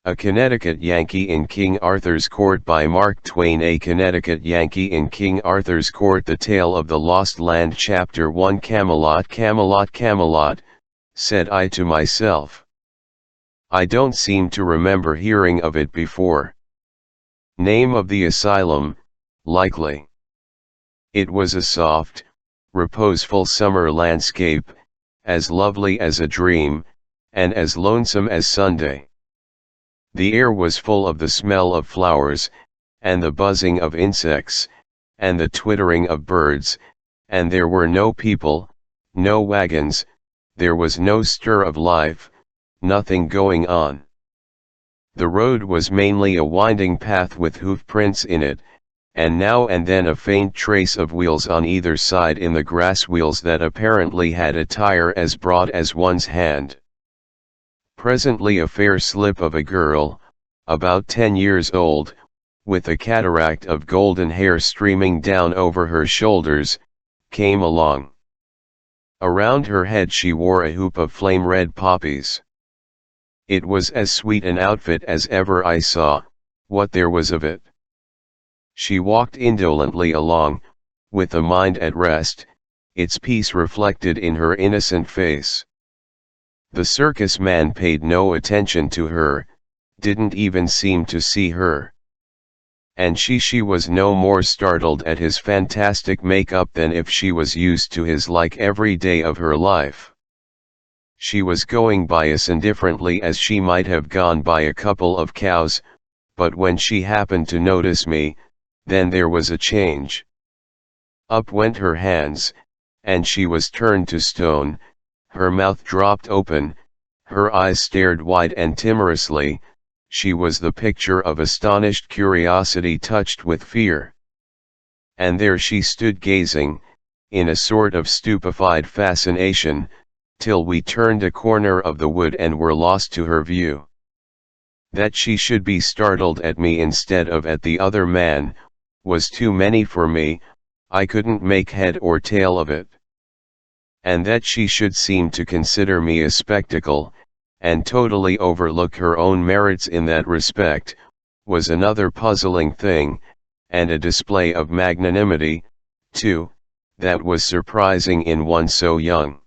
A Connecticut Yankee in King Arthur's Court by Mark Twain. A Connecticut Yankee in King Arthur's Court. The Tale of the Lost Land. Chapter 1. Camelot, Camelot, Camelot, said I to myself. I don't seem to remember hearing of it before. Name of the asylum, likely. It was a soft, reposeful summer landscape, as lovely as a dream, and as lonesome as Sunday. The air was full of the smell of flowers, and the buzzing of insects, and the twittering of birds, and there were no people, no wagons, there was no stir of life, nothing going on. The road was mainly a winding path with hoof prints in it, and now and then a faint trace of wheels on either side in the grass, wheels that apparently had a tire as broad as one's hand. Presently a fair slip of a girl, about 10 years old, with a cataract of golden hair streaming down over her shoulders, came along. Around her head she wore a hoop of flame-red poppies. It was as sweet an outfit as ever I saw, what there was of it. She walked indolently along, with a mind at rest, its peace reflected in her innocent face. The circus man paid no attention to her, didn't even seem to see her. And she was no more startled at his fantastic make-up than if she was used to his like every day of her life. She was going by as indifferently as she might have gone by a couple of cows, but when she happened to notice me, then there was a change. Up went her hands, and she was turned to stone, her mouth dropped open, her eyes stared wide and timorously. She was the picture of astonished curiosity touched with fear. And there she stood gazing, in a sort of stupefied fascination, till we turned a corner of the wood and were lost to her view. That she should be startled at me instead of at the other man, was too many for me. I couldn't make head or tail of it. And that she should seem to consider me a spectacle, and totally overlook her own merits in that respect, was another puzzling thing, and a display of magnanimity, too, that was surprising in one so young.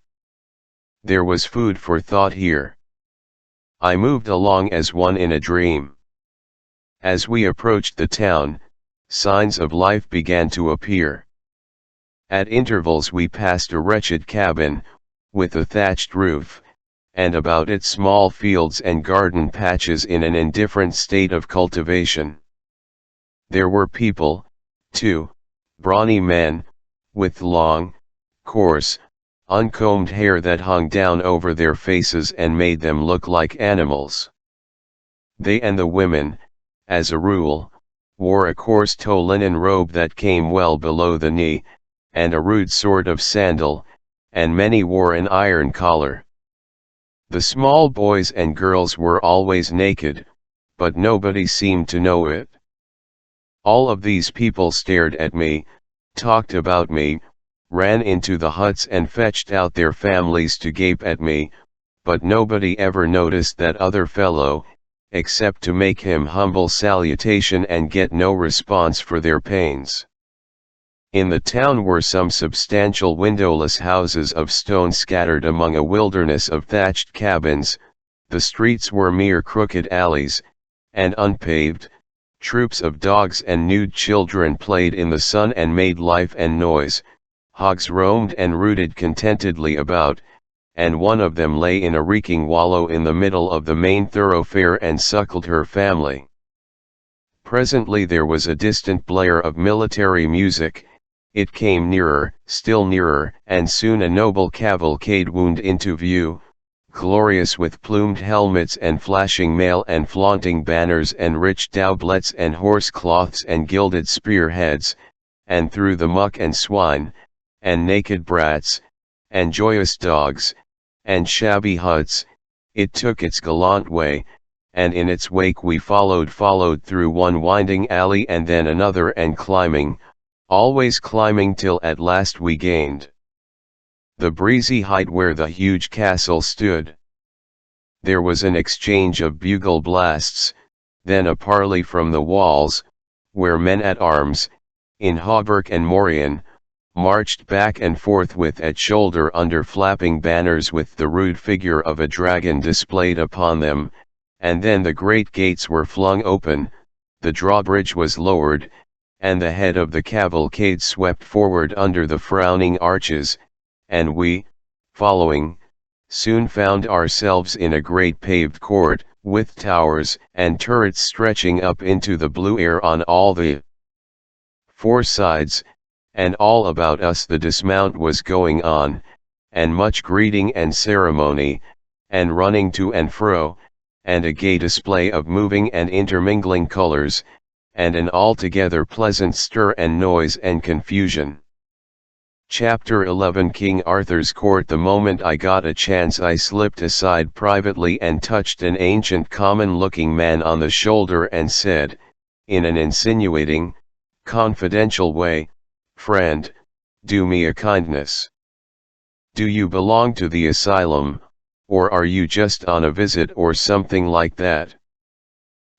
There was food for thought here. I moved along as one in a dream. As we approached the town, signs of life began to appear. At intervals we passed a wretched cabin, with a thatched roof, and about it small fields and garden patches in an indifferent state of cultivation. There were people, too, brawny men, with long, coarse, uncombed hair that hung down over their faces and made them look like animals. They and the women, as a rule, wore a coarse tow linen robe that came well below the knee, and a rude sort of sandal, and many wore an iron collar. The small boys and girls were always naked, but nobody seemed to know it. All of these people stared at me, talked about me, ran into the huts and fetched out their families to gape at me, but nobody ever noticed that other fellow, except to make him humble salutation and get no response for their pains. In the town were some substantial windowless houses of stone scattered among a wilderness of thatched cabins. The streets were mere crooked alleys, and unpaved. Troops of dogs and nude children played in the sun and made life and noise. Hogs roamed and rooted contentedly about, and one of them lay in a reeking wallow in the middle of the main thoroughfare and suckled her family. Presently there was a distant blare of military music. It came nearer, still nearer, and soon a noble cavalcade wound into view, glorious with plumed helmets and flashing mail and flaunting banners and rich doublets and horse cloths and gilded spearheads, and through the muck and swine, and naked brats, and joyous dogs, and shabby huts, it took its gallant way, and in its wake we followed through one winding alley and then another, and climbing, always climbing till at last we gained the breezy height where the huge castle stood. There was an exchange of bugle blasts, then a parley from the walls, where men-at-arms, in hauberk and morion, marched back and forth with at shoulder under flapping banners with the rude figure of a dragon displayed upon them, and then the great gates were flung open, the drawbridge was lowered, and the head of the cavalcade swept forward under the frowning arches, and we, following, soon found ourselves in a great paved court, with towers and turrets stretching up into the blue air on all the four sides, and all about us the dismount was going on, and much greeting and ceremony, and running to and fro, and a gay display of moving and intermingling colors, and an altogether pleasant stir and noise and confusion. Chapter 11 King Arthur's Court. The moment I got a chance I slipped aside privately and touched an ancient common-looking man on the shoulder and said, in an insinuating, confidential way, "Friend, do me a kindness. Do you belong to the asylum, or are you just on a visit or something like that?"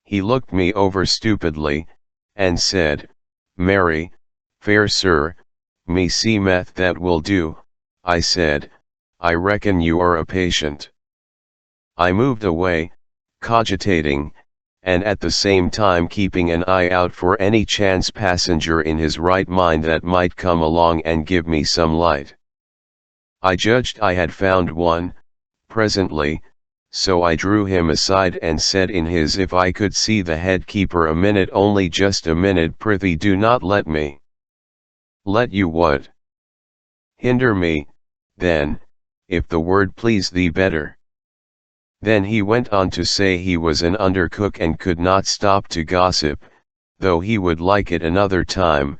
He looked me over stupidly, and said, "Marry, fair sir, me seemeth that will do." I said, "I reckon you are a patient." I moved away, cogitating, and at the same time keeping an eye out for any chance passenger in his right mind that might come along and give me some light. I judged I had found one, presently, so I drew him aside and said in his, "If I could see the head keeper a minute, only just a minute, prithee do not let me." "Let you what?" "Hinder me, then, if the word please thee better." Then he went on to say he was an undercook and could not stop to gossip, though he would like it another time,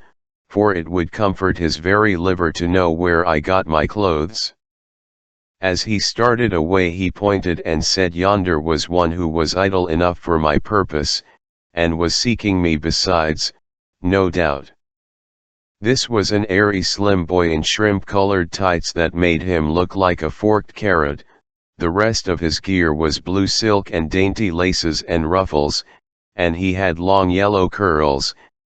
for it would comfort his very liver to know where I got my clothes. As he started away he pointed and said yonder was one who was idle enough for my purpose, and was seeking me besides, no doubt. This was an airy slim boy in shrimp-colored tights that made him look like a forked carrot. The rest of his gear was blue silk and dainty laces and ruffles, and he had long yellow curls,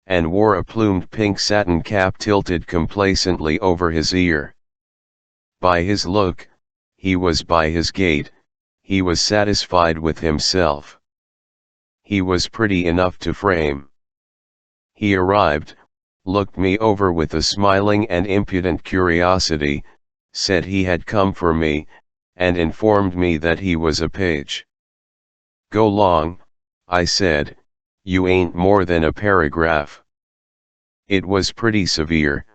and wore a plumed pink satin cap tilted complacently over his ear. By his look, he was by his gait, he was satisfied with himself. He was pretty enough to frame. He arrived, looked me over with a smiling and impudent curiosity, said he had come for me, and informed me that he was a page. "Go long," I said, "you ain't more than a paragraph." It was pretty severe,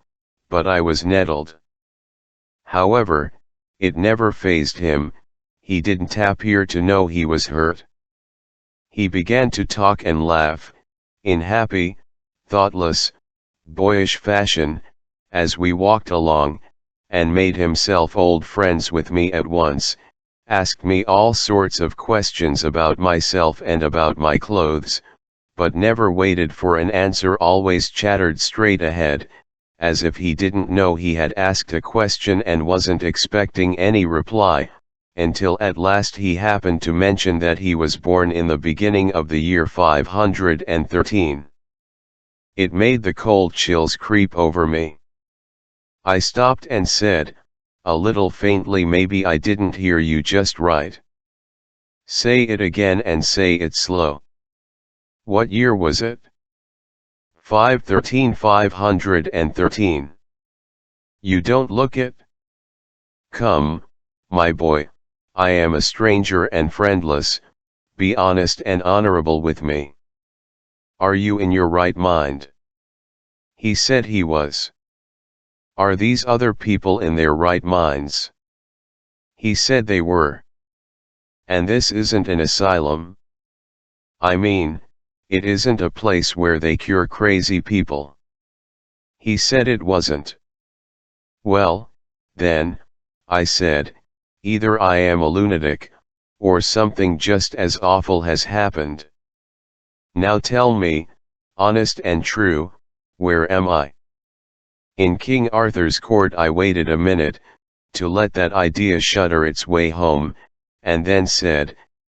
but I was nettled. However, it never fazed him, he didn't appear to know he was hurt. He began to talk and laugh, in happy, thoughtless, boyish fashion, as we walked along, and made himself old friends with me at once, asked me all sorts of questions about myself and about my clothes, but never waited for an answer, always chattered straight ahead, as if he didn't know he had asked a question and wasn't expecting any reply, until at last he happened to mention that he was born in the beginning of the year 513. It made the cold chills creep over me. I stopped and said, a little faintly, "Maybe I didn't hear you just right. Say it again and say it slow." "What year was it?" 513. "You don't look it." "Come, my boy, I am a stranger and friendless, be honest and honorable with me. Are you in your right mind?" He said he was. "Are these other people in their right minds?" He said they were. "And this isn't an asylum? I mean, it isn't a place where they cure crazy people?" He said it wasn't. "Well, then," I said, "either I am a lunatic, or something just as awful has happened. Now tell me, honest and true, where am I?" "In King Arthur's court." I waited a minute, to let that idea shudder its way home, and then said,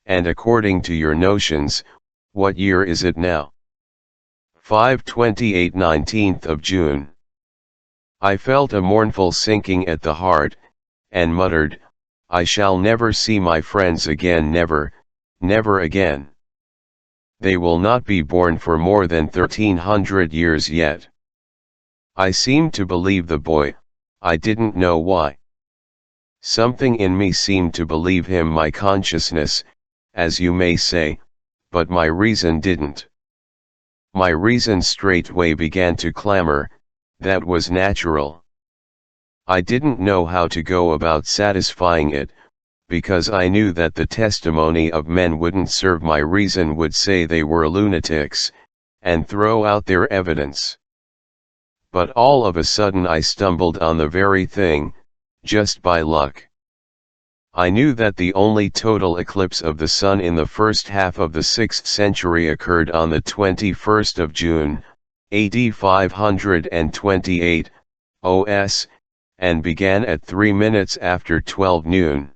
and according to your notions, what year is it now? 5:28 19th of June. I felt a mournful sinking at the heart, and muttered, I shall never see my friends again, never, never again. They will not be born for more than 1300 years yet. I seemed to believe the boy, I didn't know why. Something in me seemed to believe him, my consciousness, as you may say, but my reason didn't. My reason straightway began to clamor, that was natural. I didn't know how to go about satisfying it, because I knew that the testimony of men wouldn't serve. My reason would say they were lunatics, and throw out their evidence. But all of a sudden I stumbled on the very thing, just by luck. I knew that the only total eclipse of the sun in the first half of the 6th century occurred on the 21st of June, AD 528, OS, and began at 3 minutes after 12 noon.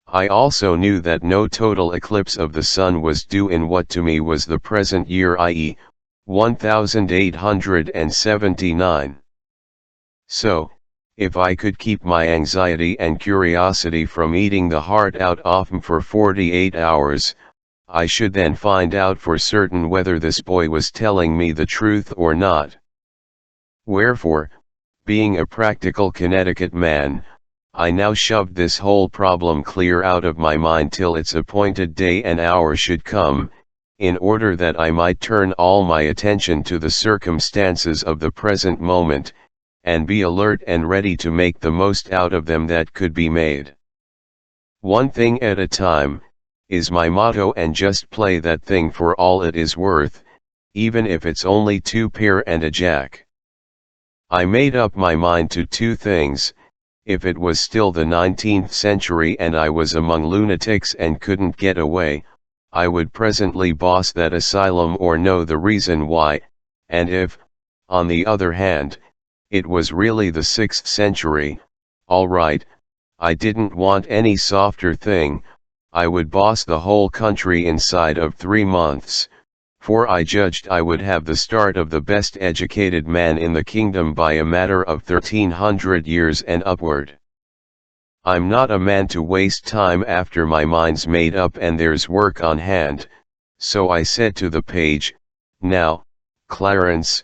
I also knew that no total eclipse of the sun was due in what to me was the present year, i.e., 1879. So, if I could keep my anxiety and curiosity from eating the heart out of me for 48 hours, I should then find out for certain whether this boy was telling me the truth or not. Wherefore, being a practical Connecticut man, I now shoved this whole problem clear out of my mind till its appointed day and hour should come, in order that I might turn all my attention to the circumstances of the present moment, and be alert and ready to make the most out of them that could be made. One thing at a time, is my motto, and just play that thing for all it is worth, even if it's only 2 pair and a jack. I made up my mind to 2 things. If it was still the 19th century and I was among lunatics and couldn't get away, I would presently boss that asylum or know the reason why, and if, on the other hand, it was really the 6th century, all right, I didn't want any softer thing, I would boss the whole country inside of 3 months, for I judged I would have the start of the best educated man in the kingdom by a matter of 1300 years and upward. I'm not a man to waste time after my mind's made up and there's work on hand, so I said to the page, now, Clarence,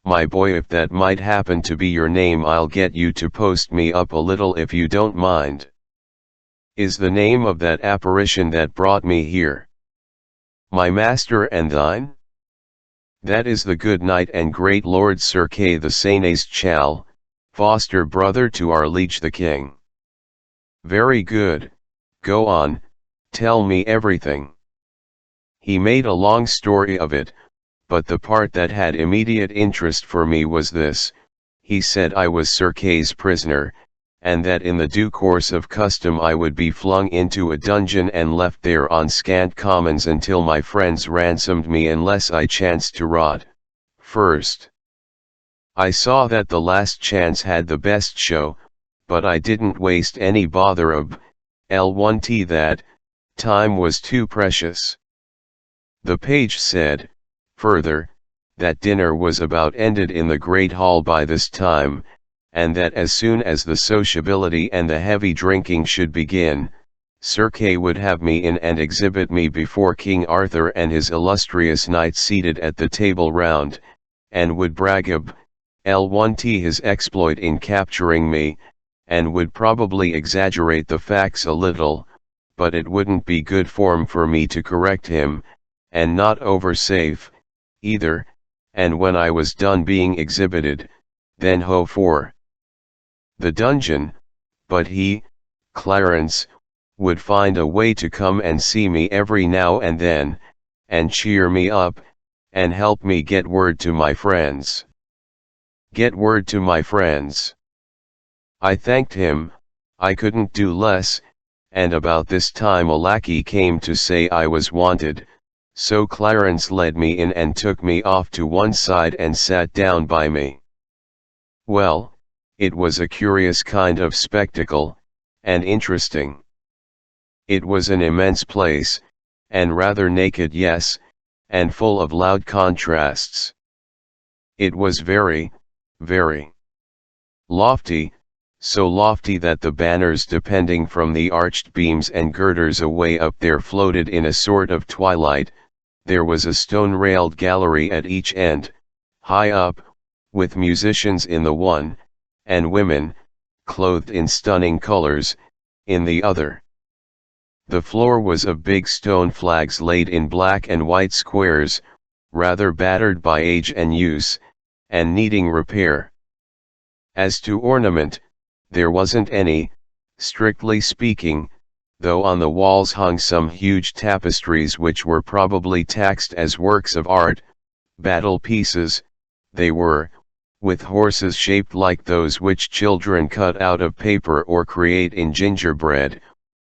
my boy, if that might happen to be your name, I'll get you to post me up a little if you don't mind. Is the name of that apparition that brought me here my master and thine? That is the good knight and great Lord Sir Kay the Seneschal Chal, foster brother to our liege the king. Very good, go on, tell me everything. He made a long story of it, but the part that had immediate interest for me was this. He said I was Sir Kay's prisoner, and that in the due course of custom I would be flung into a dungeon and left there on scant commons until my friends ransomed me, unless I chanced to rot first. I saw that the last chance had the best show, but I didn't waste any bother of L1T, that time was too precious. The page said, further, that dinner was about ended in the great hall by this time, and that as soon as the sociability and the heavy drinking should begin, Sir Kay would have me in and exhibit me before King Arthur and his illustrious knights seated at the table round, and would brag of L1T his exploit in capturing me, and would probably exaggerate the facts a little, but it wouldn't be good form for me to correct him, and not over safe, either, and when I was done being exhibited, then ho for the dungeon, but he, Clarence, would find a way to come and see me every now and then, and cheer me up, and help me get word to my friends. Get word to my friends. I thanked him, I couldn't do less, and about this time a lackey came to say I was wanted, so Clarence led me in and took me off to one side and sat down by me. Well, it was a curious kind of spectacle, and interesting. It was an immense place, and rather naked, yes, and full of loud contrasts. It was very, very lofty, so lofty that the banners depending from the arched beams and girders away up there floated in a sort of twilight. There was a stone-railed gallery at each end, high up, with musicians in the one, and women, clothed in stunning colors, in the other. The floor was of big stone flags laid in black and white squares, rather battered by age and use, and needing repair. As to ornament, there wasn't any, strictly speaking, though on the walls hung some huge tapestries which were probably taxed as works of art, battle pieces, they were, with horses shaped like those which children cut out of paper or create in gingerbread,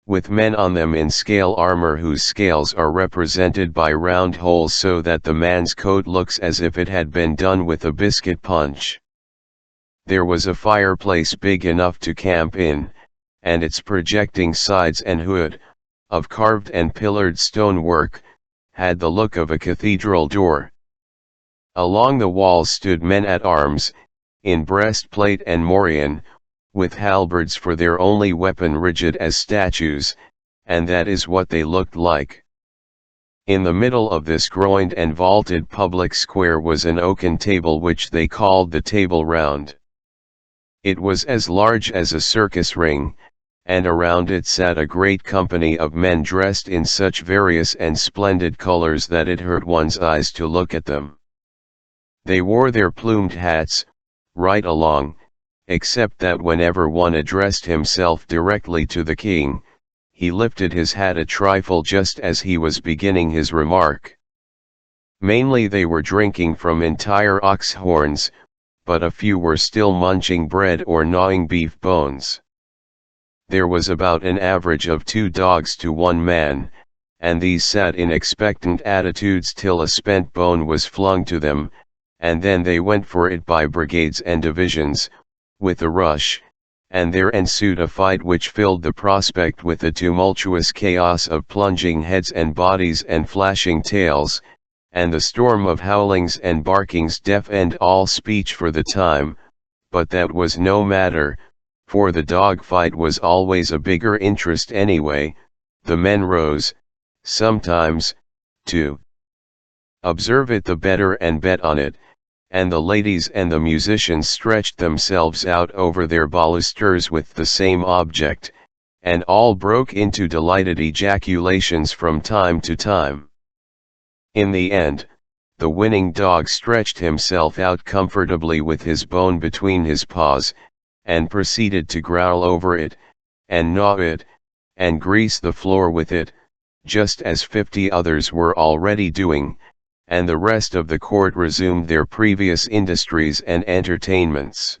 with men on them in scale armor whose scales are represented by round holes so that the man's coat looks as if it had been done with a biscuit punch. There was a fireplace big enough to camp in, and its projecting sides and hood, of carved and pillared stonework, had the look of a cathedral door. Along the walls stood men at arms, in breastplate and morion, with halberds for their only weapon, rigid as statues, and that is what they looked like. In the middle of this groined and vaulted public square was an oaken table which they called the Table Round. It was as large as a circus ring, and around it sat a great company of men dressed in such various and splendid colors that it hurt one's eyes to look at them. They wore their plumed hats, right along, except that whenever one addressed himself directly to the king, he lifted his hat a trifle just as he was beginning his remark. Mainly they were drinking from entire ox horns, but a few were still munching bread or gnawing beef bones. There was about an average of 2 dogs to 1 man, and these sat in expectant attitudes till a spent bone was flung to them, and then they went for it by brigades and divisions, with a rush, and there ensued a fight which filled the prospect with a tumultuous chaos of plunging heads and bodies and flashing tails, and the storm of howlings and barkings deafened all speech for the time, but that was no matter, for the dog fight was always a bigger interest anyway. The men rose, sometimes, to observe it the better and bet on it, and the ladies and the musicians stretched themselves out over their balusters with the same object, and all broke into delighted ejaculations from time to time. In the end, the winning dog stretched himself out comfortably with his bone between his paws, and proceeded to growl over it, and gnaw it, and grease the floor with it, just as 50 others were already doing, and the rest of the court resumed their previous industries and entertainments.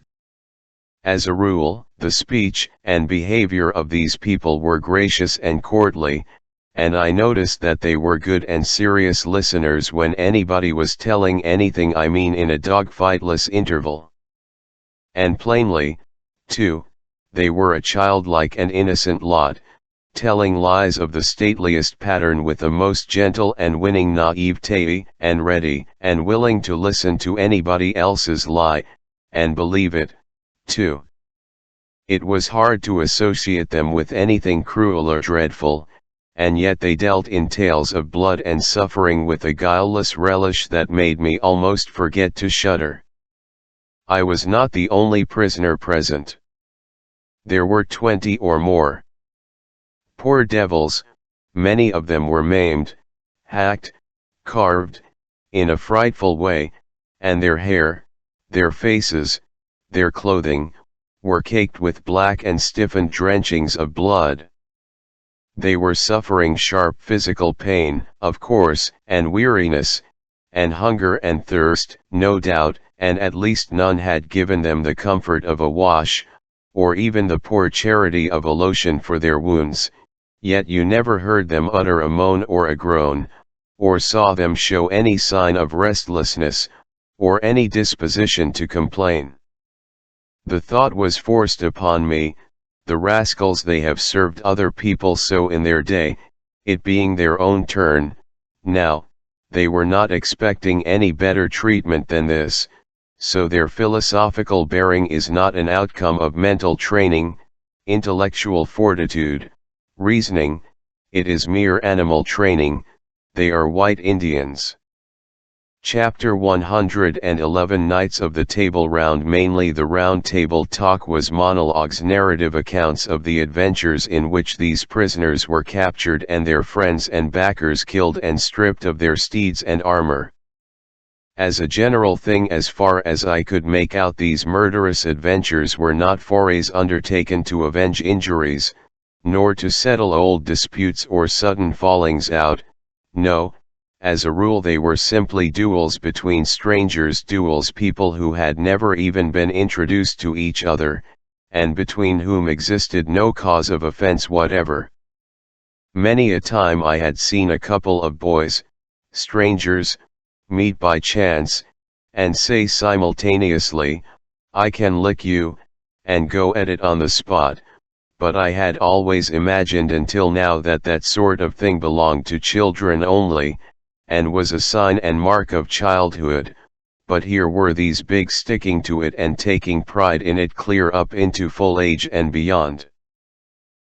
As a rule, the speech and behavior of these people were gracious and courtly, and I noticed that they were good and serious listeners when anybody was telling anything, I mean in a dogfightless interval. And plainly, too, they were a childlike and innocent lot, telling lies of the stateliest pattern with a most gentle and winning naivete, and ready and willing to listen to anybody else's lie, and believe it, too. It was hard to associate them with anything cruel or dreadful, and yet they dealt in tales of blood and suffering with a guileless relish that made me almost forget to shudder. I was not the only prisoner present. There were 20 or more. Poor devils, many of them were maimed, hacked, carved, in a frightful way, and their hair, their faces, their clothing, were caked with black and stiffened drenchings of blood. They were suffering sharp physical pain, of course, and weariness, and hunger and thirst, no doubt, and at least none had given them the comfort of a wash, or even the poor charity of a lotion for their wounds, yet you never heard them utter a moan or a groan, or saw them show any sign of restlessness, or any disposition to complain. The thought was forced upon me, the rascals, they have served other people so in their day, it being their own turn, now, they were not expecting any better treatment than this, so their philosophical bearing is not an outcome of mental training, intellectual fortitude, reasoning, it is mere animal training. They are white Indians. Chapter 111 Knights of the Table Round. Mainly the Round Table talk was monologues, narrative accounts of the adventures in which these prisoners were captured and their friends and backers killed and stripped of their steeds and armor. As a general thing, as far as I could make out, these murderous adventures were not forays undertaken to avenge injuries, nor to settle old disputes or sudden fallings out. No, as a rule they were simply duels between strangers, duels people who had never even been introduced to each other, and between whom existed no cause of offense whatever. Many a time I had seen a couple of boys, strangers, meet by chance, and say simultaneously, "I can lick you," and go at it on the spot, but I had always imagined until now that that sort of thing belonged to children only, and was a sign and mark of childhood, but here were these bigs sticking to it and taking pride in it clear up into full age and beyond.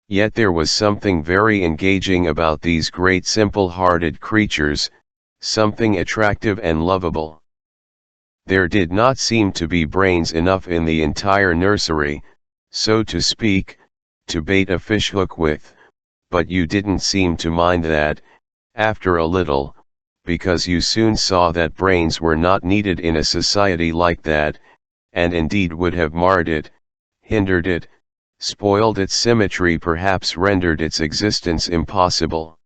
Yet there was something very engaging about these great simple-hearted creatures, something attractive and lovable. There did not seem to be brains enough in the entire nursery, so to speak, to bait a fishhook with, but you didn't seem to mind that, after a little, because you soon saw that brains were not needed in a society like that, and indeed would have marred it, hindered it, spoiled its symmetry, perhaps rendered its existence impossible.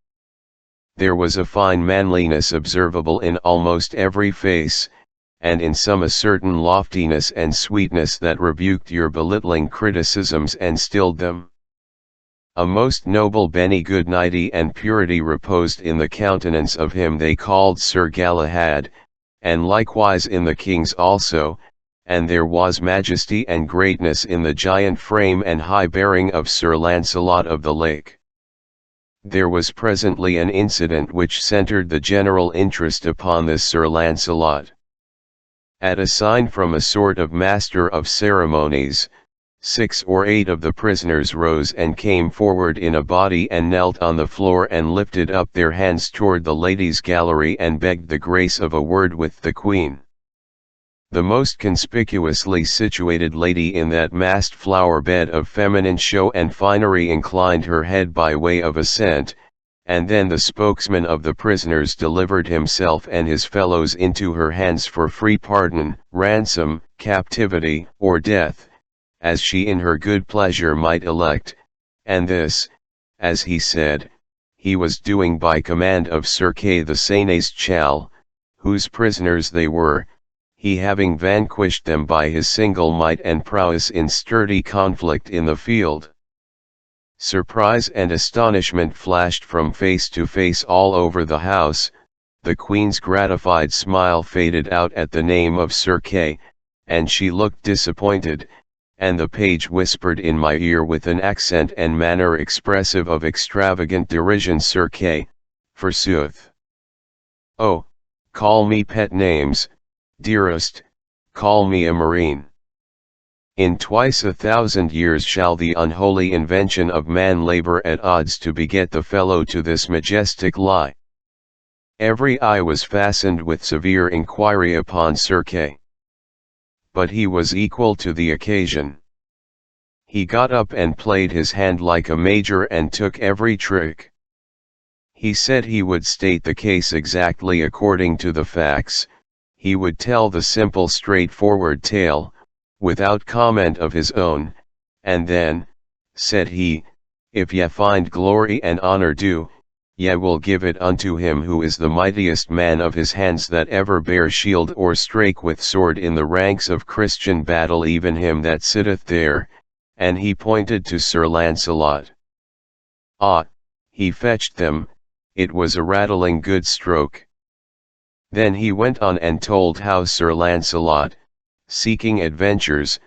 There was a fine manliness observable in almost every face, and in some a certain loftiness and sweetness that rebuked your belittling criticisms and stilled them. A most noble benignity and purity reposed in the countenance of him they called Sir Galahad, and likewise in the king's also, and there was majesty and greatness in the giant frame and high bearing of Sir Lancelot of the Lake. There was presently an incident which centered the general interest upon this Sir Lancelot. At a sign from a sort of master of ceremonies, 6 or 8 of the prisoners rose and came forward in a body and knelt on the floor and lifted up their hands toward the ladies' gallery and begged the grace of a word with the Queen. The most conspicuously situated lady in that massed flower bed of feminine show and finery inclined her head by way of assent, and then the spokesman of the prisoners delivered himself and his fellows into her hands for free pardon, ransom, captivity, or death, as she in her good pleasure might elect, and this, as he said, he was doing by command of Sir Kay the Seneschal, whose prisoners they were, he having vanquished them by his single might and prowess in sturdy conflict in the field. Surprise and astonishment flashed from face to face all over the house, the Queen's gratified smile faded out at the name of Sir Kay, and she looked disappointed, and the page whispered in my ear with an accent and manner expressive of extravagant derision, "Sir Kay, forsooth. Oh, call me pet names, dearest, call me a marine. In twice 1,000 years shall the unholy invention of man labor at odds to beget the fellow to this majestic lie." Every eye was fastened with severe inquiry upon Sir Kay. But he was equal to the occasion. He got up and played his hand like a major and took every trick. He said he would state the case exactly according to the facts, he would tell the simple straightforward tale, without comment of his own, and then, said he, "If ye find glory and honor due, ye will give it unto him who is the mightiest man of his hands that ever bare shield or strake with sword in the ranks of Christian battle, even him that sitteth there," and he pointed to Sir Lancelot. Ah, he fetched them, it was a rattling good stroke. Then he went on and told how Sir Lancelot, seeking adventures,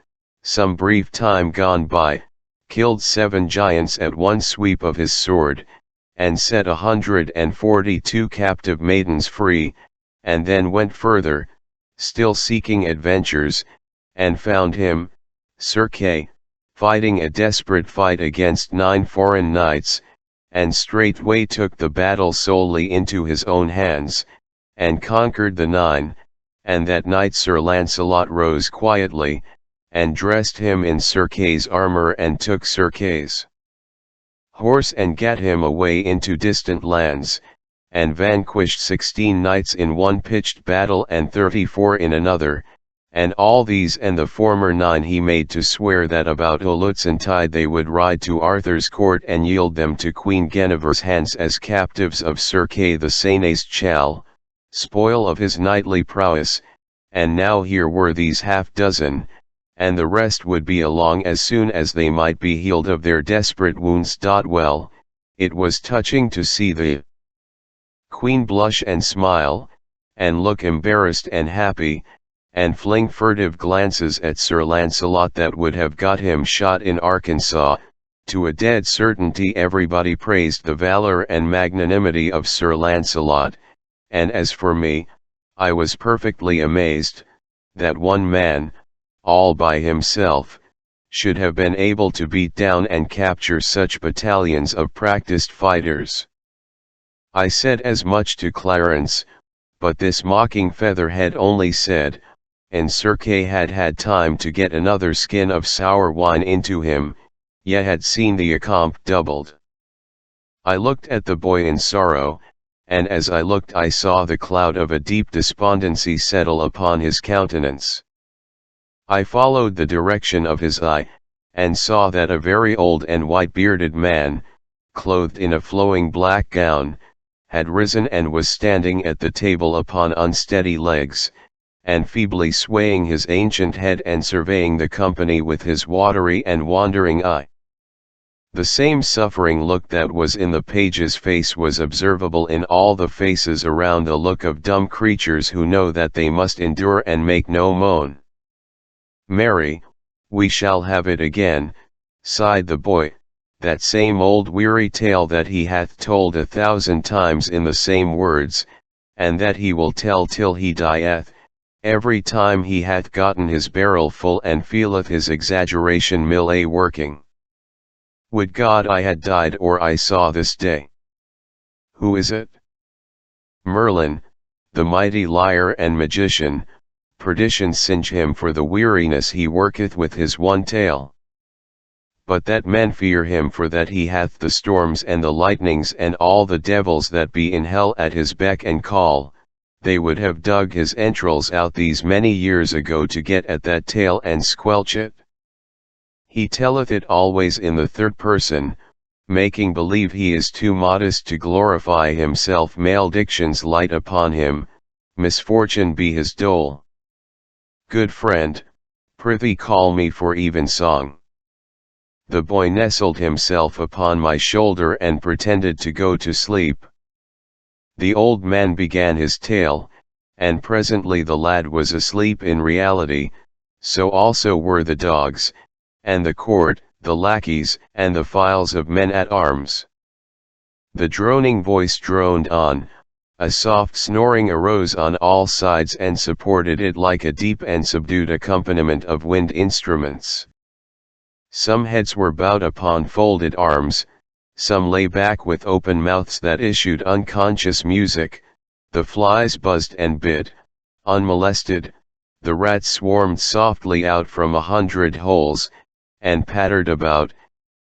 some brief time gone by, killed 7 giants at one sweep of his sword, and set 142 captive maidens free, and then went further, still seeking adventures, and found him, Sir Kay, fighting a desperate fight against 9 foreign knights, and straightway took the battle solely into his own hands, and conquered the 9, and that night Sir Lancelot rose quietly, and dressed him in Sir Kay's armor and took Sir Kay's horse and gat him away into distant lands, and vanquished 16 knights in one pitched battle and 34 in another, and all these and the former 9 he made to swear that about Whitsuntide they would ride to Arthur's court and yield them to Queen Guinevere's hands as captives of Sir Kay the Seneschal, spoil of his knightly prowess, and now here were these half-dozen, and the rest would be along as soon as they might be healed of their desperate wounds. Well, it was touching to see the Queen blush and smile, and look embarrassed and happy, and fling furtive glances at Sir Lancelot that would have got him shot in Arkansas. To a dead certainty everybody praised the valor and magnanimity of Sir Lancelot, and as for me, I was perfectly amazed, that one man, all by himself, should have been able to beat down and capture such battalions of practiced fighters. I said as much to Clarence, but this mocking featherhead only said, and Sir Kay had had time to get another skin of sour wine into him, yet had seen the accompt doubled. I looked at the boy in sorrow, and as I looked I saw the cloud of a deep despondency settle upon his countenance. I followed the direction of his eye, and saw that a very old and white-bearded man, clothed in a flowing black gown, had risen and was standing at the table upon unsteady legs, and feebly swaying his ancient head and surveying the company with his watery and wandering eye. The same suffering look that was in the page's face was observable in all the faces around, the look of dumb creatures who know that they must endure and make no moan. "Marry, we shall have it again," sighed the boy, "that same old weary tale that he hath told 1,000 times in the same words, and that he will tell till he dieth, every time he hath gotten his barrel full and feeleth his exaggeration mill a working. Would God I had died or I saw this day. Who is it? Merlin, the mighty liar and magician, perdition singe him for the weariness he worketh with his one tale. But that men fear him for that he hath the storms and the lightnings and all the devils that be in hell at his beck and call. They would have dug his entrails out these many years ago to get at that tale and squelch it. He telleth it always in the third person, making believe he is too modest to glorify himself. Maledictions light upon him, misfortune be his dole. Good friend, prithee call me for evensong." The boy nestled himself upon my shoulder and pretended to go to sleep. The old man began his tale, and presently the lad was asleep in reality, so also were the dogs, and the court, the lackeys, and the files of men at arms. The droning voice droned on, a soft snoring arose on all sides and supported it like a deep and subdued accompaniment of wind instruments. Some heads were bowed upon folded arms, some lay back with open mouths that issued unconscious music, the flies buzzed and bit, unmolested, the rats swarmed softly out from 100 holes, and pattered about,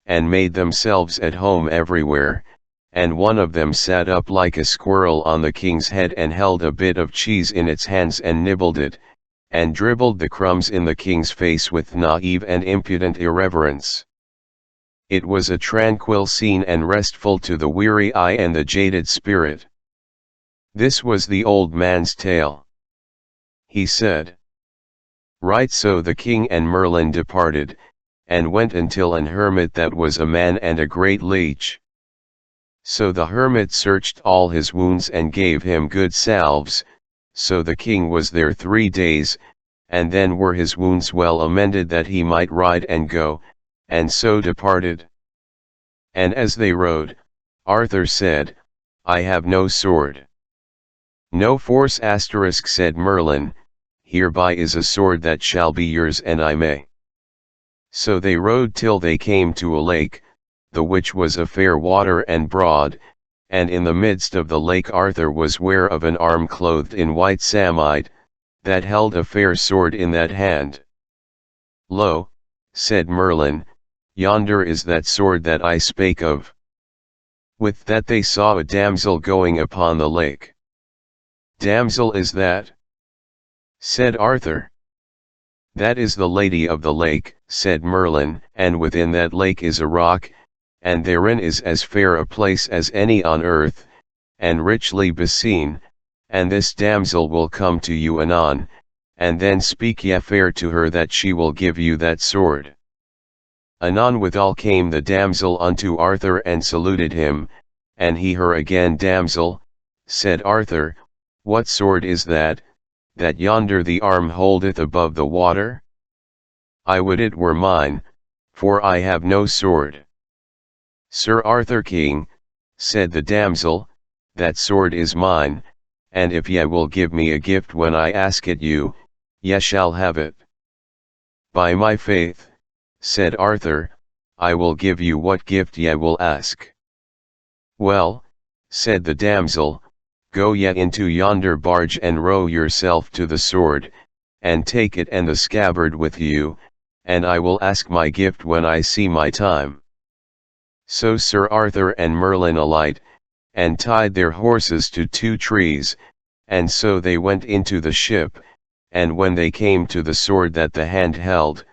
and made themselves at home everywhere, and one of them sat up like a squirrel on the king's head and held a bit of cheese in its hands and nibbled it, and dribbled the crumbs in the king's face with naive and impudent irreverence. It was a tranquil scene and restful to the weary eye and the jaded spirit. This was the old man's tale. He said, "Right so the king and Merlin departed, and went until an hermit that was a man and a great leech. So the hermit searched all his wounds and gave him good salves, so the king was there 3 days, and then were his wounds well amended that he might ride and go, and so departed. And as they rode, Arthur said, I have no sword. No force *, said Merlin, hereby is a sword that shall be yours and I may. So they rode till they came to a lake, the which was a fair water and broad, and in the midst of the lake Arthur was ware of an arm clothed in white samite, that held a fair sword in that hand. Lo, said Merlin, yonder is that sword that I spake of. With that they saw a damsel going upon the lake. Damsel is that? Said Arthur. That is the lady of the lake, said Merlin, and within that lake is a rock, and therein is as fair a place as any on earth, and richly beseen, and this damsel will come to you anon, and then speak ye fair to her that she will give you that sword. Anon withal came the damsel unto Arthur and saluted him, and he her again. Damsel, said Arthur, what sword is that, that yonder the arm holdeth above the water? I would it were mine, for I have no sword. Sir Arthur King, said the damsel, that sword is mine, and if ye will give me a gift when I ask it you, ye shall have it. By my faith, said Arthur, I will give you what gift ye will ask. Well, said the damsel, go ye into yonder barge and row yourself to the sword, and take it and the scabbard with you, and I will ask my gift when I see my time. So Sir Arthur and Merlin alight, and tied their horses to 2 trees, and so they went into the ship, and when they came to the sword that the hand held,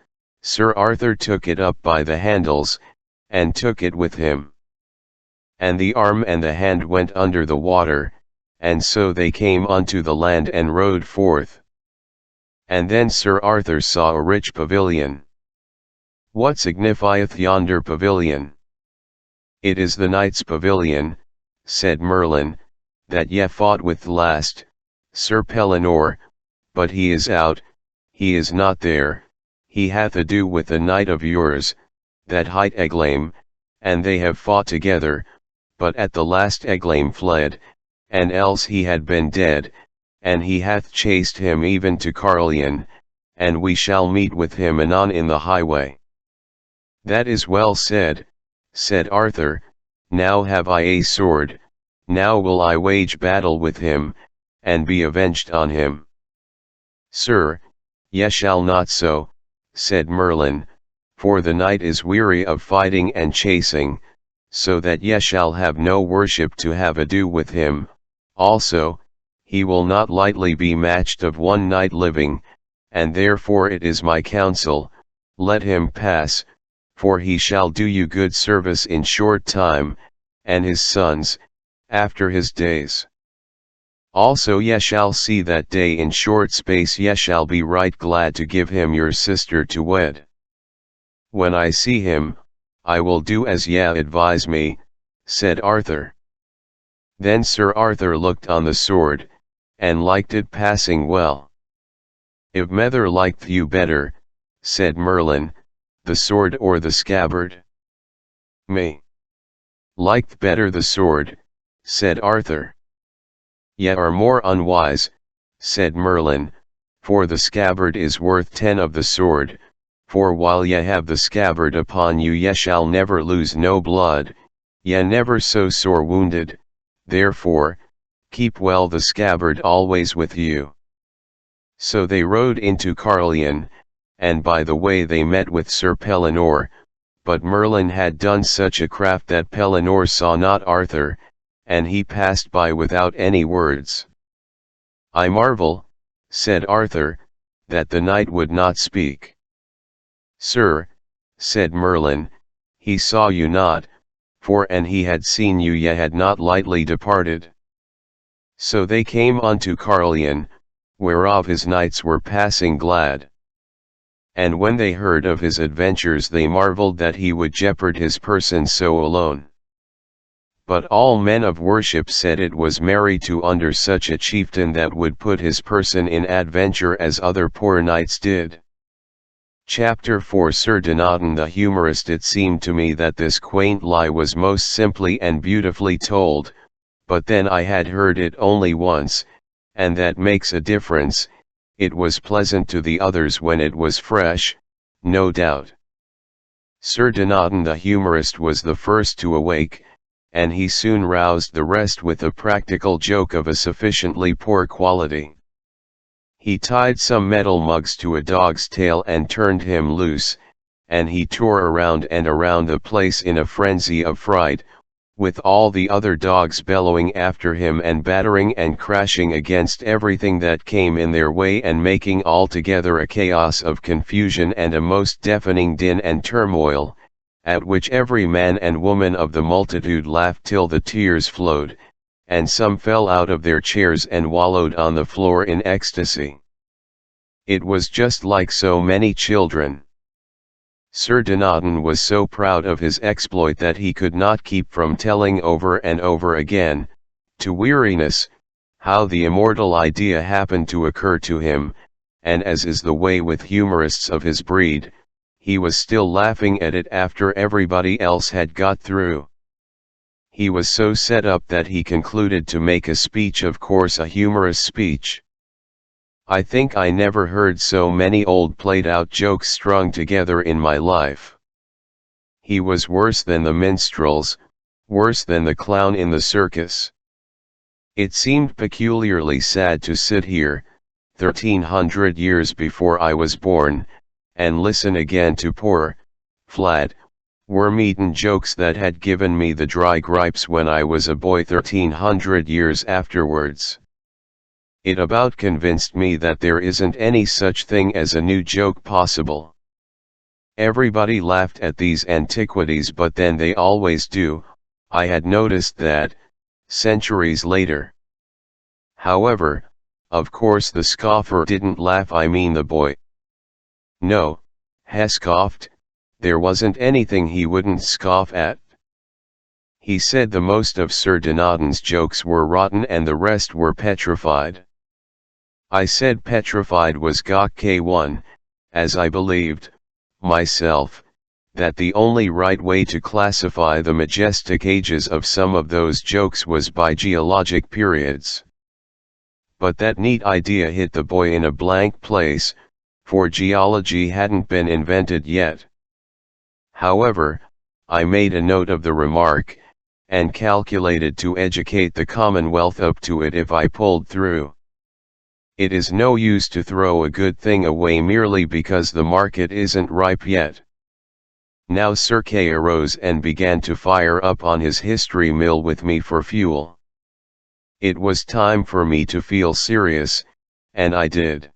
Sir Arthur took it up by the handles, and took it with him. And the arm and the hand went under the water, and so they came unto the land and rode forth. And then Sir Arthur saw a rich pavilion. What signifieth yonder pavilion? It is the knight's pavilion, said Merlin, that ye fought with last, Sir Pellinore, but he is out, he is not there, he hath ado with a knight of yours, that hight Eglaim, and they have fought together, but at the last Eglaim fled, and else he had been dead, and he hath chased him even to Carlion, and we shall meet with him anon in the highway. That is well said, said Arthur, now have I a sword, now will I wage battle with him, and be avenged on him. Sir, ye shall not so, said Merlin, for the knight is weary of fighting and chasing, so that ye shall have no worship to have ado with him, also, he will not lightly be matched of one knight living, and therefore it is my counsel, let him pass, for he shall do you good service in short time, and his sons, after his days. Also ye shall see that day in short space ye shall be right glad to give him your sister to wed. When I see him, I will do as ye advise me, said Arthur. Then Sir Arthur looked on the sword, and liked it passing well. If mether liked you better, said Merlin, the sword or the scabbard? Me liked better the sword, said Arthur. Ye are more unwise, said Merlin, for the scabbard is worth 10 of the sword, for while ye have the scabbard upon you ye shall never lose no blood, ye never so sore wounded, therefore, keep well the scabbard always with you. So they rode into Carlion, and by the way they met with Sir Pellinore, but Merlin had done such a craft that Pellinore saw not Arthur, and he passed by without any words. I marvel, said Arthur, that the knight would not speak. Sir, said Merlin, he saw you not, for an he had seen you ye had not lightly departed. So they came unto Carlion, whereof his knights were passing glad. And when they heard of his adventures they marvelled that he would jeopard his person so alone. But all men of worship said it was merry to under such a chieftain that would put his person in adventure as other poor knights did. Chapter 4 Sir Donaton the humorist. It seemed to me that this quaint lie was most simply and beautifully told, but then I had heard it only once, and that makes a difference. It was pleasant to the others when it was fresh, no doubt. Sir Donaton the humorist was the first to awake, and he soon roused the rest with a practical joke of a sufficiently poor quality. He tied some metal mugs to a dog's tail and turned him loose, and he tore around and around the place in a frenzy of fright, with all the other dogs bellowing after him and battering and crashing against everything that came in their way and making altogether a chaos of confusion and a most deafening din and turmoil, at which every man and woman of the multitude laughed till the tears flowed, and some fell out of their chairs and wallowed on the floor in ecstasy. It was just like so many children. Sir Donaton was so proud of his exploit that he could not keep from telling over and over again, to weariness, how the immortal idea happened to occur to him, and as is the way with humorists of his breed, he was still laughing at it after everybody else had got through. He was so set up that he concluded to make a speech, of course a humorous speech. I think I never heard so many old played-out jokes strung together in my life. He was worse than the minstrels, worse than the clown in the circus. It seemed peculiarly sad to sit here, 1300 years before I was born, and listen again to poor, flat, worm-eaten jokes that had given me the dry gripes when I was a boy 1300 years afterwards. It about convinced me that there isn't any such thing as a new joke possible. Everybody laughed at these antiquities, but then they always do. I had noticed that, centuries later. However, of course the scoffer didn't laugh, I mean the boy. No, he scoffed. There wasn't anything he wouldn't scoff at. He said the most of Sir Donaton's jokes were rotten and the rest were petrified. I said petrified was Gok K1, as I believed, myself, that the only right way to classify the majestic ages of some of those jokes was by geologic periods. But that neat idea hit the boy in a blank place, for geology hadn't been invented yet. However, I made a note of the remark, and calculated to educate the Commonwealth up to it if I pulled through. It is no use to throw a good thing away merely because the market isn't ripe yet. Now Sir Kay arose and began to fire up on his history mill with me for fuel. It was time for me to feel serious, and I did.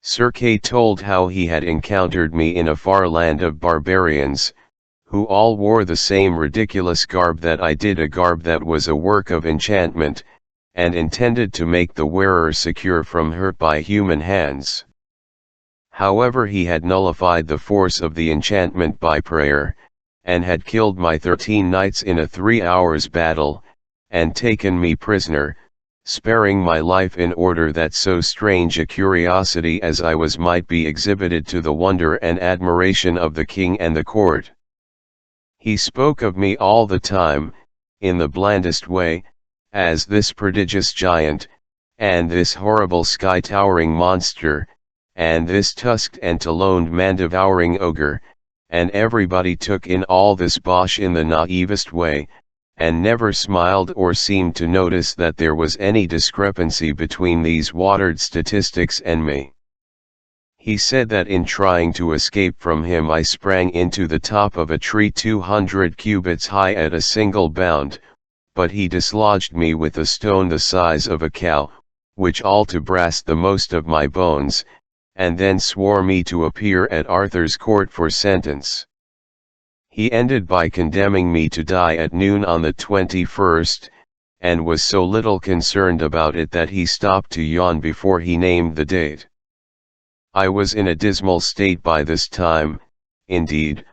Sir Kay told how he had encountered me in a far land of barbarians, who all wore the same ridiculous garb that I did, a garb that was a work of enchantment, and intended to make the wearer secure from hurt by human hands. However, he had nullified the force of the enchantment by prayer, and had killed my 13 knights in a 3 hours battle, and taken me prisoner, sparing my life in order that so strange a curiosity as I was might be exhibited to the wonder and admiration of the king and the court. He spoke of me all the time, in the blandest way, as this prodigious giant, and this horrible sky-towering monster, and this tusked and taloned man-devouring ogre, and everybody took in all this bosh in the naivest way, and never smiled or seemed to notice that there was any discrepancy between these watered statistics and me. He said that in trying to escape from him I sprang into the top of a tree 200 cubits high at a single bound, but he dislodged me with a stone the size of a cow, which all to brast the most of my bones, and then swore me to appear at Arthur's court for sentence. He ended by condemning me to die at noon on the 21st, and was so little concerned about it that he stopped to yawn before he named the date. I was in a dismal state by this time. Indeed,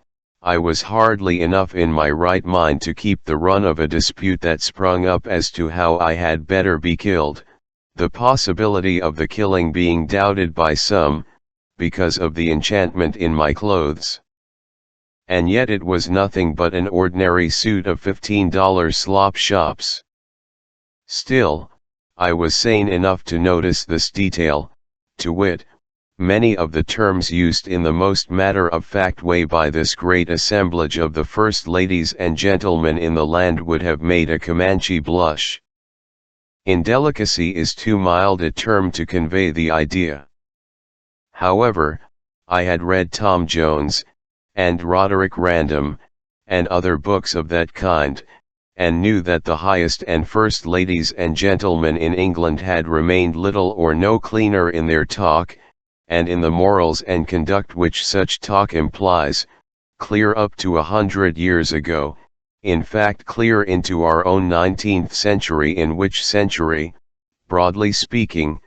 I was hardly enough in my right mind to keep the run of a dispute that sprung up as to how I had better be killed, the possibility of the killing being doubted by some, because of the enchantment in my clothes. And yet it was nothing but an ordinary suit of $15 slop shops. Still, I was sane enough to notice this detail, to wit, many of the terms used in the most matter-of-fact way by this great assemblage of the first ladies and gentlemen in the land would have made a Comanche blush. Indelicacy is too mild a term to convey the idea. However, I had read Tom Jones, and Roderick Random, and other books of that kind, and knew that the highest and first ladies and gentlemen in England had remained little or no cleaner in their talk, and in the morals and conduct which such talk implies, clear up to 100 years ago, in fact clear into our own 19th century, in which century, broadly speaking,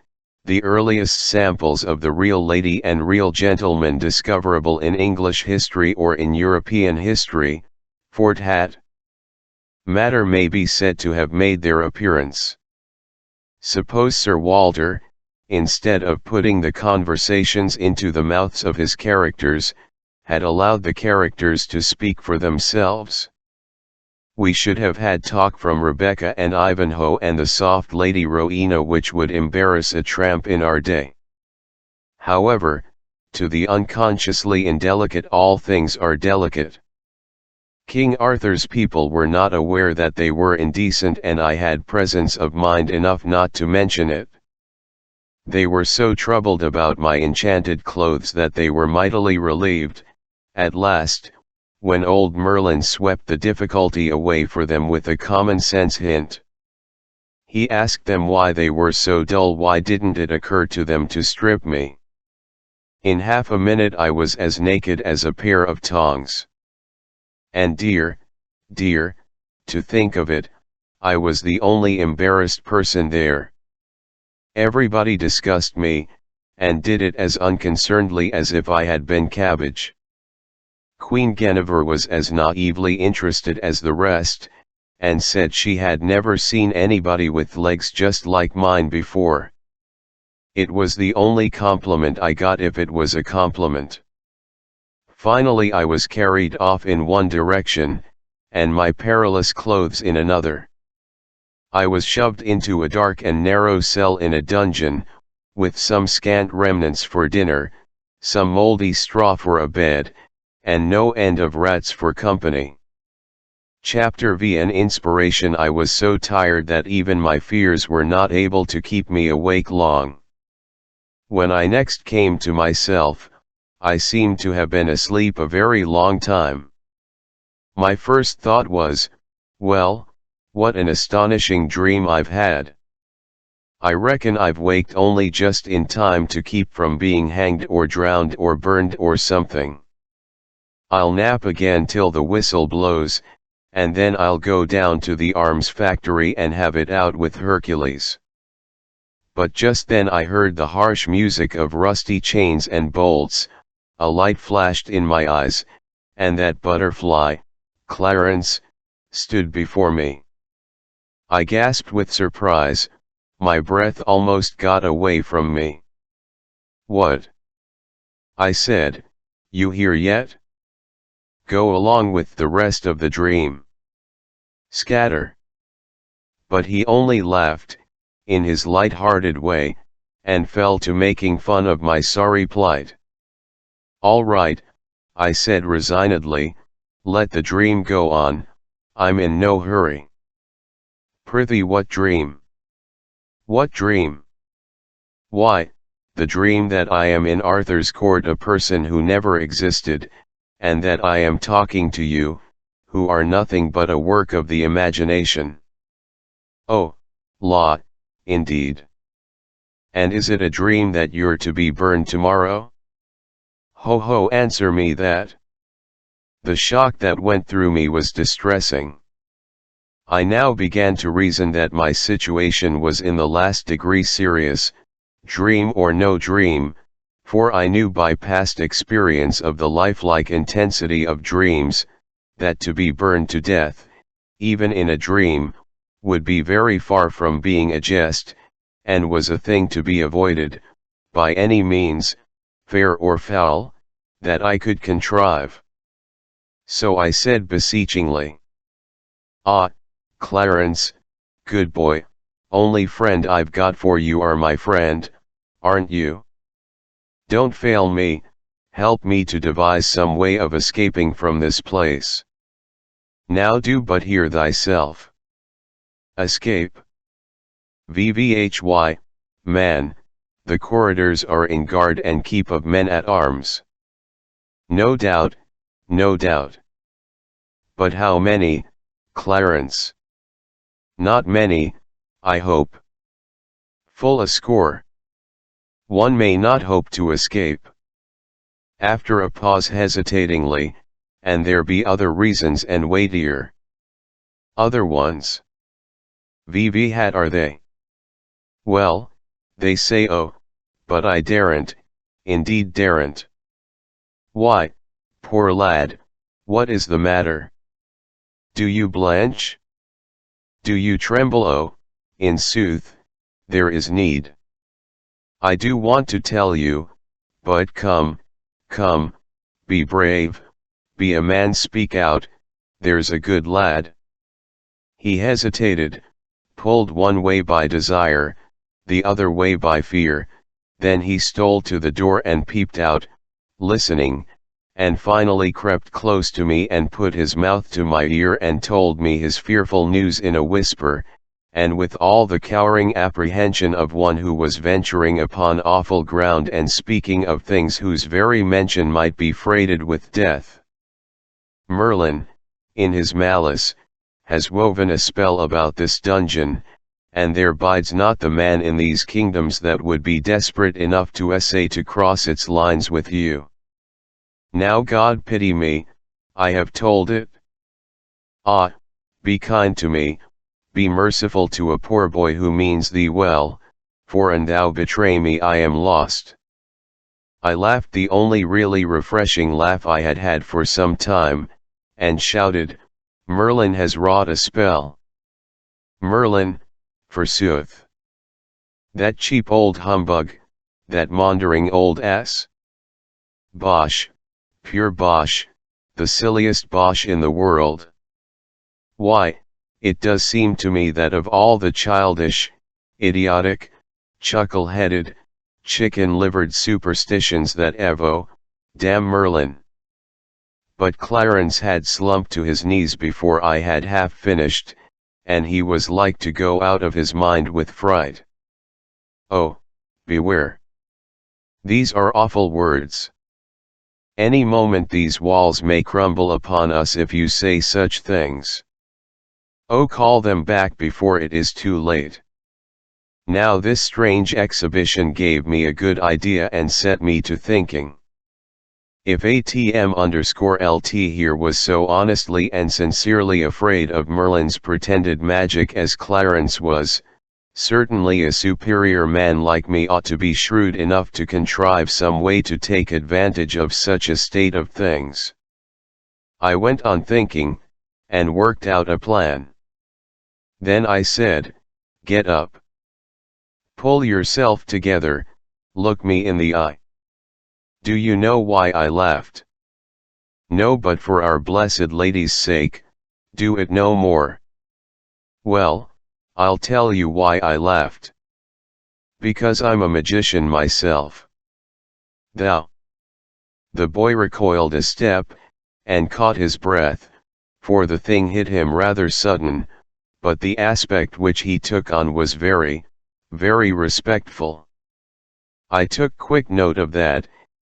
the earliest samples of the real lady and real gentleman discoverable in English history or in European history, for that matter may be said to have made their appearance. Suppose Sir Walter, instead of putting the conversations into the mouths of his characters, had allowed the characters to speak for themselves. We should have had talk from Rebecca and Ivanhoe and the soft Lady Rowena which would embarrass a tramp in our day. However, to the unconsciously indelicate all things are delicate. King Arthur's people were not aware that they were indecent, and I had presence of mind enough not to mention it. They were so troubled about my enchanted clothes that they were mightily relieved, at last, when old Merlin swept the difficulty away for them with a common-sense hint. He asked them why they were so dull, why didn't it occur to them to strip me. In half a minute I was as naked as a pair of tongs. And dear, to think of it, I was the only embarrassed person there. Everybody discussed me, and did it as unconcernedly as if I had been cabbage. Queen Guinevere was as naively interested as the rest, and said she had never seen anybody with legs just like mine before. It was the only compliment I got, if it was a compliment. Finally I was carried off in one direction, and my perilous clothes in another. I was shoved into a dark and narrow cell in a dungeon, with some scant remnants for dinner, some mouldy straw for a bed, and no end of rats for company. Chapter V. An inspiration. I was so tired that even my fears were not able to keep me awake long. When I next came to myself, I seemed to have been asleep a very long time. My first thought was, well, what an astonishing dream I've had. I reckon I've waked only just in time to keep from being hanged or drowned or burned or something. I'll nap again till the whistle blows, and then I'll go down to the arms factory and have it out with Hercules. But just then I heard the harsh music of rusty chains and bolts, a light flashed in my eyes, and that butterfly, Clarence, stood before me. I gasped with surprise, my breath almost got away from me. "What?" I said, "you here yet? Go along with the rest of the dream. Scatter." But he only laughed, in his light-hearted way, and fell to making fun of my sorry plight. "All right," I said resignedly, "let the dream go on, I'm in no hurry." "Prithee, what dream?" "What dream?" "Why, the dream that I am in Arthur's court, a person who never existed, and that I am talking to you, who are nothing but a work of the imagination." "Oh, la, indeed. And is it a dream that you're to be burned tomorrow?" "Ho ho, answer me that." The shock that went through me was distressing. I now began to reason that my situation was in the last degree serious, dream or no dream, for I knew by past experience of the lifelike intensity of dreams, that to be burned to death, even in a dream, would be very far from being a jest, and was a thing to be avoided, by any means, fair or foul, that I could contrive. So I said beseechingly, "Ah, Clarence, good boy, only friend I've got for you are my friend, aren't you? Don't fail me, help me to devise some way of escaping from this place. Now do but hear thyself. Escape. VVHY, man, the corridors are in guard and keep of men at arms. No doubt, no doubt. But how many, Clarence? Not many, I hope. Full a score. One may not hope to escape." After a pause hesitatingly, "And there be other reasons and weightier." "Other ones? VV hat are they?" "Well, they say oh, but I daren't, indeed daren't." "Why, poor lad, what is the matter? Do you blench? Do you tremble? Oh, in sooth, there is need. I do want to tell you, but come, come, be brave, be a man, speak out, there's a good lad." He hesitated, pulled one way by desire, the other way by fear, then he stole to the door and peeped out, listening, and finally crept close to me and put his mouth to my ear and told me his fearful news in a whisper, and with all the cowering apprehension of one who was venturing upon awful ground and speaking of things whose very mention might be freighted with death. "Merlin, in his malice, has woven a spell about this dungeon, and there bides not the man in these kingdoms that would be desperate enough to essay to cross its lines with you. Now God pity me, I have told it. Ah, be kind to me, be merciful to a poor boy who means thee well, for an thou betray me I am lost." I laughed, the only really refreshing laugh I had had for some time, and shouted, "Merlin has wrought a spell." "Merlin, forsooth? That cheap old humbug, that maundering old ass? Bosh, pure bosh, the silliest bosh in the world. Why, it does seem to me that of all the childish, idiotic, chuckle-headed, chicken-livered superstitions that evo, damn Merlin." But Clarence had slumped to his knees before I had half finished, and he was like to go out of his mind with fright. "Oh, beware. These are awful words. Any moment these walls may crumble upon us if you say such things. Oh, call them back before it is too late." Now this strange exhibition gave me a good idea and set me to thinking. If ATM_LT here was so honestly and sincerely afraid of Merlin's pretended magic as Clarence was, certainly a superior man like me ought to be shrewd enough to contrive some way to take advantage of such a state of things. I went on thinking, and worked out a plan. Then I said, "Get up. Pull yourself together, look me in the eye. Do you know why I laughed? No, but for our Blessed Lady's sake, do it no more." "Well, I'll tell you why I laughed. Because I'm a magician myself." "Thou?" The boy recoiled a step, and caught his breath, for the thing hit him rather sudden, but the aspect which he took on was very, very respectful. I took quick note of that.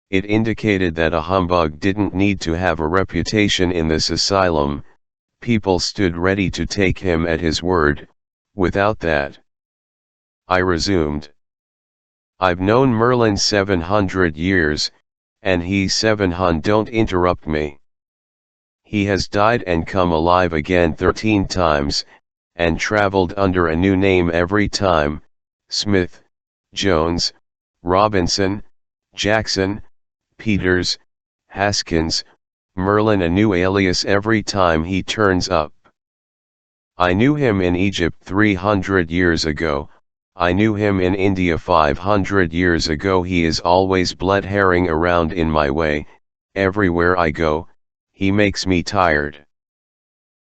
It indicated that a humbug didn't need to have a reputation in this asylum. People stood ready to take him at his word, without that. I resumed. "I've known Merlin 700 years, and he 700 don't interrupt me. He has died and come alive again 13 times, and traveled under a new name every time: Smith, Jones, Robinson, Jackson, Peters, Haskins, Merlin, a new alias every time he turns up. I knew him in Egypt 300 years ago, I knew him in India 500 years ago. He is always blood herring around in my way, everywhere I go, he makes me tired.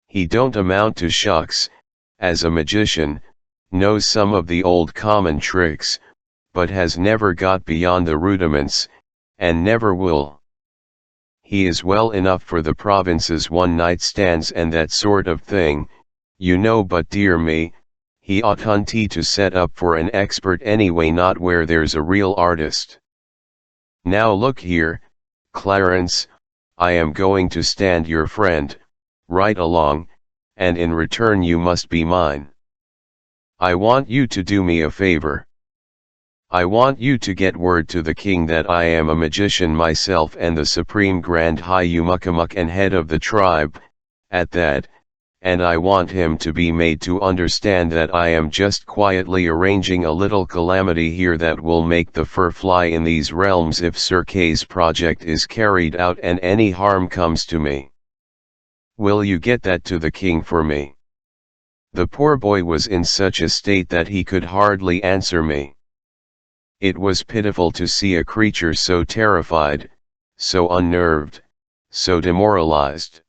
He don't amount to shucks, as a magician, knows some of the old common tricks, but has never got beyond the rudiments, and never will. He is well enough for the province's one-night stands and that sort of thing, you know, but dear me, he oughtn't to set up for an expert anyway, not where there's a real artist. Now look here, Clarence, I am going to stand your friend, right along, and in return you must be mine. I want you to do me a favor. I want you to get word to the king that I am a magician myself and the supreme grand high Umukamuk and head of the tribe, at that, and I want him to be made to understand that I am just quietly arranging a little calamity here that will make the fur fly in these realms if Sir Kay's project is carried out and any harm comes to me. Will you get that to the king for me? The poor boy was in such a state that he could hardly answer me. It was pitiful to see a creature so terrified, so unnerved, so demoralized.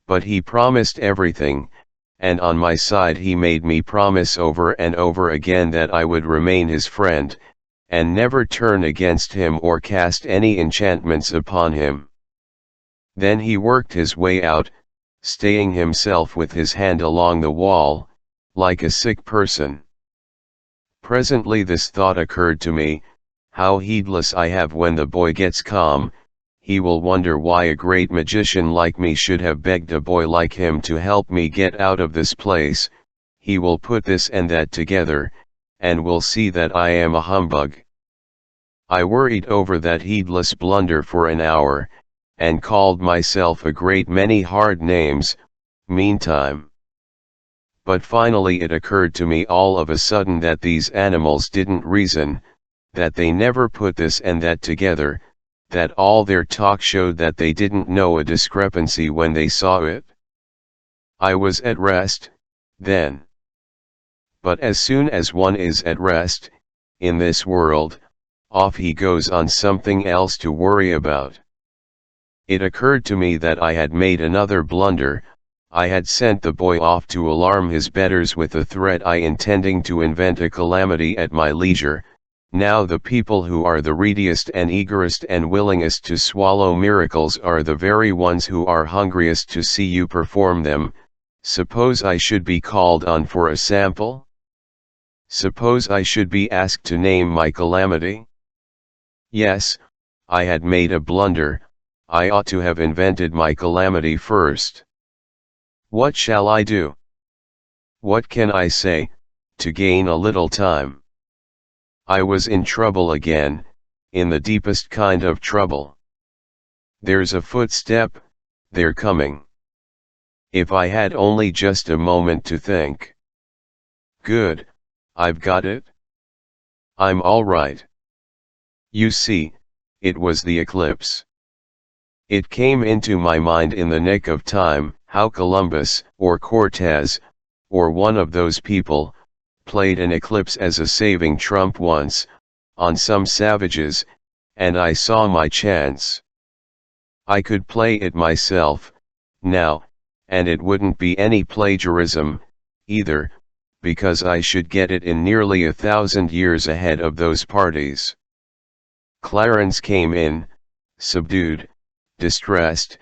But he promised everything, and on my side he made me promise over and over again that I would remain his friend, and never turn against him or cast any enchantments upon him. Then he worked his way out, staying himself with his hand along the wall, like a sick person. Presently this thought occurred to me, how heedless I have when the boy gets calm. He will wonder why a great magician like me should have begged a boy like him to help me get out of this place. He will put this and that together, and will see that I am a humbug. I worried over that heedless blunder for an hour, and called myself a great many hard names, meantime. But finally it occurred to me all of a sudden that these animals didn't reason, that they never put this and that together, that all their talk showed that they didn't know a discrepancy when they saw it. I was at rest, then. But as soon as one is at rest, in this world, off he goes on something else to worry about. It occurred to me that I had made another blunder. I had sent the boy off to alarm his betters with the threat I intending to invent a calamity at my leisure. Now the people who are the readiest and eagerest and willingest to swallow miracles are the very ones who are hungriest to see you perform them. Suppose I should be called on for a sample? Suppose I should be asked to name my calamity? Yes, I had made a blunder. I ought to have invented my calamity first. What shall I do? What can I say, to gain a little time? I was in trouble again, in the deepest kind of trouble. There's a footstep, they're coming. If I had only just a moment to think. Good, I've got it. I'm all right. You see, it was the eclipse. It came into my mind in the nick of time, how Columbus, or Cortez, or one of those people, played an eclipse as a saving trump once, on some savages, and I saw my chance. I could play it myself, now, and it wouldn't be any plagiarism, either, because I should get it in nearly 1,000 years ahead of those parties. Clarence came in, subdued, distressed,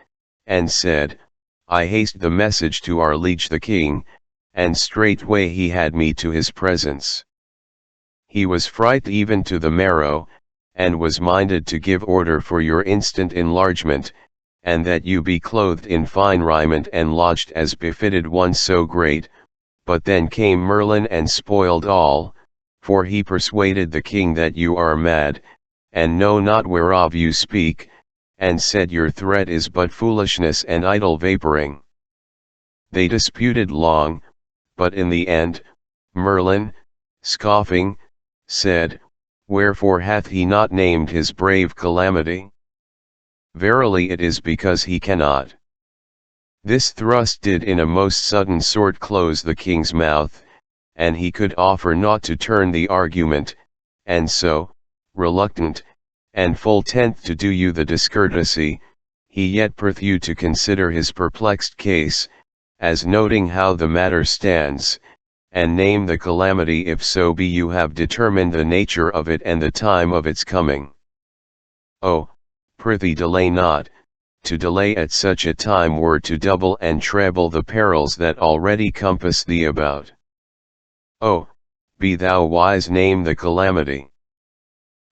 and said, I haste the message to our liege the king, and straightway he had me to his presence. He was frightened even to the marrow, and was minded to give order for your instant enlargement, and that you be clothed in fine raiment and lodged as befitted one so great. But then came Merlin and spoiled all, for he persuaded the king that you are mad, and know not whereof you speak, and said your threat is but foolishness and idle vaporing. They disputed long, but in the end, Merlin, scoffing, said, Wherefore hath he not named his brave calamity? Verily it is because he cannot. This thrust did in a most sudden sort close the king's mouth, and he could offer naught to turn the argument, and so, reluctant, and full tenth to do you the discourtesy, he yet prith you to consider his perplexed case, as noting how the matter stands, and name the calamity if so be you have determined the nature of it and the time of its coming. Oh, prithee delay not. To delay at such a time were to double and treble the perils that already compass thee about. Oh, be thou wise, name the calamity.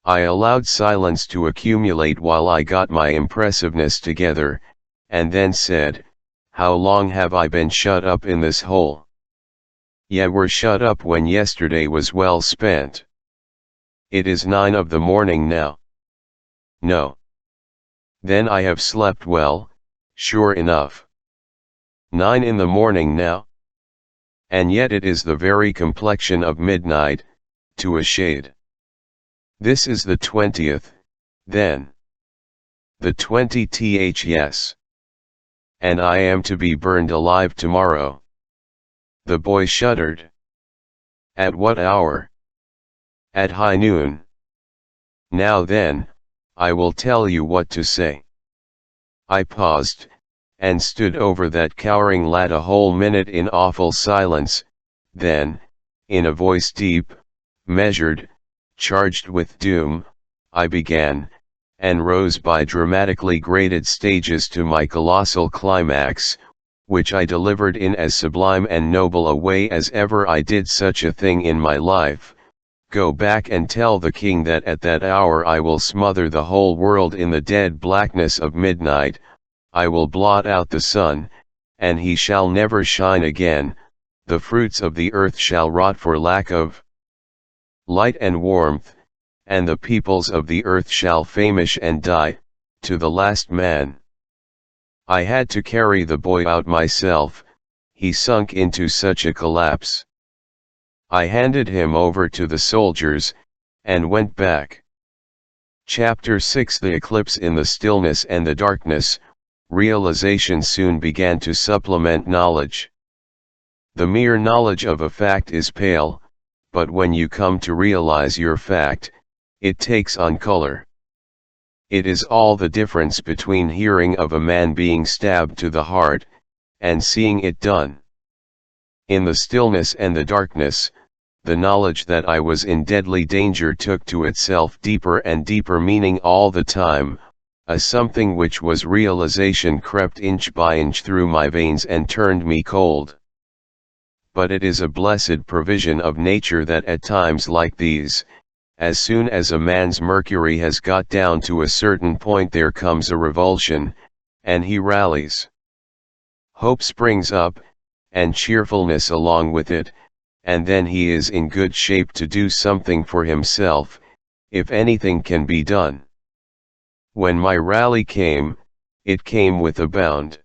I allowed silence to accumulate while I got my impressiveness together, and then said, How long have I been shut up in this hole? Ye were shut up when yesterday was well spent. It is 9 of the morning now. No. Then I have slept well, sure enough. 9 in the morning now? And yet it is the very complexion of midnight, to a shade. This is the 20th, then. The 20th, yes. And I am to be burned alive tomorrow. The boy shuddered. At what hour? At high noon. Now then, I will tell you what to say. I paused, and stood over that cowering lad a whole minute in awful silence, then, in a voice deep, measured, charged with doom, I began, and rose by dramatically graded stages to my colossal climax, which I delivered in as sublime and noble a way as ever I did such a thing in my life. Go back and tell the king that at that hour I will smother the whole world in the dead blackness of midnight, I will blot out the sun, and he shall never shine again, the fruits of the earth shall rot for lack of light and warmth, and the peoples of the earth shall famish and die, to the last man. I had to carry the boy out myself, he sunk into such a collapse. I handed him over to the soldiers, and went back. Chapter 6 The eclipse. In the stillness and the darkness, realization soon began to supplement knowledge. The mere knowledge of a fact is pale, but when you come to realize your fact, it takes on color. It is all the difference between hearing of a man being stabbed to the heart, and seeing it done. In the stillness and the darkness, the knowledge that I was in deadly danger took to itself deeper and deeper meaning all the time, a something which was realization crept inch by inch through my veins and turned me cold. But it is a blessed provision of nature that at times like these, as soon as a man's mercury has got down to a certain point there comes a revulsion, and he rallies. Hope springs up, and cheerfulness along with it, and then he is in good shape to do something for himself, if anything can be done. When my rally came, it came with a bound.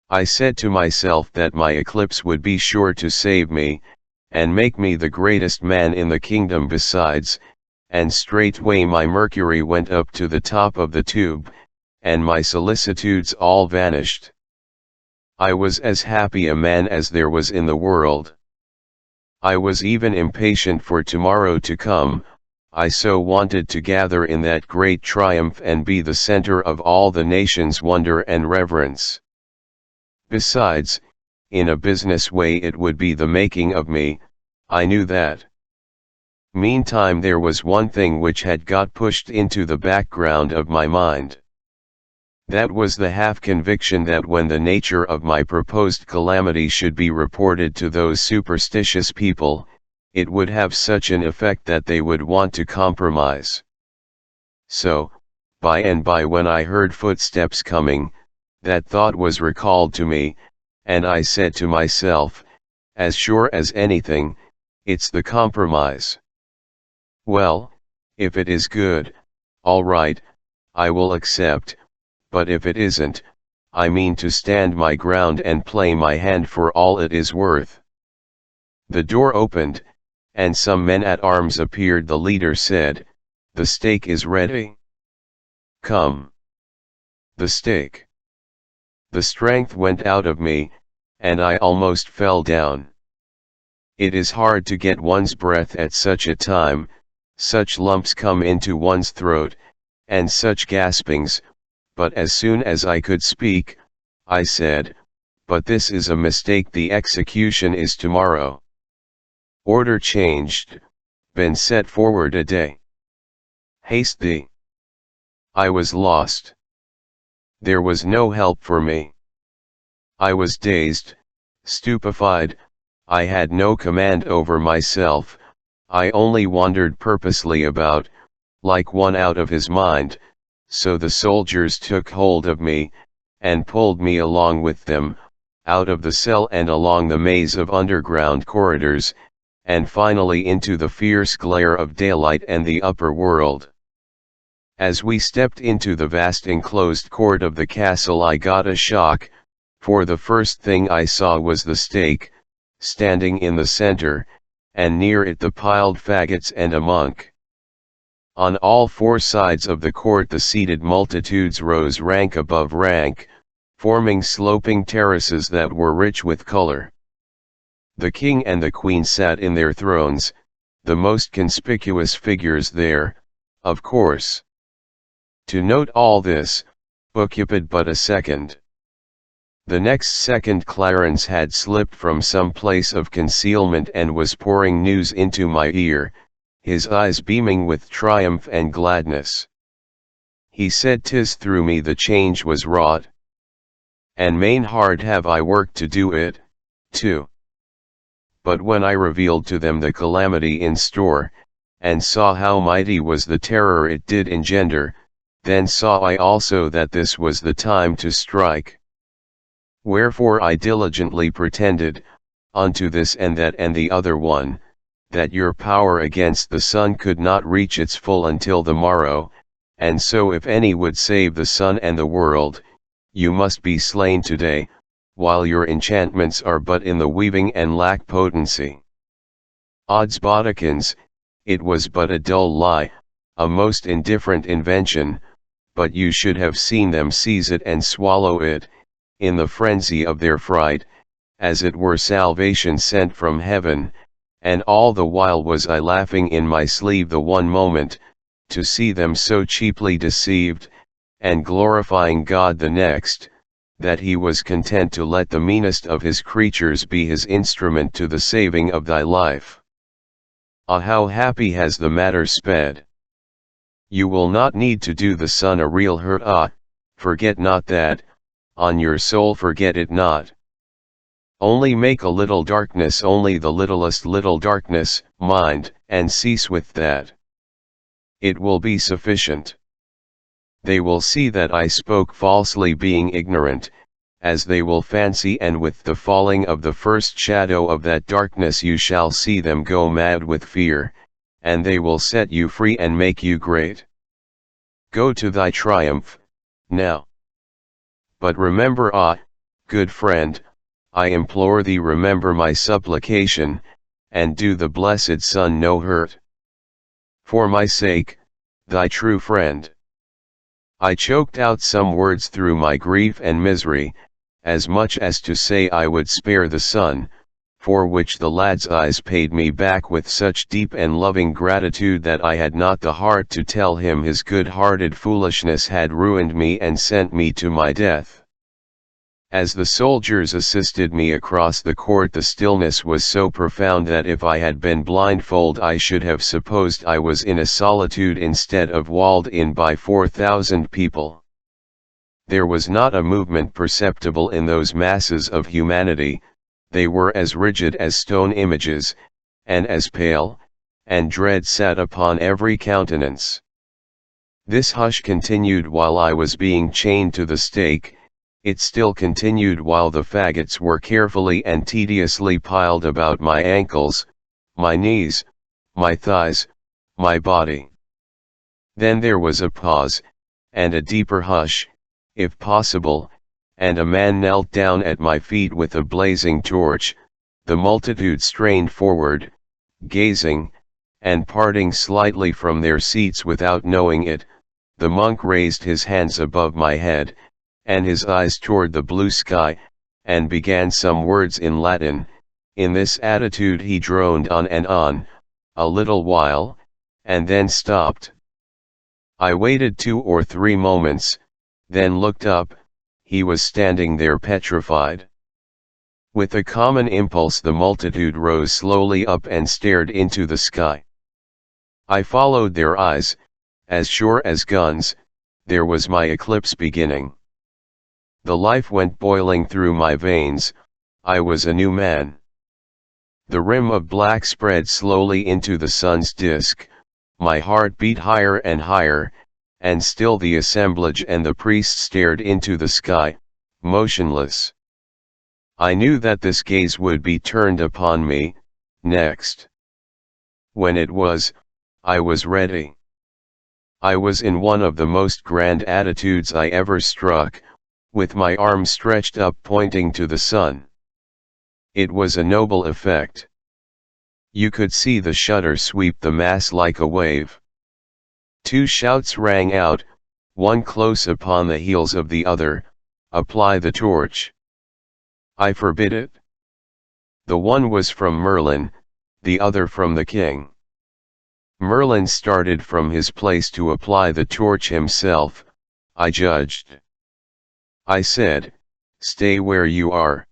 I said to myself that my eclipse would be sure to save me, and make me the greatest man in the kingdom besides, and straightway my mercury went up to the top of the tube, and my solicitudes all vanished. I was as happy a man as there was in the world. I was even impatient for tomorrow to come, I so wanted to gather in that great triumph and be the center of all the nation's wonder and reverence. Besides, in a business way it would be the making of me, I knew that. Meantime there was one thing which had got pushed into the background of my mind. That was the half-conviction that when the nature of my proposed calamity should be reported to those superstitious people, it would have such an effect that they would want to compromise. So, by and by when I heard footsteps coming, that thought was recalled to me, and I said to myself, as sure as anything, it's the compromise. Well, if it is good, all right, I will accept. But if it isn't, I mean to stand my ground and play my hand for all it is worth. The door opened, and some men at arms appeared. The leader said, "The stake is ready. Come." The stake. The strength went out of me, and I almost fell down. It is hard to get one's breath at such a time, such lumps come into one's throat, and such gaspings, but as soon as I could speak, I said, "But this is a mistake, the execution is tomorrow." Order changed, been set forward a day. Haste thee. I was lost. There was no help for me. I was dazed, stupefied, I had no command over myself, I only wandered purposely about, like one out of his mind, so the soldiers took hold of me, and pulled me along with them, out of the cell and along the maze of underground corridors, and finally into the fierce glare of daylight and the upper world. As we stepped into the vast enclosed court of the castle, I got a shock, for the first thing I saw was the stake, standing in the center, and near it the piled faggots and a monk. On all four sides of the court the seated multitudes rose rank above rank, forming sloping terraces that were rich with color. The king and the queen sat in their thrones, the most conspicuous figures there, of course. To note all this, occupied but a second. The next second Clarence had slipped from some place of concealment and was pouring news into my ear, his eyes beaming with triumph and gladness. He said, "'Tis through me the change was wrought, and main hard have I worked to do it, too." But when I revealed to them the calamity in store, and saw how mighty was the terror it did engender, then saw I also that this was the time to strike. Wherefore I diligently pretended, unto this and that and the other one, that your power against the sun could not reach its full until the morrow, and so if any would save the sun and the world, you must be slain today, while your enchantments are but in the weaving and lack potency. Odds bodikins, it was but a dull lie, a most indifferent invention, but you should have seen them seize it and swallow it, in the frenzy of their fright, as it were salvation sent from heaven, and all the while was I laughing in my sleeve the one moment, to see them so cheaply deceived, and glorifying God the next, that he was content to let the meanest of his creatures be his instrument to the saving of thy life. Ah, how happy has the matter sped! You will not need to do the sun a real hurt, forget not that, on your soul forget it not. Only make a little darkness, only the littlest little darkness, mind, and cease with that. It will be sufficient. They will see that I spoke falsely, being ignorant, as they will fancy, and with the falling of the first shadow of that darkness you shall see them go mad with fear, and they will set you free and make you great. Go to thy triumph, now. But remember, good friend, I implore thee, remember my supplication, and do the blessed sun no hurt. For my sake, thy true friend. I choked out some words through my grief and misery, as much as to say I would spare the sun, for which the lad's eyes paid me back with such deep and loving gratitude that I had not the heart to tell him his good-hearted foolishness had ruined me and sent me to my death. As the soldiers assisted me across the court, the stillness was so profound that if I had been blindfold I should have supposed I was in a solitude instead of walled in by 4,000 people. There was not a movement perceptible in those masses of humanity, they were as rigid as stone images, and as pale, and dread sat upon every countenance. This hush continued while I was being chained to the stake. It still continued while the faggots were carefully and tediously piled about my ankles, my knees, my thighs, my body. Then there was a pause, and a deeper hush, if possible, and a man knelt down at my feet with a blazing torch. The multitude strained forward, gazing, and parting slightly from their seats without knowing it. The monk raised his hands above my head, and his eyes toward the blue sky, and began some words in Latin, In this attitude he droned on and on, a little while, and then stopped. I waited 2 or 3 moments, then looked up. He was standing there petrified. With a common impulse the multitude rose slowly up and stared into the sky. I followed their eyes, as sure as guns. There was my eclipse beginning. The life went boiling through my veins. I was a new man. The rim of black spread slowly into the sun's disk. My heart beat higher and higher, and still the assemblage and the priest stared into the sky, motionless. I knew that this gaze would be turned upon me, next. When it was, I was ready. I was in one of the most grand attitudes I ever struck, with my arms stretched up pointing to the sun. It was a noble effect. You could see the shudder sweep the mass like a wave. 2 shouts rang out, one close upon the heels of the other, "Apply the torch." I forbid it. The one was from Merlin, the other from the king. Merlin started from his place to apply the torch himself, I judged. I said, "Stay where you are.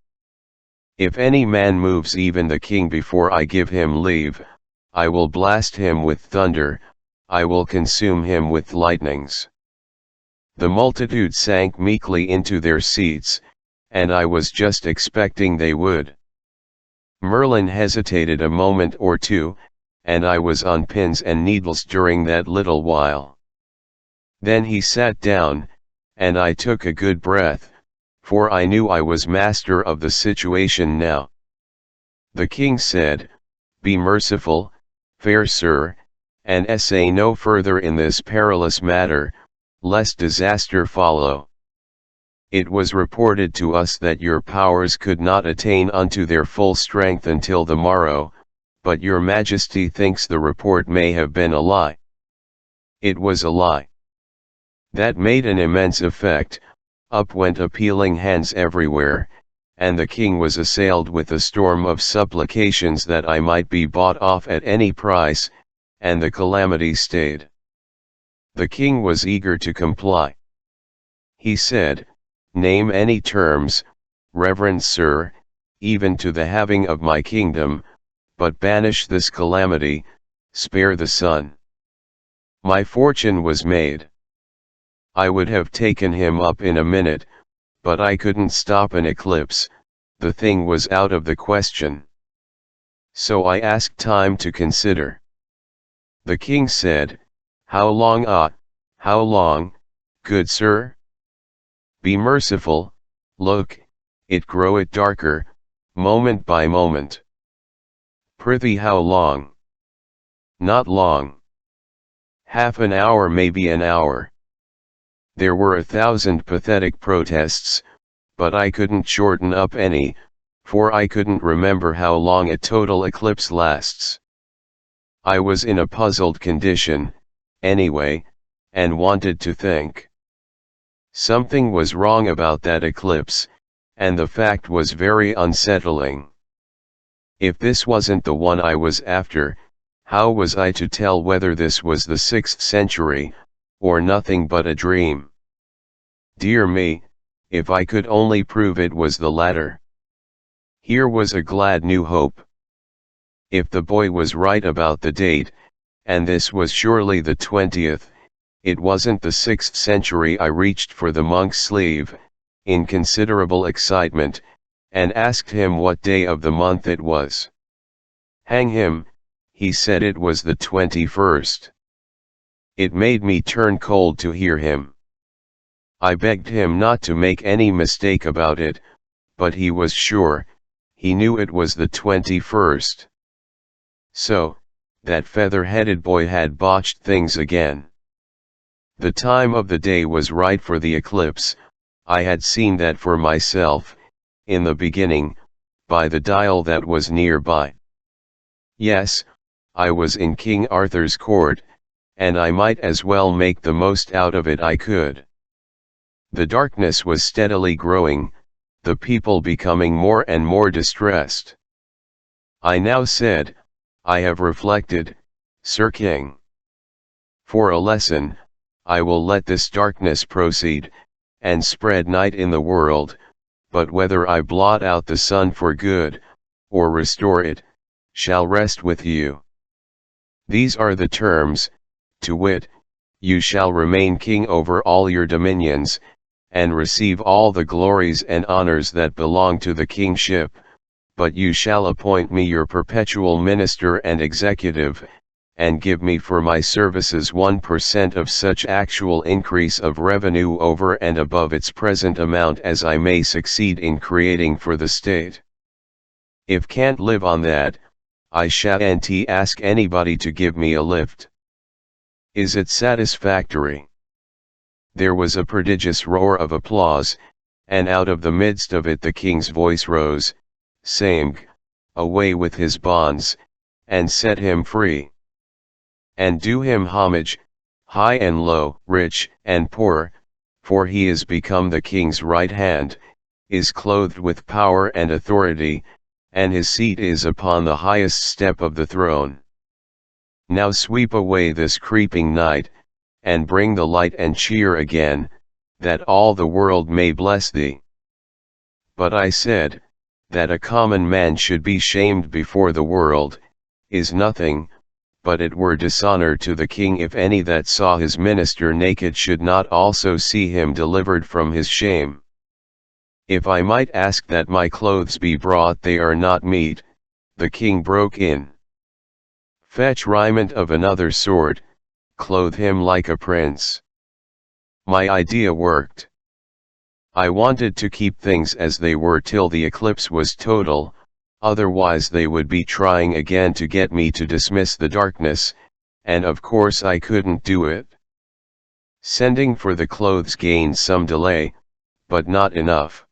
If any man moves even the king before I give him leave, I will blast him with thunder, I will consume him with lightnings." The multitude sank meekly into their seats, and I was just expecting they would. Merlin hesitated a moment or two, and I was on pins and needles during that little while. Then he sat down, and I took a good breath, for I knew I was master of the situation now. The king said, "Be merciful, fair sir, and essay no further in this perilous matter, lest disaster follow. It was reported to us that your powers could not attain unto their full strength until the morrow, but your majesty thinks the report may have been a lie." It was a lie. That made an immense effect. Up went appealing hands everywhere, and the king was assailed with a storm of supplications that I might be bought off at any price, and the calamity stayed. The king was eager to comply. He said, "Name any terms, reverend sir, even to the having of my kingdom, but banish this calamity, spare the sun." My fortune was made. I would have taken him up in a minute, but I couldn't stop an eclipse, the thing was out of the question. So I asked time to consider. The king said, "How long, how long, good sir? Be merciful, look, it groweth darker, moment by moment. Prithee how long?" "Not long. Half an hour, maybe an hour." There were 1,000 pathetic protests, but I couldn't shorten up any, for I couldn't remember how long a total eclipse lasts. I was in a puzzled condition, anyway, and wanted to think. Something was wrong about that eclipse, and the fact was very unsettling. If this wasn't the one I was after, how was I to tell whether this was the 6th century, or nothing but a dream? Dear me, if I could only prove it was the latter. Here was a glad new hope. If the boy was right about the date, and this was surely the 20th, it wasn't the 6th century. I reached for the monk's sleeve, in considerable excitement, and asked him what day of the month it was. Hang him, he said it was the 21st. It made me turn cold to hear him. I begged him not to make any mistake about it, but he was sure, he knew it was the 21st. So, that feather-headed boy had botched things again. The time of the day was right for the eclipse. I had seen that for myself, in the beginning, by the dial that was nearby. Yes, I was in King Arthur's court, and I might as well make the most out of it I could. The darkness was steadily growing, the people becoming more and more distressed. I now said, I have reflected, Sir King. For a lesson, I will let this darkness proceed, and spread night in the world, but whether I blot out the sun for good, or restore it, shall rest with you. These are the terms, to wit, you shall remain king over all your dominions, and receive all the glories and honors that belong to the kingship, but you shall appoint me your perpetual minister and executive, and give me for my services 1% of such actual increase of revenue over and above its present amount as I may succeed in creating for the state. If can't live on that, I shan't ask anybody to give me a lift. Is it satisfactory? There was a prodigious roar of applause, and out of the midst of it the king's voice rose, saying, away with his bonds, and set him free. And do him homage, high and low, rich and poor, for he is become the king's right hand, is clothed with power and authority, and his seat is upon the highest step of the throne. Now sweep away this creeping night, and bring the light and cheer again, that all the world may bless thee. But I said, that a common man should be shamed before the world, is nothing, but it were dishonor to the king if any that saw his minister naked should not also see him delivered from his shame. If I might ask that my clothes be brought, they are not meet, the king broke in. Fetch raiment of another sort, clothe him like a prince. My idea worked. I wanted to keep things as they were till the eclipse was total, otherwise they would be trying again to get me to dismiss the darkness, and of course I couldn't do it. Sending for the clothes gained some delay, but not enough.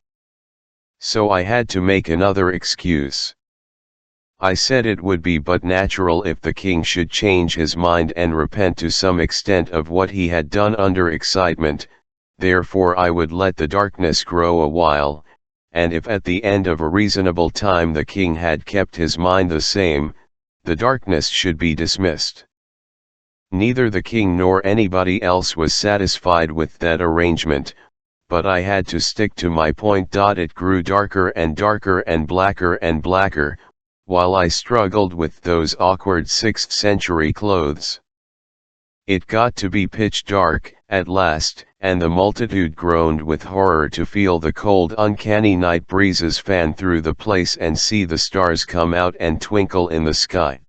So I had to make another excuse. I said it would be but natural if the king should change his mind and repent to some extent of what he had done under excitement, therefore I would let the darkness grow a while, and if at the end of a reasonable time the king had kept his mind the same, the darkness should be dismissed. Neither the king nor anybody else was satisfied with that arrangement, but I had to stick to my point. It grew darker and darker and blacker, while I struggled with those awkward 6th century clothes. It got to be pitch dark, at last, and the multitude groaned with horror to feel the cold uncanny night breezes fan through the place and see the stars come out and twinkle in the sky.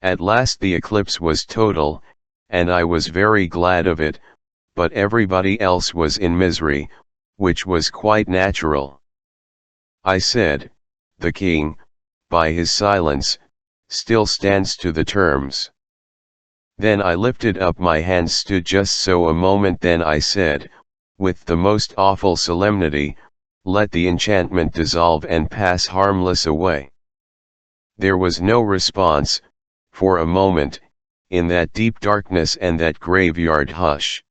At last the eclipse was total, and I was very glad of it, but everybody else was in misery, which was quite natural. I said, the king, by his silence, still stands to the terms. Then I lifted up my hands, stood just so a moment, then I said, with the most awful solemnity, let the enchantment dissolve and pass harmless away. There was no response, for a moment, in that deep darkness and that graveyard hush.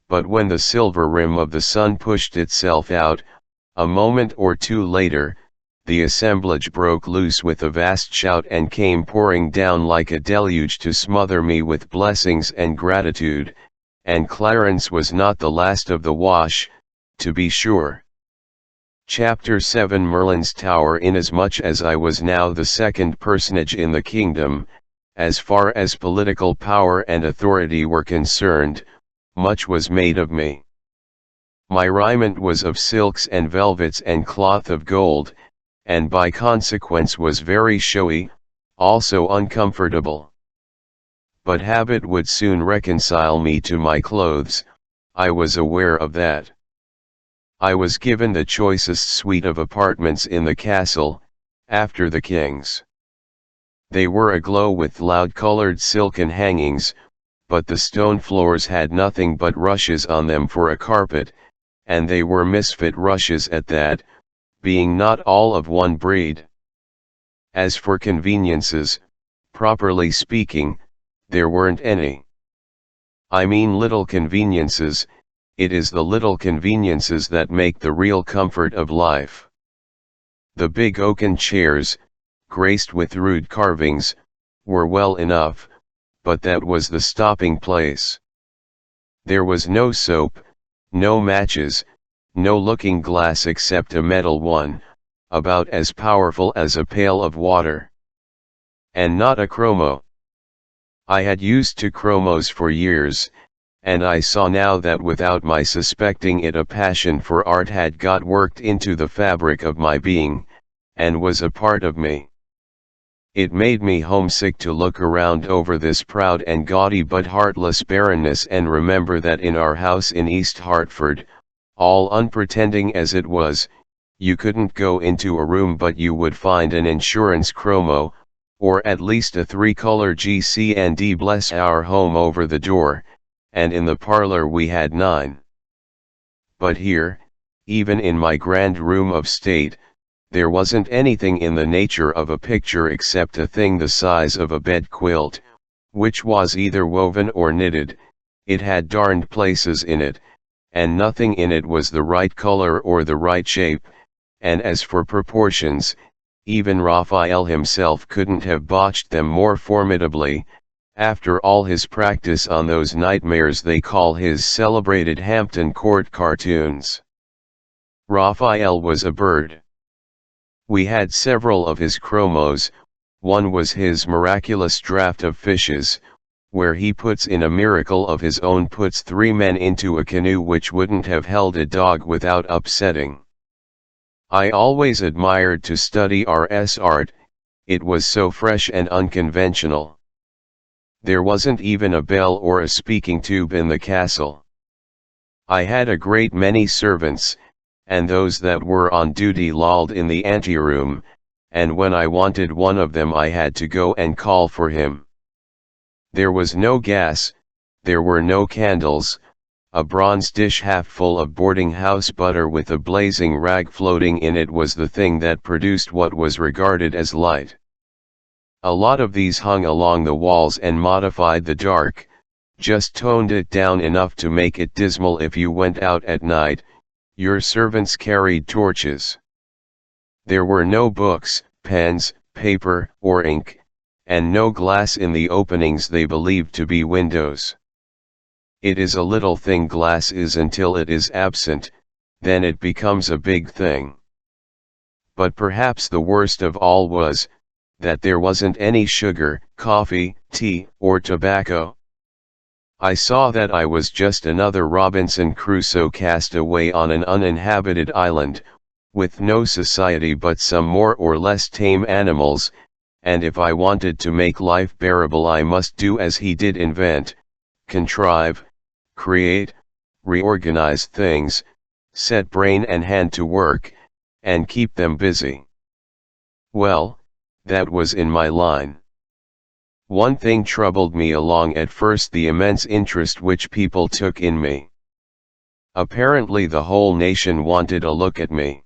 But when the silver rim of the sun pushed itself out, a moment or two later, the assemblage broke loose with a vast shout and came pouring down like a deluge to smother me with blessings and gratitude, and Clarence was not the last of the wash, to be sure. Chapter 7 Merlin's Tower. Inasmuch as I was now the second personage in the kingdom, as far as political power and authority were concerned, much was made of me. My raiment was of silks and velvets and cloth of gold, and by consequence was very showy, also uncomfortable. But habit would soon reconcile me to my clothes, I was aware of that. I was given the choicest suite of apartments in the castle, after the king's. They were aglow with loud-colored silken hangings, but the stone floors had nothing but rushes on them for a carpet, and they were misfit rushes at that, being not all of one breed. As for conveniences, properly speaking, there weren't any. I mean little conveniences, it is the little conveniences that make the real comfort of life. The big oaken chairs, graced with rude carvings, were well enough, but that was the stopping place. There was no soap, no matches, no looking glass except a metal one, about as powerful as a pail of water. And not a chromo. I had used two chromos for years, and I saw now that without my suspecting it a passion for art had got worked into the fabric of my being, and was a part of me. It made me homesick to look around over this proud and gaudy but heartless barrenness and remember that in our house in East Hartford, all unpretending as it was, you couldn't go into a room but you would find an insurance chromo, or at least a three-color GC&D Bless Our Home over the door, and in the parlor we had 9. But here, even in my grand room of state, there wasn't anything in the nature of a picture except a thing the size of a bed quilt, which was either woven or knitted. It had darned places in it, and nothing in it was the right color or the right shape, and as for proportions, even Raphael himself couldn't have botched them more formidably, after all his practice on those nightmares they call his celebrated Hampton Court cartoons. Raphael was a bird. We had several of his chromos. One was his miraculous draft of fishes, where he puts in a miracle of his own, puts 3 men into a canoe which wouldn't have held a dog without upsetting. I always admired to study R.S. art, it was so fresh and unconventional. There wasn't even a bell or a speaking tube in the castle. I had a great many servants, and those that were on duty lolled in the anteroom, and when I wanted one of them I had to go and call for him. There was no gas, there were no candles. A bronze dish half full of boarding house butter with a blazing rag floating in it was the thing that produced what was regarded as light. A lot of these hung along the walls and modified the dark, just toned it down enough to make it dismal if you went out at night. Your servants carried torches. There were no books, pens, paper, or ink, and no glass in the openings they believed to be windows. It is a little thing, glass is, until it is absent, then it becomes a big thing. But perhaps the worst of all was, that there wasn't any sugar, coffee, tea, or tobacco. I saw that I was just another Robinson Crusoe cast away on an uninhabited island, with no society but some more or less tame animals, and if I wanted to make life bearable I must do as he did: invent, contrive, create, reorganize things, set brain and hand to work, and keep them busy. Well, that was in my line. One thing troubled me along at first: the immense interest which people took in me. Apparently the whole nation wanted a look at me.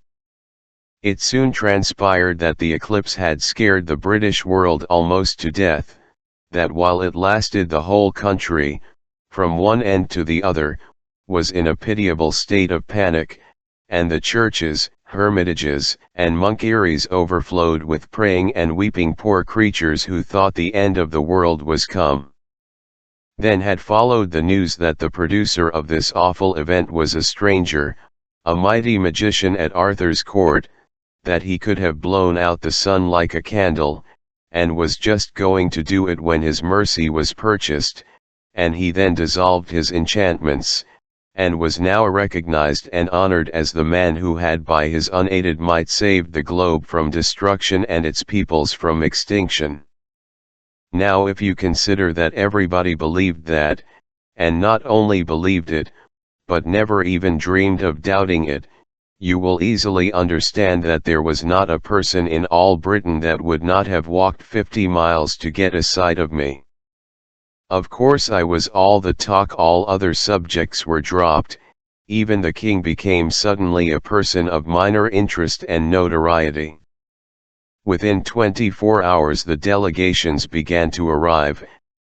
It soon transpired that the eclipse had scared the British world almost to death, that while it lasted the whole country, from one end to the other, was in a pitiable state of panic, and the churches, hermitages, and monkeries overflowed with praying and weeping poor creatures who thought the end of the world was come. Then had followed the news that the producer of this awful event was a stranger, a mighty magician at Arthur's court, that he could have blown out the sun like a candle, and was just going to do it when his mercy was purchased, and he then dissolved his enchantments, and was now recognized and honored as the man who had by his unaided might saved the globe from destruction and its peoples from extinction. Now if you consider that everybody believed that, and not only believed it, but never even dreamed of doubting it, you will easily understand that there was not a person in all Britain that would not have walked 50 miles to get a sight of me. Of course I was all the talk, all other subjects were dropped, even the king became suddenly a person of minor interest and notoriety. Within 24 hours the delegations began to arrive,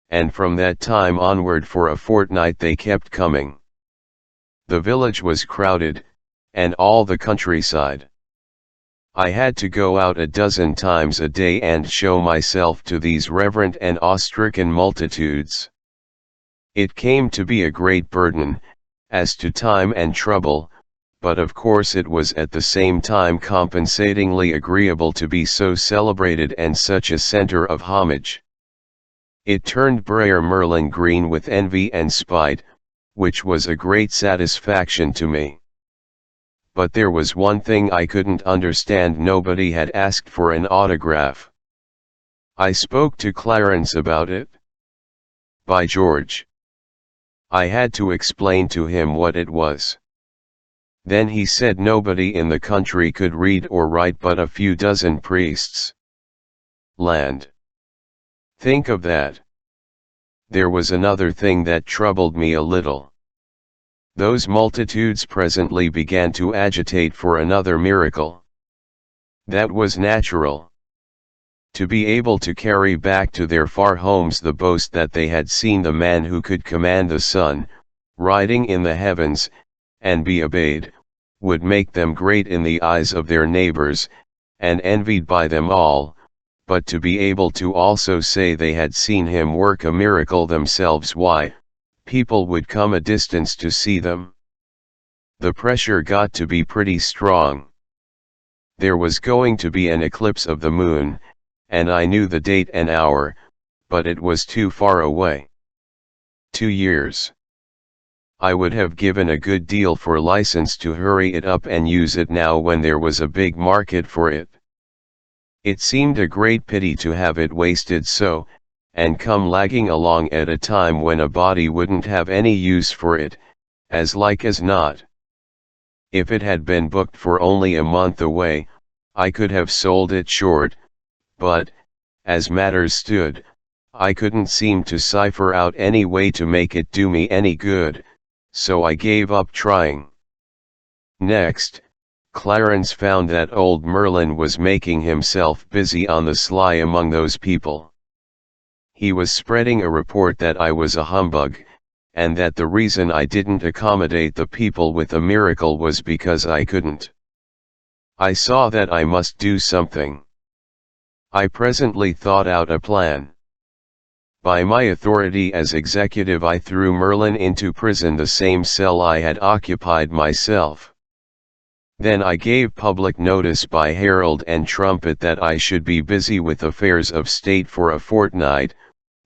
and from that time onward for a fortnight they kept coming. The village was crowded, and all the countryside. I had to go out a dozen times a day and show myself to these reverent and awe-stricken multitudes. It came to be a great burden, as to time and trouble, but of course it was at the same time compensatingly agreeable to be so celebrated and such a center of homage. It turned Brer Merlin green with envy and spite, which was a great satisfaction to me. But there was one thing I couldn't understand: nobody had asked for an autograph. I spoke to Clarence about it. By George! I had to explain to him what it was. Then he said nobody in the country could read or write but a few dozen priests. Land! Think of that! There was another thing that troubled me a little. Those multitudes presently began to agitate for another miracle. That was natural. To be able to carry back to their far homes the boast that they had seen the man who could command the sun, riding in the heavens, and be obeyed, would make them great in the eyes of their neighbors, and envied by them all, but to be able to also say they had seen him work a miracle themselves, why, people would come a distance to see them. The pressure got to be pretty strong. There was going to be an eclipse of the moon, and I knew the date and hour, but it was too far away. 2 years. I would have given a good deal for license to hurry it up and use it now when there was a big market for it. It seemed a great pity to have it wasted so, and come lagging along at a time when a body wouldn't have any use for it, as like as not. If it had been booked for only a month away, I could have sold it short, but, as matters stood, I couldn't seem to cipher out any way to make it do me any good, so I gave up trying. Next, Clarence found that old Merlin was making himself busy on the sly among those people. He was spreading a report that I was a humbug, and that the reason I didn't accommodate the people with a miracle was because I couldn't. I saw that I must do something. I presently thought out a plan. By my authority as executive, I threw Merlin into prison, the same cell I had occupied myself. Then I gave public notice by herald and trumpet that I should be busy with affairs of state for a fortnight,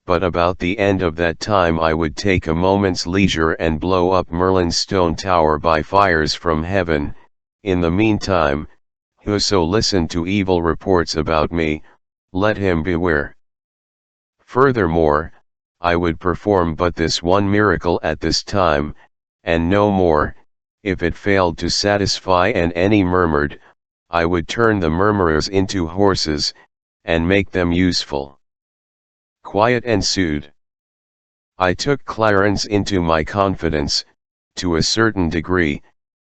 but about the end of that time I would take a moment's leisure and blow up Merlin's stone tower by fires from heaven. In the meantime, whoso listened to evil reports about me, let him beware. Furthermore, I would perform but this one miracle at this time, and no more. If it failed to satisfy and any murmured, I would turn the murmurers into horses, and make them useful. Quiet ensued. I took Clarence into my confidence, to a certain degree,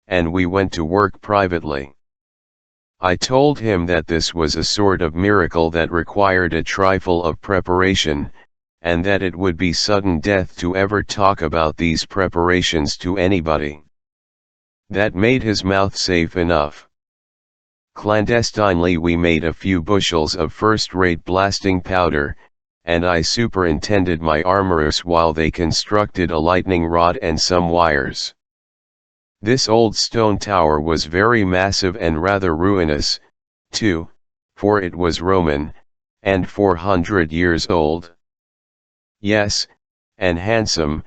and we went to work privately. I told him that this was a sort of miracle that required a trifle of preparation, and that it would be sudden death to ever talk about these preparations to anybody. That made his mouth safe enough. Clandestinely we made a few bushels of first-rate blasting powder, and I superintended my armorers while they constructed a lightning rod and some wires. This old stone tower was very massive and rather ruinous, too, for it was Roman, and 400 years old. Yes, and handsome,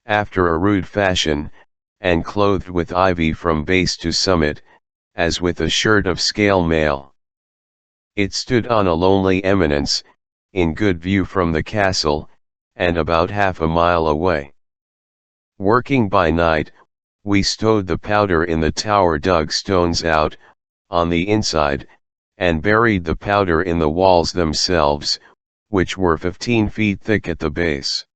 after a rude fashion, and clothed with ivy from base to summit, as with a shirt of scale mail. It stood on a lonely eminence, in good view from the castle, and about half a mile away. Working by night, we stowed the powder in the tower, dug stones out, on the inside, and buried the powder in the walls themselves, which were 15 feet thick at the base.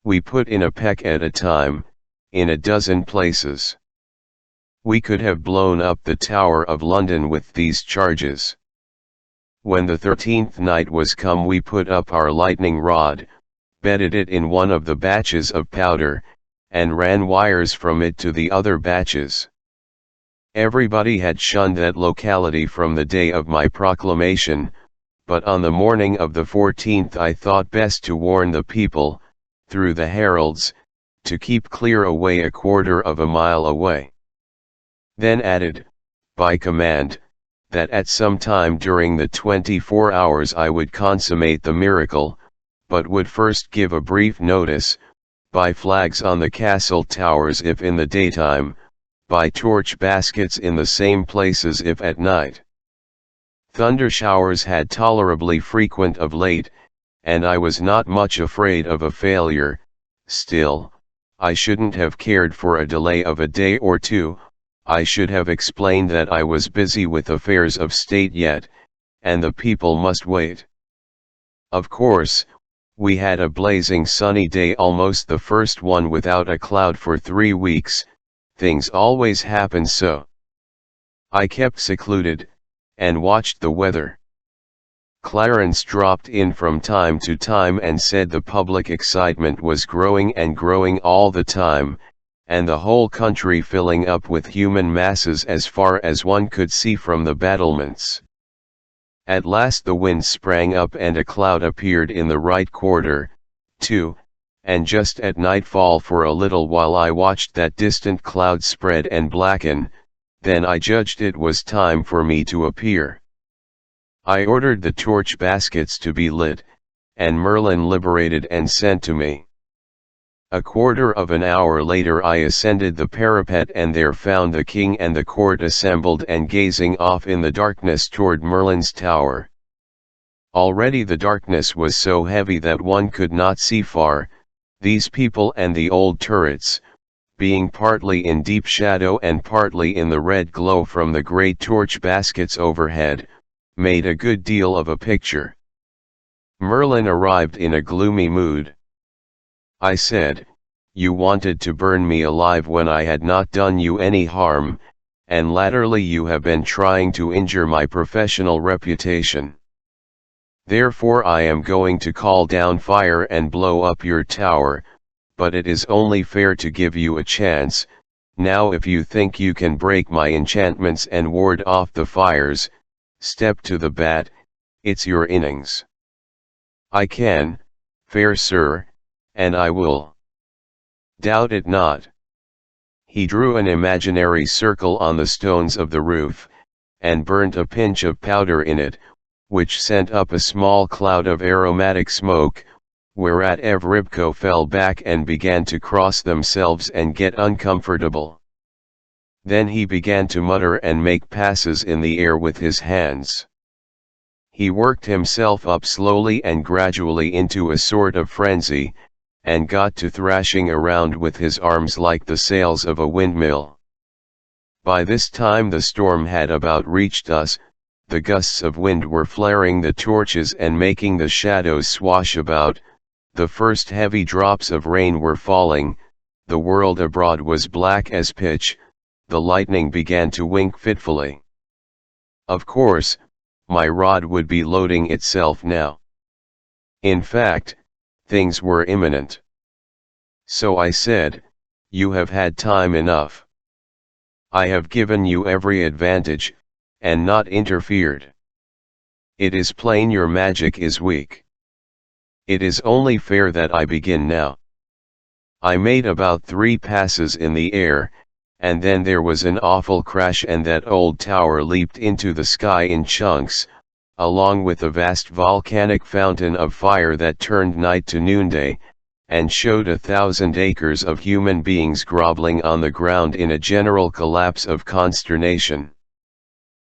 We put in a peck at a time, in a dozen places. We could have blown up the Tower of London with these charges. When the 13th night was come, we put up our lightning rod, bedded it in one of the batches of powder, and ran wires from it to the other batches. Everybody had shunned that locality from the day of my proclamation, but on the morning of the 14th I thought best to warn the people, through the heralds, to keep clear away a quarter of a mile away. Then added, by command, that at some time during the 24 hours I would consummate the miracle, but would first give a brief notice, by flags on the castle towers if in the daytime, by torch baskets in the same places if at night. Thunder showers had tolerably frequent of late, and I was not much afraid of a failure. Still, I shouldn't have cared for a delay of a day or two. I should have explained that I was busy with affairs of state yet, and the people must wait. Of course, we had a blazing sunny day, almost the first one without a cloud for 3 weeks. Things always happen so. I kept secluded, and watched the weather. Clarence dropped in from time to time and said the public excitement was growing and growing all the time, and the whole country filling up with human masses as far as one could see from the battlements. At last the wind sprang up and a cloud appeared in the right quarter, too, and just at nightfall for a little while I watched that distant cloud spread and blacken, then I judged it was time for me to appear. I ordered the torch baskets to be lit, and Merlin liberated and sent to me. A quarter of an hour later I ascended the parapet and there found the king and the court assembled and gazing off in the darkness toward Merlin's tower. Already the darkness was so heavy that one could not see far. These people and the old turrets, being partly in deep shadow and partly in the red glow from the great torch baskets overhead, made a good deal of a picture. Merlin arrived in a gloomy mood. I said, "You wanted to burn me alive when I had not done you any harm, and latterly you have been trying to injure my professional reputation. Therefore I am going to call down fire and blow up your tower, but it is only fair to give you a chance. Now if you think you can break my enchantments and ward off the fires, step to the bat, it's your innings." "I can, fair sir, and I will." "Doubt it not." He drew an imaginary circle on the stones of the roof, and burnt a pinch of powder in it, which sent up a small cloud of aromatic smoke, whereat Evribko fell back and began to cross themselves and get uncomfortable. Then he began to mutter and make passes in the air with his hands. He worked himself up slowly and gradually into a sort of frenzy, and got to thrashing around with his arms like the sails of a windmill. By this time the storm had about reached us. The gusts of wind were flaring the torches and making the shadows swash about. The first heavy drops of rain were falling. The world abroad was black as pitch. The lightning began to wink fitfully. Of course, my rod would be loading itself now. In fact, things were imminent. So I said, "You have had time enough. I have given you every advantage, and not interfered. It is plain your magic is weak. It is only fair that I begin now." I made about 3 passes in the air, and then there was an awful crash and that old tower leaped into the sky in chunks, along with a vast volcanic fountain of fire that turned night to noonday, and showed 1,000 acres of human beings groveling on the ground in a general collapse of consternation.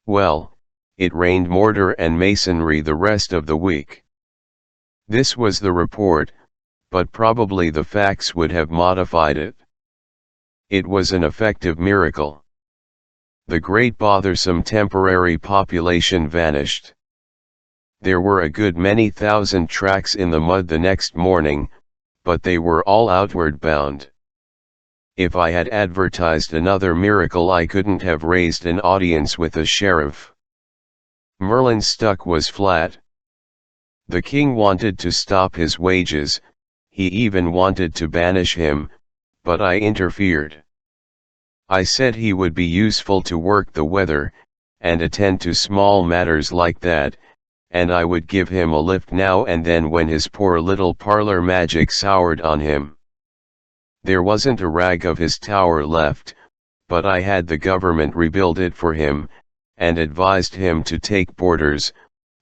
Well, it rained mortar and masonry the rest of the week. This was the report, but probably the facts would have modified it. It was an effective miracle. The great bothersome temporary population vanished. There were a good many thousand tracks in the mud the next morning, but they were all outward bound. If I had advertised another miracle I couldn't have raised an audience with a sheriff. Merlin's stuck was flat. The king wanted to stop his wages, he even wanted to banish him, but I interfered. I said he would be useful to work the weather, and attend to small matters like that, and I would give him a lift now and then when his poor little parlor magic soured on him. There wasn't a rag of his tower left, but I had the government rebuild it for him, and advised him to take boarders,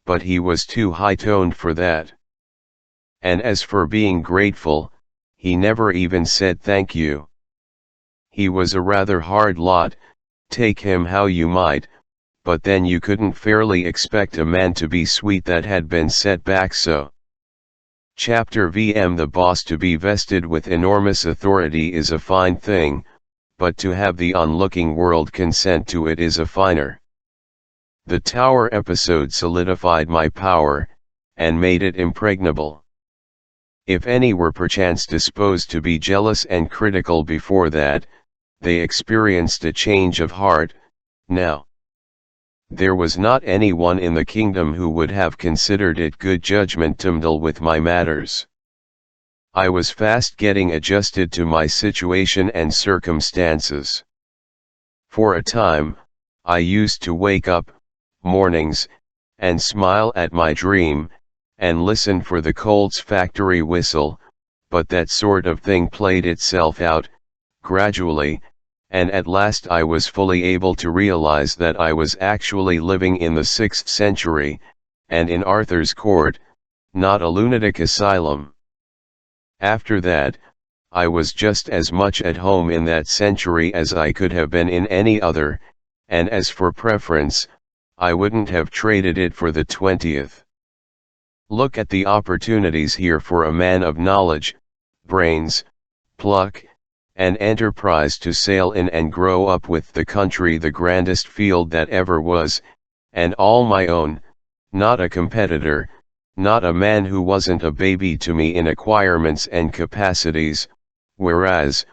but he was too high-toned for that. And as for being grateful, he never even said thank you. He was a rather hard lot, take him how you might, but then you couldn't fairly expect a man to be sweet that had been set back so. Chapter VM. The boss to be vested with enormous authority is a fine thing, but to have the onlooking world consent to it is a finer. The tower episode solidified my power, and made it impregnable. If any were perchance disposed to be jealous and critical before that, they experienced a change of heart, now. There was not anyone in the kingdom who would have considered it good judgment to meddle with my matters. I was fast getting adjusted to my situation and circumstances. For a time, I used to wake up, mornings, and smile at my dream, and listen for the Colt's factory whistle, but that sort of thing played itself out, gradually, and at last I was fully able to realize that I was actually living in the 6th century, and in Arthur's court, not a lunatic asylum. After that, I was just as much at home in that century as I could have been in any other, and as for preference, I wouldn't have traded it for the 20th. Look at the opportunities here for a man of knowledge, brains, pluck, and enterprise to sail in and grow up with the country, the grandest field that ever was, and all my own, not a competitor, not a man who wasn't a baby to me in acquirements and capacities, whereas,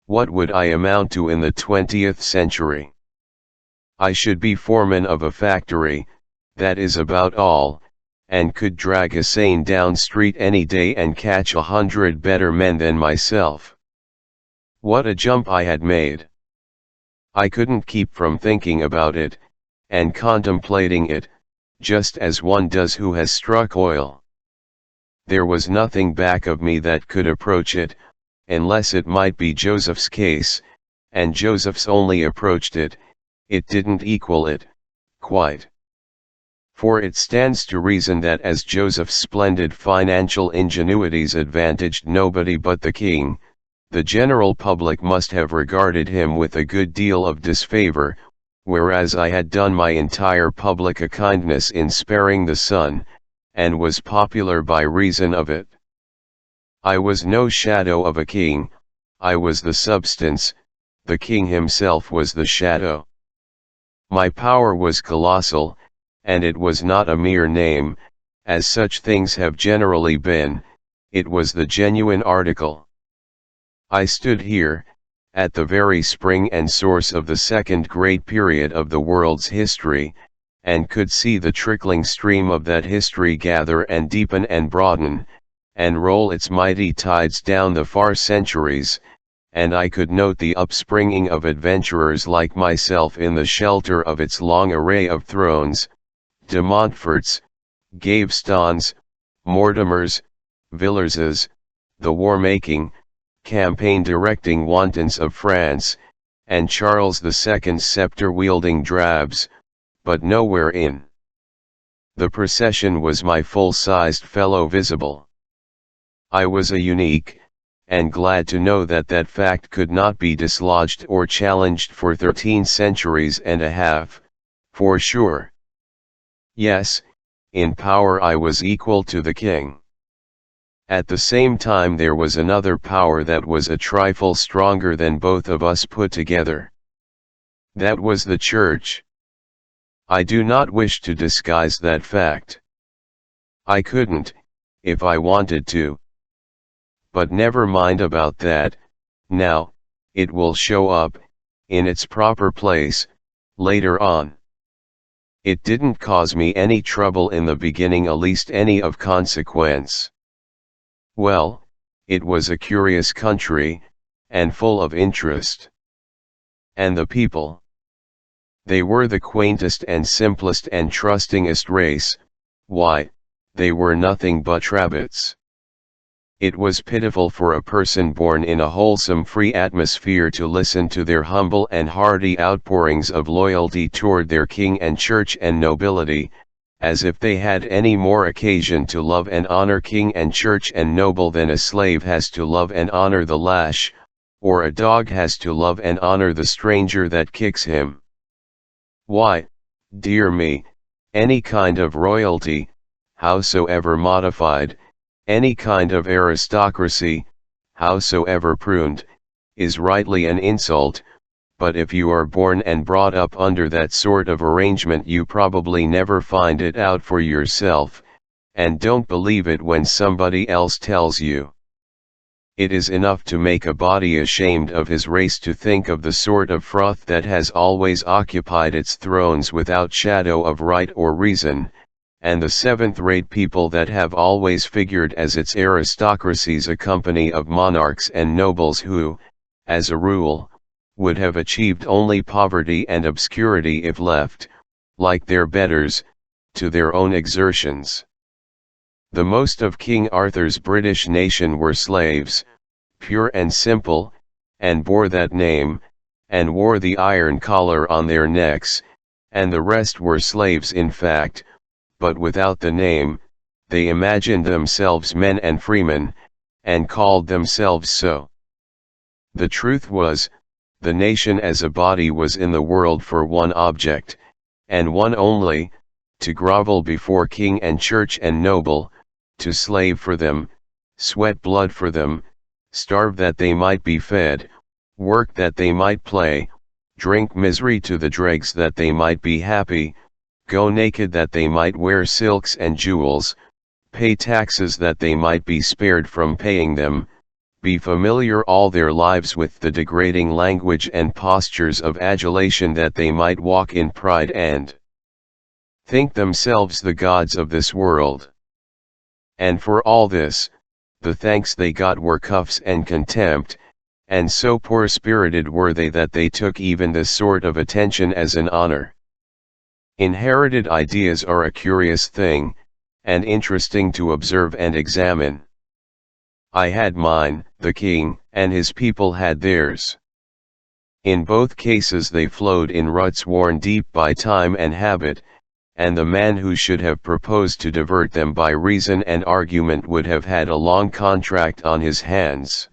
what would I amount to in the 20th century? I should be foreman of a factory, that is about all, and could drag a seine down street any day and catch 100 better men than myself. What a jump I had made! I couldn't keep from thinking about it, and contemplating it, just as one does who has struck oil. There was nothing back of me that could approach it, unless it might be Joseph's case, and Joseph's only approached it, it didn't equal it, quite. For it stands to reason that as Joseph's splendid financial ingenuities advantaged nobody but the king, the general public must have regarded him with a good deal of disfavor, whereas I had done my entire public a kindness in sparing the son, and was popular by reason of it. I was no shadow of a king, I was the substance, the king himself was the shadow. My power was colossal, and it was not a mere name, as such things have generally been, it was the genuine article. I stood here, at the very spring and source of the second great period of the world's history, and could see the trickling stream of that history gather and deepen and broaden, and roll its mighty tides down the far centuries, and I could note the upspringing of adventurers like myself in the shelter of its long array of thrones, de Montforts, Gavestons, Mortimers, Villerses, the war-making, campaign-directing wantons of France, and Charles II's sceptre-wielding drabs, but nowhere in the procession was my full-sized fellow visible. I was a unique, and glad to know that that fact could not be dislodged or challenged for 13 centuries and a half, for sure. Yes, in power I was equal to the king. At the same time there was another power that was a trifle stronger than both of us put together. That was the church. I do not wish to disguise that fact. I couldn't, if I wanted to. But never mind about that, now, it will show up, in its proper place, later on. It didn't cause me any trouble in the beginning, at least any of consequence. Well, it was a curious country, and full of interest. And the people, they were the quaintest and simplest and trustingest race. Why, they were nothing but rabbits. It was pitiful for a person born in a wholesome free atmosphere to listen to their humble and hearty outpourings of loyalty toward their king and church and nobility, as if they had any more occasion to love and honor king and church and noble than a slave has to love and honor the lash, or a dog has to love and honor the stranger that kicks him. Why, dear me, any kind of royalty, howsoever modified, any kind of aristocracy, howsoever pruned, is rightly an insult, but if you are born and brought up under that sort of arrangement you probably never find it out for yourself, and don't believe it when somebody else tells you. It is enough to make a body ashamed of his race to think of the sort of froth that has always occupied its thrones without shadow of right or reason, and the seventh-rate people that have always figured as its aristocracies a company of monarchs and nobles who, as a rule, would have achieved only poverty and obscurity if left, like their betters, to their own exertions. The most of King Arthur's British nation were slaves, pure and simple, and bore that name, and wore the iron collar on their necks, and the rest were slaves in fact, but without the name. They imagined themselves men and freemen, and called themselves so. The truth was, the nation as a body was in the world for one object, and one only, to grovel before king and church and noble, to slave for them, sweat blood for them, starve that they might be fed, work that they might play, drink misery to the dregs that they might be happy, go naked that they might wear silks and jewels, pay taxes that they might be spared from paying them, be familiar all their lives with the degrading language and postures of adulation that they might walk in pride and think themselves the gods of this world. And for all this, the thanks they got were cuffs and contempt, and so poor-spirited were they that they took even this sort of attention as an honor. Inherited ideas are a curious thing, and interesting to observe and examine. I had mine, the king, and his people had theirs. In both cases they flowed in ruts worn deep by time and habit, and the man who should have proposed to divert them by reason and argument would have had a long contract on his hands.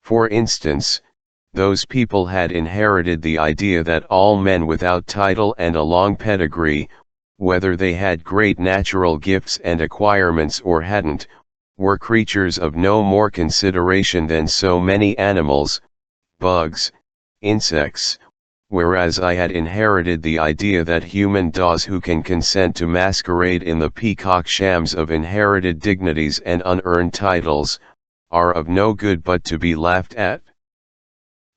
For instance, those people had inherited the idea that all men without title and a long pedigree, whether they had great natural gifts and acquirements or hadn't, were creatures of no more consideration than so many animals, bugs, insects, whereas I had inherited the idea that human daws who can consent to masquerade in the peacock shams of inherited dignities and unearned titles, are of no good but to be laughed at.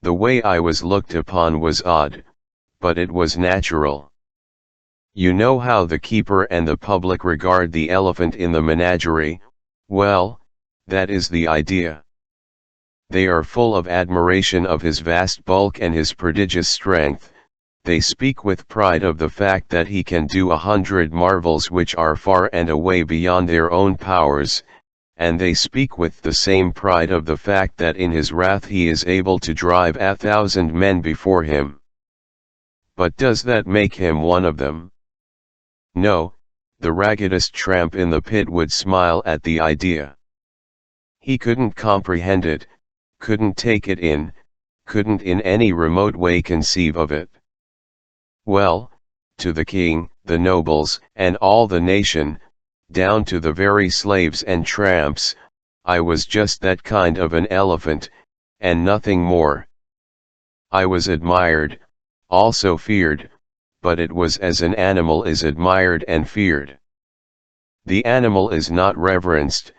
The way I was looked upon was odd, but it was natural. You know how the keeper and the public regard the elephant in the menagerie. Well, that is the idea. They are full of admiration of his vast bulk and his prodigious strength. They speak with pride of the fact that he can do 100 marvels which are far and away beyond their own powers, and they speak with the same pride of the fact that in his wrath he is able to drive 1,000 men before him. But does that make him one of them? No, the raggedest tramp in the pit would smile at the idea. He couldn't comprehend it, couldn't take it in, couldn't in any remote way conceive of it. Well, to the king, the nobles, and all the nation, down to the very slaves and tramps, I was just that kind of an elephant, and nothing more. I was admired, also feared, but it was as an animal is admired and feared. The animal is not reverenced,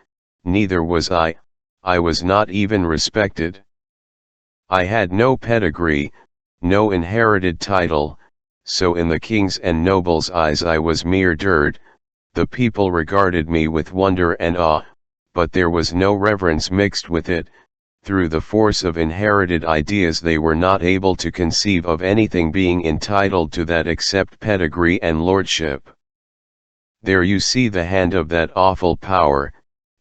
neither was I was not even respected. I had no pedigree, no inherited title, so in the king's and nobles' eyes I was mere dirt. The people regarded me with wonder and awe, but there was no reverence mixed with it. through the force of inherited ideas they were not able to conceive of anything being entitled to that except pedigree and lordship. There you see the hand of that awful power,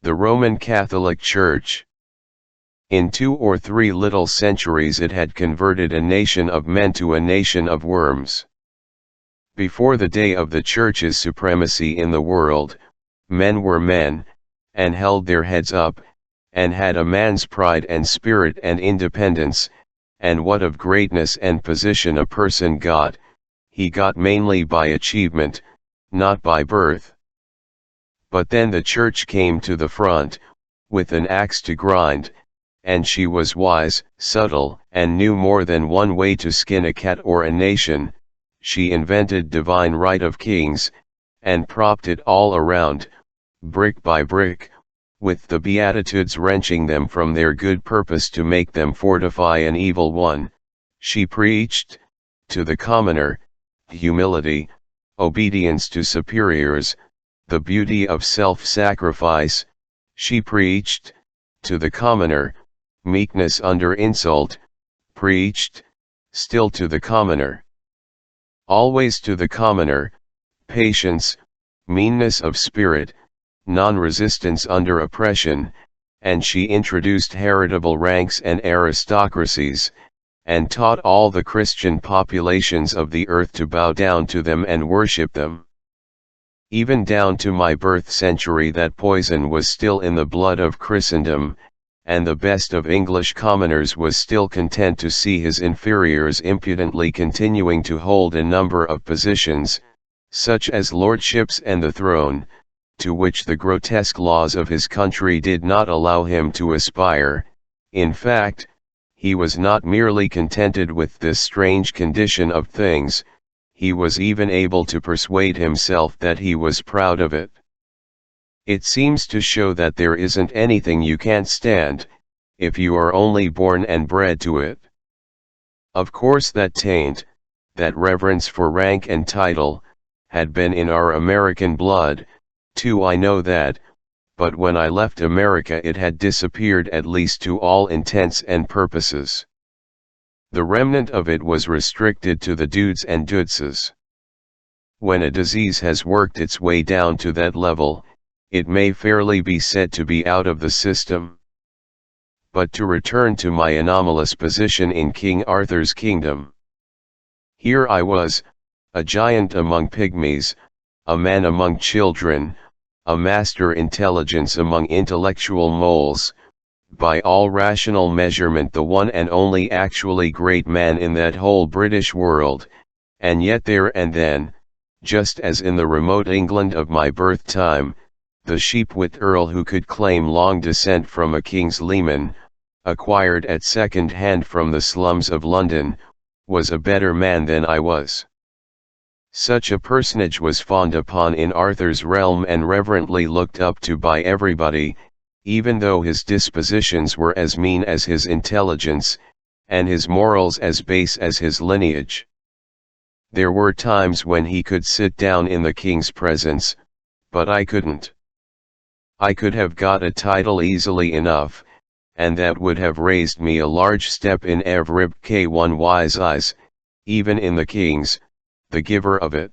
the Roman Catholic Church. In 2 or 3 little centuries it had converted a nation of men to a nation of worms. Before the day of the Church's supremacy in the world, men were men, and held their heads up, and had a man's pride and spirit and independence, and what of greatness and position a person got, he got mainly by achievement, not by birth. But then the Church came to the front, with an axe to grind, and she was wise, subtle, and knew more than one way to skin a cat or a nation. She invented divine right of kings, and propped it all around, brick by brick, with the Beatitudes wrenching them from their good purpose to make them fortify an evil one. She preached, to the commoner, humility, obedience to superiors, the beauty of self-sacrifice. She preached, to the commoner, meekness under insult, preached, still to the commoner. Always to the commoner, patience, meanness of spirit, non-resistance under oppression, and she introduced heritable ranks and aristocracies, and taught all the Christian populations of the earth to bow down to them and worship them. Even down to my birth century that poison was still in the blood of Christendom, and the best of English commoners was still content to see his inferiors impudently continuing to hold a number of positions, such as lordships and the throne, to which the grotesque laws of his country did not allow him to aspire. In fact, he was not merely contented with this strange condition of things, he was even able to persuade himself that he was proud of it. It seems to show that there isn't anything you can't stand, if you are only born and bred to it. Of course that taint, that reverence for rank and title, had been in our American blood, too. I know that, but when I left America it had disappeared at least to all intents and purposes. The remnant of it was restricted to the dudes and dudesses. When a disease has worked its way down to that level, it may fairly be said to be out of the system. But to return to my anomalous position in King Arthur's kingdom. Here I was, a giant among pygmies, a man among children, a master intelligence among intellectual moles, by all rational measurement the one and only actually great man in that whole British world, and yet there and then, just as in the remote England of my birth time, the sheep-whipped earl who could claim long descent from a king's leman, acquired at second hand from the slums of London, was a better man than I was. Such a personage was fawned upon in Arthur's realm and reverently looked up to by everybody, even though his dispositions were as mean as his intelligence, and his morals as base as his lineage. There were times when he could sit down in the king's presence, but I couldn't. I could have got a title easily enough, and that would have raised me a large step in every one wise eyes, even in the king's, the giver of it.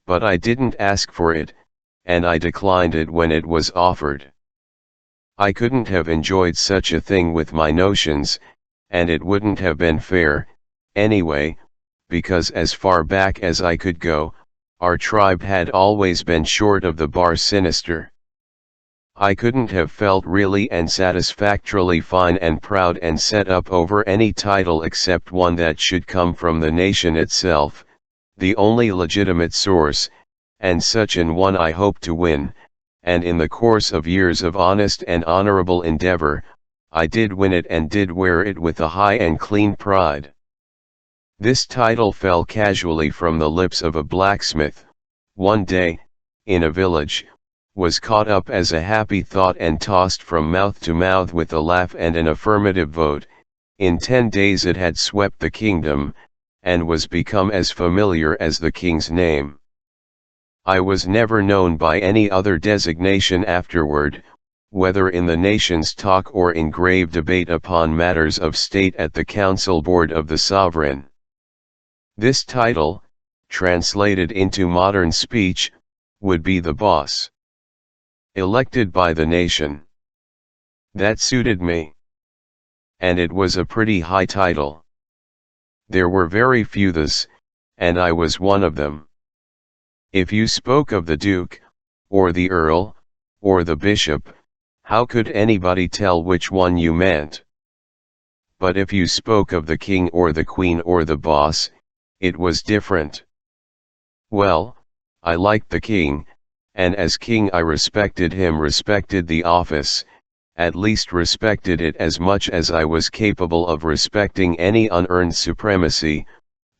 But I didn't ask for it, and I declined it when it was offered. I couldn't have enjoyed such a thing with my notions, and it wouldn't have been fair, anyway, because as far back as I could go, our tribe had always been short of the bar sinister. I couldn't have felt really and satisfactorily fine and proud and set up over any title except one that should come from the nation itself, the only legitimate source, and such an one I hoped to win, and in the course of years of honest and honorable endeavor, I did win it and did wear it with a high and clean pride. This title fell casually from the lips of a blacksmith, one day, in a village, was caught up as a happy thought and tossed from mouth to mouth with a laugh and an affirmative vote. In 10 days it had swept the kingdom, and was become as familiar as the king's name. I was never known by any other designation afterward, whether in the nation's talk or in grave debate upon matters of state at the council board of the sovereign. This title, translated into modern speech, would be the boss. Elected by the nation. That suited me. And it was a pretty high title. There were very few thus, and I was one of them. If you spoke of the Duke, or the Earl, or the Bishop, how could anybody tell which one you meant? But if you spoke of the King or the Queen or the boss, it was different. Well, I liked the King, and as King I respected him, respected the office, at least respected it as much as I was capable of respecting any unearned supremacy,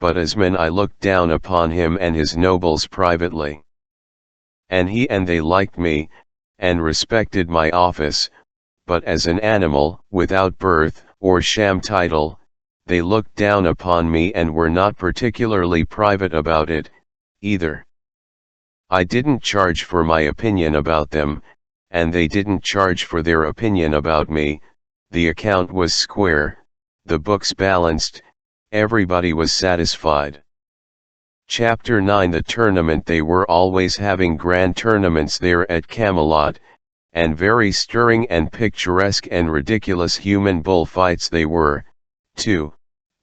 but as man I looked down upon him and his nobles privately. And he and they liked me, and respected my office, but as an animal, without birth, or sham title, they looked down upon me and were not particularly private about it, either. I didn't charge for my opinion about them, and they didn't charge for their opinion about me. The account was square, the books balanced, everybody was satisfied. Chapter 9. The tournament. They were always having grand tournaments there at Camelot, and very stirring and picturesque and ridiculous human bullfights they were, too,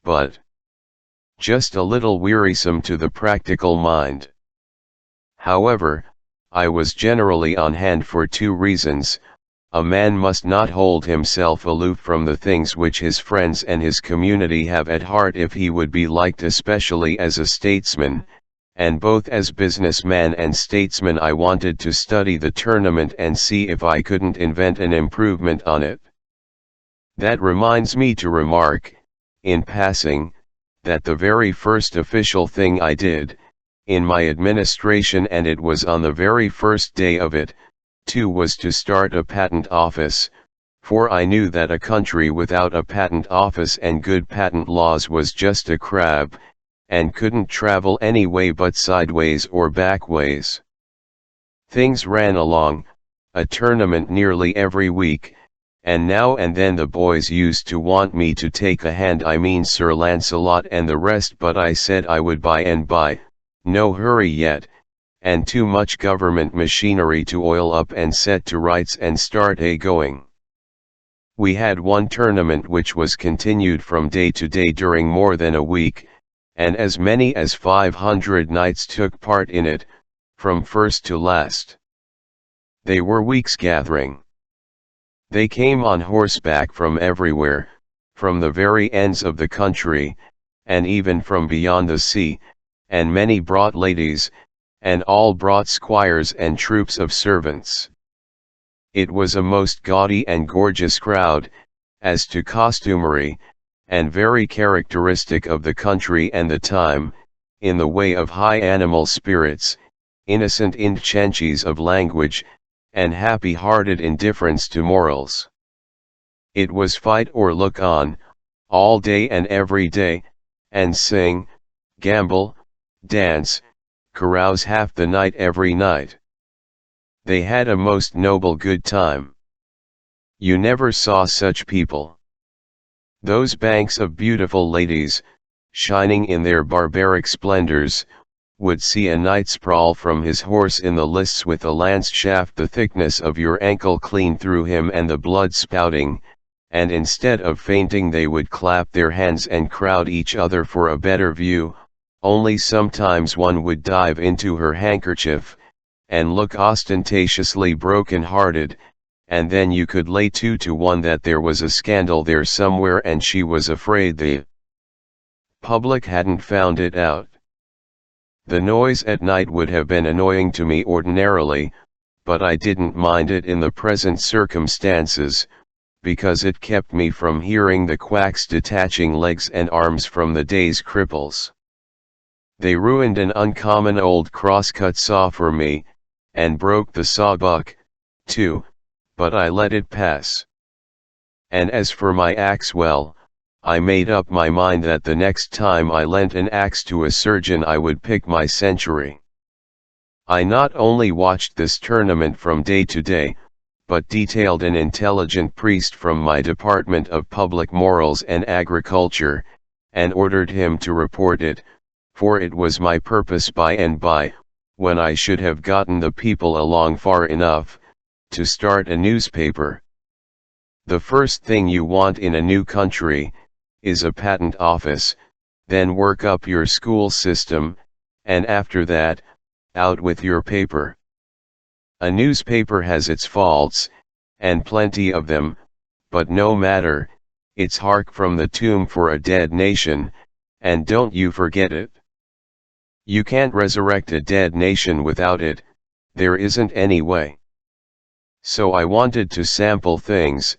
but just a little wearisome to the practical mind. However, I was generally on hand for two reasons. A man must not hold himself aloof from the things which his friends and his community have at heart if he would be liked, especially as a statesman, and both as businessman and statesman I wanted to study the tournament and see if I couldn't invent an improvement on it. That reminds me to remark, in passing, that the very first official thing I did, in my administration, and it was on the very first day of it, too, was to start a patent office, for I knew that a country without a patent office and good patent laws was just a crab, and couldn't travel any way but sideways or backways. Things ran along, a tournament nearly every week, and now and then the boys used to want me to take a hand, I mean Sir Lancelot and the rest, but I said I would by and by, no hurry yet, and too much government machinery to oil up and set to rights and start going. We had one tournament which was continued from day to day during more than a week, and as many as 500 knights took part in it, from first to last. They were weeks gathering. They came on horseback from everywhere, from the very ends of the country, and even from beyond the sea, and many brought ladies, and all brought squires and troops of servants. It was a most gaudy and gorgeous crowd, as to costumery, and very characteristic of the country and the time, in the way of high animal spirits, innocent inchanges of language, and happy-hearted indifference to morals. It was fight or look on, all day and every day, and sing, gamble, dance, carouse half the night every night. They had a most noble good time. You never saw such people. Those banks of beautiful ladies, shining in their barbaric splendors, would see a knight sprawl from his horse in the lists with a lance shaft the thickness of your ankle clean through him and the blood spouting, and instead of fainting they would clap their hands and crowd each other for a better view, only sometimes one would dive into her handkerchief, and look ostentatiously broken-hearted, and then you could lay 2 to 1 that there was a scandal there somewhere and she was afraid the public hadn't found it out. The noise at night would have been annoying to me ordinarily, but I didn't mind it in the present circumstances, because it kept me from hearing the quacks detaching legs and arms from the day's cripples. They ruined an uncommon old crosscut saw for me, and broke the sawbuck, too, but I let it pass. And as for my axe, well, I made up my mind that the next time I lent an axe to a surgeon I would pick my century. I not only watched this tournament from day to day, but detailed an intelligent priest from my Department of Public Morals and Agriculture, and ordered him to report it, for it was my purpose by and by, when I should have gotten the people along far enough, to start a newspaper. The first thing you want in a new country, is a patent office, then work up your school system, and after that, out with your paper. A newspaper has its faults, and plenty of them, but no matter, it's hark from the tomb for a dead nation, and don't you forget it. You can't resurrect a dead nation without it, there isn't any way. So I wanted to sample things,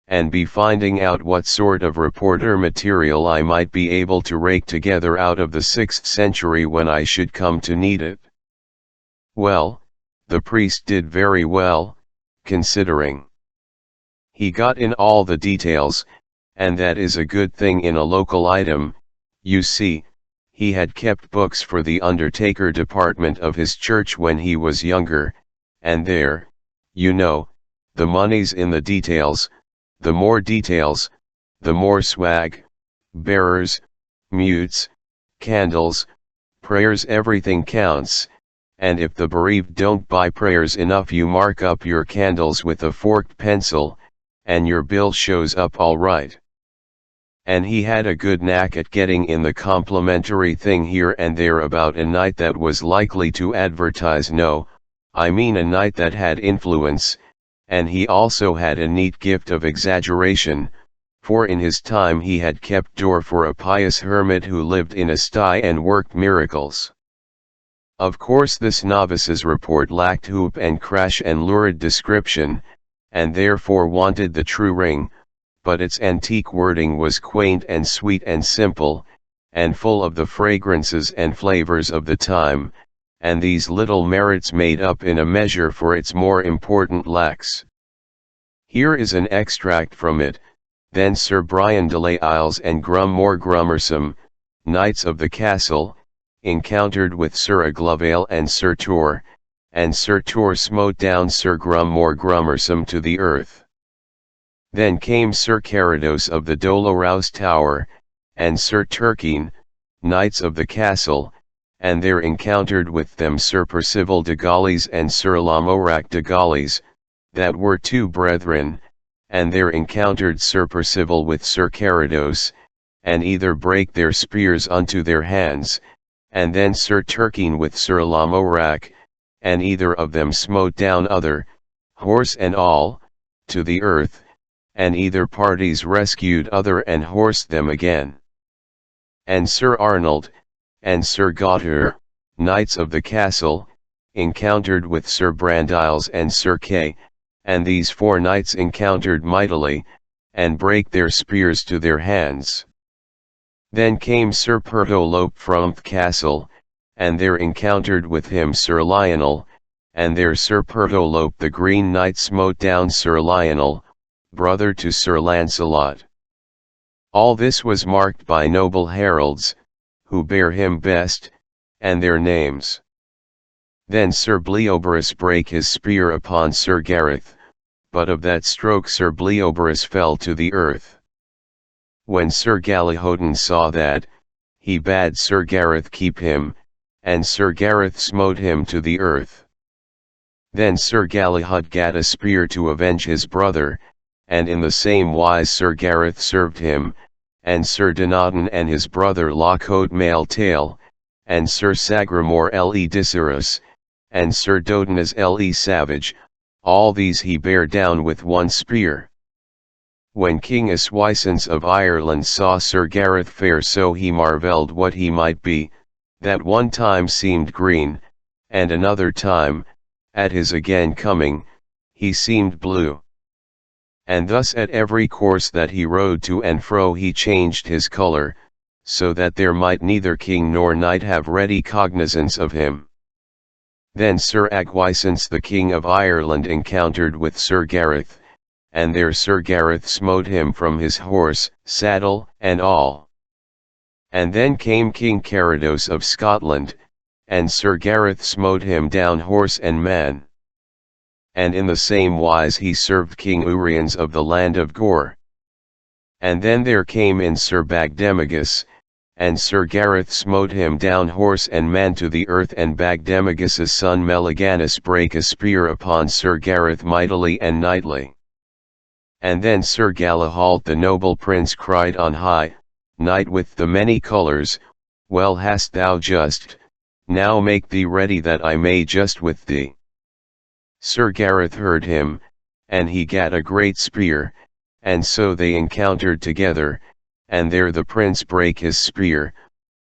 and be finding out what sort of reporter material I might be able to rake together out of the 6th century when I should come to need it. Well, the priest did very well, considering. He got in all the details, and that is a good thing in a local item. You see, he had kept books for the undertaker department of his church when he was younger, and there, you know, the money's in the details. The more details, the more swag, bearers, mutes, candles, prayers, everything counts, and if the bereaved don't buy prayers enough, you mark up your candles with a forked pencil, and your bill shows up all right. And he had a good knack at getting in the complimentary thing here and there about a night that was likely to advertise. No, I mean a night that had influence. And he also had a neat gift of exaggeration, for in his time he had kept door for a pious hermit who lived in a sty and worked miracles. Of course this novice's report lacked hoop and crash and lurid description, and therefore wanted the true ring, but its antique wording was quaint and sweet and simple, and full of the fragrances and flavors of the time, and these little merits made up in a measure for its more important lacks. Here is an extract from it. Then Sir Brian de les Isles and Grummore Grummersome, knights of the castle, encountered with Sir Aglovale and Sir Tor, and Sir Tor smote down Sir Grummore Grummersome to the earth. Then came Sir Carados of the Dolorous Tower, and Sir Turquine, knights of the castle, and there encountered with them Sir Percival de Gaulies and Sir Lamorac de Gaulies, that were two brethren, and there encountered Sir Percival with Sir Carados, and either brake their spears unto their hands, and then Sir Turquine with Sir Lamorac, and either of them smote down other, horse and all, to the earth, and either parties rescued other and horsed them again. And Sir Arnold, and Sir Gauter, knights of the castle, encountered with Sir Brandiles and Sir Kay, and these 4 knights encountered mightily, and brake their spears to their hands. Then came Sir Pertolope from the castle, and there encountered with him Sir Lionel, and there Sir Pertolope the Green Knight smote down Sir Lionel, brother to Sir Lancelot. All this was marked by noble heralds, who bear him best, and their names. Then Sir Bleoberis brake his spear upon Sir Gareth, but of that stroke Sir Bleoberis fell to the earth. When Sir Galihodin saw that, he bade Sir Gareth keep him, and Sir Gareth smote him to the earth. Then Sir Galihud gat a spear to avenge his brother, and in the same wise Sir Gareth served him, and Sir Dinadan and his brother Lockhote Mailtail, and Sir Sagramore le Disirus, and Sir Dodanas le Savage, all these he bare down with one spear. When King Eswysens of Ireland saw Sir Gareth fare so, he marvelled what he might be, that one time seemed green, and another time, at his again coming, he seemed blue. And thus at every course that he rode to and fro he changed his colour, so that there might neither king nor knight have ready cognizance of him. Then Sir Agwisance the King of Ireland encountered with Sir Gareth, and there Sir Gareth smote him from his horse, saddle, and all. And then came King Carados of Scotland, and Sir Gareth smote him down horse and man. and in the same wise he served King Uriens of the land of Gore. And then there came in Sir Bagdemagus, and Sir Gareth smote him down horse and man to the earth, and Bagdemagus' son Meliganus brake a spear upon Sir Gareth mightily and knightly. And then Sir Galahalt the noble prince cried on high, Knight with the many colours, well hast thou just, now make thee ready that I may just with thee. Sir Gareth heard him, and he gat a great spear, and so they encountered together, and there the prince brake his spear,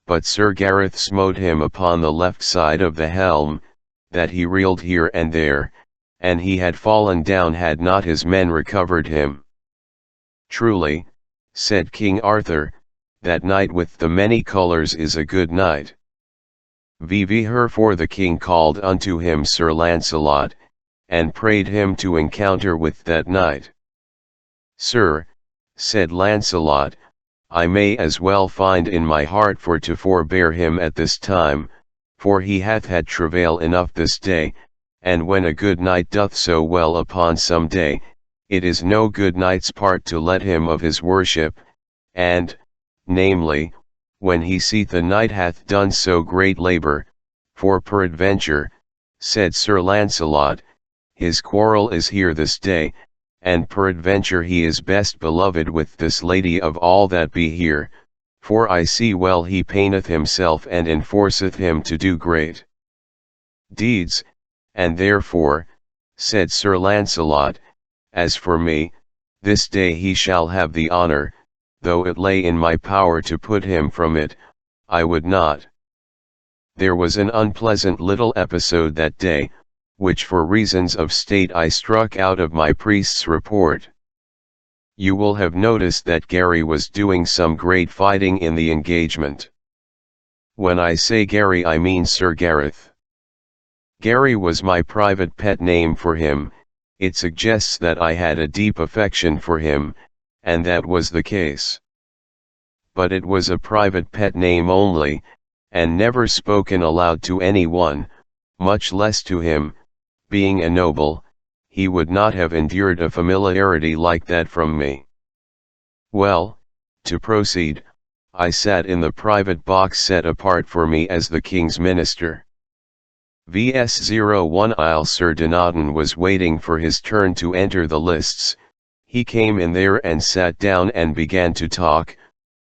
but Sir Gareth smote him upon the left side of the helm, that he reeled here and there, and he had fallen down had not his men recovered him. Truly, said King Arthur, that knight with the many colours is a good knight. Herefore the king called unto him Sir Lancelot, and prayed him to encounter with that knight. Sir, said Lancelot, I may as well find in my heart for to forbear him at this time, for he hath had travail enough this day, and when a good knight doth so well upon some day, it is no good knight's part to let him of his worship, and, namely, when he seeth a knight hath done so great labour, for peradventure, said Sir Lancelot, his quarrel is here this day, and peradventure he is best beloved with this lady of all that be here, for I see well he paineth himself and enforceth him to do great deeds, and therefore, said Sir Lancelot, as for me, this day he shall have the honour, though it lay in my power to put him from it, I would not. There was an unpleasant little episode that day, which for reasons of state I struck out of my priest's report. You will have noticed that Gary was doing some great fighting in the engagement. When I say Gary I mean Sir Gareth. Gary was my private pet name for him. It suggests that I had a deep affection for him, and that was the case. But it was a private pet name only, and never spoken aloud to anyone, much less to him. Being a noble, he would not have endured a familiarity like that from me. Well, to proceed, I sat in the private box set apart for me as the king's minister. VS01 Isle Sir Donaton was waiting for his turn to enter the lists. He came in there and sat down and began to talk,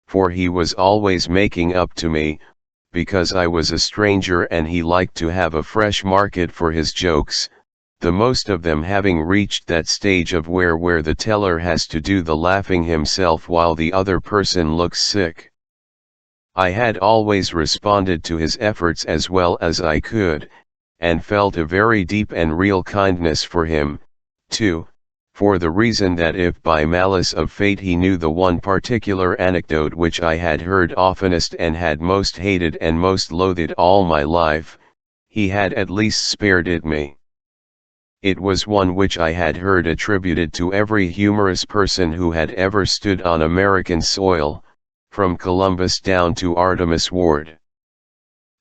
for he was always making up to me, because I was a stranger and he liked to have a fresh market for his jokes, the most of them having reached that stage of where the teller has to do the laughing himself while the other person looks sick. I had always responded to his efforts as well as I could, and felt a very deep and real kindness for him, too, for the reason that if by malice of fate he knew the one particular anecdote which I had heard oftenest and had most hated and most loathed all my life, he had at least spared it me. It was one which I had heard attributed to every humorous person who had ever stood on American soil, from Columbus down to Artemus Ward.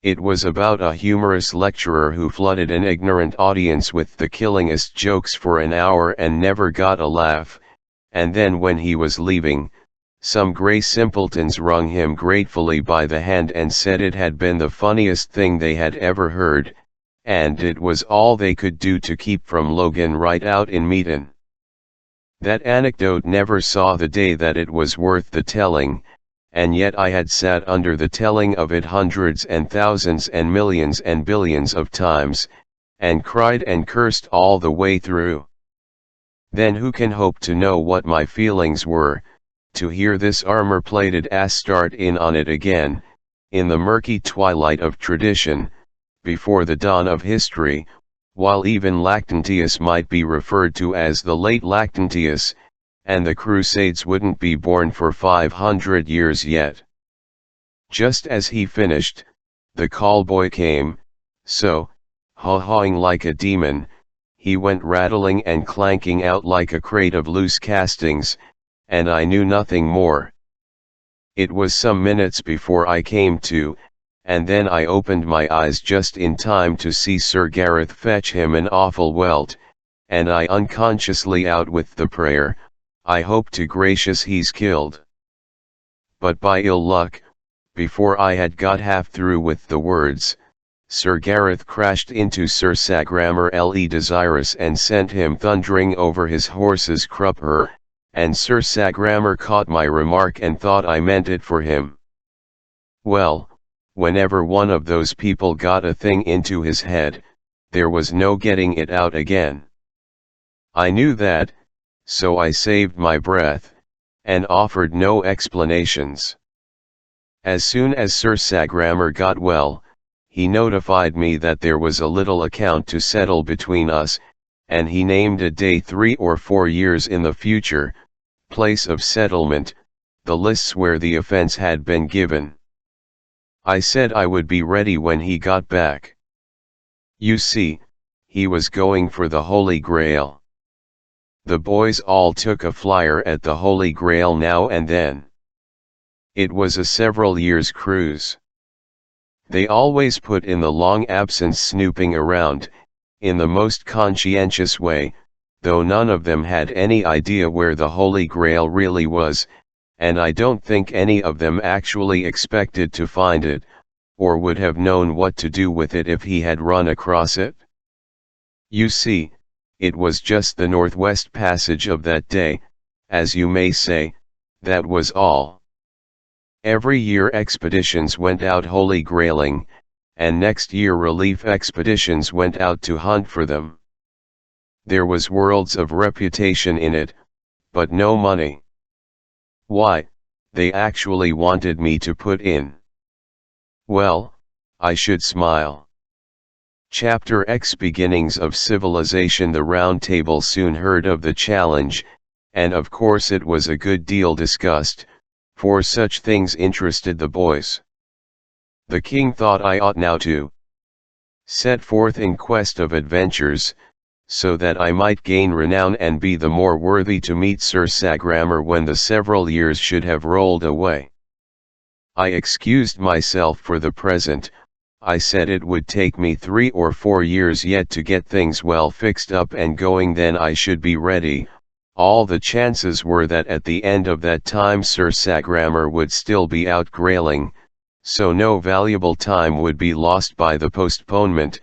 It was about a humorous lecturer who flooded an ignorant audience with the killingest jokes for an hour and never got a laugh, and then when he was leaving, some grey simpletons wrung him gratefully by the hand and said it had been the funniest thing they had ever heard, and it was all they could do to keep from Logan right out in Meaton. That anecdote never saw the day that it was worth the telling, and yet I had sat under the telling of it hundreds and thousands and millions and billions of times, and cried and cursed all the way through. Then who can hope to know what my feelings were, to hear this armor-plated ass start in on it again, in the murky twilight of tradition, before the dawn of history, while even Lactantius might be referred to as the late Lactantius, and the Crusades wouldn't be born for 500 years yet. Just as he finished, the callboy came, so, haw-hawing like a demon, he went rattling and clanking out like a crate of loose castings, and I knew nothing more. It was some minutes before I came to, and then I opened my eyes just in time to see Sir Gareth fetch him an awful welt, and I unconsciously out with the prayer, I hope to gracious he's killed. But by ill luck, before I had got half through with the words, Sir Gareth crashed into Sir Sagramor le Desirous and sent him thundering over his horse's crupper, and Sir Sagramor caught my remark and thought I meant it for him. Well, whenever one of those people got a thing into his head, there was no getting it out again. I knew that, so I saved my breath, and offered no explanations. As soon as Sir Sagramor got well, he notified me that there was a little account to settle between us, and he named a day 3 or 4 years in the future, place of settlement, the lists where the offense had been given. I said I would be ready when he got back. You see, he was going for the Holy Grail. The boys all took a flyer at the Holy Grail now and then. It was a several years cruise. They always put in the long absence snooping around, in the most conscientious way, though none of them had any idea where the Holy Grail really was, and I don't think any of them actually expected to find it, or would have known what to do with it if he had run across it. You see, it was just the Northwest Passage of that day, as you may say, that was all. Every year expeditions went out Holy Grailing, and next year relief expeditions went out to hunt for them. There was worlds of reputation in it, but no money. Why, they actually wanted me to put in. Well, I should smile. Chapter X Beginnings of Civilization. The Round Table soon heard of the challenge, and of course it was a good deal discussed, for such things interested the boys. The king thought I ought now to set forth in quest of adventures, so that I might gain renown and be the more worthy to meet Sir Sagramor when the several years should have rolled away. I excused myself for the present. I said it would take me 3 or 4 years yet to get things well fixed up and going, then I should be ready. All the chances were that at the end of that time Sir Sagramor would still be out grailing, so no valuable time would be lost by the postponement.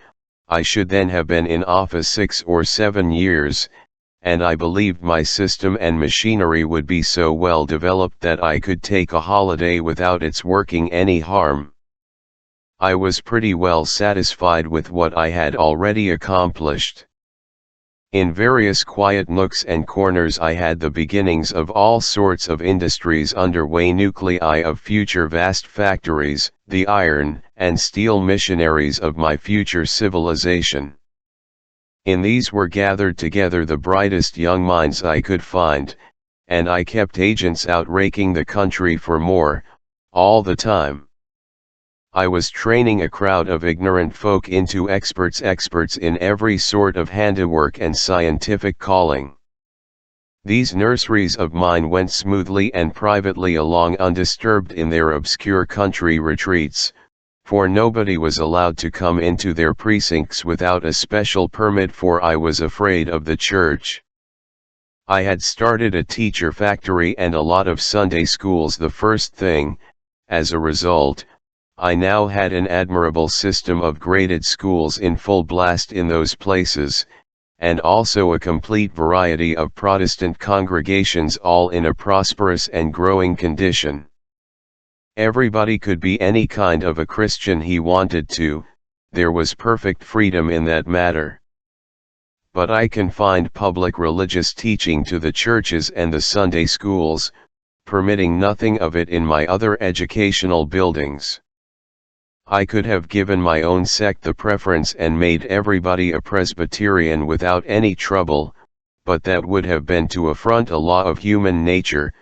I should then have been in office 6 or 7 years, and I believed my system and machinery would be so well developed that I could take a holiday without its working any harm. I was pretty well satisfied with what I had already accomplished. In various quiet nooks and corners I had the beginnings of all sorts of industries underway, nuclei of future vast factories, the iron and steel missionaries of my future civilization. In these were gathered together the brightest young minds I could find, and I kept agents out raking the country for more, all the time. I was training a crowd of ignorant folk into experts in every sort of handiwork and scientific calling. These nurseries of mine went smoothly and privately along undisturbed in their obscure country retreats, for nobody was allowed to come into their precincts without a special permit, for I was afraid of the church. I had started a teacher factory and a lot of Sunday schools the first thing. As a result, I now had an admirable system of graded schools in full blast in those places, and also a complete variety of Protestant congregations, all in a prosperous and growing condition. Everybody could be any kind of a Christian he wanted to, there was perfect freedom in that matter. But I confined public religious teaching to the churches and the Sunday schools, permitting nothing of it in my other educational buildings. I could have given my own sect the preference and made everybody a Presbyterian without any trouble, but that would have been to affront a law of human nature.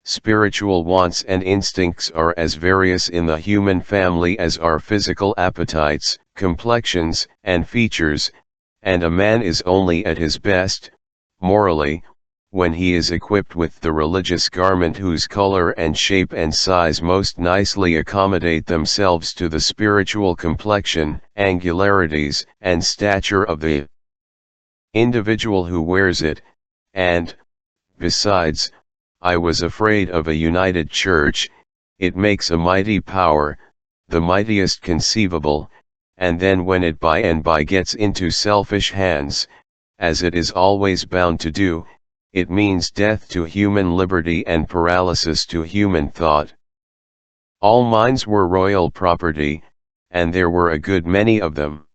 Spiritual wants and instincts are as various in the human family as are physical appetites, complexions, and features, and a man is only at his best, morally, when he is equipped with the religious garment whose color and shape and size most nicely accommodate themselves to the spiritual complexion, angularities, and stature of the individual who wears it, and, besides, I was afraid of a united church. It makes a mighty power, the mightiest conceivable, and then when it by and by gets into selfish hands, as it is always bound to do, it means death to human liberty and paralysis to human thought. All mines were royal property, and there were a good many of them.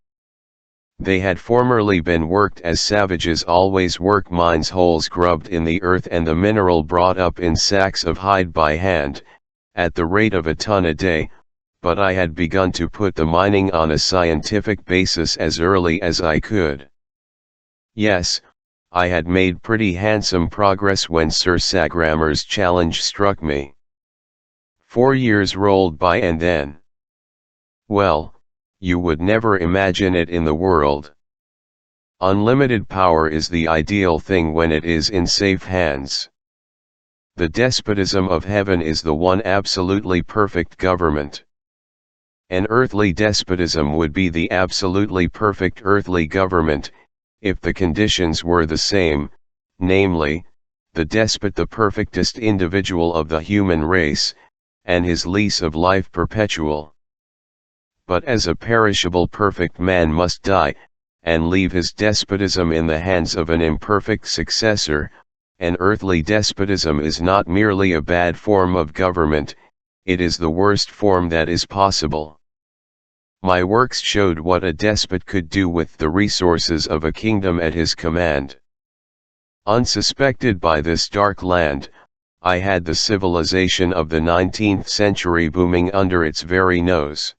They had formerly been worked as savages always work mines, holes grubbed in the earth and the mineral brought up in sacks of hide by hand, at the rate of a ton a day, but I had begun to put the mining on a scientific basis as early as I could. Yes, I had made pretty handsome progress when Sir Sagramor's challenge struck me. 4 years rolled by and then, well, you would never imagine it in the world. Unlimited power is the ideal thing when it is in safe hands. The despotism of heaven is the one absolutely perfect government. An earthly despotism would be the absolutely perfect earthly government, if the conditions were the same, namely, the despot the perfectest individual of the human race, and his lease of life perpetual. But as a perishable perfect man must die, and leave his despotism in the hands of an imperfect successor, an earthly despotism is not merely a bad form of government, it is the worst form that is possible. My works showed what a despot could do with the resources of a kingdom at his command. Unsuspected by this dark land, I had the civilization of the 19th century booming under its very nose.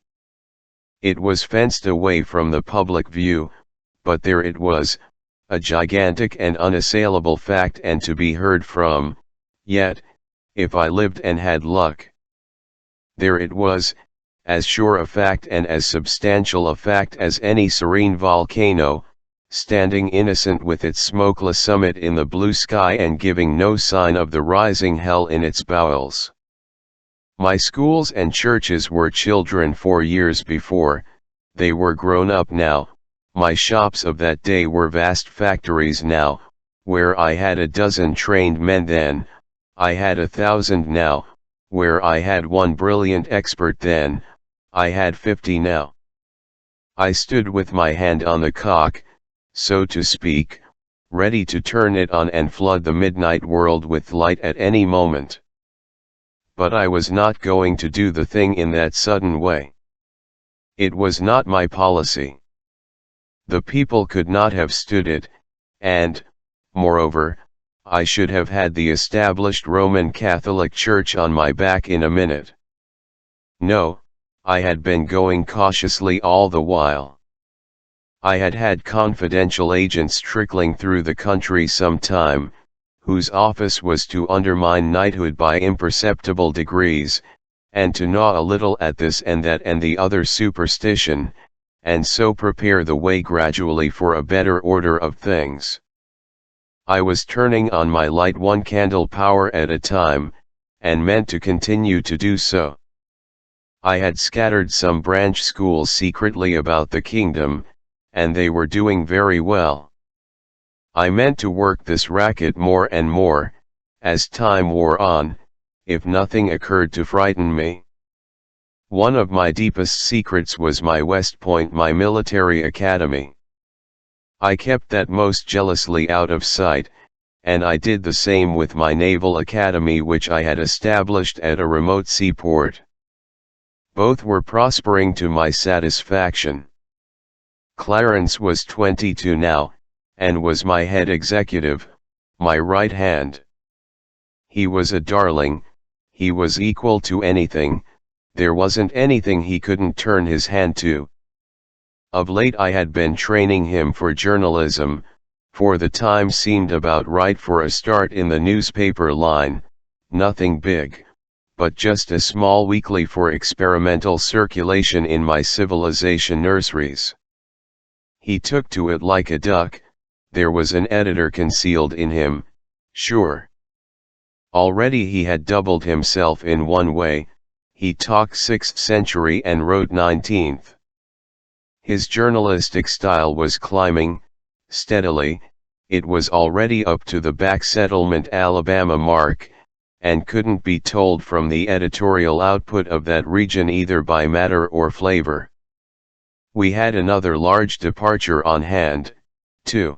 It was fenced away from the public view, but there it was, a gigantic and unassailable fact and to be heard from, yet, if I lived and had luck. There it was, as sure a fact and as substantial a fact as any serene volcano, standing innocent with its smokeless summit in the blue sky and giving no sign of the rising hell in its bowels. My schools and churches were children 4 years before, they were grown up now. My shops of that day were vast factories now, where I had a dozen trained men then, I had 1,000 now, where I had one brilliant expert then, I had 50 now. I stood with my hand on the cock, so to speak, ready to turn it on and flood the midnight world with light at any moment. But I was not going to do the thing in that sudden way. It was not my policy. The people could not have stood it, and, moreover, I should have had the established Roman Catholic Church on my back in a minute. No, I had been going cautiously all the while. I had had confidential agents trickling through the country some time, whose office was to undermine knighthood by imperceptible degrees, and to gnaw a little at this and that and the other superstition, and so prepare the way gradually for a better order of things. I was turning on my light one candle power at a time, and meant to continue to do so. I had scattered some branch schools secretly about the kingdom, and they were doing very well. I meant to work this racket more and more, as time wore on, if nothing occurred to frighten me. One of my deepest secrets was my West Point, my military academy. I kept that most jealously out of sight, and I did the same with my naval academy which I had established at a remote seaport. Both were prospering to my satisfaction. Clarence was 22 now, and was my head executive, my right hand. He was a darling, he was equal to anything, there wasn't anything he couldn't turn his hand to. Of late I had been training him for journalism, for the time seemed about right for a start in the newspaper line, nothing big, but just a small weekly for experimental circulation in my civilization nurseries. He took to it like a duck. There was an editor concealed in him, sure. Already he had doubled himself in one way, he talked 6th century and wrote 19th. His journalistic style was climbing, steadily, it was already up to the back settlement Alabama mark, and couldn't be told from the editorial output of that region either by matter or flavor. We had another large departure on hand, too.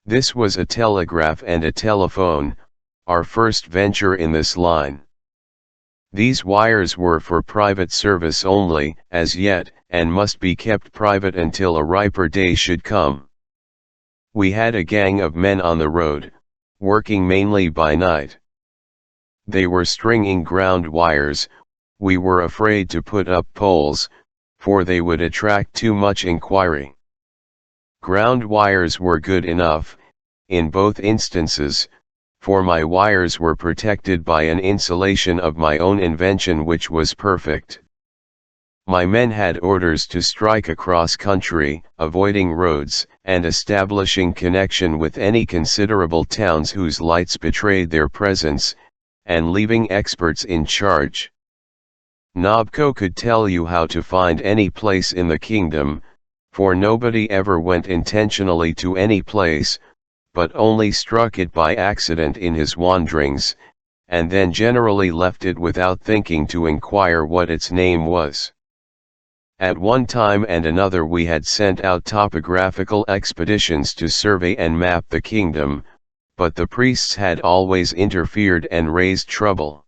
This was a telegraph and a telephone, our first venture in this line. These wires were for private service only, as yet, and must be kept private until a riper day should come. We had a gang of men on the road, working mainly by night. They were stringing ground wires. We were afraid to put up poles, for they would attract too much inquiry. Ground wires were good enough, in both instances, for my wires were protected by an insulation of my own invention which was perfect. My men had orders to strike across country, avoiding roads, and establishing connection with any considerable towns whose lights betrayed their presence, and leaving experts in charge. Nobco could tell you how to find any place in the kingdom, for nobody ever went intentionally to any place, but only struck it by accident in his wanderings, and then generally left it without thinking to inquire what its name was. At one time and another we had sent out topographical expeditions to survey and map the kingdom, but the priests had always interfered and raised trouble.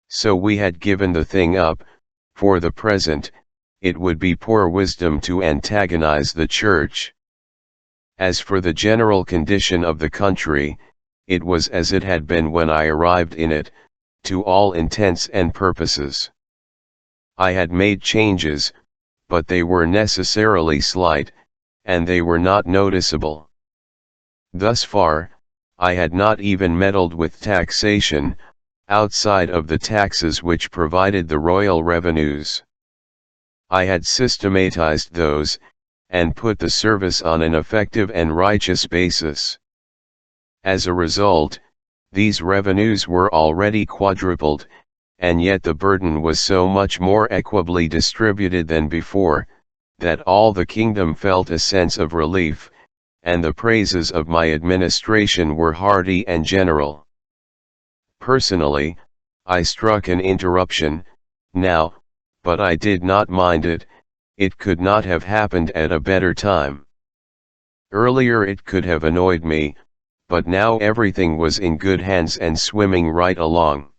So we had given the thing up. For the present, it would be poor wisdom to antagonize the church. As for the general condition of the country, it was as it had been when I arrived in it, to all intents and purposes. I had made changes, but they were necessarily slight, and they were not noticeable. Thus far, I had not even meddled with taxation, outside of the taxes which provided the royal revenues. I had systematized those, and put the service on an effective and righteous basis. As a result, these revenues were already quadrupled, and yet the burden was so much more equably distributed than before, that all the kingdom felt a sense of relief, and the praises of my administration were hearty and general. Personally, I struck an interruption, now, but I did not mind it. It could not have happened at a better time. Earlier it could have annoyed me, but now everything was in good hands and swimming right along.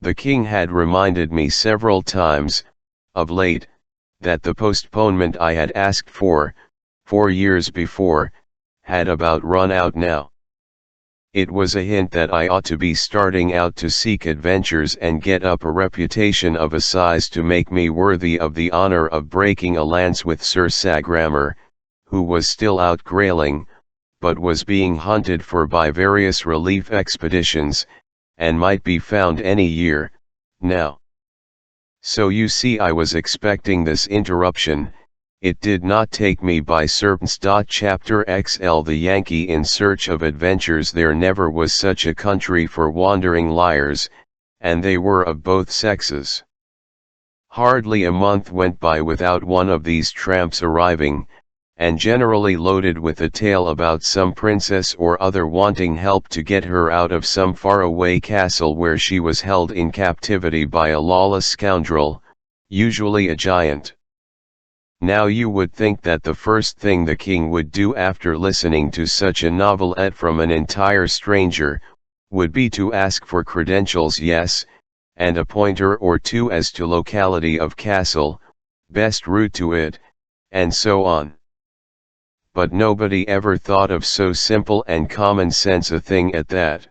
The king had reminded me several times, of late, that the postponement I had asked for, 4 years before, had about run out now. It was a hint that I ought to be starting out to seek adventures and get up a reputation of a size to make me worthy of the honor of breaking a lance with Sir Sagramor, who was still out grailing, but was being hunted for by various relief expeditions, and might be found any year, now. So you see I was expecting this interruption. It did not take me by surprise. Chapter XL The Yankee in search of adventures. There never was such a country for wandering liars, and they were of both sexes. Hardly a month went by without one of these tramps arriving, and generally loaded with a tale about some princess or other wanting help to get her out of some faraway castle where she was held in captivity by a lawless scoundrel, usually a giant. Now you would think that the first thing the king would do after listening to such a novelette from an entire stranger, would be to ask for credentials, yes, and a pointer or two as to locality of castle, best route to it, and so on. But nobody ever thought of so simple and common sense a thing at that.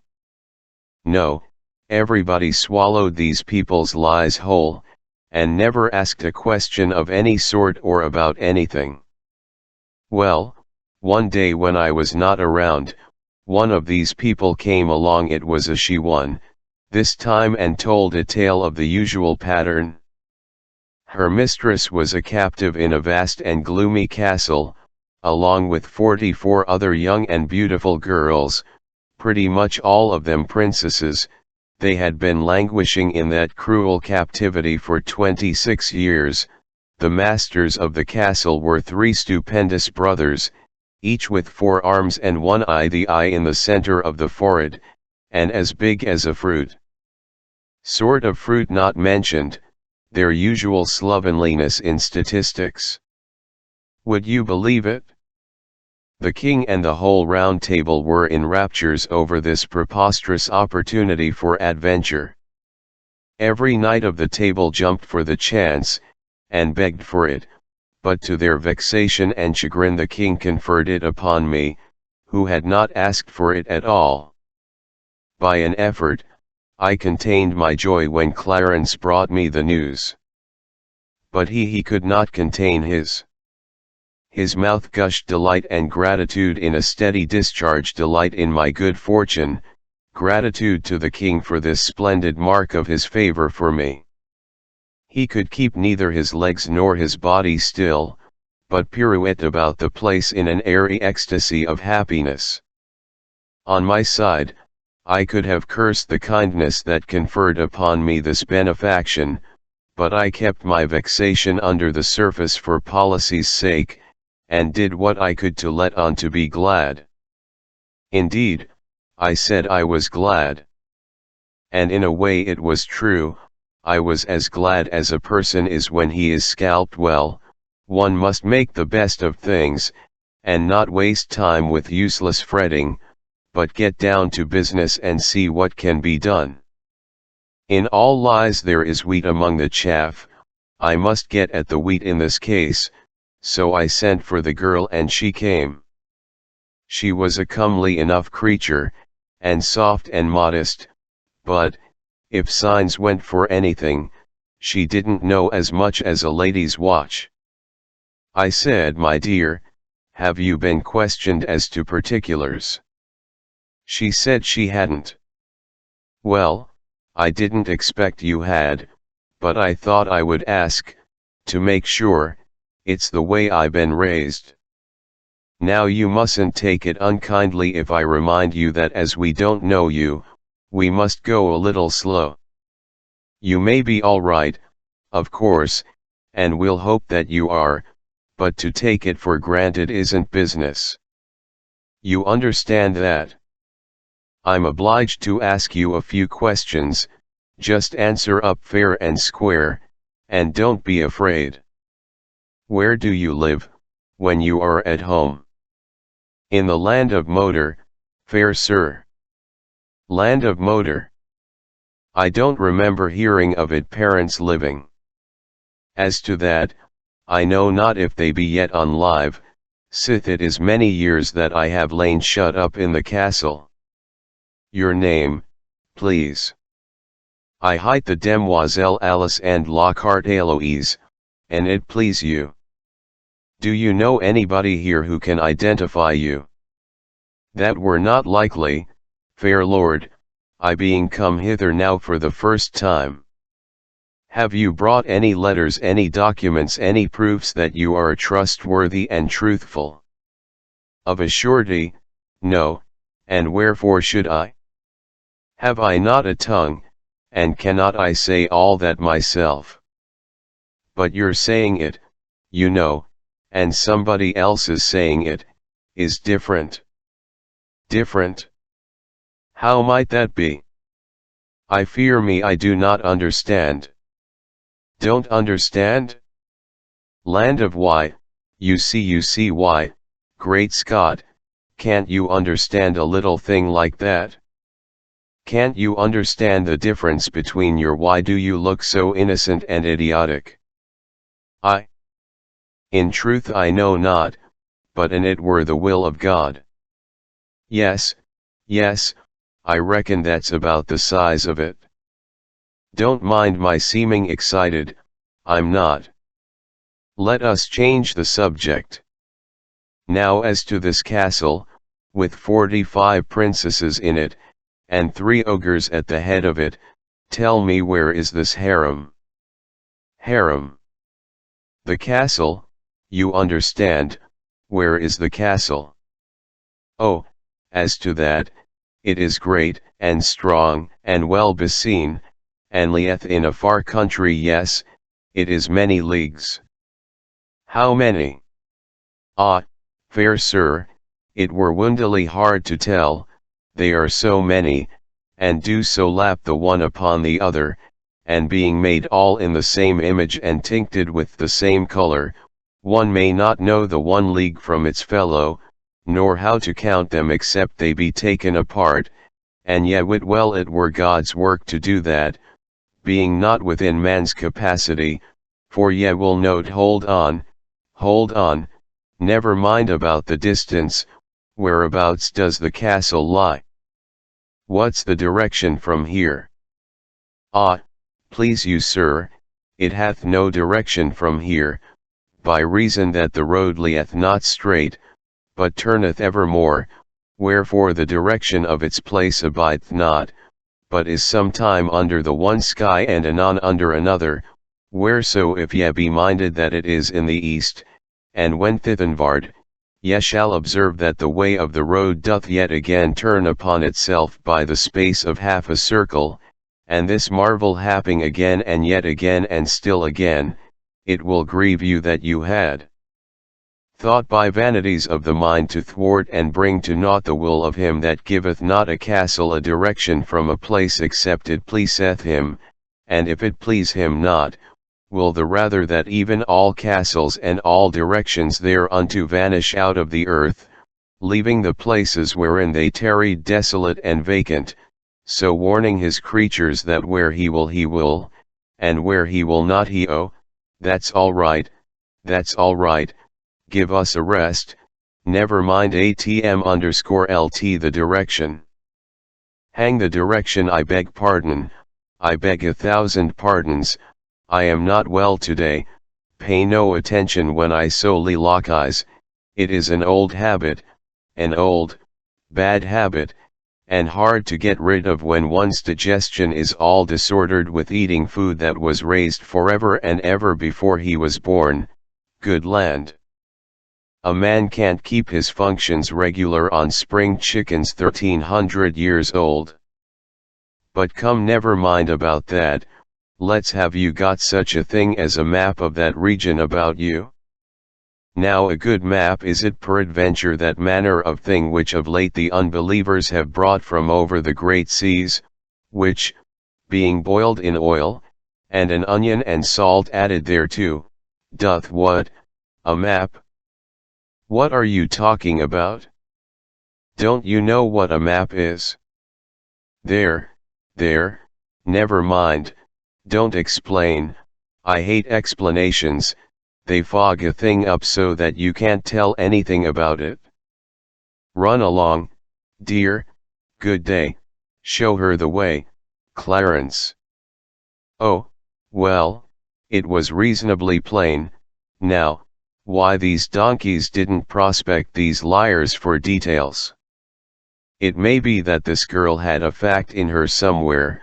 No, everybody swallowed these people's lies whole, and never asked a question of any sort or about anything. Well, one day when I was not around, one of these people came along. It was a she one, this time, and told a tale of the usual pattern. Her mistress was a captive in a vast and gloomy castle, along with 44 other young and beautiful girls, pretty much all of them princesses. They had been languishing in that cruel captivity for 26 years. The masters of the castle were 3 stupendous brothers, each with 4 arms and 1 eye, the eye in the center of the forehead, and as big as a fruit. Sort of fruit not mentioned, their usual slovenliness in statistics. Would you believe it? The king and the whole round table were in raptures over this preposterous opportunity for adventure. Every knight of the table jumped for the chance, and begged for it, but to their vexation and chagrin the king conferred it upon me, who had not asked for it at all. By an effort, I contained my joy when Clarence brought me the news. But he could not contain his. His mouth gushed delight and gratitude in a steady discharge, delight in my good fortune, gratitude to the king for this splendid mark of his favor for me. He could keep neither his legs nor his body still, but pirouetted about the place in an airy ecstasy of happiness. On my side, I could have cursed the kindness that conferred upon me this benefaction, but I kept my vexation under the surface for policy's sake, and did what I could to let on to be glad. Indeed, I said I was glad. And in a way it was true, I was as glad as a person is when he is scalped well. One must make the best of things, and not waste time with useless fretting, but get down to business and see what can be done. In all lies there is wheat among the chaff. I must get at the wheat in this case, so I sent for the girl and she came. She was a comely enough creature, and soft and modest, but, if signs went for anything, she didn't know as much as a lady's watch. I said, "My dear, have you been questioned as to particulars?" She said she hadn't. Well, I didn't expect you had, but I thought I would ask, to make sure. It's the way I been raised. Now you mustn't take it unkindly if I remind you that as we don't know you, we must go a little slow. You may be all right, of course, and we'll hope that you are, but to take it for granted isn't business. You understand that? I'm obliged to ask you a few questions, just answer up fair and square, and don't be afraid. Where do you live, when you are at home? In the land of motor, fair sir. Land of motor. I don't remember hearing of it parents living. As to that, I know not if they be yet on live, sith it is many years that I have lain shut up in the castle. Your name, please. I hight the Demoiselle Alice and Lockhart Eloise, and it please you. Do you know anybody here who can identify you? That were not likely, fair lord, I being come hither now for the first time. Have you brought any letters, any documents, any proofs that you are trustworthy and truthful? Of a surety, no, and wherefore should I? Have I not a tongue, and cannot I say all that myself? But your saying it, you know, and somebody else's saying it, is different. Different? How might that be? I fear me I do not understand. Don't understand? Land of why, you see why, great Scott, can't you understand a little thing like that? Can't you understand the difference between your why do you look so innocent and idiotic? In truth I know not, but an it were the will of God. Yes, I reckon that's about the size of it. Don't mind my seeming excited, I'm not. Let us change the subject. Now as to this castle, with 45 princesses in it, and 3 ogres at the head of it, tell me where is this harem? Harem. The castle, you understand, where is the castle? Oh, as to that, it is great, and strong, and well beseen, and lieth in a far country. Yes, it is many leagues. How many? Ah, fair sir, it were woundily hard to tell, they are so many, and do so lap the one upon the other, and being made all in the same image and tincted with the same color, one may not know the one league from its fellow, nor how to count them except they be taken apart, and yet wit well it were God's work to do that, being not within man's capacity, for ye will note hold on, never mind about the distance, whereabouts does the castle lie? What's the direction from here? Ah, please you sir, it hath no direction from here, by reason that the road lieth not straight, but turneth evermore, wherefore the direction of its place abideth not, but is sometime under the one sky and anon under another, whereso if ye be minded that it is in the east, and when thithenward, ye shall observe that the way of the road doth yet again turn upon itself by the space of half a circle, and this marvel happening again and yet again and still again, it will grieve you that you had thought by vanities of the mind to thwart and bring to naught the will of him that giveth not a castle a direction from a place except it pleaseth him, and if it please him not, will the rather that even all castles and all directions thereunto vanish out of the earth, leaving the places wherein they tarried desolate and vacant, so warning his creatures that where he will, and where he will not that's all right, give us a rest, never mind ATM_LT the direction. Hang the direction, I beg pardon, I beg 1,000 pardons, I am not well today, pay no attention when I soliloquize, it is an old habit, an old, bad habit, and hard to get rid of when one's digestion is all disordered with eating food that was raised forever and ever before he was born, good land. A man can't keep his functions regular on spring chickens 1,300 years old. But come, never mind about that, let's have you got such a thing as a map of that region about you? Now a good map, is it peradventure that manner of thing which of late the unbelievers have brought from over the great seas, which, being boiled in oil, and an onion and salt added thereto, doth what? A map? What are you talking about? Don't you know what a map is? There, never mind, don't explain, I hate explanations, they fog a thing up so that you can't tell anything about it. Run along, dear, good day, show her the way, Clarence. Oh, well, it was reasonably plain, now, why these donkeys didn't prospect these liars for details. It may be that this girl had a fact in her somewhere,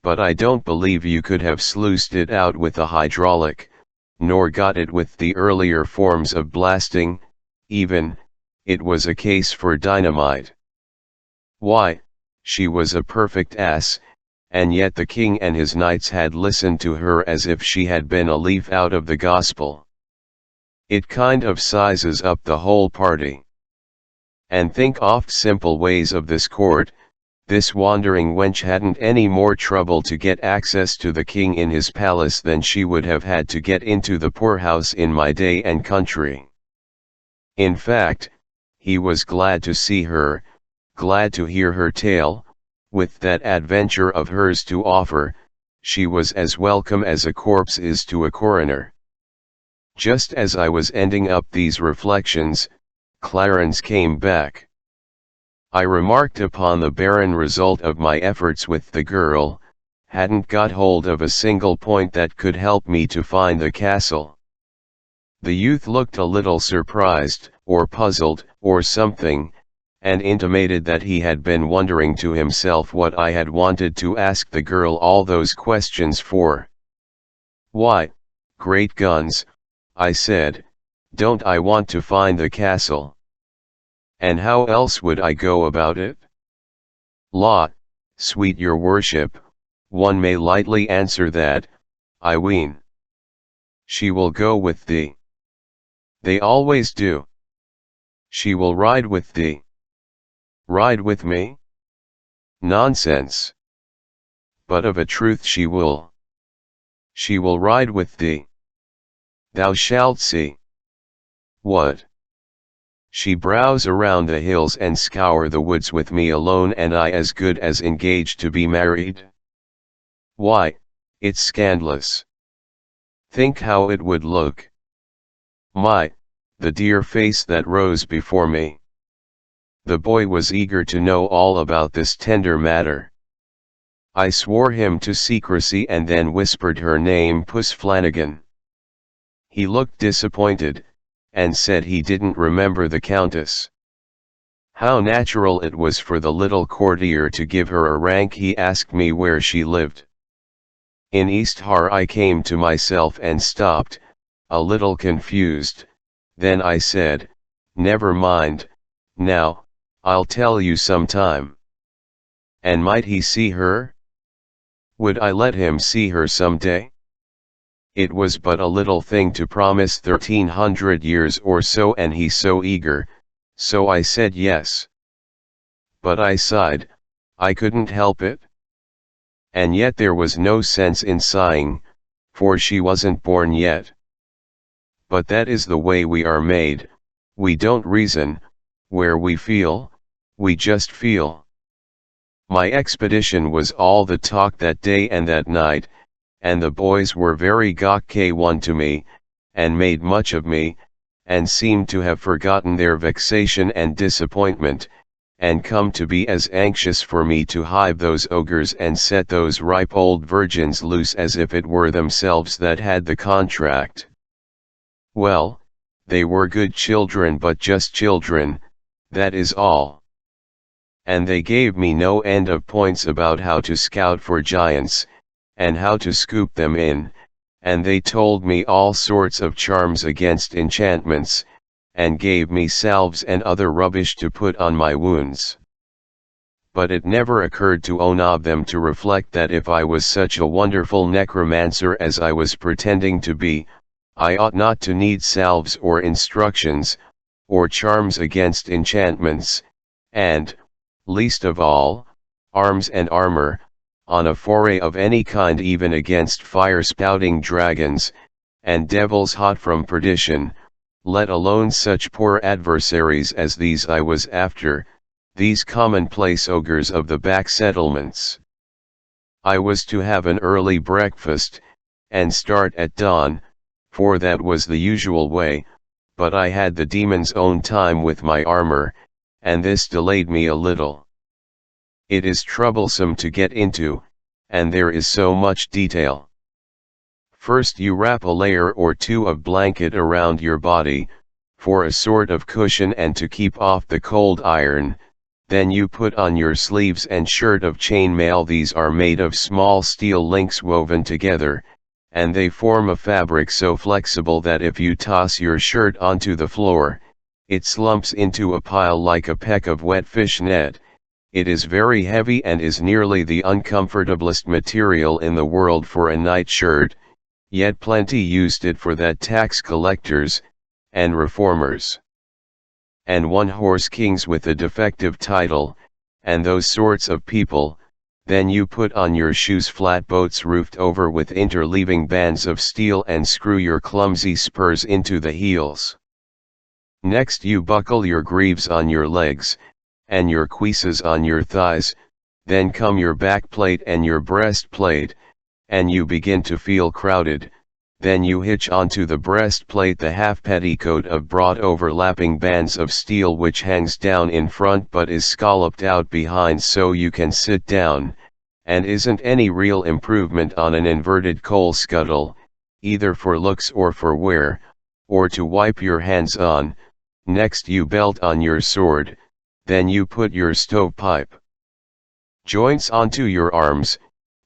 but I don't believe you could have sluiced it out with a hydraulic, nor got it with the earlier forms of blasting, even, it was a case for dynamite. Why, she was a perfect ass, and yet the king and his knights had listened to her as if she had been a leaf out of the gospel. It kind of sizes up the whole party. And think oft simple ways of this court, this wandering wench hadn't any more trouble to get access to the king in his palace than she would have had to get into the poorhouse in my day and country. In fact, he was glad to see her, glad to hear her tale, with that adventure of hers to offer, she was as welcome as a corpse is to a coroner. Just as I was ending up these reflections, Clarence came back. I remarked upon the barren result of my efforts with the girl, hadn't got hold of a single point that could help me to find the castle. The youth looked a little surprised, or puzzled, or something, and intimated that he had been wondering to himself what I had wanted to ask the girl all those questions for. Why, great guns, I said, don't I want to find the castle? And how else would I go about it? Law, sweet your worship, one may lightly answer that, I ween. She will go with thee. They always do. She will ride with thee. Ride with me? Nonsense. But of a truth she will. She will ride with thee. Thou shalt see. What? She browse around the hills and scour the woods with me alone, and I as good as engaged to be married? Why, it's scandalous. Think how it would look. My, the dear face that rose before me. The boy was eager to know all about this tender matter. I swore him to secrecy and then whispered her name, Puss Flanagan. He looked disappointed, and said he didn't remember the Countess. How natural it was for the little courtier to give her a rank. He asked me where she lived. In East Har. I came to myself and stopped, a little confused. Then I said, never mind, now, I'll tell you some time. And might he see her? Would I let him see her some day? It was but a little thing to promise 1300 years or so, and he so eager, so I said yes. But I sighed, I couldn't help it. And yet there was no sense in sighing, for she wasn't born yet. But that is the way we are made, we don't reason, where we feel, we just feel. My expedition was all the talk that day and that night, and the boys were very gok-one to me, and made much of me, and seemed to have forgotten their vexation and disappointment, and come to be as anxious for me to hive those ogres and set those ripe old virgins loose as if it were themselves that had the contract. Well, they were good children, but just children, that is all. And they gave me no end of points about how to scout for giants, and how to scoop them in, and they told me all sorts of charms against enchantments, and gave me salves and other rubbish to put on my wounds. But it never occurred to one of them to reflect that if I was such a wonderful necromancer as I was pretending to be, I ought not to need salves or instructions, or charms against enchantments, and, least of all, arms and armor, on a foray of any kind, even against fire-spouting dragons, and devils hot from perdition, let alone such poor adversaries as these I was after, these commonplace ogres of the back settlements. I was to have an early breakfast, and start at dawn, for that was the usual way, but I had the demon's own time with my armor, and this delayed me a little. It is troublesome to get into, and there is so much detail. First you wrap a layer or two of blanket around your body, for a sort of cushion and to keep off the cold iron, then you put on your sleeves and shirt of chainmail. These are made of small steel links woven together, and they form a fabric so flexible that if you toss your shirt onto the floor, it slumps into a pile like a peck of wet fish net. It is very heavy and is nearly the uncomfortablest material in the world for a night shirt, yet plenty used it for that tax collectors, and reformers, and one-horse kings with a defective title, and those sorts of people. Then you put on your shoes, flat boats roofed over with interleaving bands of steel, and screw your clumsy spurs into the heels. Next you buckle your greaves on your legs, and your cuisses on your thighs, then come your backplate and your breastplate, and you begin to feel crowded. Then you hitch onto the breastplate the half petticoat of broad overlapping bands of steel which hangs down in front but is scalloped out behind so you can sit down, and isn't any real improvement on an inverted coal scuttle, either for looks or for wear, or to wipe your hands on. Next you belt on your sword, then you put your stovepipe joints onto your arms,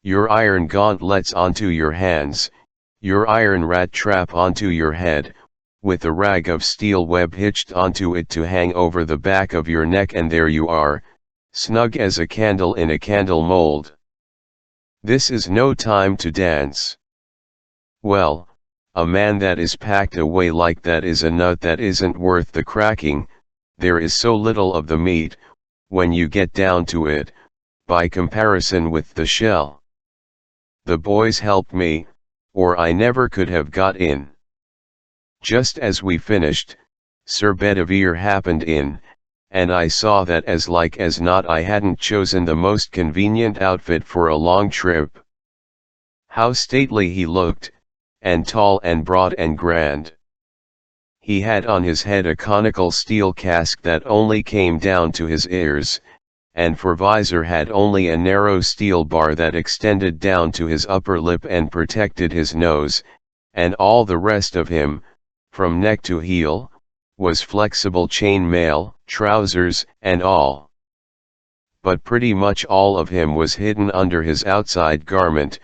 your iron gauntlets onto your hands, your iron rat trap onto your head, with a rag of steel web hitched onto it to hang over the back of your neck, and there you are, snug as a candle in a candle mold. This is no time to dance. Well, a man that is packed away like that is a nut that isn't worth the cracking, there is so little of the meat, when you get down to it, by comparison with the shell. The boys helped me, or I never could have got in. Just as we finished, Sir Bedivere happened in, and I saw that as like as not I hadn't chosen the most convenient outfit for a long trip. How stately he looked, and tall and broad and grand. He had on his head a conical steel casque that only came down to his ears, and for visor had only a narrow steel bar that extended down to his upper lip and protected his nose, and all the rest of him, from neck to heel, was flexible chain mail, trousers, and all. But pretty much all of him was hidden under his outside garment,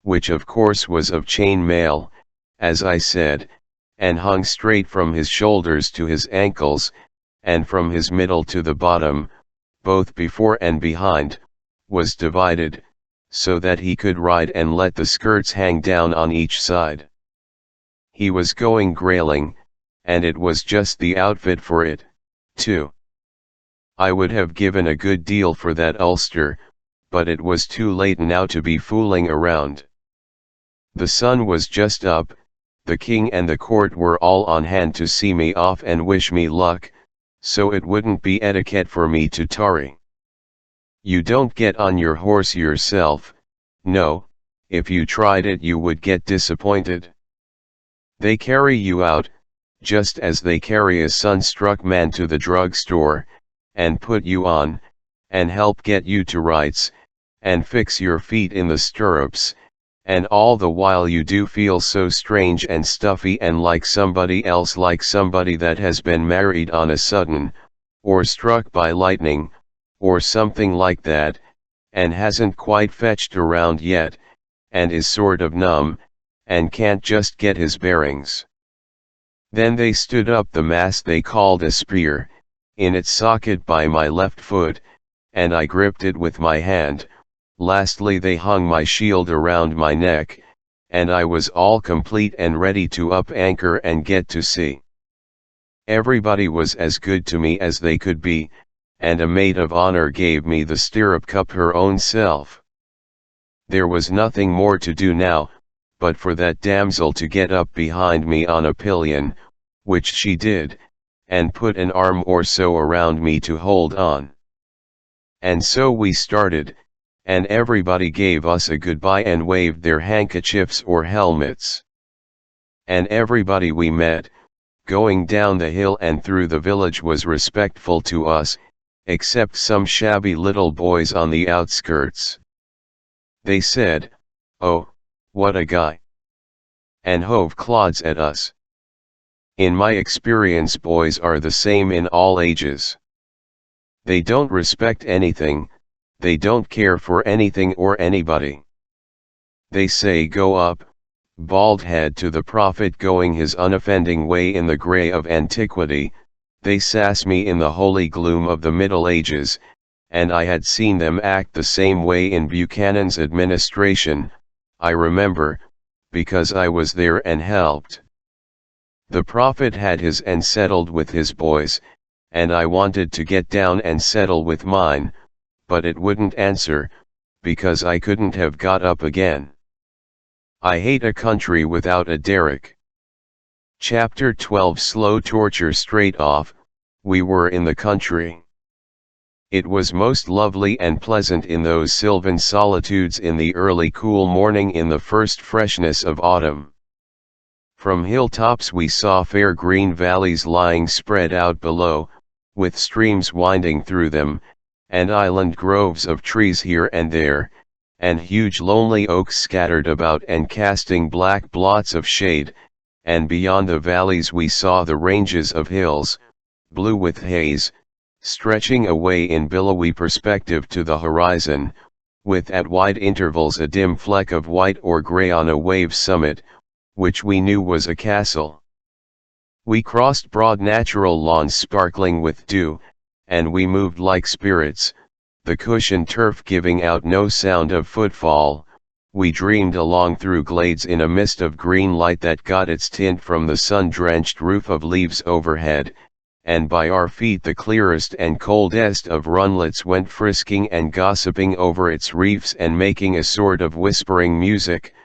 which of course was of chain mail, as I said, and hung straight from his shoulders to his ankles, and from his middle to the bottom, both before and behind, was divided, so that he could ride and let the skirts hang down on each side. He was going grailing, and it was just the outfit for it, too. I would have given a good deal for that ulster, but it was too late now to be fooling around. The sun was just up, the king and the court were all on hand to see me off and wish me luck, so it wouldn't be etiquette for me to tarry. You don't get on your horse yourself, no, if you tried it you would get disappointed. They carry you out, just as they carry a sunstruck man to the drugstore, and put you on, and help get you to rights, and fix your feet in the stirrups, and all the while you do feel so strange and stuffy and like somebody else, like somebody that has been married on a sudden, or struck by lightning, or something like that, and hasn't quite fetched around yet, and is sort of numb, and can't just get his bearings. Then they stood up the mass they called a spear, in its socket by my left foot, and I gripped it with my hand. Lastly they hung my shield around my neck, and I was all complete and ready to up anchor and get to sea. Everybody was as good to me as they could be, and a maid of honor gave me the stirrup cup her own self. There was nothing more to do now, but for that damsel to get up behind me on a pillion, which she did, and put an arm or so around me to hold on. And so we started, and everybody gave us a goodbye and waved their handkerchiefs or helmets. And everybody we met, going down the hill and through the village, was respectful to us, except some shabby little boys on the outskirts. They said, "Oh, what a guy," and hove clods at us. In my experience boys are the same in all ages. They don't respect anything, they don't care for anything or anybody. They say go up, bald head to the prophet going his unoffending way in the grey of antiquity, they sass me in the holy gloom of the Middle Ages, and I had seen them act the same way in Buchanan's administration, I remember, because I was there and helped. The prophet had his end settled with his boys, and I wanted to get down and settle with mine, but it wouldn't answer, because I couldn't have got up again. I hate a country without a derrick. Chapter 12 Slow torture. Straight off, we were in the country. It was most lovely and pleasant in those sylvan solitudes in the early cool morning in the first freshness of autumn. From hilltops we saw fair green valleys lying spread out below, with streams winding through them, and island groves of trees here and there, and huge lonely oaks scattered about and casting black blots of shade, and beyond the valleys we saw the ranges of hills, blue with haze, stretching away in billowy perspective to the horizon, with at wide intervals a dim fleck of white or grey on a wave summit, which we knew was a castle. We crossed broad natural lawns sparkling with dew, and we moved like spirits, the cushioned turf giving out no sound of footfall. We dreamed along through glades in a mist of green light that got its tint from the sun-drenched roof of leaves overhead, and by our feet the clearest and coldest of runlets went frisking and gossiping over its reefs and making a sort of whispering music,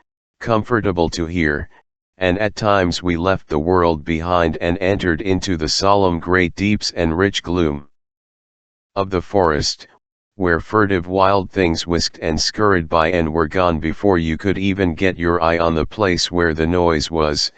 comfortable to hear, and at times we left the world behind and entered into the solemn great deeps and rich gloom of the forest, where furtive wild things whisked and scurried by and were gone before you could even get your eye on the place where the noise was,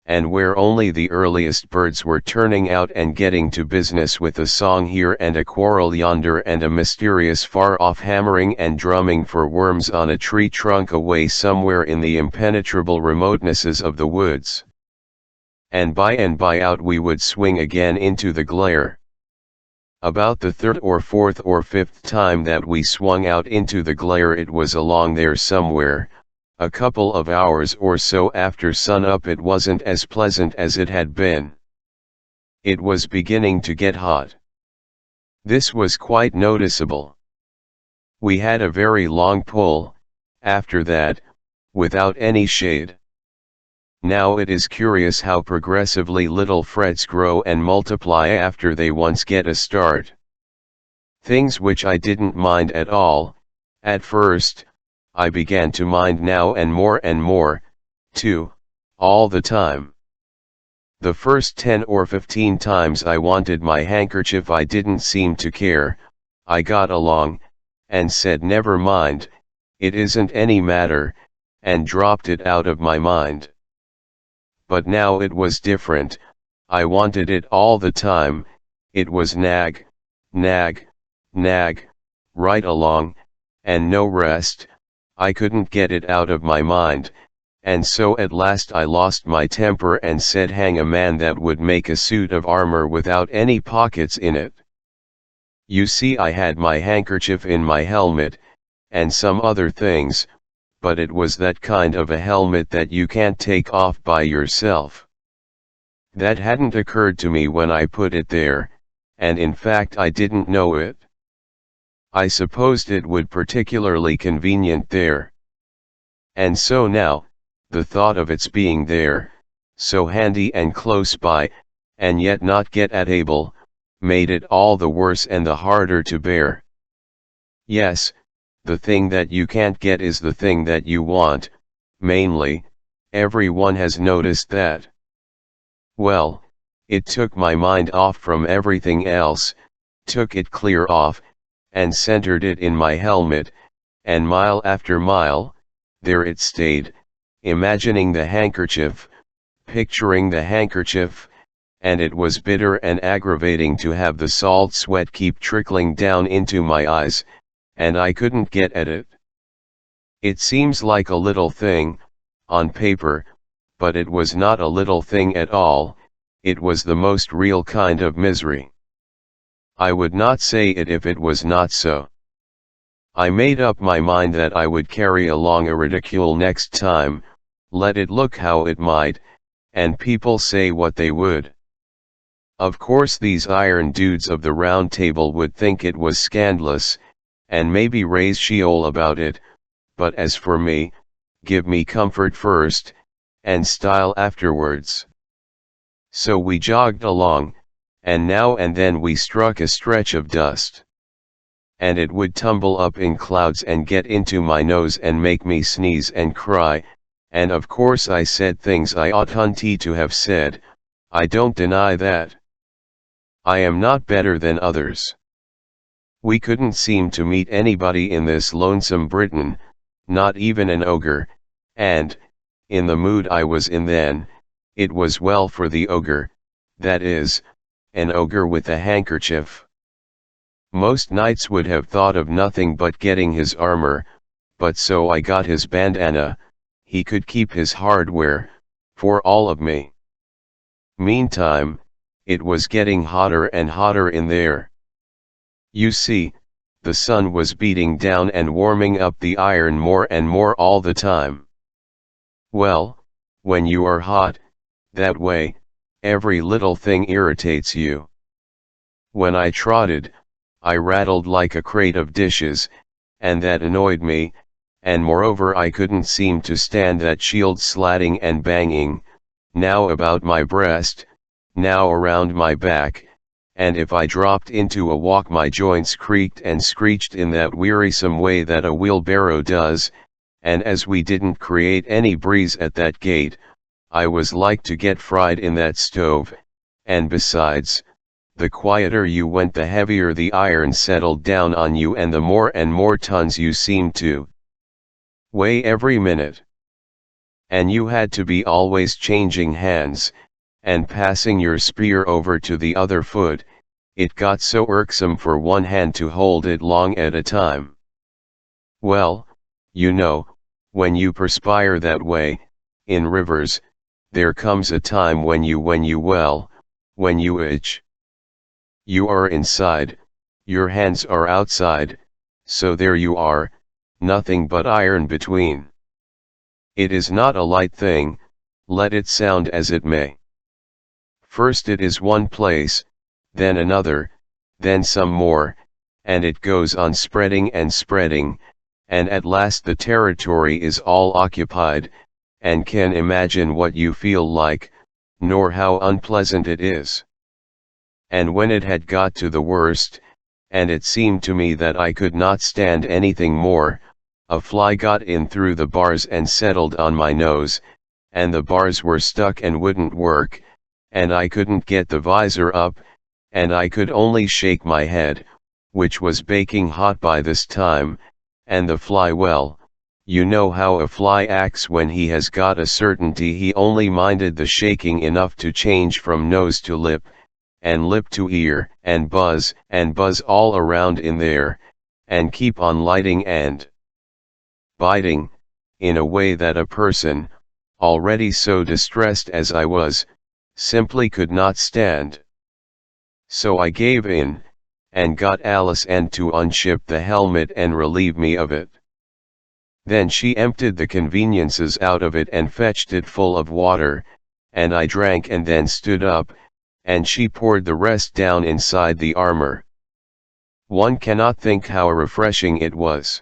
and where only the earliest birds were turning out and getting to business with a song here and a quarrel yonder and a mysterious far-off hammering and drumming for worms on a tree trunk away somewhere in the impenetrable remotenesses of the woods. And by out we would swing again into the glare. About the third or fourth or fifth time that we swung out into the glare it was along there somewhere. A couple of hours or so after sunup. It wasn't as pleasant as it had been. It was beginning to get hot. This was quite noticeable. We had a very long pull, after that, without any shade. Now it is curious how progressively little frets grow and multiply after they once get a start. Things which I didn't mind at all, at first, I began to mind now and more, too, all the time. The first 10 or 15 times I wanted my handkerchief I didn't seem to care, I got along, and said never mind, it isn't any matter, and dropped it out of my mind. But now it was different, I wanted it all the time, it was nag, nag, nag, right along, and no rest. I couldn't get it out of my mind, and so at last I lost my temper and said hang a man that would make a suit of armor without any pockets in it. You see I had my handkerchief in my helmet, and some other things, but it was that kind of a helmet that you can't take off by yourself. That hadn't occurred to me when I put it there, and in fact I didn't know it. I supposed it would particularly convenient there. And so now, the thought of its being there, so handy and close by, and yet not get at able, made it all the worse and the harder to bear. Yes, the thing that you can't get is the thing that you want, mainly, everyone has noticed that. Well, it took my mind off from everything else, took it clear off, and centered it in my helmet, and mile after mile, there it stayed, imagining the handkerchief, picturing the handkerchief, and it was bitter and aggravating to have the salt sweat keep trickling down into my eyes, and I couldn't get at it. It seems like a little thing, on paper, but it was not a little thing at all, it was the most real kind of misery. I would not say it if it was not so. I made up my mind that I would carry along a ridicule next time, let it look how it might, and people say what they would. Of course these iron dudes of the round table would think it was scandalous, and maybe raise Sheol about it, but as for me, give me comfort first, and style afterwards. So we jogged along, and now and then we struck a stretch of dust. And it would tumble up in clouds and get into my nose and make me sneeze and cry, and of course I said things I oughtn't to have said, I don't deny that. I am not better than others. We couldn't seem to meet anybody in this lonesome Britain, not even an ogre, and, in the mood I was in then, it was well for the ogre, that is, an ogre with a handkerchief. Most knights would have thought of nothing but getting his armor, but so I got his bandana, he could keep his hardware, for all of me. Meantime, it was getting hotter and hotter in there. You see, the sun was beating down and warming up the iron more and more all the time. Well, when you are hot, that way, every little thing irritates you. When I trotted, I rattled like a crate of dishes, and that annoyed me, and moreover I couldn't seem to stand that shield slatting and banging, now about my breast, now around my back, and if I dropped into a walk my joints creaked and screeched in that wearisome way that a wheelbarrow does, and as we didn't create any breeze at that gate, I was like to get fried in that stove, and besides, the quieter you went the heavier the iron settled down on you and the more tons you seemed to weigh every minute. And you had to be always changing hands, and passing your spear over to the other foot. It got so irksome for one hand to hold it long at a time. Well, you know, when you perspire that way, in rivers, there comes a time when you itch. You are inside, your hands are outside, so there you are, nothing but iron between. It is not a light thing, let it sound as it may. First it is one place, then another, then some more, and it goes on spreading and spreading, and at last the territory is all occupied, and can imagine what you feel like, nor how unpleasant it is. And when it had got to the worst, and it seemed to me that I could not stand anything more, a fly got in through the bars and settled on my nose, and the bars were stuck and wouldn't work, and I couldn't get the visor up, and I could only shake my head, which was baking hot by this time, and the fly, well, you know how a fly acts when he has got a certainty he only minded the shaking enough to change from nose to lip, and lip to ear, and buzz all around in there, and keep on lighting and biting, in a way that a person, already so distressed as I was, simply could not stand. So I gave in, and got Alice Ann to unship the helmet and relieve me of it. Then she emptied the conveniences out of it and fetched it full of water, and I drank and then stood up, and she poured the rest down inside the armor. One cannot think how refreshing it was.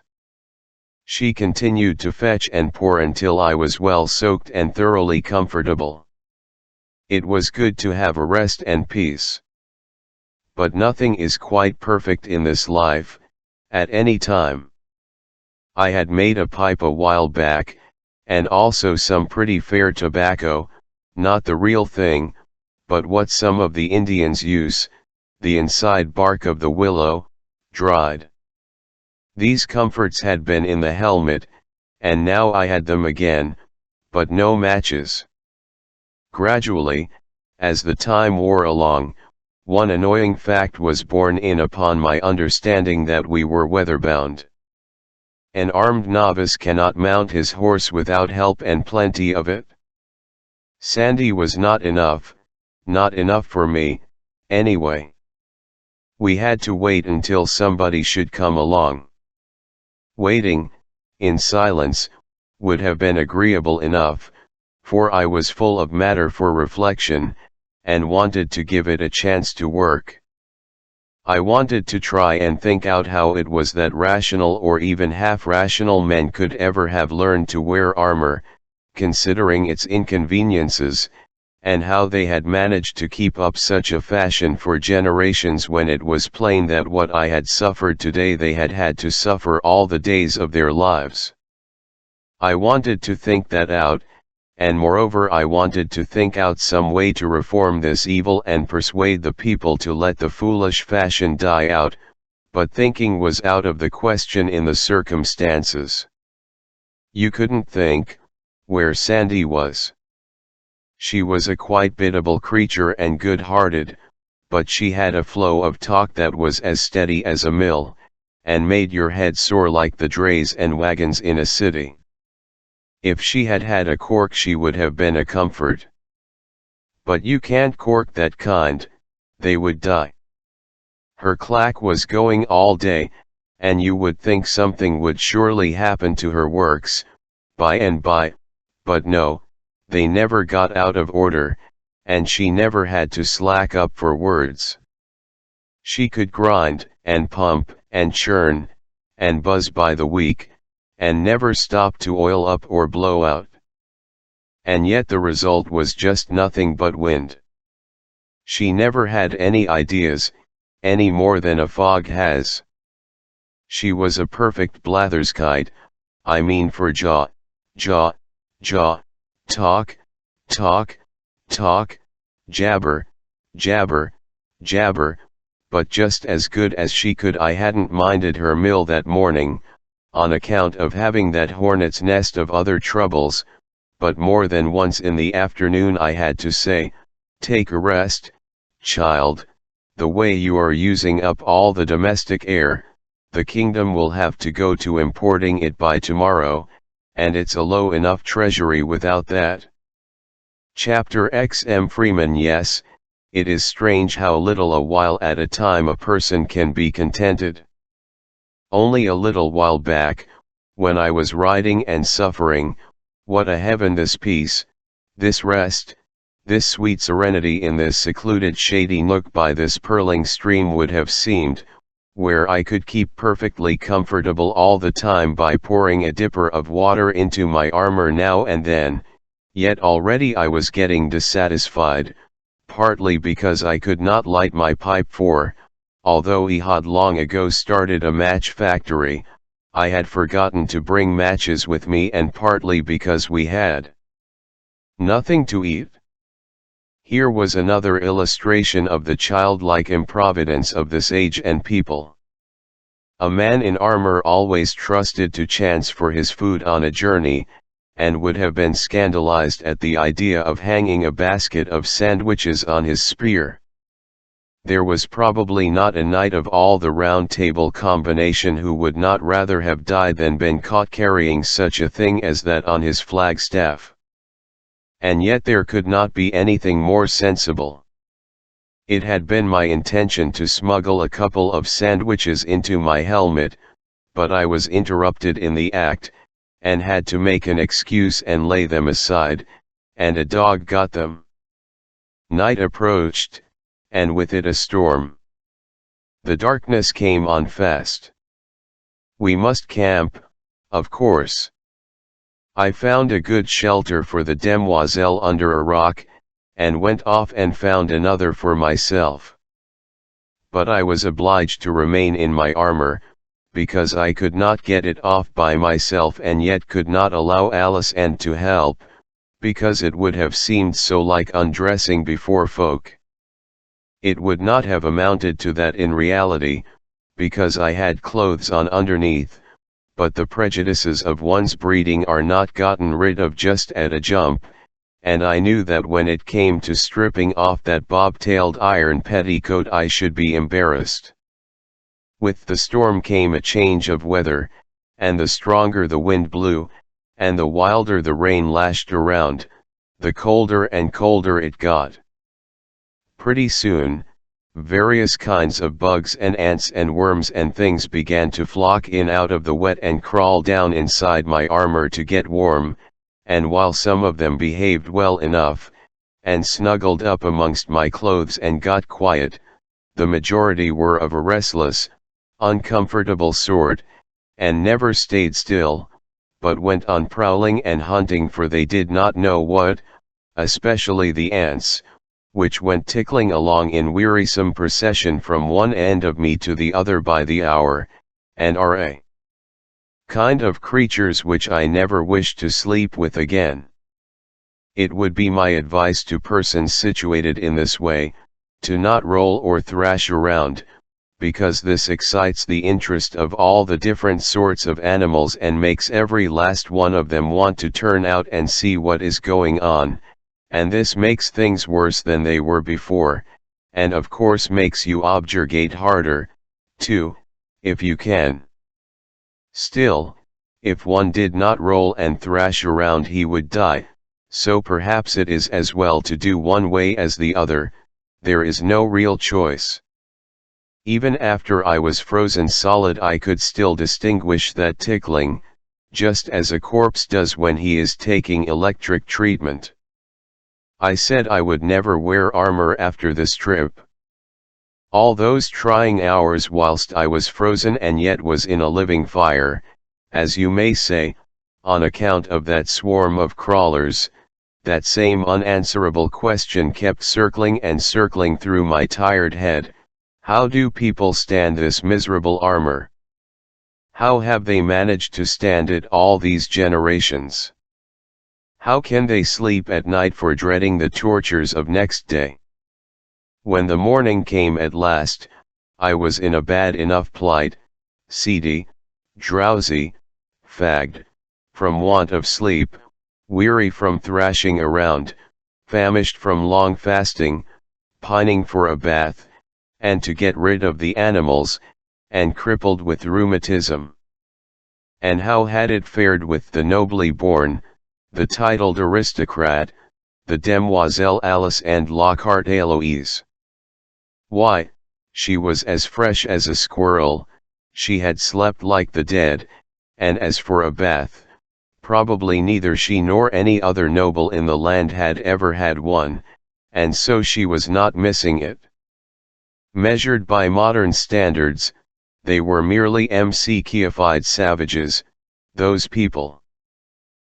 She continued to fetch and pour until I was well soaked and thoroughly comfortable. It was good to have a rest and peace. But nothing is quite perfect in this life, at any time. I had made a pipe a while back, and also some pretty fair tobacco, not the real thing, but what some of the Indians use, the inside bark of the willow, dried. These comforts had been in the helmet, and now I had them again, but no matches. Gradually, as the time wore along, one annoying fact was borne in upon my understanding that we were weatherbound. An armed novice cannot mount his horse without help and plenty of it. Sandy was not enough for me, anyway. We had to wait until somebody should come along. Waiting, in silence, would have been agreeable enough, for I was full of matter for reflection, and wanted to give it a chance to work. I wanted to try and think out how it was that rational or even half-rational men could ever have learned to wear armor, considering its inconveniences, and how they had managed to keep up such a fashion for generations when it was plain that what I had suffered today they had had to suffer all the days of their lives. I wanted to think that out, and moreover I wanted to think out some way to reform this evil and persuade the people to let the foolish fashion die out, but thinking was out of the question in the circumstances. You couldn't think, where Sandy was. She was a quite biddable creature and good-hearted, but she had a flow of talk that was as steady as a mill, and made your head sore like the drays and wagons in a city. If she had had a cork she would have been a comfort. But you can't cork that kind, they would die. Her clack was going all day, and you would think something would surely happen to her works, by and by, but no, they never got out of order, and she never had to slack up for words. She could grind, and pump, and churn, and buzz by the week, and never stop to oil up or blow out. And yet the result was just nothing but wind. She never had any ideas, any more than a fog has. She was a perfect blatherskite, I mean for jaw, jaw, jaw, talk, talk, talk, jabber, jabber, jabber, but just as good as she could. I hadn't minded her mill that morning, on account of having that hornet's nest of other troubles, but more than once in the afternoon I had to say, "Take a rest, child, the way you are using up all the domestic air, the kingdom will have to go to importing it by tomorrow, and it's a low enough treasury without that." Chapter XM Freeman. Yes, it is strange how little a while at a time a person can be contented. Only a little while back, when I was riding and suffering, what a heaven this peace, this rest, this sweet serenity in this secluded shady nook by this purling stream would have seemed, where I could keep perfectly comfortable all the time by pouring a dipper of water into my armor now and then. Yet already I was getting dissatisfied, partly because I could not light my pipe for, although he had long ago started a match factory, I had forgotten to bring matches with me, and partly because we had nothing to eat. Here was another illustration of the childlike improvidence of this age and people. A man in armor always trusted to chance for his food on a journey, and would have been scandalized at the idea of hanging a basket of sandwiches on his spear. There was probably not a knight of all the Round Table combination who would not rather have died than been caught carrying such a thing as that on his flagstaff. And yet there could not be anything more sensible. It had been my intention to smuggle a couple of sandwiches into my helmet, but I was interrupted in the act, and had to make an excuse and lay them aside, and a dog got them. Night approached, and with it a storm. The darkness came on fast. We must camp, of course. I found a good shelter for the demoiselle under a rock, and went off and found another for myself. But I was obliged to remain in my armor, because I could not get it off by myself, and yet could not allow Alice Ann to help, because it would have seemed so like undressing before folk. It would not have amounted to that in reality, because I had clothes on underneath, but the prejudices of one's breeding are not gotten rid of just at a jump, and I knew that when it came to stripping off that bob-tailed iron petticoat I should be embarrassed. With the storm came a change of weather, and the stronger the wind blew, and the wilder the rain lashed around, the colder and colder it got. Pretty soon, various kinds of bugs and ants and worms and things began to flock in out of the wet and crawl down inside my armor to get warm, and while some of them behaved well enough, and snuggled up amongst my clothes and got quiet, the majority were of a restless, uncomfortable sort, and never stayed still, but went on prowling and hunting for they did not know what, especially the ants, which went tickling along in wearisome procession from one end of me to the other by the hour, and are a kind of creatures which I never wish to sleep with again. It would be my advice to persons situated in this way, to not roll or thrash around, because this excites the interest of all the different sorts of animals and makes every last one of them want to turn out and see what is going on, and this makes things worse than they were before, and of course makes you objurgate harder, too, if you can. Still, if one did not roll and thrash around he would die, so perhaps it is as well to do one way as the other, there is no real choice. Even after I was frozen solid I could still distinguish that tickling, just as a corpse does when he is taking electric treatment. I said I would never wear armor after this trip. All those trying hours whilst I was frozen and yet was in a living fire, as you may say, on account of that swarm of crawlers, that same unanswerable question kept circling and circling through my tired head: how do people stand this miserable armor? How have they managed to stand it all these generations? How can they sleep at night for dreading the tortures of next day? When the morning came at last, I was in a bad enough plight, seedy, drowsy, fagged, from want of sleep, weary from thrashing around, famished from long fasting, pining for a bath, and to get rid of the animals, and crippled with rheumatism. And how had it fared with the nobly born, the titled aristocrat, the Demoiselle Alice and Lockhart Eloise? Why, she was as fresh as a squirrel, she had slept like the dead, and as for a bath, probably neither she nor any other noble in the land had ever had one, and so she was not missing it. Measured by modern standards, they were merely MCKified savages, those people.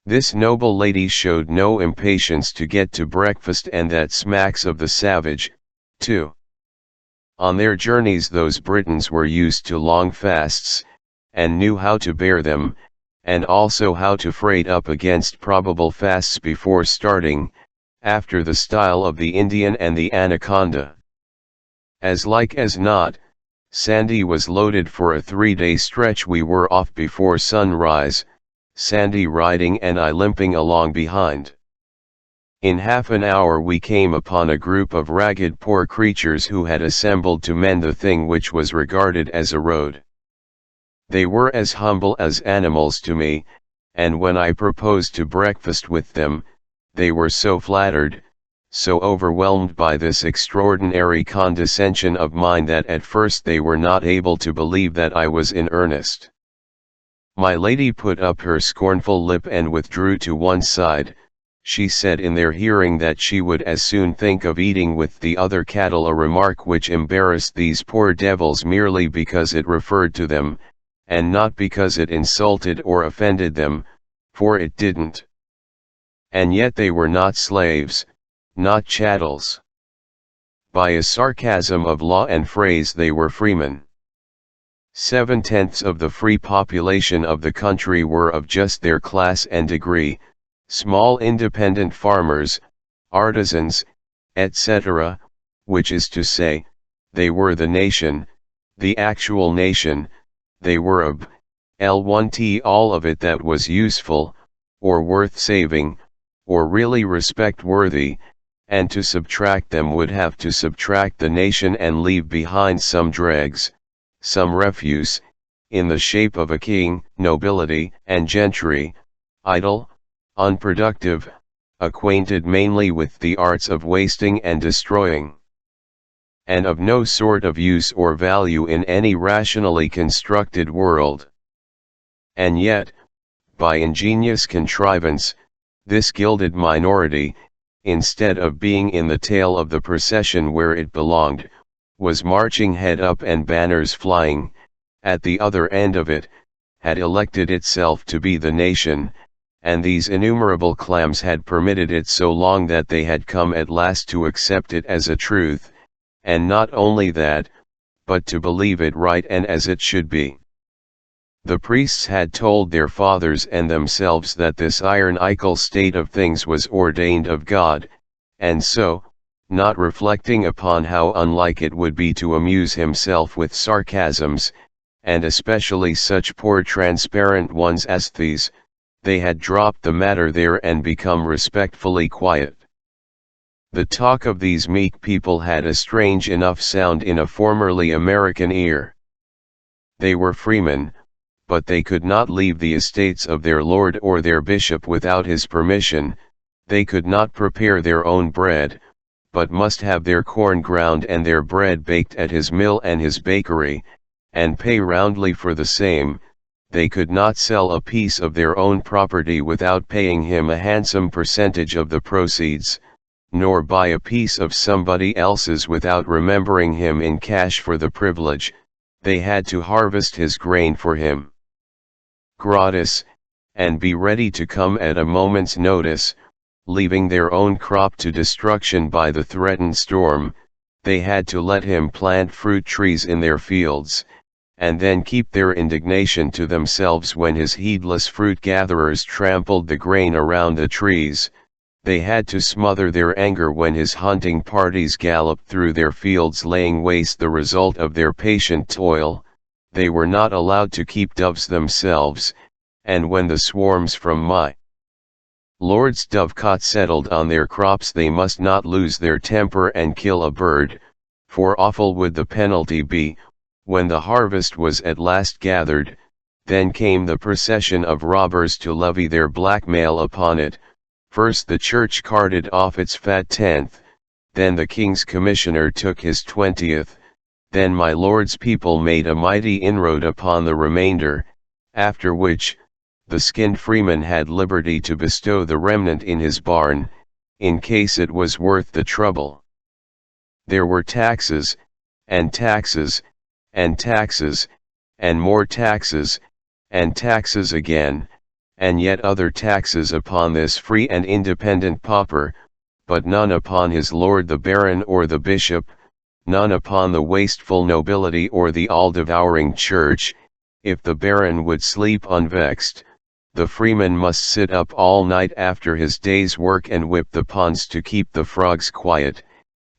This noble lady showed no impatience to get to breakfast, and that smacks of the savage, too. On their journeys those Britons were used to long fasts, and knew how to bear them, and also how to freight up against probable fasts before starting, after the style of the Indian and the anaconda. As like as not, Sandy was loaded for a 3-day stretch. We were off before sunrise, Sandy riding and I limping along behind. In half an hour we came upon a group of ragged poor creatures who had assembled to mend the thing which was regarded as a road. They were as humble as animals to me, and when I proposed to breakfast with them, they were so flattered, so overwhelmed by this extraordinary condescension of mine, that at first they were not able to believe that I was in earnest. My lady put up her scornful lip and withdrew to one side. She said in their hearing that she would as soon think of eating with the other cattle, a remark which embarrassed these poor devils merely because it referred to them, and not because it insulted or offended them, for it didn't. And yet they were not slaves, not chattels. By a sarcasm of law and phrase they were freemen. 7/10 of the free population of the country were of just their class and degree, small independent farmers, artisans, etc., which is to say, they were the nation, the actual nation. They were of L1T all of it that was useful, or worth saving, or really respect-worthy, and to subtract them would have to subtract the nation and leave behind some dregs, some refuse, in the shape of a king, nobility, and gentry, idle, unproductive, acquainted mainly with the arts of wasting and destroying, and of no sort of use or value in any rationally constructed world. And yet, by ingenious contrivance, this gilded minority, instead of being in the tail of the procession where it belonged, was marching head up and banners flying, at the other end of it, had elected itself to be the nation, and these innumerable clams had permitted it so long that they had come at last to accept it as a truth, and not only that, but to believe it right and as it should be. The priests had told their fathers and themselves that this ironical state of things was ordained of God, and so, not reflecting upon how unlike it would be to amuse himself with sarcasms, and especially such poor transparent ones as these, they had dropped the matter there and become respectfully quiet. The talk of these meek people had a strange enough sound in a formerly American ear. They were freemen, but they could not leave the estates of their lord or their bishop without his permission. They could not prepare their own bread, but must have their corn ground and their bread baked at his mill and his bakery, and pay roundly for the same. They could not sell a piece of their own property without paying him a handsome percentage of the proceeds, nor buy a piece of somebody else's without remembering him in cash for the privilege. They had to harvest his grain for him gratis, and be ready to come at a moment's notice, leaving their own crop to destruction by the threatened storm. They had to let him plant fruit trees in their fields, and then keep their indignation to themselves when his heedless fruit gatherers trampled the grain around the trees. They had to smother their anger when his hunting parties galloped through their fields, laying waste the result of their patient toil. They were not allowed to keep doves themselves, and when the swarms from my Lord's dovecot settled on their crops, they must not lose their temper and kill a bird, for awful would the penalty be. When the harvest was at last gathered, then came the procession of robbers to levy their blackmail upon it. First the church carted off its fat 10th, then the king's commissioner took his 20th, then my lord's people made a mighty inroad upon the remainder, after which, the skinned freeman had liberty to bestow the remnant in his barn, in case it was worth the trouble. There were taxes, and taxes, and taxes, and more taxes, and taxes again, and yet other taxes upon this free and independent pauper, but none upon his lord the baron or the bishop, none upon the wasteful nobility or the all-devouring church. If the baron would sleep unvexed, the freeman must sit up all night after his day's work and whip the ponds to keep the frogs quiet.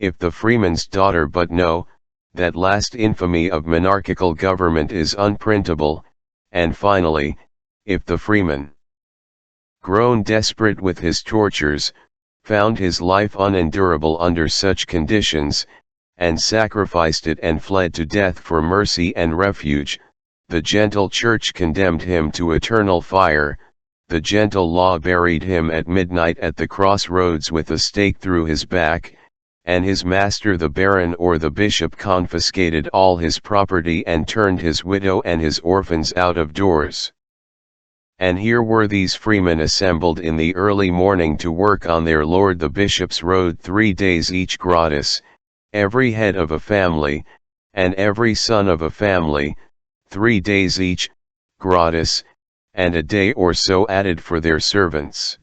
If the freeman's daughter but no, that last infamy of monarchical government is unprintable. And finally, if the freeman, grown desperate with his tortures, found his life unendurable under such conditions, and sacrificed it and fled to death for mercy and refuge, the gentle church condemned him to eternal fire, the gentle law buried him at midnight at the crossroads with a stake through his back, and his master the baron or the bishop confiscated all his property and turned his widow and his orphans out of doors. And here were these freemen assembled in the early morning to work on their lord the bishop's road 3 days each gratis, every head of a family, and every son of a family, 3 days each, gratis, and a day or so added for their servants.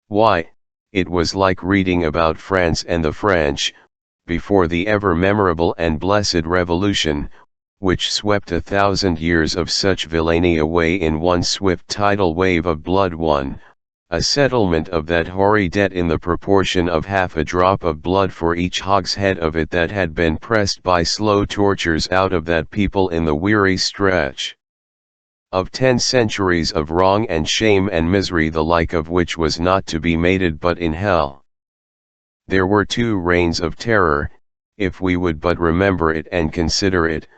Why, it was like reading about France and the French, before the ever memorable and blessed Revolution, which swept 1,000 years of such villainy away in one swift tidal wave of blood. A settlement of that hoary debt in the proportion of half a drop of blood for each hogshead of it that had been pressed by slow tortures out of that people in the weary stretch of 10 centuries of wrong and shame and misery, the like of which was not to be mated but in hell. There were 2 reigns of terror, if we would but remember it and consider it.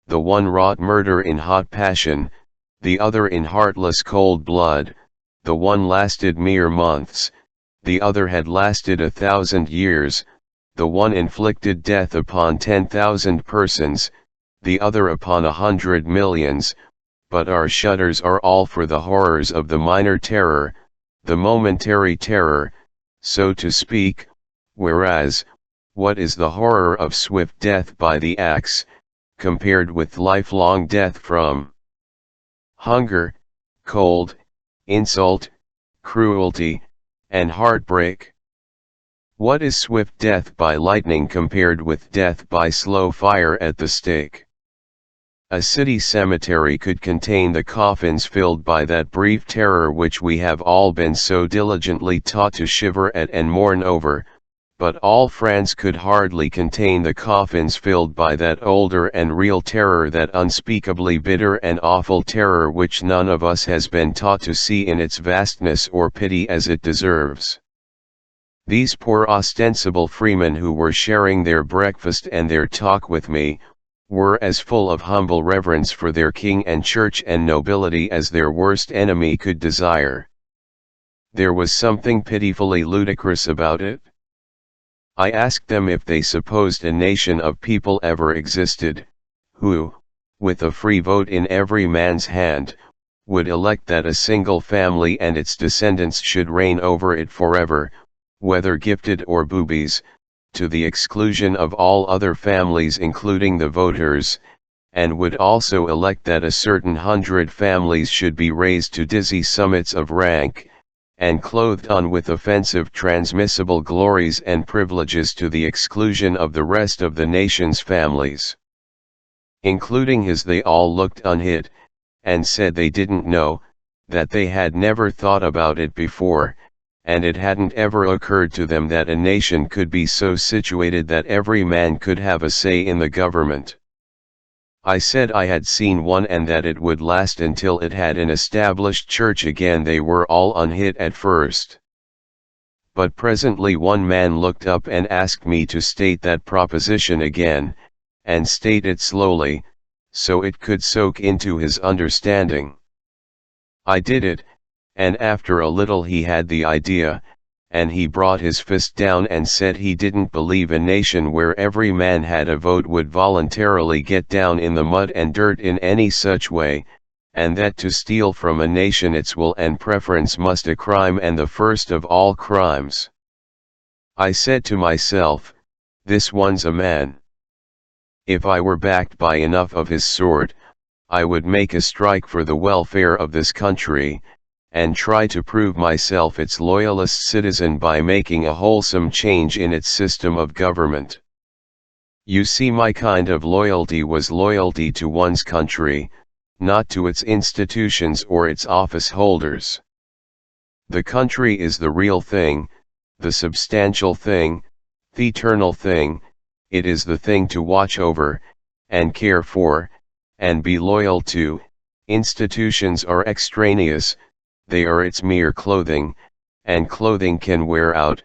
The one wrought murder in hot passion, the other in heartless cold blood. The one lasted mere months, the other had lasted 1,000 years, the one inflicted death upon 10,000 persons, the other upon 100 millions, but our shudders are all for the horrors of the minor terror, the momentary terror, so to speak, whereas, what is the horror of swift death by the axe, compared with lifelong death from hunger, cold, insult, cruelty, and heartbreak? What is swift death by lightning compared with death by slow fire at the stake? A city cemetery could contain the coffins filled by that brief terror which we have all been so diligently taught to shiver at and mourn over, but all France could hardly contain the coffins filled by that older and real terror, that unspeakably bitter and awful terror which none of us has been taught to see in its vastness or pity as it deserves. These poor ostensible freemen who were sharing their breakfast and their talk with me, were as full of humble reverence for their king and church and nobility as their worst enemy could desire. There was something pitifully ludicrous about it. I asked them if they supposed a nation of people ever existed, who, with a free vote in every man's hand, would elect that a single family and its descendants should reign over it forever, whether gifted or boobies, to the exclusion of all other families including the voters, and would also elect that a certain 100 families should be raised to dizzy summits of rank, and clothed on with offensive transmissible glories and privileges to the exclusion of the rest of the nation's families. Including his, they all looked unhit, and said they didn't know, that they had never thought about it before, and it hadn't ever occurred to them that a nation could be so situated that every man could have a say in the government. I said I had seen one and that it would last until it had an established church again. They were all unhit at first. But presently one man looked up and asked me to state that proposition again, and state it slowly, so it could soak into his understanding. I did it, and after a little he had the idea, and he brought his fist down and said he didn't believe a nation where every man had a vote would voluntarily get down in the mud and dirt in any such way, and that to steal from a nation its will and preference must a crime and the first of all crimes. I said to myself, this one's a man. If I were backed by enough of his sort, I would make a strike for the welfare of this country, and try to prove myself its loyalist citizen by making a wholesome change in its system of government. You see, my kind of loyalty was loyalty to one's country, not to its institutions or its office holders. The country is the real thing, the substantial thing, the eternal thing. It is the thing to watch over, and care for, and be loyal to. Institutions are extraneous, they are its mere clothing, and clothing can wear out,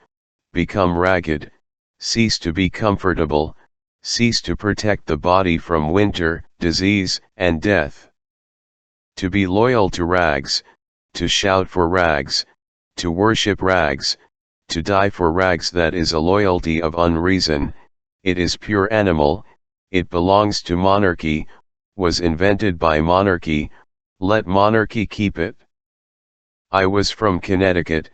become ragged, cease to be comfortable, cease to protect the body from winter, disease, and death. To be loyal to rags, to shout for rags, to worship rags, to die for rags, that is a loyalty of unreason. It is pure animal, it belongs to monarchy, was invented by monarchy, let monarchy keep it. I was from Connecticut,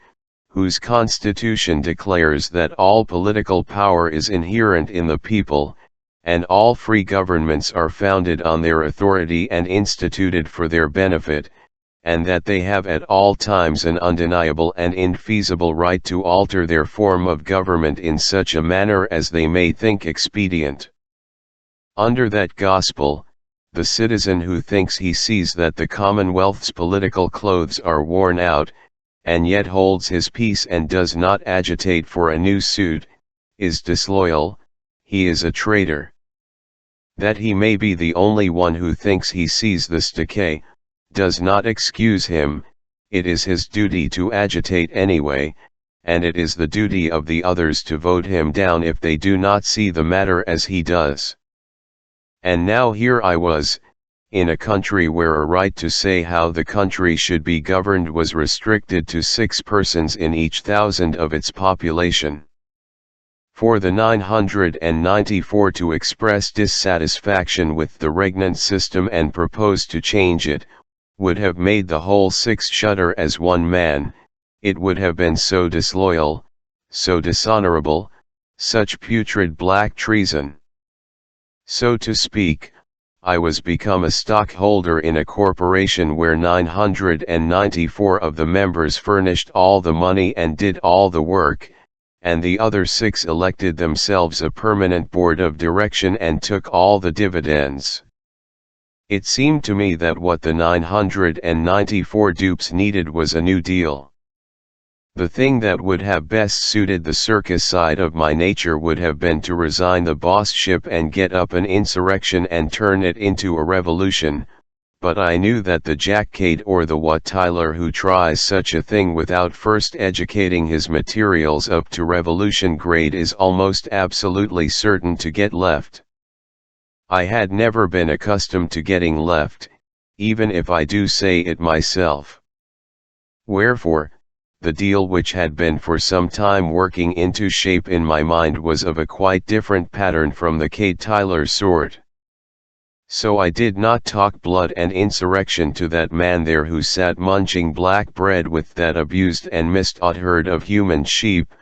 whose constitution declares that all political power is inherent in the people, and all free governments are founded on their authority and instituted for their benefit, and that they have at all times an undeniable and infeasible right to alter their form of government in such a manner as they may think expedient. Under that gospel, the citizen who thinks he sees that the Commonwealth's political clothes are worn out, and yet holds his peace and does not agitate for a new suit, is disloyal, he is a traitor. That he may be the only one who thinks he sees this decay, does not excuse him. It is his duty to agitate anyway, and it is the duty of the others to vote him down if they do not see the matter as he does. And now here I was, in a country where a right to say how the country should be governed was restricted to 6 persons in each 1,000 of its population. For the 994 to express dissatisfaction with the regnant system and propose to change it, would have made the whole 6 shudder as one man. It would have been so disloyal, so dishonorable, such putrid black treason. So to speak, I was become a stockholder in a corporation where 994 of the members furnished all the money and did all the work, and the other 6 elected themselves a permanent board of direction and took all the dividends. It seemed to me that what the 994 dupes needed was a new deal. The thing that would have best suited the circus side of my nature would have been to resign the bossship and get up an insurrection and turn it into a revolution, but I knew that the jackcade or the Wat Tyler who tries such a thing without first educating his materials up to revolution grade is almost absolutely certain to get left. I had never been accustomed to getting left, even if I do say it myself. Wherefore, the deal which had been for some time working into shape in my mind was of a quite different pattern from the Cade Tyler sort. So I did not talk blood and insurrection to that man there who sat munching black bread with that abused and mistaught herd of human sheep,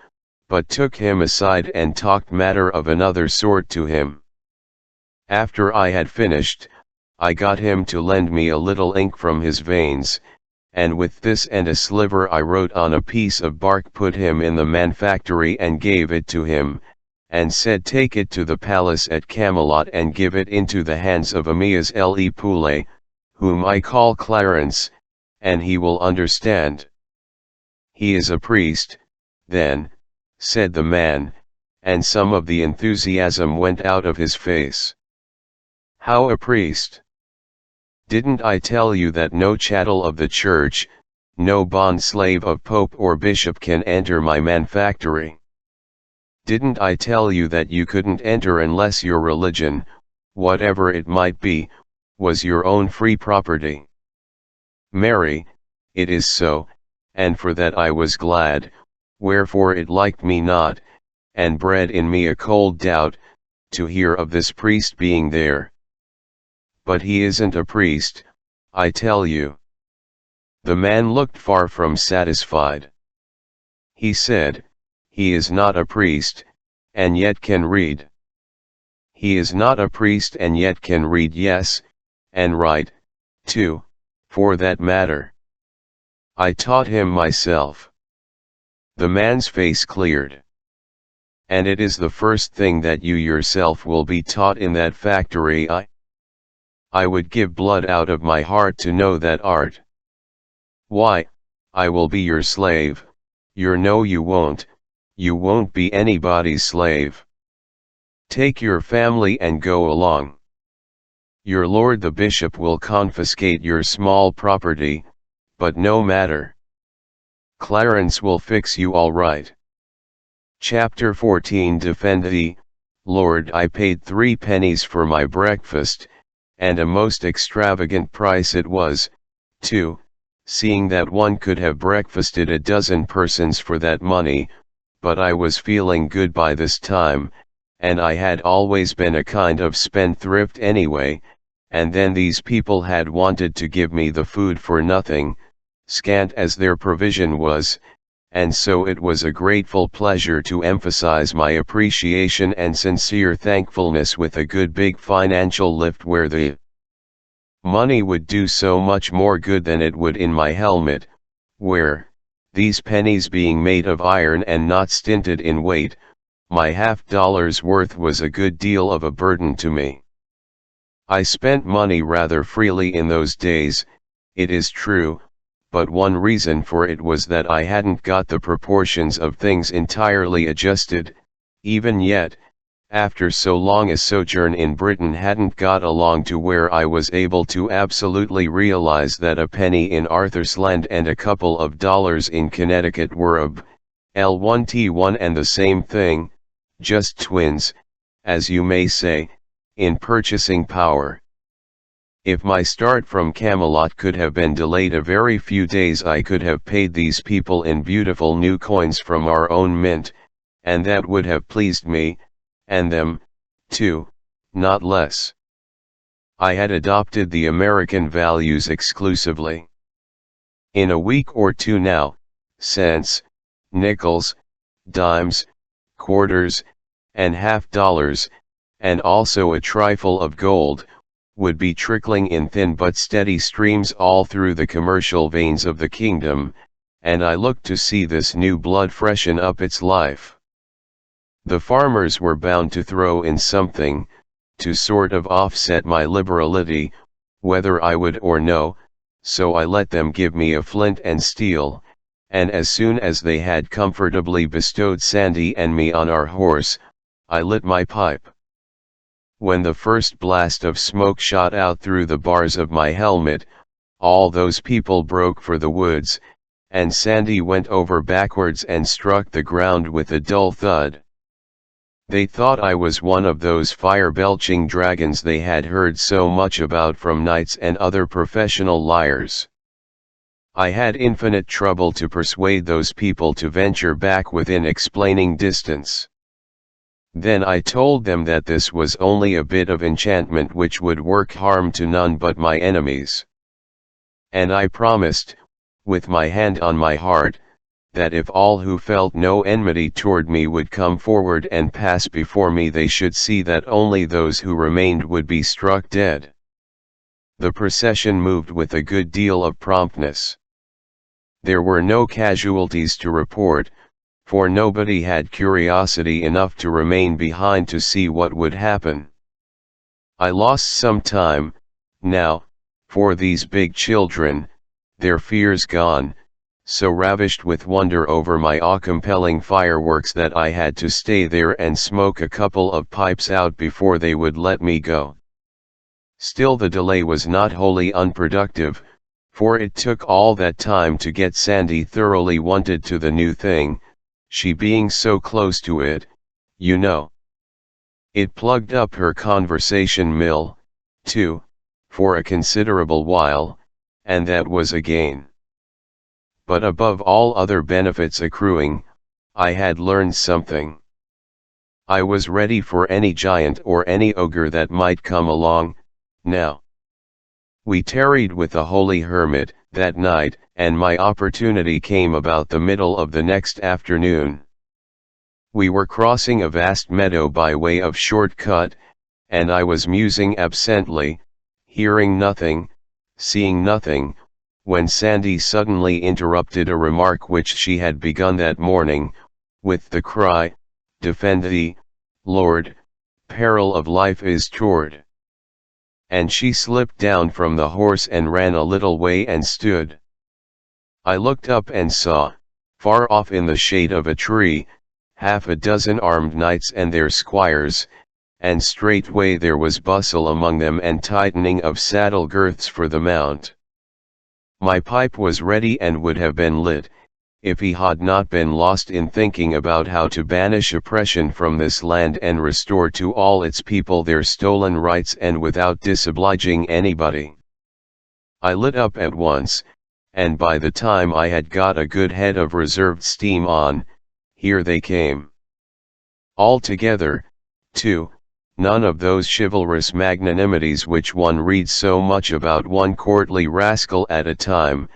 but took him aside and talked matter of another sort to him. After I had finished, I got him to lend me a little ink from his veins, and with this and a sliver I wrote on a piece of bark, put him in the manufactory and gave it to him, and said, take it to the palace at Camelot and give it into the hands of Aeneas le Poule, whom I call Clarence, and he will understand. He is a priest, then, said the man, and some of the enthusiasm went out of his face. How a priest? Didn't I tell you that no chattel of the church, no bond slave of pope or bishop can enter my manufactory? Didn't I tell you that you couldn't enter unless your religion, whatever it might be, was your own free property? Marry, it is so, and for that I was glad, wherefore it liked me not, and bred in me a cold doubt, to hear of this priest being there. But he isn't a priest, I tell you. The man looked far from satisfied. He said, he is not a priest, and yet can read. He is not a priest and yet can read, yes, and write, too, for that matter. I taught him myself. The man's face cleared. And it is the first thing that you yourself will be taught in that factory. I would give blood out of my heart to know that art. Why, I will be your slave. No, you won't be anybody's slave. Take your family and go along. Your lord the bishop will confiscate your small property, but no matter. Clarence will fix you all right. Chapter 14. Defend thee, Lord. I paid 3 pennies for my breakfast, and a most extravagant price it was, too, seeing that one could have breakfasted a dozen persons for that money, but I was feeling good by this time, and I had always been a kind of spendthrift anyway, and then these people had wanted to give me the food for nothing, scant as their provision was, and so it was a grateful pleasure to emphasize my appreciation and sincere thankfulness with a good big financial lift where the money would do so much more good than it would in my helmet, where, these pennies being made of iron and not stinted in weight, my $50 worth was a good deal of a burden to me. I spent money rather freely in those days, it is true, but one reason for it was that I hadn't got the proportions of things entirely adjusted, even yet, after so long a sojourn in Britain, hadn't got along to where I was able to absolutely realize that a penny in Arthur's Land and a couple of dollars in Connecticut were a L1T1 and the same thing, just twins, as you may say, in purchasing power. If my start from Camelot could have been delayed a very few days, I could have paid these people in beautiful new coins from our own mint, and that would have pleased me, and them, too, not less. I had adopted the American values exclusively. In a week or two now, cents, nickels, dimes, quarters, and $50, and also a trifle of gold, would be trickling in thin but steady streams all through the commercial veins of the kingdom, and I looked to see this new blood freshen up its life. The farmers were bound to throw in something, to sort of offset my liberality, whether I would or no, so I let them give me a flint and steel, and as soon as they had comfortably bestowed Sandy and me on our horse, I lit my pipe. When the first blast of smoke shot out through the bars of my helmet, all those people broke for the woods, and Sandy went over backwards and struck the ground with a dull thud. They thought I was one of those fire-belching dragons they had heard so much about from knights and other professional liars. I had infinite trouble to persuade those people to venture back within explaining distance. Then I told them that this was only a bit of enchantment which would work harm to none but my enemies. And I promised, with my hand on my heart, that if all who felt no enmity toward me would come forward and pass before me, they should see that only those who remained would be struck dead. The procession moved with a good deal of promptness. There were no casualties to report, for nobody had curiosity enough to remain behind to see what would happen. I lost some time, now, for these big children, their fears gone, so ravished with wonder over my awe-compelling fireworks that I had to stay there and smoke a couple of pipes out before they would let me go. Still, the delay was not wholly unproductive, for it took all that time to get Sandy thoroughly wonted to the new thing, she being so close to it, you know. It plugged up her conversation mill, too, for a considerable while, and that was a gain. But above all other benefits accruing, I had learned something. I was ready for any giant or any ogre that might come along, now. We tarried with the holy hermit that night, and my opportunity came about the middle of the next afternoon. We were crossing a vast meadow by way of short-cut, and I was musing absently, hearing nothing, seeing nothing, when Sandy suddenly interrupted a remark which she had begun that morning, with the cry, "Defend thee, Lord, peril of life is toward." And she slipped down from the horse and ran a little way and stood. I looked up and saw, far off in the shade of a tree, half a dozen armed knights and their squires, and straightway there was bustle among them and tightening of saddle girths for the mount. My pipe was ready and would have been lit, if he had not been lost in thinking about how to banish oppression from this land and restore to all its people their stolen rights and without disobliging anybody. I lit up at once, and by the time I had got a good head of reserved steam on, here they came. All together, too, none of those chivalrous magnanimities which one reads so much about, one courtly rascal at a time,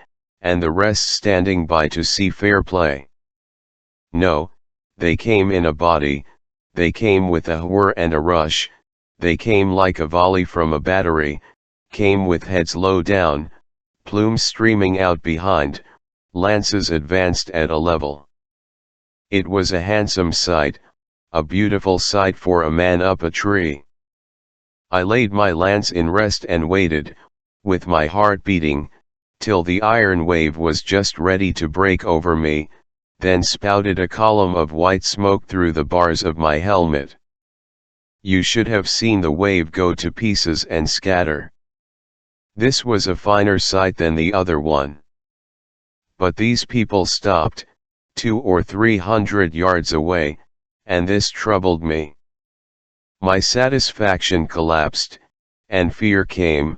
and the rest standing by to see fair play. No, they came in a body, they came with a whir and a rush, they came like a volley from a battery, came with heads low down, plumes streaming out behind, lances advanced at a level. It was a handsome sight, a beautiful sight for a man up a tree. I laid my lance in rest and waited, with my heart beating, till the iron wave was just ready to break over me, then spouted a column of white smoke through the bars of my helmet. You should have seen the wave go to pieces and scatter. This was a finer sight than the other one. But these people stopped, 200 or 300 yards away, and this troubled me. My satisfaction collapsed, and fear came.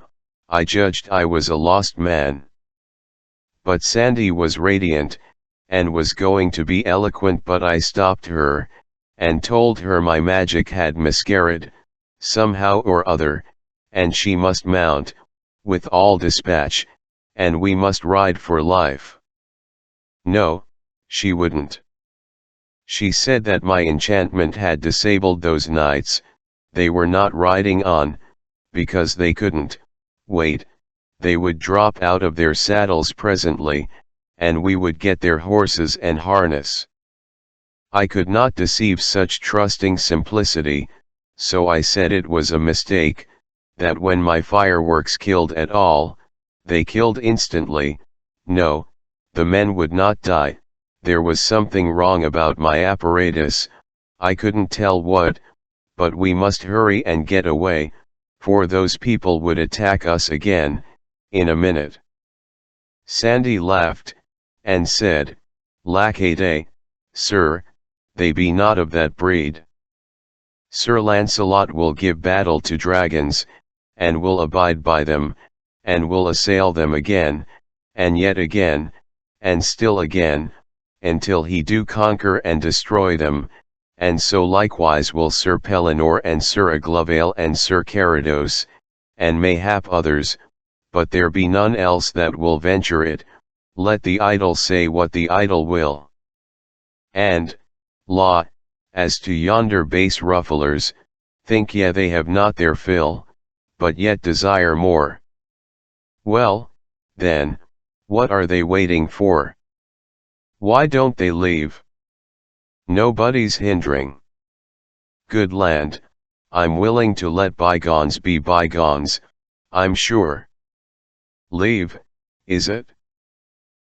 I judged I was a lost man. But Sandy was radiant, and was going to be eloquent, but I stopped her, and told her my magic had miscarried, somehow or other, and she must mount, with all dispatch, and we must ride for life. No, she wouldn't. She said that my enchantment had disabled those knights, they were not riding on, because they couldn't wait, they would drop out of their saddles presently, and we would get their horses and harness. I could not deceive such trusting simplicity, so I said it was a mistake, that when my fireworks killed at all, they killed instantly. No, the men would not die. There was something wrong about my apparatus, I couldn't tell what, but we must hurry and get away, for those people would attack us again, in a minute. Sandy laughed, and said, "Lack a day, sir, they be not of that breed. Sir Lancelot will give battle to dragons, and will abide by them, and will assail them again, and yet again, and still again, until he do conquer and destroy them, and so likewise will Sir Pellinore and Sir Aglovale and Sir Carados, and mayhap others, but there be none else that will venture it, let the idle say what the idle will. And, la, as to yonder base rufflers, think ye they have not their fill, but yet desire more. Well, then, what are they waiting for? Why don't they leave? Nobody's hindering. Good land, I'm willing to let bygones be bygones, I'm sure. Leave, is it?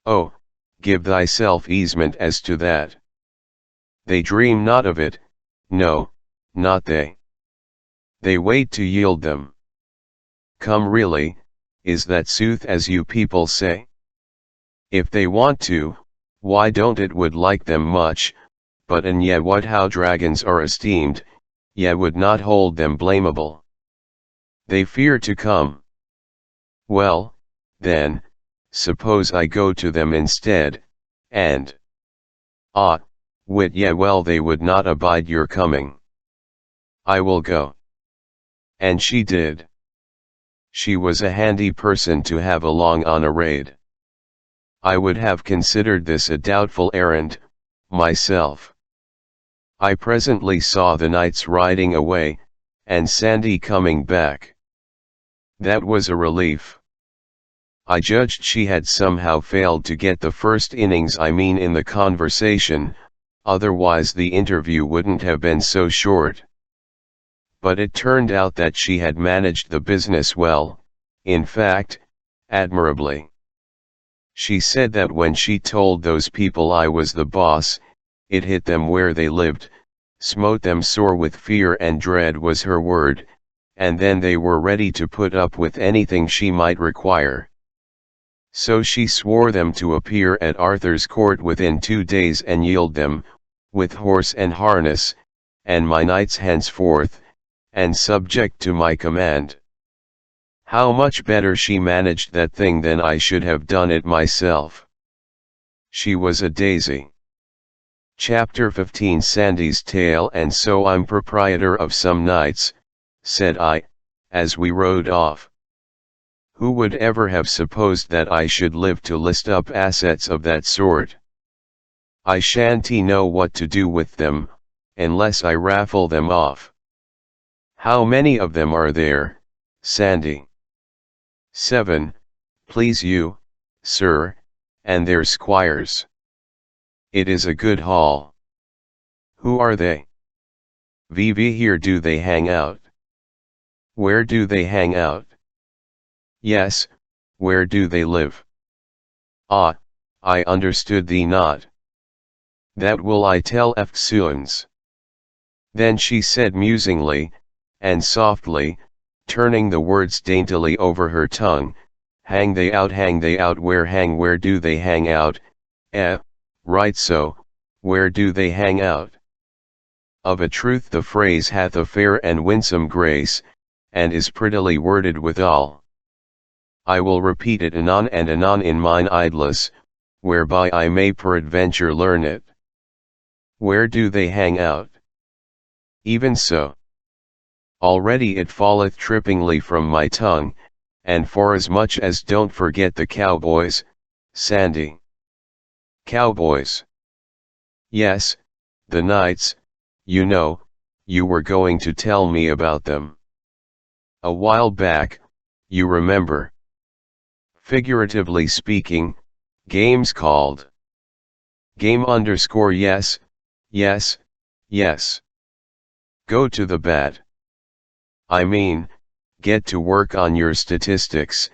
Oh, give thyself easement as to that. They dream not of it, no, not they. They wait to yield them. Come really, is that sooth as you people say? If they want to, why don't it would like them much, but and yet what how dragons are esteemed, yet would not hold them blamable. They fear to come. Well, then, suppose I go to them instead, and wit ye well they would not abide your coming. I will go. And she did. She was a handy person to have along on a raid. I would have considered this a doubtful errand, myself. I presently saw the knights riding away, and Sandy coming back. That was a relief. I judged she had somehow failed to get the first innings in the conversation, otherwise the interview wouldn't have been so short. But it turned out that she had managed the business well, in fact, admirably. She said that when she told those people I was the boss, it hit them where they lived, smote them sore with fear and dread was her word, and then they were ready to put up with anything she might require. So she swore them to appear at Arthur's court within 2 days and yield them, with horse and harness, and my knights henceforth, and subject to my command. How much better she managed that thing than I should have done it myself. She was a daisy. Chapter 15 Sandy's Tale. And so I'm proprietor of some knights, said I, as we rode off. Who would ever have supposed that I should live to list up assets of that sort? I shan't know what to do with them, unless I raffle them off. How many of them are there, Sandy? 7, please you, sir, and their squires. It is a good haul. Who are they? VV here do they hang out? Where do they hang out? Yes, where do they live? Ah, I understood thee not. That will I tell eftsoons. Then she said musingly, and softly, turning the words daintily over her tongue, hang they out, where do they hang out? Right so, where do they hang out? Of a truth the phrase hath a fair and winsome grace, and is prettily worded withal. I will repeat it anon and anon in mine idlesse, whereby I may peradventure learn it. Where do they hang out? Even so. Already it falleth trippingly from my tongue, and forasmuch as don't forget the cowboys, Sandy. Cowboys. Yes, the knights, you know, you were going to tell me about them. A while back, you remember. Figuratively speaking, games called. Game _ yes, yes, yes. Go to the bat. I mean, get to work on your statistics,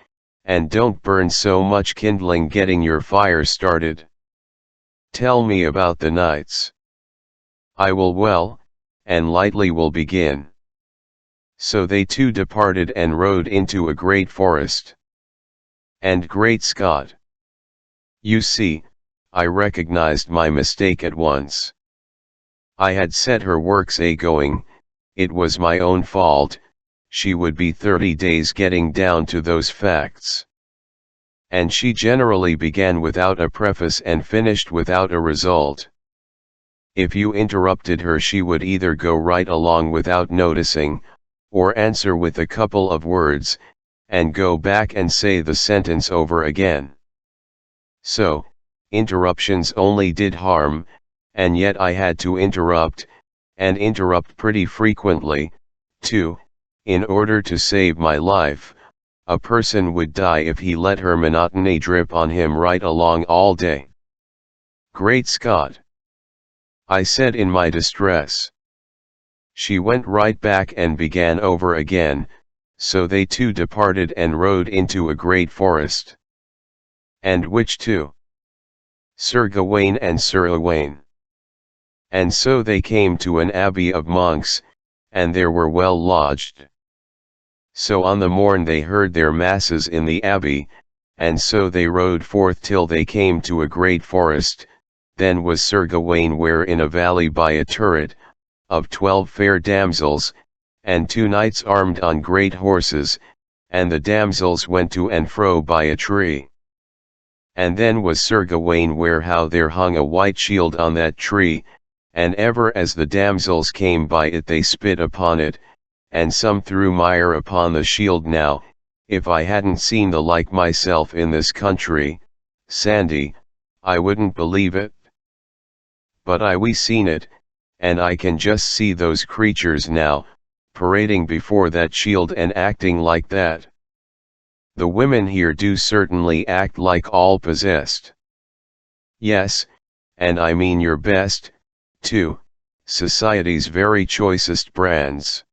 and don't burn so much kindling getting your fire started. Tell me about the knights. I will well, and lightly will begin. So they two departed and rode into a great forest. And great Scott! You see, I recognized my mistake at once. I had set her works a-going, it was my own fault, she would be 30 days getting down to those facts. And she generally began without a preface and finished without a result. If you interrupted her she would either go right along without noticing, or answer with a couple of words, and go back and say the sentence over again. So, interruptions only did harm, and yet I had to interrupt, and interrupt pretty frequently, too, in order to save my life. A person would die if he let her monotony drip on him right along all day. Great Scott! I said in my distress. She went right back and began over again, so they two departed and rode into a great forest. And which two? Sir Gawain and Sir Owain. And so they came to an abbey of monks, and there were well lodged. So on the morn they heard their masses in the abbey, and so they rode forth till they came to a great forest. Then was Sir Gawain ware in a valley by a turret, of 12 fair damsels, and 2 knights armed on great horses, and the damsels went to and fro by a tree. And then was Sir Gawain ware how there hung a white shield on that tree, and ever as the damsels came by it they spit upon it, and some threw mire upon the shield. Now, if I hadn't seen the like myself in this country, Sandy, I wouldn't believe it. But we seen it, and I can just see those creatures now, parading before that shield and acting like that. The women here do certainly act like all possessed. Yes, and I mean your best, too, society's very choicest brands.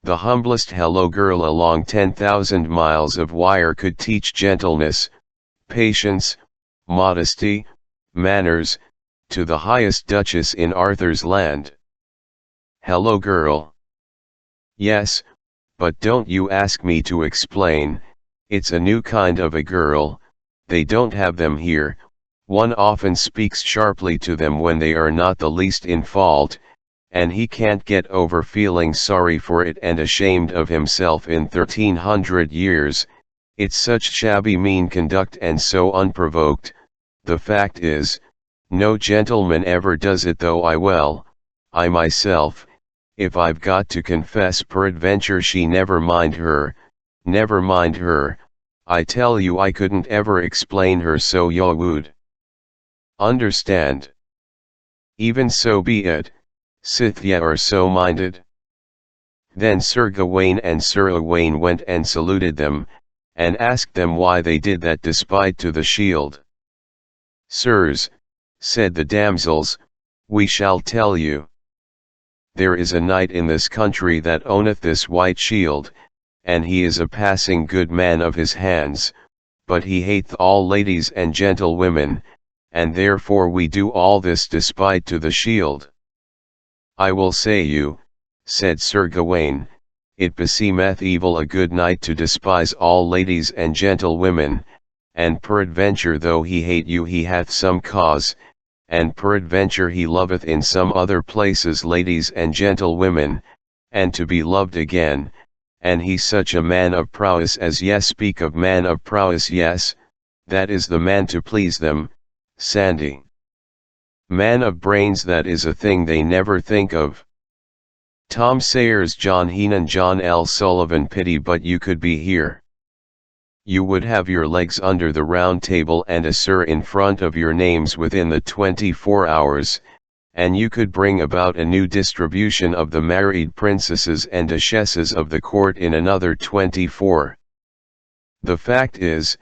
The humblest hello girl along 10,000 miles of wire could teach gentleness, patience, modesty, manners, to the highest duchess in Arthur's land. Hello girl. Yes, but don't you ask me to explain, it's a new kind of a girl, they don't have them here. One often speaks sharply to them when they are not the least in fault, and he can't get over feeling sorry for it and ashamed of himself in 1300 years, it's such shabby mean conduct and so unprovoked. The fact is, no gentleman ever does it, though I myself, if I've got to confess peradventure she never mind her, I tell you I couldn't ever explain her so you would understand. Even so be it, sith ye are so minded. Then Sir Gawain and Sir Owain went and saluted them, and asked them why they did that despite to the shield. Sirs, said the damsels, we shall tell you. There is a knight in this country that owneth this white shield, and he is a passing good man of his hands, but he hateth all ladies and gentlewomen, and therefore we do all this despite to the shield. I will say you, said Sir Gawain, it beseemeth evil a good knight to despise all ladies and gentlewomen, and peradventure though he hate you he hath some cause, and peradventure he loveth in some other places ladies and gentlewomen, and to be loved again, and he such a man of prowess as yes speak of man of prowess, yes, that is the man to please them, Sandy. Man of brains, that is a thing they never think of. Tom Sayers, John Heenan, John L. Sullivan, pity but you could be here. You would have your legs under the round table and a sir in front of your names within the 24 hours, and you could bring about a new distribution of the married princesses and duchesses of the court in another 24. The fact is,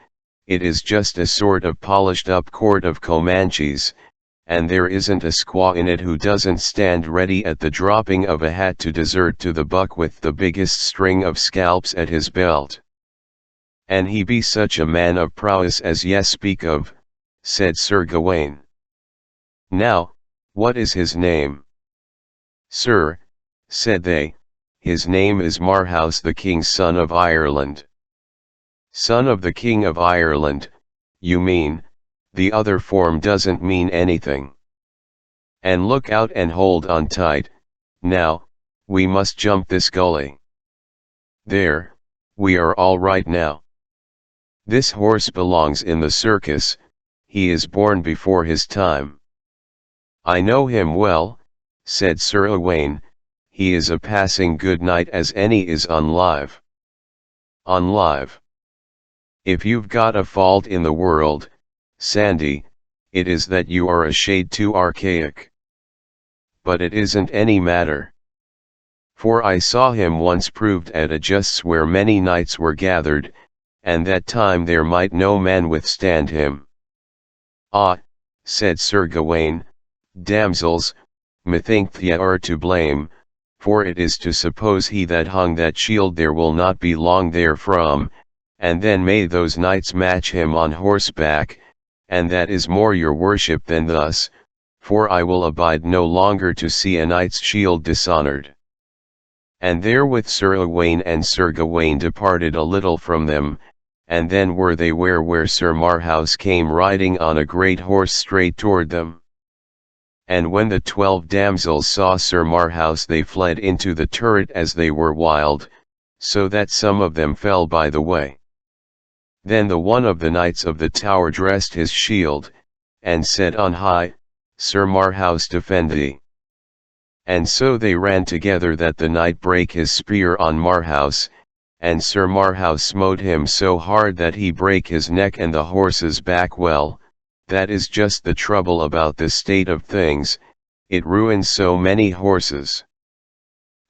it is just a sort of polished up court of Comanches, and there isn't a squaw in it who doesn't stand ready at the dropping of a hat to desert to the buck with the biggest string of scalps at his belt. And he be such a man of prowess as ye speak of, said Sir Gawain. Now, what is his name? Sir, said they, his name is Marhaus, the king's son of Ireland. Son of the king of Ireland, you mean, the other form doesn't mean anything. And look out and hold on tight, now, we must jump this gully. There, we are all right now. This horse belongs in the circus, he is born before his time. I know him well, said Sir Owain, he is a passing good knight as any is on live. On live. If you've got a fault in the world, Sandy, it is that you are a shade too archaic. But it isn't any matter. For I saw him once proved at a justs where many knights were gathered, and that time there might no man withstand him. Ah, Said Sir Gawain, damsels, methinks ye are to blame, for it is to suppose he that hung that shield there will not be long therefrom, and then may those knights match him on horseback, and that is more your worship than thus, for I will abide no longer to see a knight's shield dishonoured. And therewith Sir Owain and Sir Gawain departed a little from them, and then were they where Sir Marhaus came riding on a great horse straight toward them. And when the 12 damsels saw Sir Marhaus they fled into the turret as they were wild, so that some of them fell by the way. Then the one of the knights of the tower dressed his shield, and said on high, Sir Marhaus defend thee. And so they ran together that the knight brake his spear on Marhaus, and Sir Marhaus smote him so hard that he brake his neck and the horse's back. Well, that is just the trouble about this state of things, it ruins so many horses.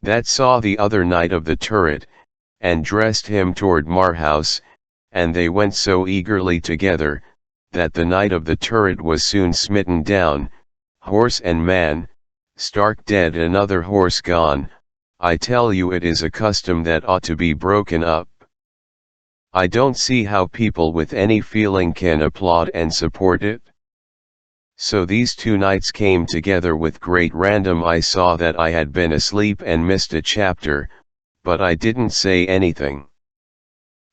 That saw the other knight of the turret, and dressed him toward Marhaus, and they went so eagerly together, that the knight of the turret was soon smitten down, horse and man, stark dead, another horse gone. I tell you it is a custom that ought to be broken up. I don't see how people with any feeling can applaud and support it. So these two knights came together with great random. I saw that I had been asleep and missed a chapter, but I didn't say anything.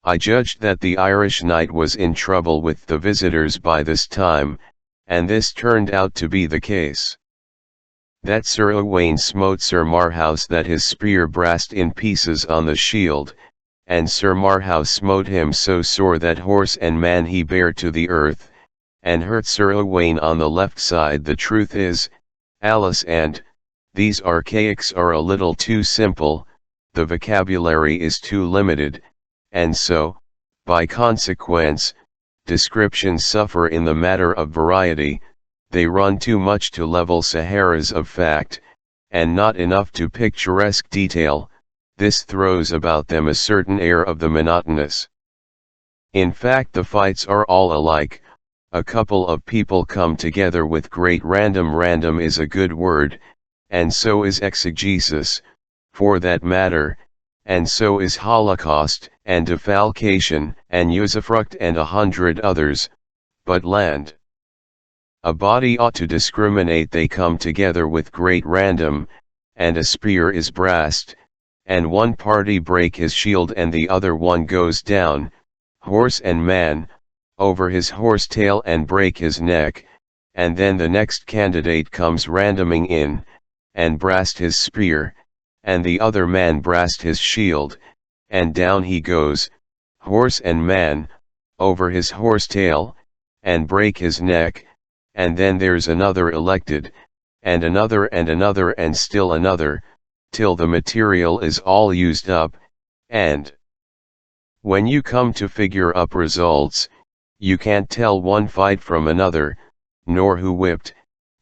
I judged that the Irish knight was in trouble with the visitors by this time, and this turned out to be the case. That Sir Owain smote Sir Marhaus that his spear brast in pieces on the shield, and Sir Marhaus smote him so sore that horse and man he bare to the earth, and hurt Sir Owain on the left side. The truth is, Alice, and these archaics are a little too simple, the vocabulary is too limited, and so, by consequence, descriptions suffer in the matter of variety. They run too much to level Saharas of fact, and not enough to picturesque detail. This throws about them a certain air of the monotonous. In fact, the fights are all alike. A couple of people come together with great random. Random is a good word, and so is exegesis, for that matter, and so is holocaust, and defalcation, and usufruct, and 100 others, but land. A body ought to discriminate. They come together with great random, and a spear is brast, and one party break his shield and the other one goes down, horse and man, over his horse tail and break his neck, and then the next candidate comes randoming in, and brast his spear, and the other man brast his shield, and down he goes, horse and man, over his horse tail, and break his neck, and then there's another elected, and another and still another, till the material is all used up, and when you come to figure up results, you can't tell one fight from another, nor who whipped,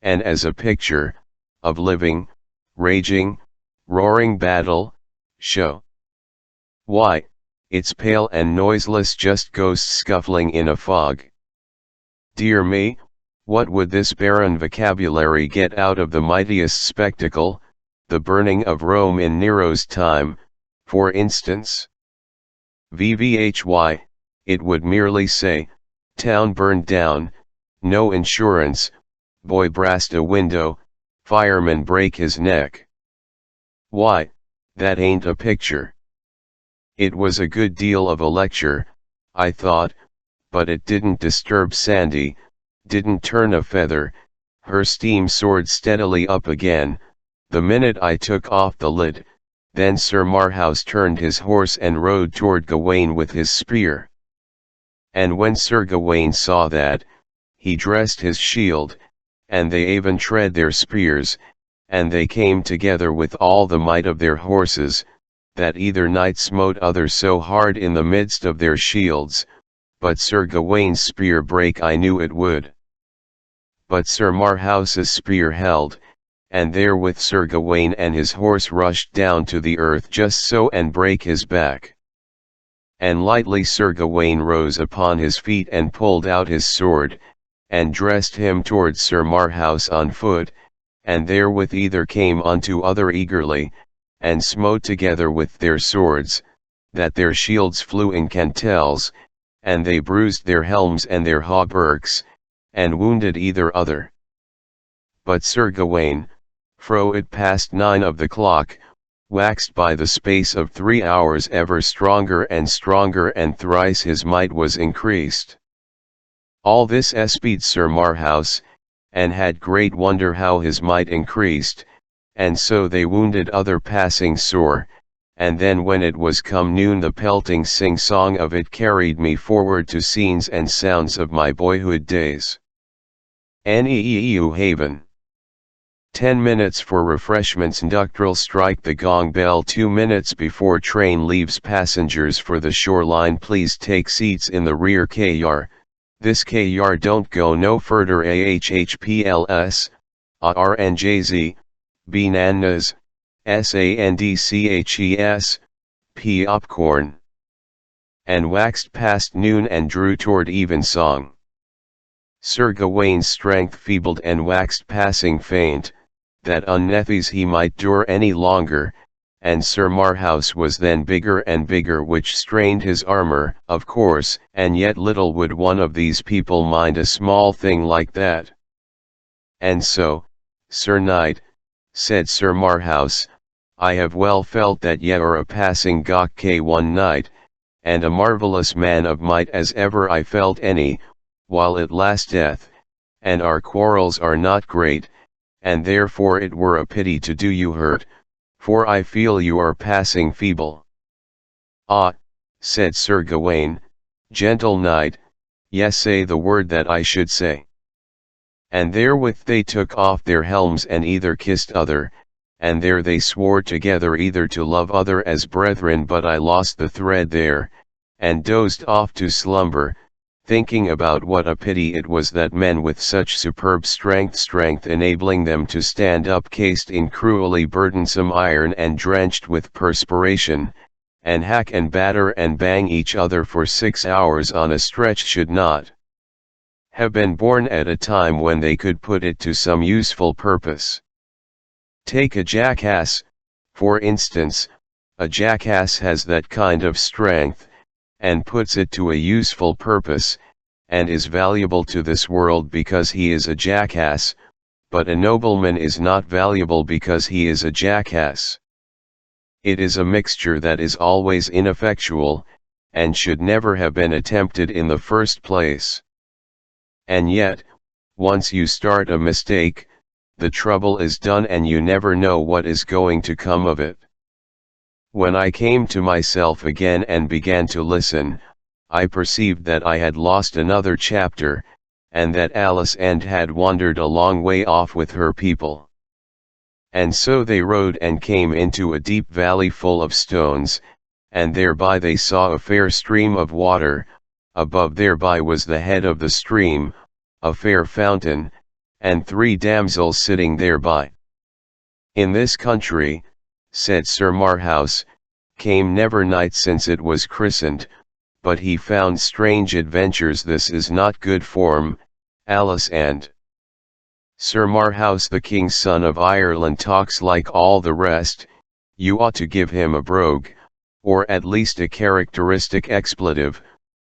and as a picture, of living, raging, roaring battle, show. Why, it's pale and noiseless, just ghosts scuffling in a fog. Dear me, what would this barren vocabulary get out of the mightiest spectacle, the burning of Rome in Nero's time, for instance? VVHY, it would merely say, town burned down, no insurance, boy brast a window, fireman break his neck. Why, that ain't a picture. It was a good deal of a lecture, I thought, but it didn't disturb Sandy, didn't turn a feather. Her steam soared steadily up again, the minute I took off the lid. Then Sir Marhaus turned his horse and rode toward Gawain with his spear. And when Sir Gawain saw that, he dressed his shield, and they even tread their spears, and they came together with all the might of their horses, that either knight smote other so hard in the midst of their shields, but Sir Gawain's spear brake. I knew it would. But Sir Marhaus's spear held, and therewith Sir Gawain and his horse rushed down to the earth just so, and brake his back. And lightly Sir Gawain rose upon his feet and pulled out his sword, and dressed him towards Sir Marhaus on foot, and therewith either came unto other eagerly, and smote together with their swords, that their shields flew in cantels, and they bruised their helms and their hauberks, and wounded either other. But Sir Gawain, fro it past 9 of the clock, waxed by the space of 3 hours ever stronger, and thrice his might was increased. All this espied Sir Marhaus, and had great wonder how his might increased, and so they wounded other passing sore, and then when it was come noon the pelting sing-song of it carried me forward to scenes and sounds of my boyhood days. Neeu Haven. 10 minutes for refreshments. Conductor'll strike the gong bell 2 minutes before train leaves. Passengers for the shoreline, please take seats in the rear car. This car don't go no further. AHHPLS, ARNJZ, Bananas, SANDCHES, P popcorn. And waxed past noon and drew toward evensong. Sir Gawain's strength feebled and waxed passing faint, that unnethes he might dure any longer, and Sir Marhaus was then bigger and bigger, which strained his armor, of course, and yet little would one of these people mind a small thing like that. And so, Sir Knight, said Sir Marhaus, I have well felt that ye are a passing gawk one knight, and a marvellous man of might as ever I felt any, while it lasteth, and our quarrels are not great, and therefore it were a pity to do you hurt, for I feel you are passing feeble. Ah, said Sir Gawain, gentle knight, yes, say the word that I should say. And therewith they took off their helms and either kissed other, and there they swore together either to love other as brethren. But I lost the thread there, and dozed off to slumber, thinking about what a pity it was that men with such superb strength enabling them to stand up cased in cruelly burdensome iron and drenched with perspiration, and hack and batter and bang each other for 6 hours on a stretch, should not have been born at a time when they could put it to some useful purpose. Take a jackass, for instance. A jackass has that kind of strength, and puts it to a useful purpose, and is valuable to this world because he is a jackass, but a nobleman is not valuable because he is a jackass. It is a mixture that is always ineffectual, and should never have been attempted in the first place. And yet, once you start a mistake, the trouble is done and you never know what is going to come of it. When I came to myself again and began to listen, I perceived that I had lost another chapter, and that Alice had wandered a long way off with her people. And so they rode and came into a deep valley full of stones, and thereby they saw a fair stream of water. Above thereby was the head of the stream, a fair fountain, and 3 damsels sitting thereby. In this country, said Sir Marhaus, came never knight since it was christened, but he found strange adventures. This is not good form. Alice and Sir Marhaus, the king's son of Ireland, talks like all the rest. You ought to give him a brogue, or at least a characteristic expletive.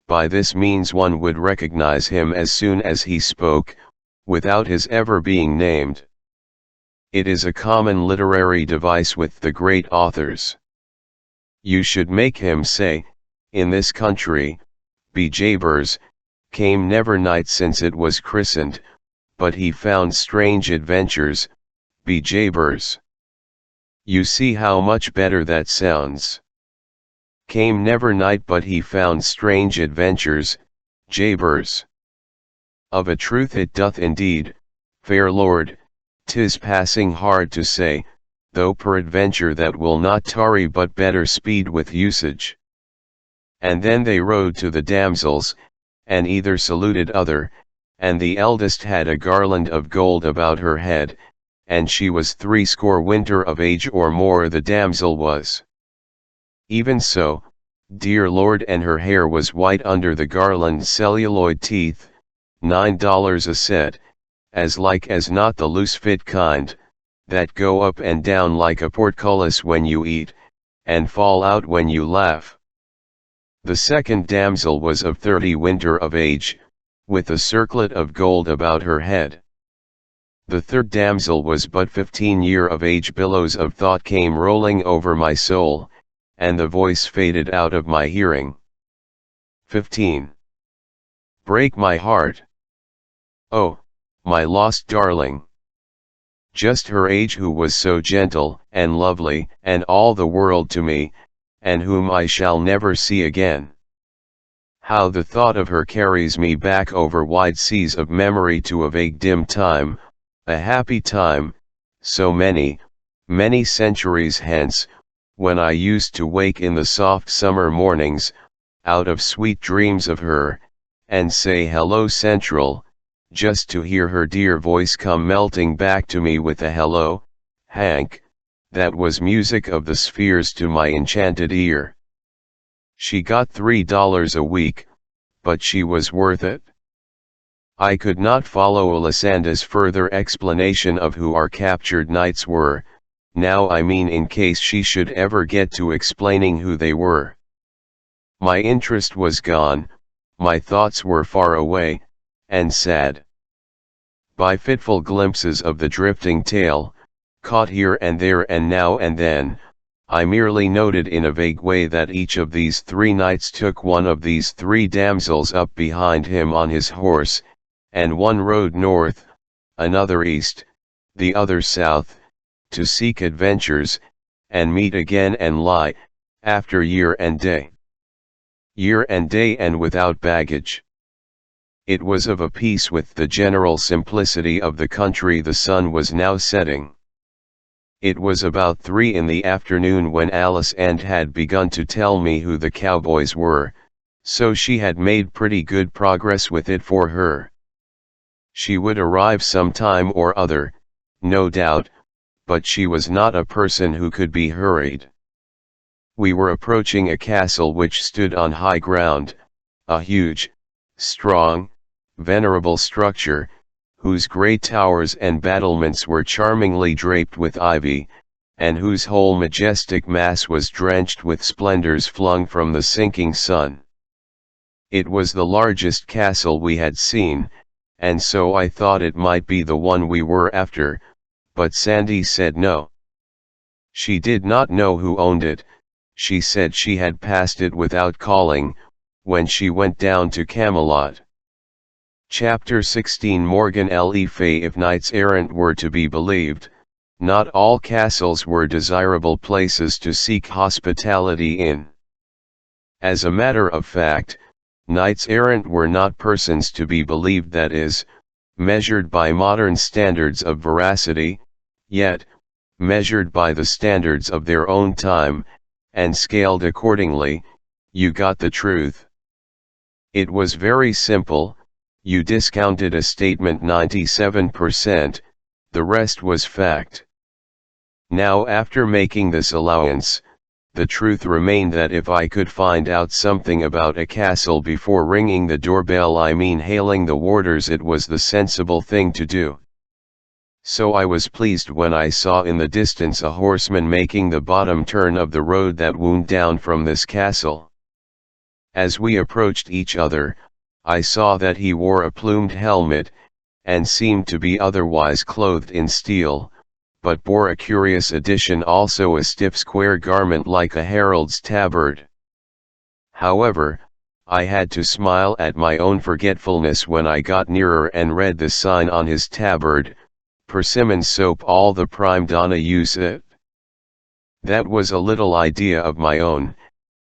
By this means one would recognize him as soon as he spoke, without his ever being named. It is a common literary device with the great authors. You should make him say, in this country, be Jabers, came never knight since it was christened, but he found strange adventures, be Jabers. You see how much better that sounds. Came never knight but he found strange adventures, Jabers. Of a truth it doth indeed, fair lord, 'tis passing hard to say, though peradventure that will not tarry but better speed with usage. And then they rode to the damsels, and either saluted other, and the eldest had a garland of gold about her head, and she was 80 winter of age or more. The damsel was even so, dear lord, and her hair was white under the garland's celluloid teeth, $9 a set, as like as not the loose-fit kind, that go up and down like a portcullis when you eat, and fall out when you laugh. The second damsel was of 30 winter of age, with a circlet of gold about her head. The third damsel was but 15 year of age. Billows of thought came rolling over my soul, and the voice faded out of my hearing. 15. Break my heart. Oh, my lost darling. Just her age, who was so gentle and lovely and all the world to me, and whom I shall never see again. How the thought of her carries me back over wide seas of memory to a vague dim time, a happy time, so many, many centuries hence, when I used to wake in the soft summer mornings, out of sweet dreams of her, and say hello Central, just to hear her dear voice come melting back to me with a hello, Hank, that was music of the spheres to my enchanted ear. She got $3 a week, but she was worth it. I could not follow Alisanda's further explanation of who our captured knights were, now I mean in case she should ever get to explaining who they were. My interest was gone, my thoughts were far away, and sad. By fitful glimpses of the drifting tale, caught here and there and now and then, I merely noted in a vague way that each of these 3 knights took one of these 3 damsels up behind him on his horse, and one rode north, another east, the other south, to seek adventures, and meet again and lie, after year and day. Year and day and without baggage. It was of a piece with the general simplicity of the country. The sun was now setting. It was about 3 in the afternoon when Alisanda had begun to tell me who the cowboys were, so she had made pretty good progress with it for her. She would arrive some time or other, no doubt, but she was not a person who could be hurried. We were approaching a castle which stood on high ground, a huge, strong, venerable structure, whose great towers and battlements were charmingly draped with ivy, and whose whole majestic mass was drenched with splendors flung from the sinking sun. It was the largest castle we had seen, and so I thought it might be the one we were after, but Sandy said no. She did not know who owned it. She said she had passed it without calling, when she went down to Camelot. Chapter 16 Morgan Le Fay. If knights errant were to be believed, not all castles were desirable places to seek hospitality in. As a matter of fact, knights errant were not persons to be believed, that is, measured by modern standards of veracity, yet, measured by the standards of their own time, and scaled accordingly, you got the truth. It was very simple. You discounted a statement 97%, the rest was fact. Now, after making this allowance, the truth remained that if I could find out something about a castle before ringing the doorbell, I mean hailing the warders, it was the sensible thing to do. So I was pleased when I saw in the distance a horseman making the bottom turn of the road that wound down from this castle. As we approached each other, I saw that he wore a plumed helmet, and seemed to be otherwise clothed in steel, but bore a curious addition also, a stiff square garment like a herald's tabard. However, I had to smile at my own forgetfulness when I got nearer and read the sign on his tabard, Persimmon Soap, all the prime donna use it. That was a little idea of my own,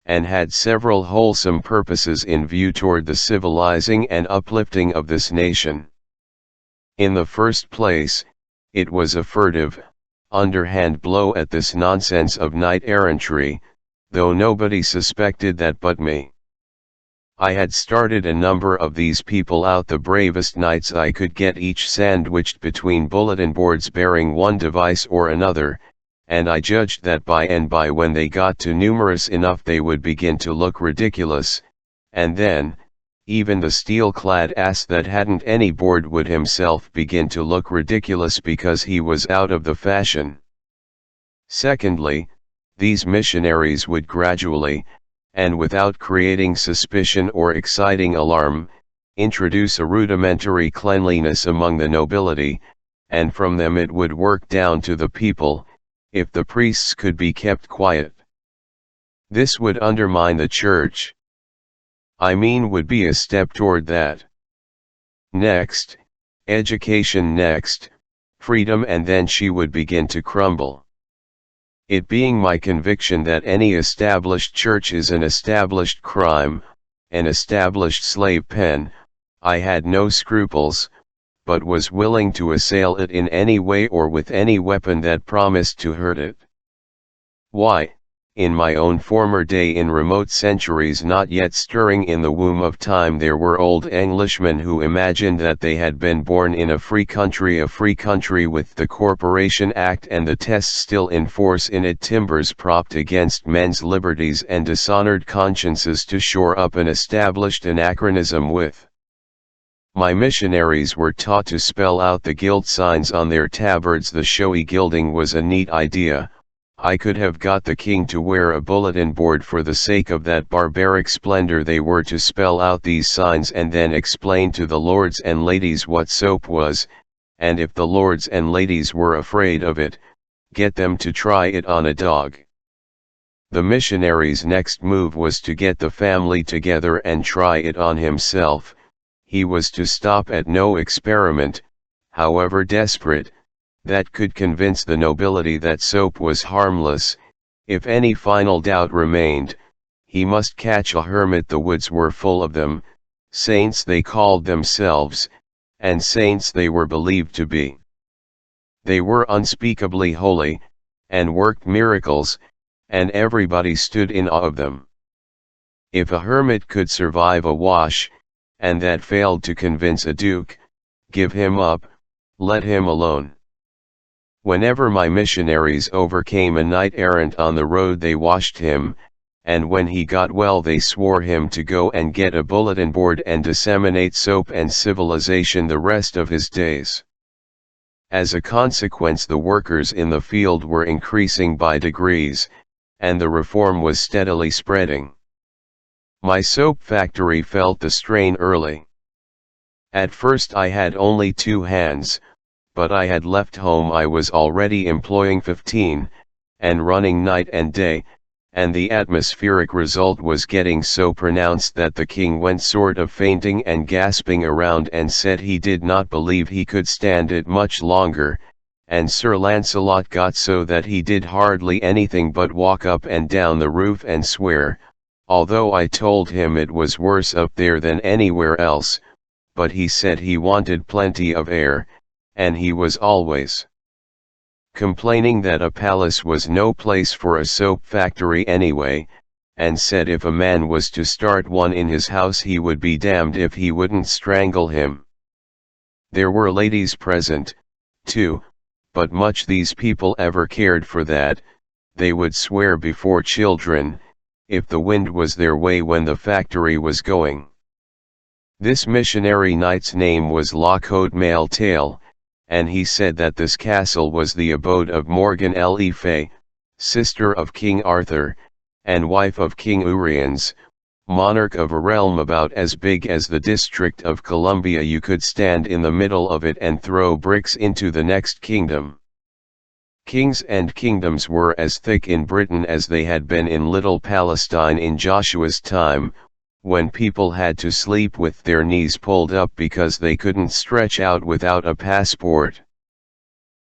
and had several wholesome purposes in view toward the civilizing and uplifting of this nation. In the first place, it was a furtive, underhand blow at this nonsense of knight-errantry, though nobody suspected that but me. I had started a number of these people out, the bravest knights I could get, each sandwiched between bulletin boards bearing one device or another, and I judged that by and by, when they got to numerous enough, they would begin to look ridiculous, and then, even the steel-clad ass that hadn't any board would himself begin to look ridiculous because he was out of the fashion. Secondly, these missionaries would gradually, and without creating suspicion or exciting alarm, introduce a rudimentary cleanliness among the nobility, and from them it would work down to the people, if the priests could be kept quiet. This would undermine the church. I mean, would be a step toward that. Next, education, next, freedom, and then she would begin to crumble. It being my conviction that any established church is an established crime, an established slave pen, I had no scruples, but was willing to assail it in any way or with any weapon that promised to hurt it. Why, in my own former day, in remote centuries not yet stirring in the womb of time, there were old Englishmen who imagined that they had been born in a free country with the Corporation Act and the tests still in force in it, timbers propped against men's liberties and dishonored consciences to shore up an established anachronism with. My missionaries were taught to spell out the gilt signs on their tabards. The showy gilding was a neat idea. I could have got the king to wear a bulletin board for the sake of that barbaric splendor. They were to spell out these signs and then explain to the lords and ladies what soap was, and if the lords and ladies were afraid of it, get them to try it on a dog. The missionary's next move was to get the family together and try it on himself. He was to stop at no experiment, however desperate, that could convince the nobility that soap was harmless. If any final doubt remained, he must catch a hermit. The woods were full of them, saints they called themselves, and saints they were believed to be. They were unspeakably holy, and worked miracles, and everybody stood in awe of them. If a hermit could survive a wash, and that failed to convince a duke, give him up, let him alone. Whenever my missionaries overcame a knight-errant on the road, they washed him, and when he got well they swore him to go and get a bulletin board and disseminate soap and civilization the rest of his days. As a consequence, the workers in the field were increasing by degrees, and the reform was steadily spreading. My soap factory felt the strain early. At first I had only 2 hands, but I had left home. I was already employing 15, and running night and day, and the atmospheric result was getting so pronounced that the king went sort of fainting and gasping around and said he did not believe he could stand it much longer, and Sir Lancelot got so that he did hardly anything but walk up and down the roof and swear, although I told him it was worse up there than anywhere else, but he said he wanted plenty of air, and he was always complaining that a palace was no place for a soap factory anyway, and said if a man was to start one in his house he would be damned if he wouldn't strangle him. There were ladies present, too, but much these people ever cared for that. They would swear before children, if the wind was their way when the factory was going. This missionary knight's name was Lockwood Mailtail, and he said that this castle was the abode of Morgan le Fay, sister of King Arthur, and wife of King Uriens, monarch of a realm about as big as the District of Columbia. You could stand in the middle of it and throw bricks into the next kingdom. Kings and kingdoms were as thick in Britain as they had been in Little Palestine in Joshua's time, when people had to sleep with their knees pulled up because they couldn't stretch out without a passport.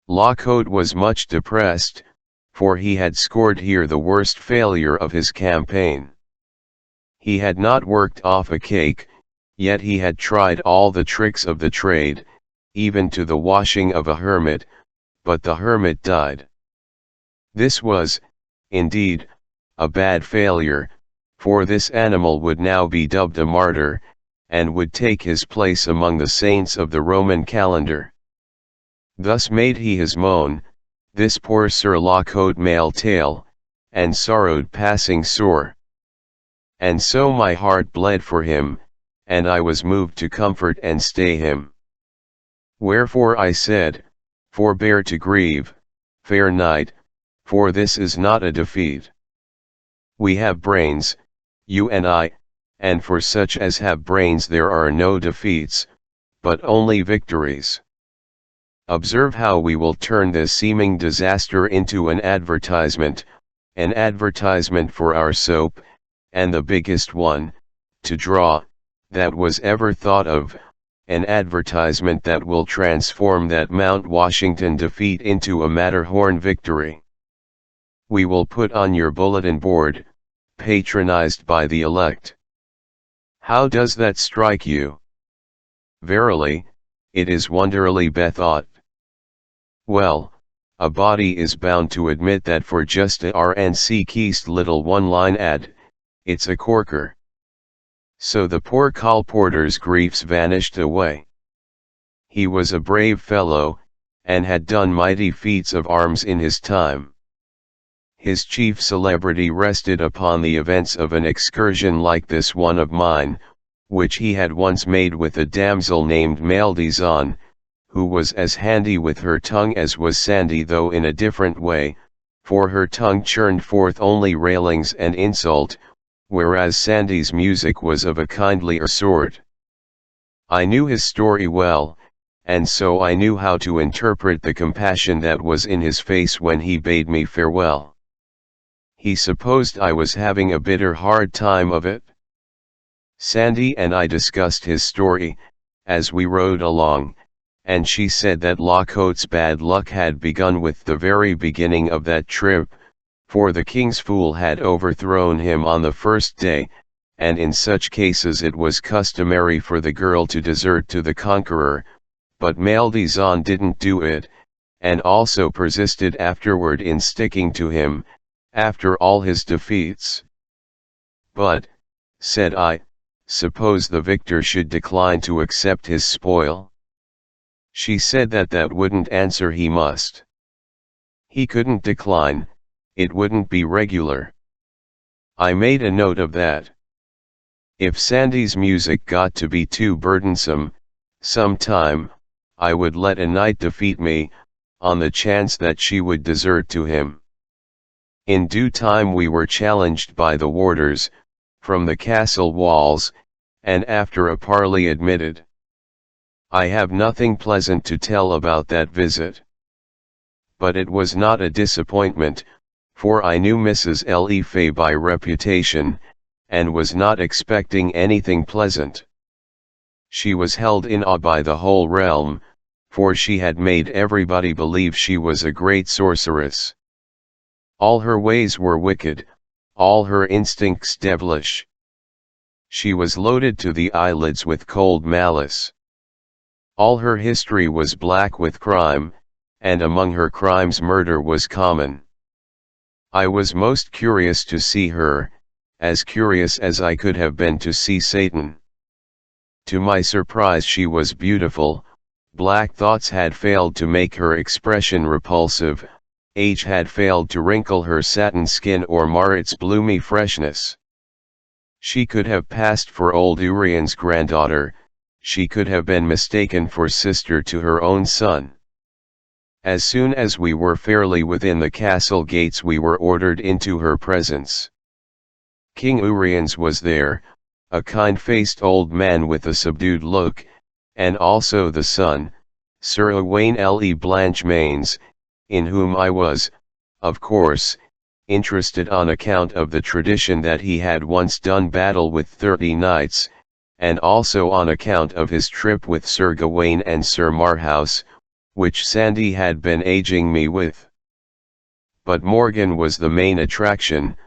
Lockwood was much depressed, for he had scored here the worst failure of his campaign. He had not worked off a cake, yet he had tried all the tricks of the trade, even to the washing of a hermit, but the hermit died. This was, indeed, a bad failure, for this animal would now be dubbed a martyr, and would take his place among the saints of the Roman calendar. Thus made he his moan, this poor Sir Lockwood Mailtail, and sorrowed passing sore. And so my heart bled for him, and I was moved to comfort and stay him. Wherefore I said, Forbear to grieve, fair knight, for this is not a defeat. We have brains, you and I, and for such as have brains there are no defeats, but only victories. Observe how we will turn this seeming disaster into an advertisement for our soap, and the biggest one, to draw, that was ever thought of, an advertisement that will transform that Mount Washington defeat into a Matterhorn victory. We will put on your bulletin board, patronized by the elect. How does that strike you? Verily, it is wonderly bethought. Well, a body is bound to admit that for just a RNC keist little one-line ad, it's a corker. So the poor colporteur's griefs vanished away. He was a brave fellow, and had done mighty feats of arms in his time. His chief celebrity rested upon the events of an excursion like this one of mine, which he had once made with a damsel named Maldaison, who was as handy with her tongue as was Sandy, though in a different way, for her tongue churned forth only railings and insult, whereas Sandy's music was of a kindlier sort. I knew his story well, and so I knew how to interpret the compassion that was in his face when he bade me farewell. He supposed I was having a bitter hard time of it. Sandy and I discussed his story, as we rode along, and she said that Lockcoat's bad luck had begun with the very beginning of that trip, for the king's fool had overthrown him on the first day, and in such cases it was customary for the girl to desert to the conqueror, but Maldaison didn't do it, and also persisted afterward in sticking to him, after all his defeats. But, said I, suppose the victor should decline to accept his spoil? She said that that wouldn't answer, he must. He couldn't decline, it wouldn't be regular. I made a note of that. If Sandy's music got to be too burdensome, sometime, I would let a knight defeat me, on the chance that she would desert to him. In due time we were challenged by the warders, from the castle walls, and after a parley admitted. I have nothing pleasant to tell about that visit. But it was not a disappointment, for I knew Mrs. Le Fay by reputation, and was not expecting anything pleasant. She was held in awe by the whole realm, for she had made everybody believe she was a great sorceress. All her ways were wicked, all her instincts devilish. She was loaded to the eyelids with cold malice. All her history was black with crime, and among her crimes murder was common. I was most curious to see her, as curious as I could have been to see Satan. To my surprise she was beautiful, black thoughts had failed to make her expression repulsive, age had failed to wrinkle her satin skin or mar its bloomy freshness. She could have passed for old Urian's granddaughter, she could have been mistaken for sister to her own son. As soon as we were fairly within the castle gates we were ordered into her presence. King Urians was there, a kind-faced old man with a subdued look, and also the son, Sir Owain Le Blanchemains, in whom I was, of course, interested on account of the tradition that he had once done battle with 30 knights, and also on account of his trip with Sir Gawain and Sir Marhaus, which Sandy had been aging me with. But Morgan was the main attraction,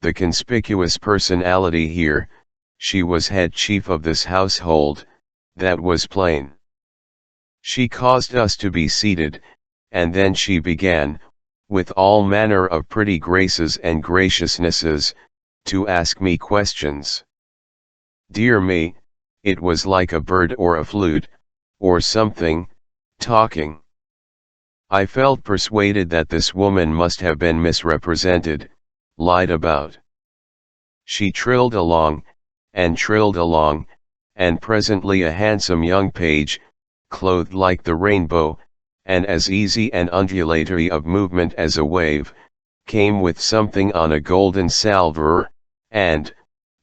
the conspicuous personality here. She was head chief of this household, that was plain. She caused us to be seated, and then she began, with all manner of pretty graces and graciousnesses, to ask me questions. Dear me, it was like a bird or a flute, or something, talking. I felt persuaded that this woman must have been misrepresented, lied about. She trilled along, and presently a handsome young page, clothed like the rainbow, and as easy and undulatory of movement as a wave, came with something on a golden salver, and,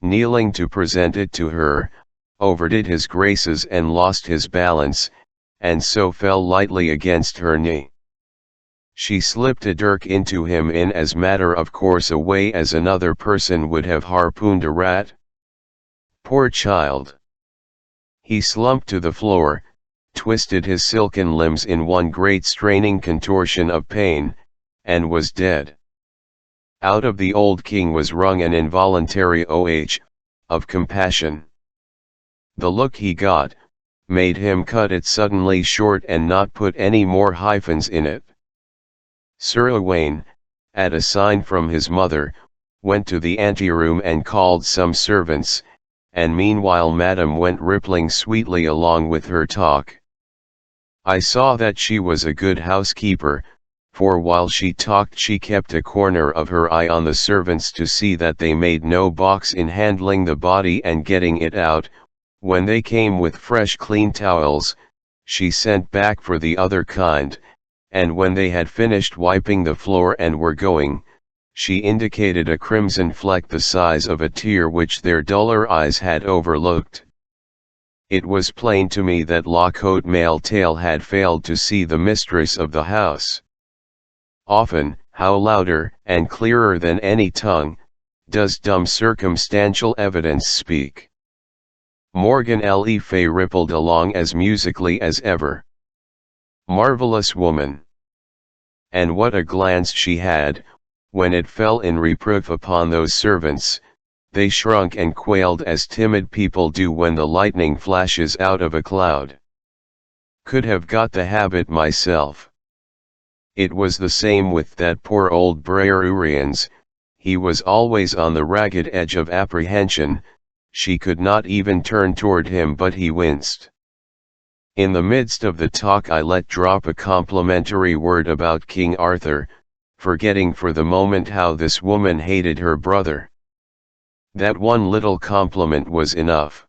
kneeling to present it to her, overdid his graces and lost his balance, and so fell lightly against her knee. She slipped a dirk into him in as matter of course a way as another person would have harpooned a rat. Poor child! He slumped to the floor, twisted his silken limbs in one great straining contortion of pain, and was dead. Out of the old king was wrung an involuntary of compassion. The look he got, made him cut it suddenly short and not put any more hyphens in it. Sir Owain, at a sign from his mother, went to the anteroom and called some servants, and meanwhile Madame went rippling sweetly along with her talk. I saw that she was a good housekeeper, for while she talked she kept a corner of her eye on the servants to see that they made no balks in handling the body and getting it out. When they came with fresh clean towels, she sent back for the other kind, and when they had finished wiping the floor and were going, she indicated a crimson fleck the size of a tear which their duller eyes had overlooked. It was plain to me that La Cote Male Tail had failed to see the mistress of the house. Often, how louder and clearer than any tongue, does dumb circumstantial evidence speak. Morgan Le Fay rippled along as musically as ever. Marvelous woman! And what a glance she had, when it fell in reproof upon those servants. They shrunk and quailed as timid people do when the lightning flashes out of a cloud. Could have got the habit myself. It was the same with that poor old Brer Uriens, he was always on the ragged edge of apprehension. She could not even turn toward him but he winced. In the midst of the talk I let drop a complimentary word about King Arthur, forgetting for the moment how this woman hated her brother. That one little compliment was enough.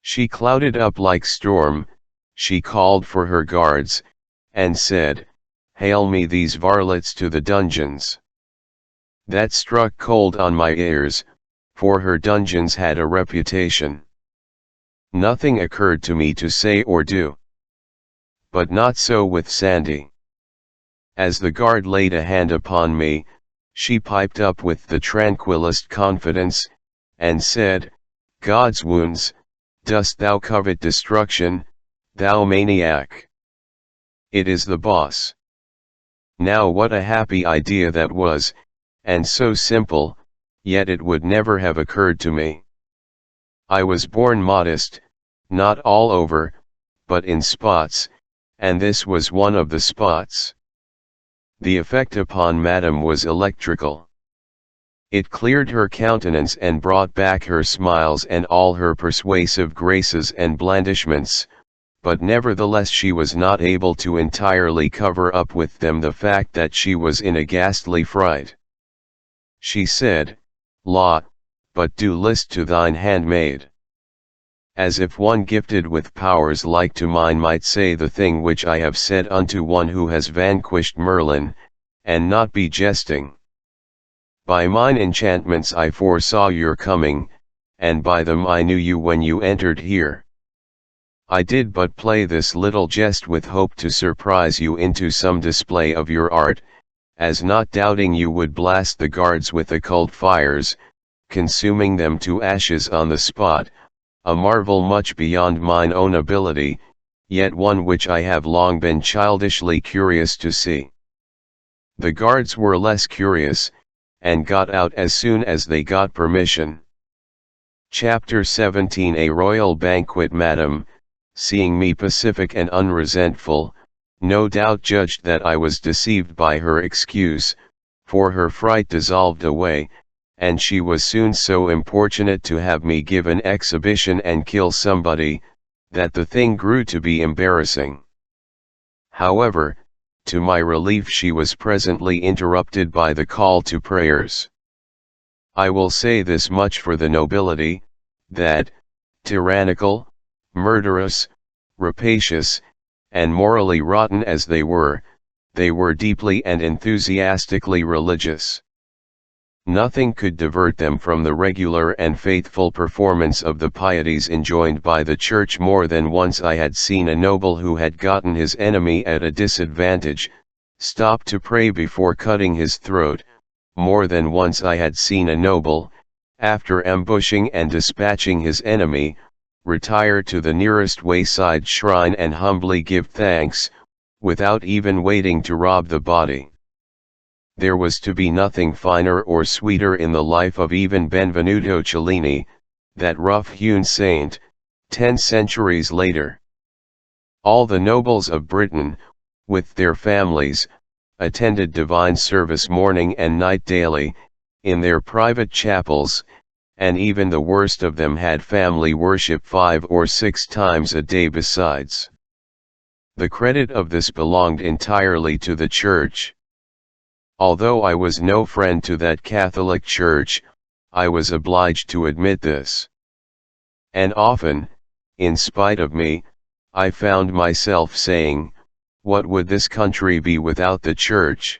She clouded up like storm, she called for her guards, and said, "Hail me these varlets to the dungeons." That struck cold on my ears, for her dungeons had a reputation. Nothing occurred to me to say or do. But not so with Sandy. As the guard laid a hand upon me, she piped up with the tranquillest confidence, and said, "God's wounds, dost thou covet destruction, thou maniac? It is the boss." Now what a happy idea that was, and so simple, yet it would never have occurred to me. I was born modest, not all over, but in spots, and this was one of the spots. The effect upon Madame was electrical. It cleared her countenance and brought back her smiles and all her persuasive graces and blandishments, but nevertheless she was not able to entirely cover up with them the fact that she was in a ghastly fright. She said, "La, but do list to thine handmaid." As if one gifted with powers like to mine might say the thing which I have said unto one who has vanquished Merlin, and not be jesting. By mine enchantments I foresaw your coming, and by them I knew you when you entered here. I did but play this little jest with hope to surprise you into some display of your art, as not doubting you would blast the guards with occult fires, consuming them to ashes on the spot, a marvel much beyond mine own ability, yet one which I have long been childishly curious to see. The guards were less curious, and got out as soon as they got permission. Chapter 17 A royal banquet. Madame, seeing me pacific and unresentful, no doubt judged that I was deceived by her excuse, for her fright dissolved away, and she was soon so importunate to have me give an exhibition and kill somebody, that the thing grew to be embarrassing. However, to my relief she was presently interrupted by the call to prayers. I will say this much for the nobility, that, tyrannical, murderous, rapacious, and morally rotten as they were deeply and enthusiastically religious. Nothing could divert them from the regular and faithful performance of the pieties enjoined by the Church. More than once I had seen a noble who had gotten his enemy at a disadvantage, stop to pray before cutting his throat. More than once I had seen a noble, after ambushing and dispatching his enemy, retire to the nearest wayside shrine and humbly give thanks, without even waiting to rob the body. There was to be nothing finer or sweeter in the life of even Benvenuto Cellini, that rough-hewn saint, 10 centuries later. All the nobles of Britain, with their families, attended divine service morning and night daily, in their private chapels, and even the worst of them had family worship 5 or 6 times a day besides. The credit of this belonged entirely to the Church. Although I was no friend to that Catholic Church, I was obliged to admit this. And often, in spite of me, I found myself saying, "What would this country be without the Church?"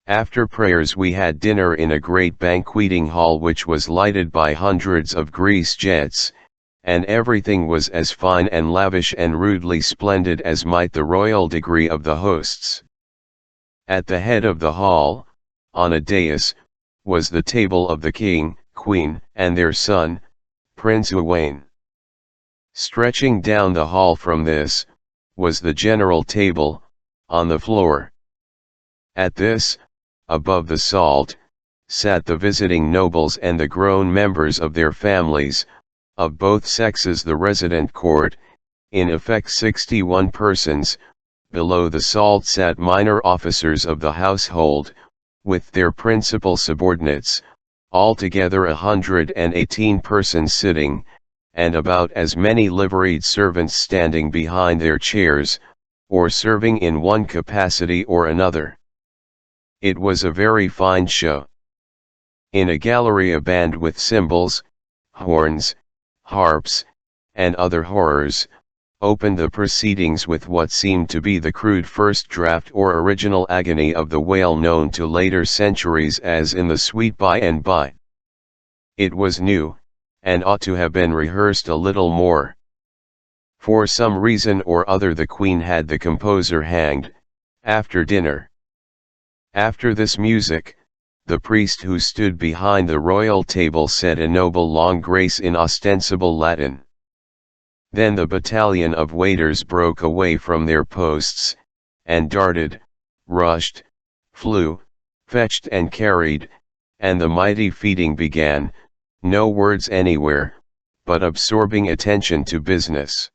After prayers we had dinner in a great banqueting hall which was lighted by hundreds of grease jets, and everything was as fine and lavish and rudely splendid as might the royal degree of the hosts. At the head of the hall, on a dais, was the table of the king, queen, and their son, Prince Owain. Stretching down the hall from this, was the general table, on the floor. At this, above the salt, sat the visiting nobles and the grown members of their families, of both sexes. The resident court, in effect 61 persons. Below the salt sat minor officers of the household, with their principal subordinates, altogether 118 persons sitting, and about as many liveried servants standing behind their chairs, or serving in one capacity or another. It was a very fine show. In a gallery a band with cymbals, horns, harps, and other horrors, opened the proceedings with what seemed to be the crude first draft or original agony of the wail known to later centuries as "In the Sweet By and By." It was new, and ought to have been rehearsed a little more. For some reason or other the Queen had the composer hanged, after dinner. After this music, the priest who stood behind the royal table said a noble long grace in ostensible Latin. Then the battalion of waiters broke away from their posts, and darted, rushed, flew, fetched and carried, and the mighty feeding began, no words anywhere, but absorbing attention to business.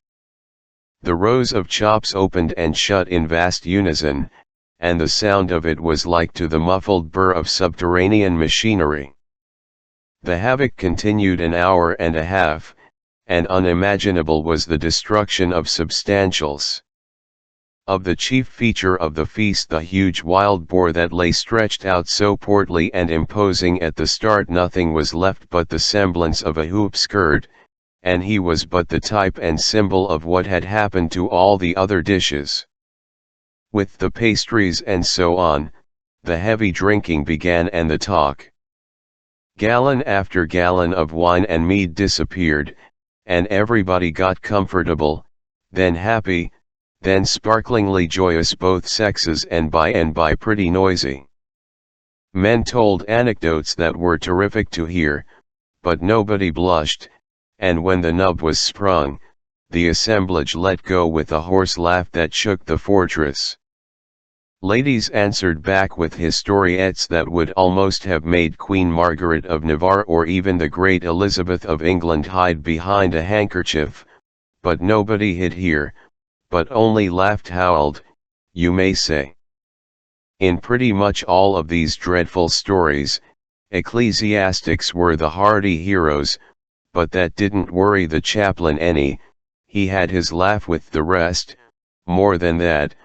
The rows of chops opened and shut in vast unison, and the sound of it was like to the muffled burr of subterranean machinery. The havoc continued an hour and a half, and unimaginable was the destruction of substantials. Of the chief feature of the feast, the huge wild boar that lay stretched out so portly and imposing at the start, nothing was left but the semblance of a hoop skirt, and he was but the type and symbol of what had happened to all the other dishes. With the pastries and so on, the heavy drinking began and the talk. Gallon after gallon of wine and mead disappeared, and everybody got comfortable, then happy, then sparklingly joyous, both sexes, and by pretty noisy. Men told anecdotes that were terrific to hear, but nobody blushed, and when the nub was sprung, the assemblage let go with a hoarse laugh that shook the fortress. Ladies answered back with historiettes that would almost have made Queen Margaret of Navarre or even the great Elizabeth of England hide behind a handkerchief, but nobody hid here, but only laughed, howled, you may say. In pretty much all of these dreadful stories, ecclesiastics were the hardy heroes, but that didn't worry the chaplain any. He had his laugh with the rest. More than that,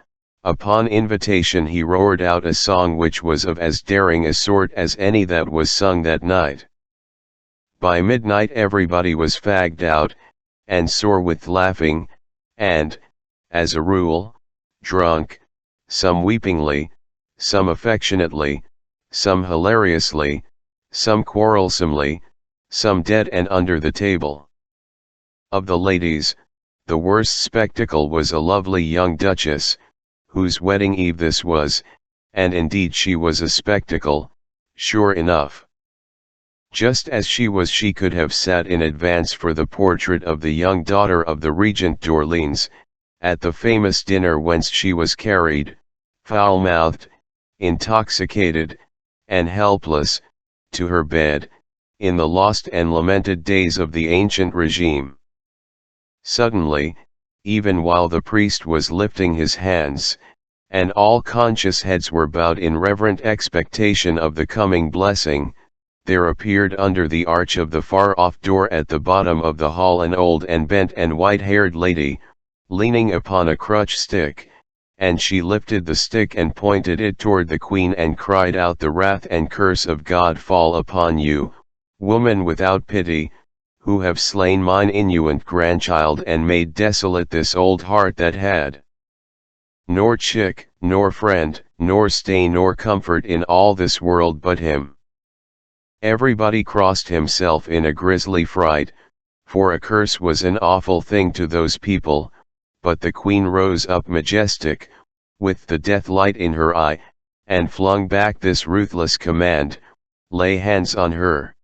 upon invitation he roared out a song which was of as daring a sort as any that was sung that night. By midnight everybody was fagged out, and sore with laughing, and, as a rule, drunk, some weepingly, some affectionately, some hilariously, some quarrelsomely, some dead and under the table. Of the ladies, the worst spectacle was a lovely young duchess, whose wedding eve this was, and indeed she was a spectacle, sure enough. Just as she could have sat in advance for the portrait of the young daughter of the Regent d'Orleans, at the famous dinner whence she was carried, foul-mouthed, intoxicated, and helpless, to her bed, in the lost and lamented days of the ancient regime. Suddenly, even while the priest was lifting his hands, and all conscious heads were bowed in reverent expectation of the coming blessing, there appeared under the arch of the far-off door at the bottom of the hall an old and bent and white-haired lady, leaning upon a crutch stick, and she lifted the stick and pointed it toward the queen and cried out, "The wrath and curse of God fall upon you, woman without pity, who have slain mine innocent grandchild and made desolate this old heart that had nor chick, nor friend, nor stay nor comfort in all this world but him." Everybody crossed himself in a grisly fright, for a curse was an awful thing to those people, but the queen rose up majestic, with the death light in her eye, and flung back this ruthless command, "Lay hands on her.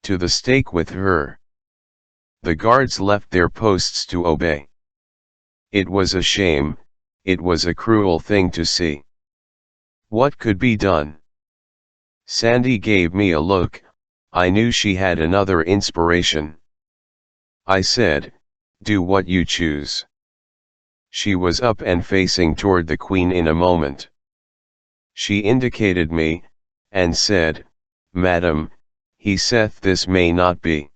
To the stake with her." The guards left their posts to obey. It was a shame, it was a cruel thing to see. What could be done? Sandy gave me a look, I knew she had another inspiration. I said, "Do what you choose." She was up and facing toward the queen in a moment. She indicated me, and said, "Madam, he saith this may not be.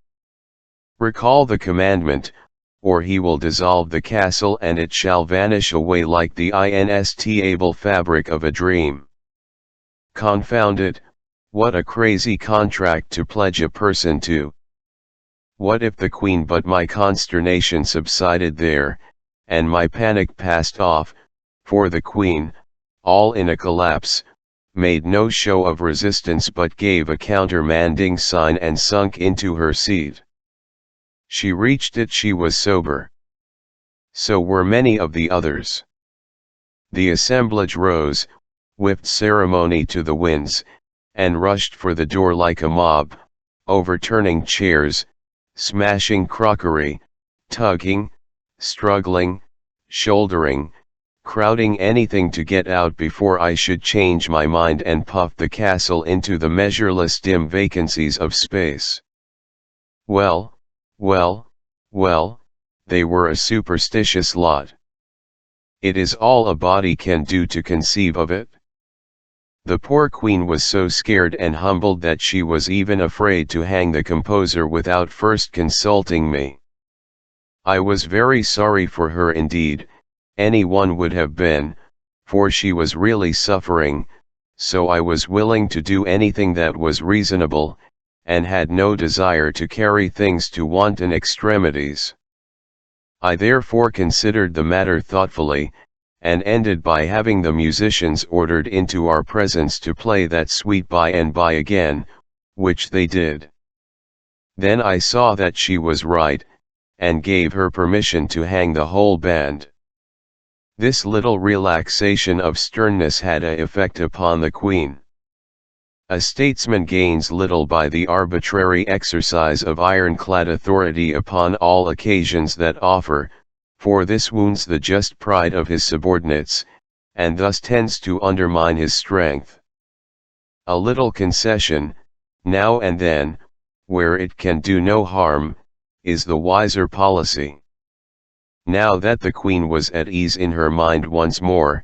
Recall the commandment, or he will dissolve the castle and it shall vanish away like the instable fabric of a dream." Confound it, what a crazy contract to pledge a person to. What if the queen— But my consternation subsided there, and my panic passed off, for the queen, all in a collapse, made no show of resistance but gave a countermanding sign and sunk into her seat. She reached it. She was sober. So were many of the others. The assemblage rose, whipped ceremony to the winds, and rushed for the door like a mob, overturning chairs, smashing crockery, tugging, struggling, shouldering, crowding anything to get out before I should change my mind and puff the castle into the measureless dim vacancies of space. Well, well, well, they were a superstitious lot. It is all a body can do to conceive of it. The poor queen was so scared and humbled that she was even afraid to hang the composer without first consulting me. I was very sorry for her indeed, anyone would have been, for she was really suffering, so I was willing to do anything that was reasonable, and had no desire to carry things to wanton extremities. I therefore considered the matter thoughtfully, and ended by having the musicians ordered into our presence to play that suite By and By again, which they did. Then I saw that she was right, and gave her permission to hang the whole band. This little relaxation of sternness had an effect upon the queen. A statesman gains little by the arbitrary exercise of ironclad authority upon all occasions that offer, for this wounds the just pride of his subordinates, and thus tends to undermine his strength. A little concession, now and then, where it can do no harm, is the wiser policy. Now that the queen was at ease in her mind once more,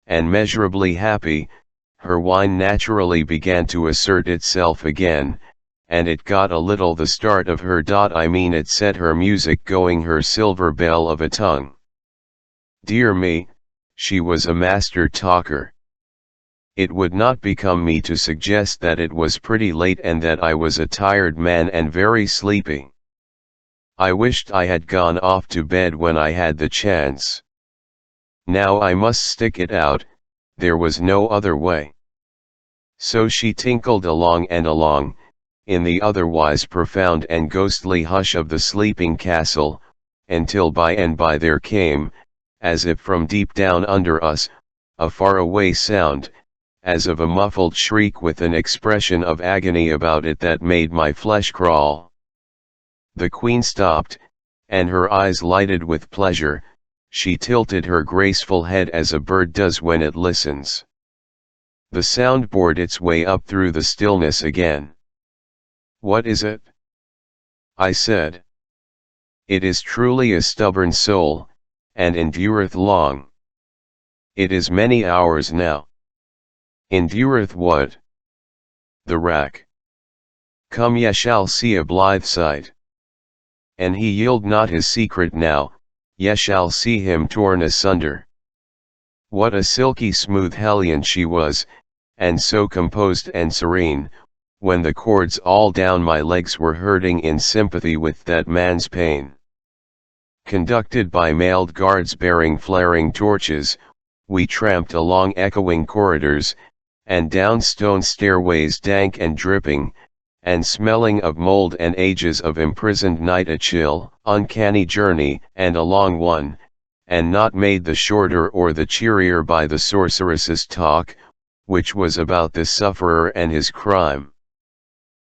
and measurably happy, her wine naturally began to assert itself again, and it got a little the start of her. It set her music going, her silver bell of a tongue. Dear me, she was a master talker. It would not become me to suggest that it was pretty late and that I was a tired man and very sleepy. I wished I had gone off to bed when I had the chance. Now I must stick it out, there was no other way. So she tinkled along and along, in the otherwise profound and ghostly hush of the sleeping castle, until by and by there came, as if from deep down under us, a far-away sound, as of a muffled shriek with an expression of agony about it that made my flesh crawl. The queen stopped, and her eyes lighted with pleasure. She tilted her graceful head as a bird does when it listens. The sound bored its way up through the stillness again. "What is it?" I said. "It is truly a stubborn soul, and endureth long. It is many hours now." "Endureth what?" "The rack. Come, ye shall see a blithe sight. And he yield not his secret now, ye shall see him torn asunder." What a silky smooth hellion she was, and so composed and serene, when the cords all down my legs were hurting in sympathy with that man's pain. Conducted by mailed guards bearing flaring torches, we tramped along echoing corridors, and down stone stairways dank and dripping, and smelling of mold and ages of imprisoned night, a chill, uncanny journey, and a long one, and not made the shorter or the cheerier by the sorceress's talk, which was about this sufferer and his crime.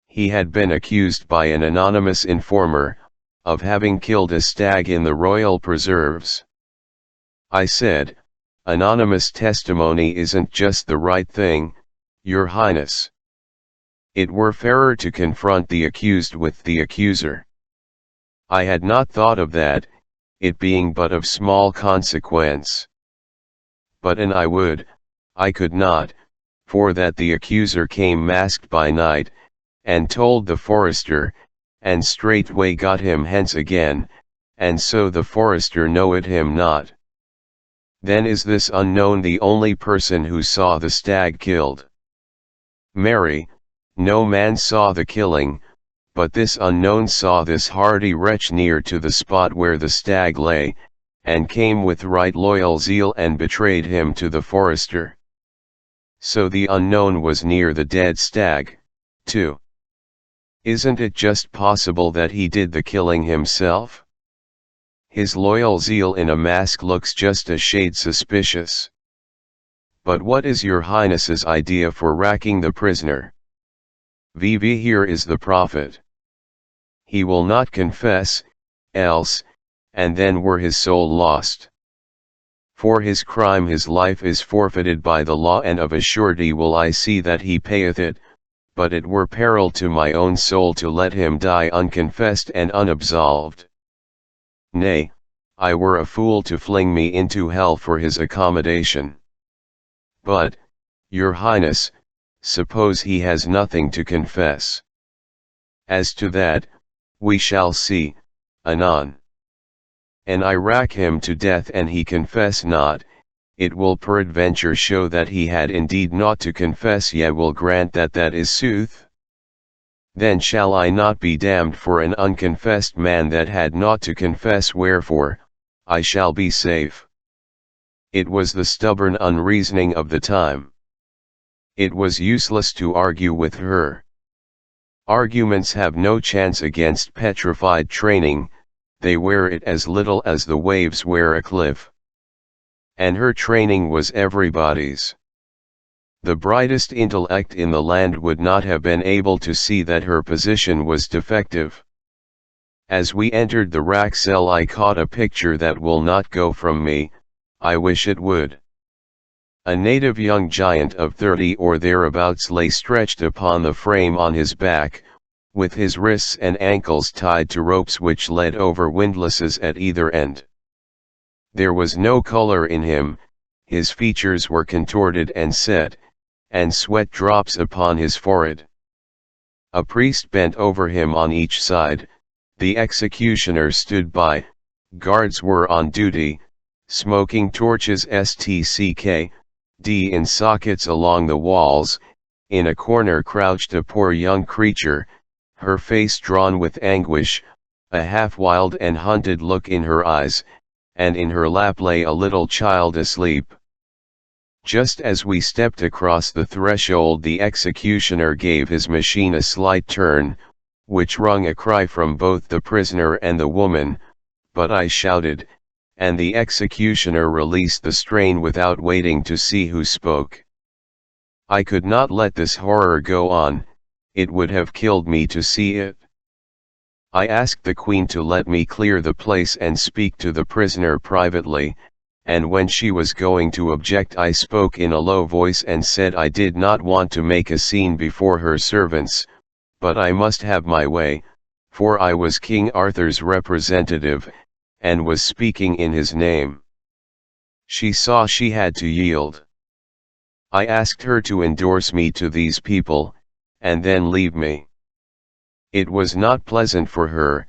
He had been accused by an anonymous informer, of having killed a stag in the royal preserves. I said, "Anonymous testimony isn't just the right thing, Your Highness. It were fairer to confront the accused with the accuser." I had not thought of that, it being but of small consequence. But an I could not, for that the accuser came masked by night, and told the forester, and straightway got him hence again, and so the forester knowed him not. Then is this unknown the only person who saw the stag killed? Marry, no man saw the killing, but this unknown saw this hardy wretch near to the spot where the stag lay, and came with right loyal zeal and betrayed him to the forester. So the unknown was near the dead stag, too. Isn't it just possible that he did the killing himself? His loyal zeal in a mask looks just a shade suspicious. But what is your Highness's idea for racking the prisoner? VV, here is the prophet. He will not confess, else, and then were his soul lost. For his crime his life is forfeited by the law, and of a surety will I see that he payeth it, but it were peril to my own soul to let him die unconfessed and unabsolved. Nay, I were a fool to fling me into hell for his accommodation. But, Your Highness, suppose he has nothing to confess. As to that, we shall see, anon. An I rack him to death and he confess not, it will peradventure show that he had indeed naught to confess, yet will grant that that is sooth. Then shall I not be damned for an unconfessed man that had naught to confess, wherefore, I shall be safe. It was the stubborn unreasoning of the time. It was useless to argue with her. Arguments have no chance against petrified training, they wear it as little as the waves wear a cliff. And her training was everybody's. The brightest intellect in the land would not have been able to see that her position was defective. As we entered the rack cell I caught a picture that will not go from me, I wish it would. A native young giant of 30 or thereabouts lay stretched upon the frame on his back, with his wrists and ankles tied to ropes which led over windlasses at either end. There was no color in him, his features were contorted and set, and sweat drops upon his forehead. A priest bent over him on each side, the executioner stood by, guards were on duty, smoking torches stck, in sockets along the walls. In a corner crouched a poor young creature, her face drawn with anguish, a half-wild and hunted look in her eyes, and in her lap lay a little child asleep. Just as we stepped across the threshold, the executioner gave his machine a slight turn, which wrung a cry from both the prisoner and the woman, but I shouted, and the executioner released the strain without waiting to see who spoke. I could not let this horror go on, it would have killed me to see it. I asked the Queen to let me clear the place and speak to the prisoner privately, and when she was going to object I spoke in a low voice and said I did not want to make a scene before her servants, but I must have my way, for I was King Arthur's representative, and was speaking in his name. She saw she had to yield. I asked her to endorse me to these people, and then leave me. It was not pleasant for her,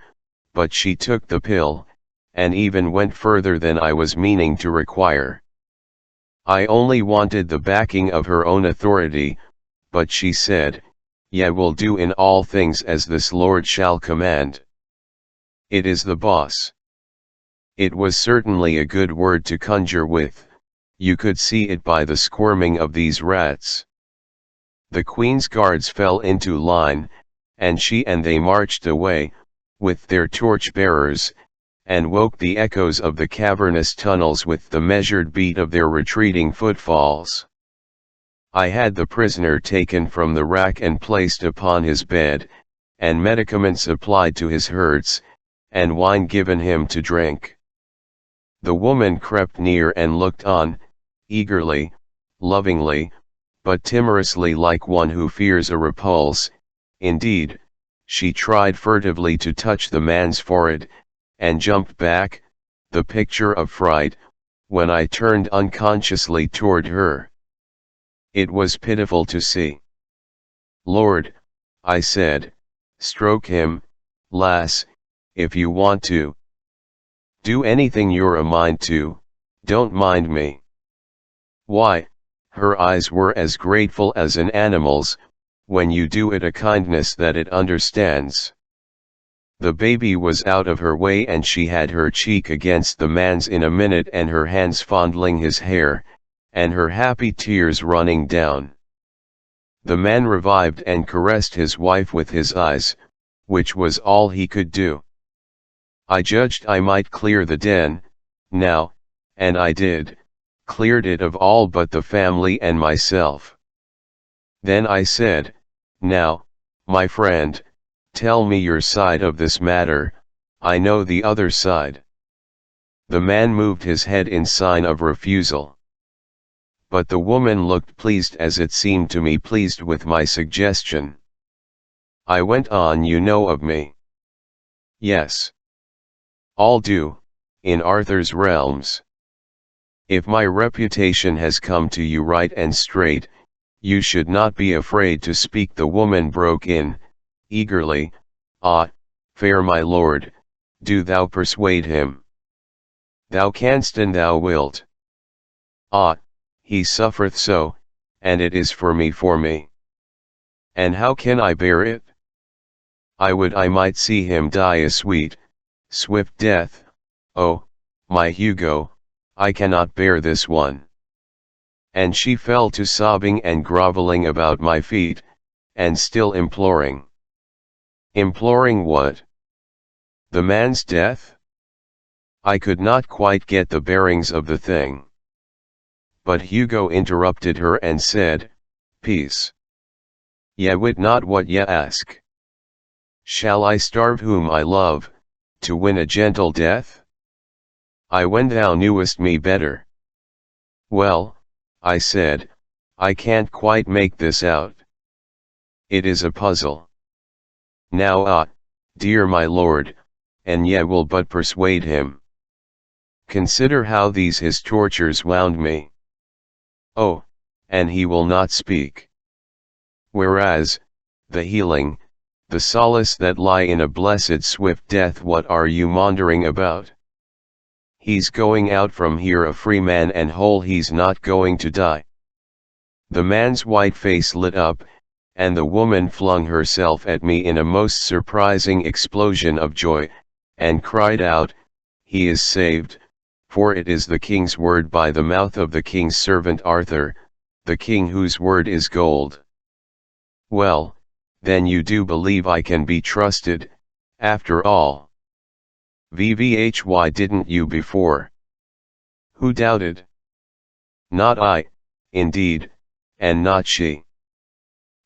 but she took the pill, and even went further than I was meaning to require. I only wanted the backing of her own authority, but she said, "Ye will do in all things as this Lord shall command." It is the boss. It was certainly a good word to conjure with, you could see it by the squirming of these rats. The Queen's guards fell into line, and she and they marched away, with their torch-bearers, and woke the echoes of the cavernous tunnels with the measured beat of their retreating footfalls. I had the prisoner taken from the rack and placed upon his bed, and medicaments applied to his hurts, and wine given him to drink. The woman crept near and looked on, eagerly, lovingly, but timorously, like one who fears a repulse. Indeed, she tried furtively to touch the man's forehead, and jumped back, the picture of fright, when I turned unconsciously toward her. It was pitiful to see. "Lord," I said, "stroke him, lass, if you want to. Do anything you're a mind to, don't mind me." Why, her eyes were as grateful as an animal's, when you do it a kindness that it understands. The baby was out of her way and she had her cheek against the man's in a minute and her hands fondling his hair, and her happy tears running down. The man revived and caressed his wife with his eyes, which was all he could do. I judged I might clear the den, now, and I did, cleared it of all but the family and myself. Then I said, "Now, my friend, tell me your side of this matter, I know the other side." The man moved his head in sign of refusal. But the woman looked pleased, as it seemed to me pleased with my suggestion. I went on, "You know of me?" "Yes. All do, in Arthur's realms. If my reputation has come to you right and straight, you should not be afraid to speak." The woman broke in, eagerly, "Ah, fair my lord, do thou persuade him. Thou canst and thou wilt. Ah, he suffereth so, and it is for me. And how can I bear it? I would I might see him die a swift death. Oh, my Hugo, I cannot bear this one." And she fell to sobbing and groveling about my feet, and still imploring. Imploring what? The man's death? I could not quite get the bearings of the thing. But Hugo interrupted her and said, "Peace. Ye wit not what ye ask. Shall I starve whom I love, to win a gentle death? I when thou knewest me better." "Well," I said, "I can't quite make this out. It is a puzzle. Now dear my lord, and ye will but persuade him. Consider how these his tortures wound me. Oh, and he will not speak. Whereas, the healing, the solace that lie in a blessed swift death, what are you maundering about? He's going out from here a free man and whole, he's not going to die." The man's white face lit up, and the woman flung herself at me in a most surprising explosion of joy, and cried out, "He is saved, for it is the king's word by the mouth of the king's servant Arthur, the king whose word is gold." Well, then you do believe I can be trusted, after all. Why didn't you before? Who doubted? Not I, indeed, and not she.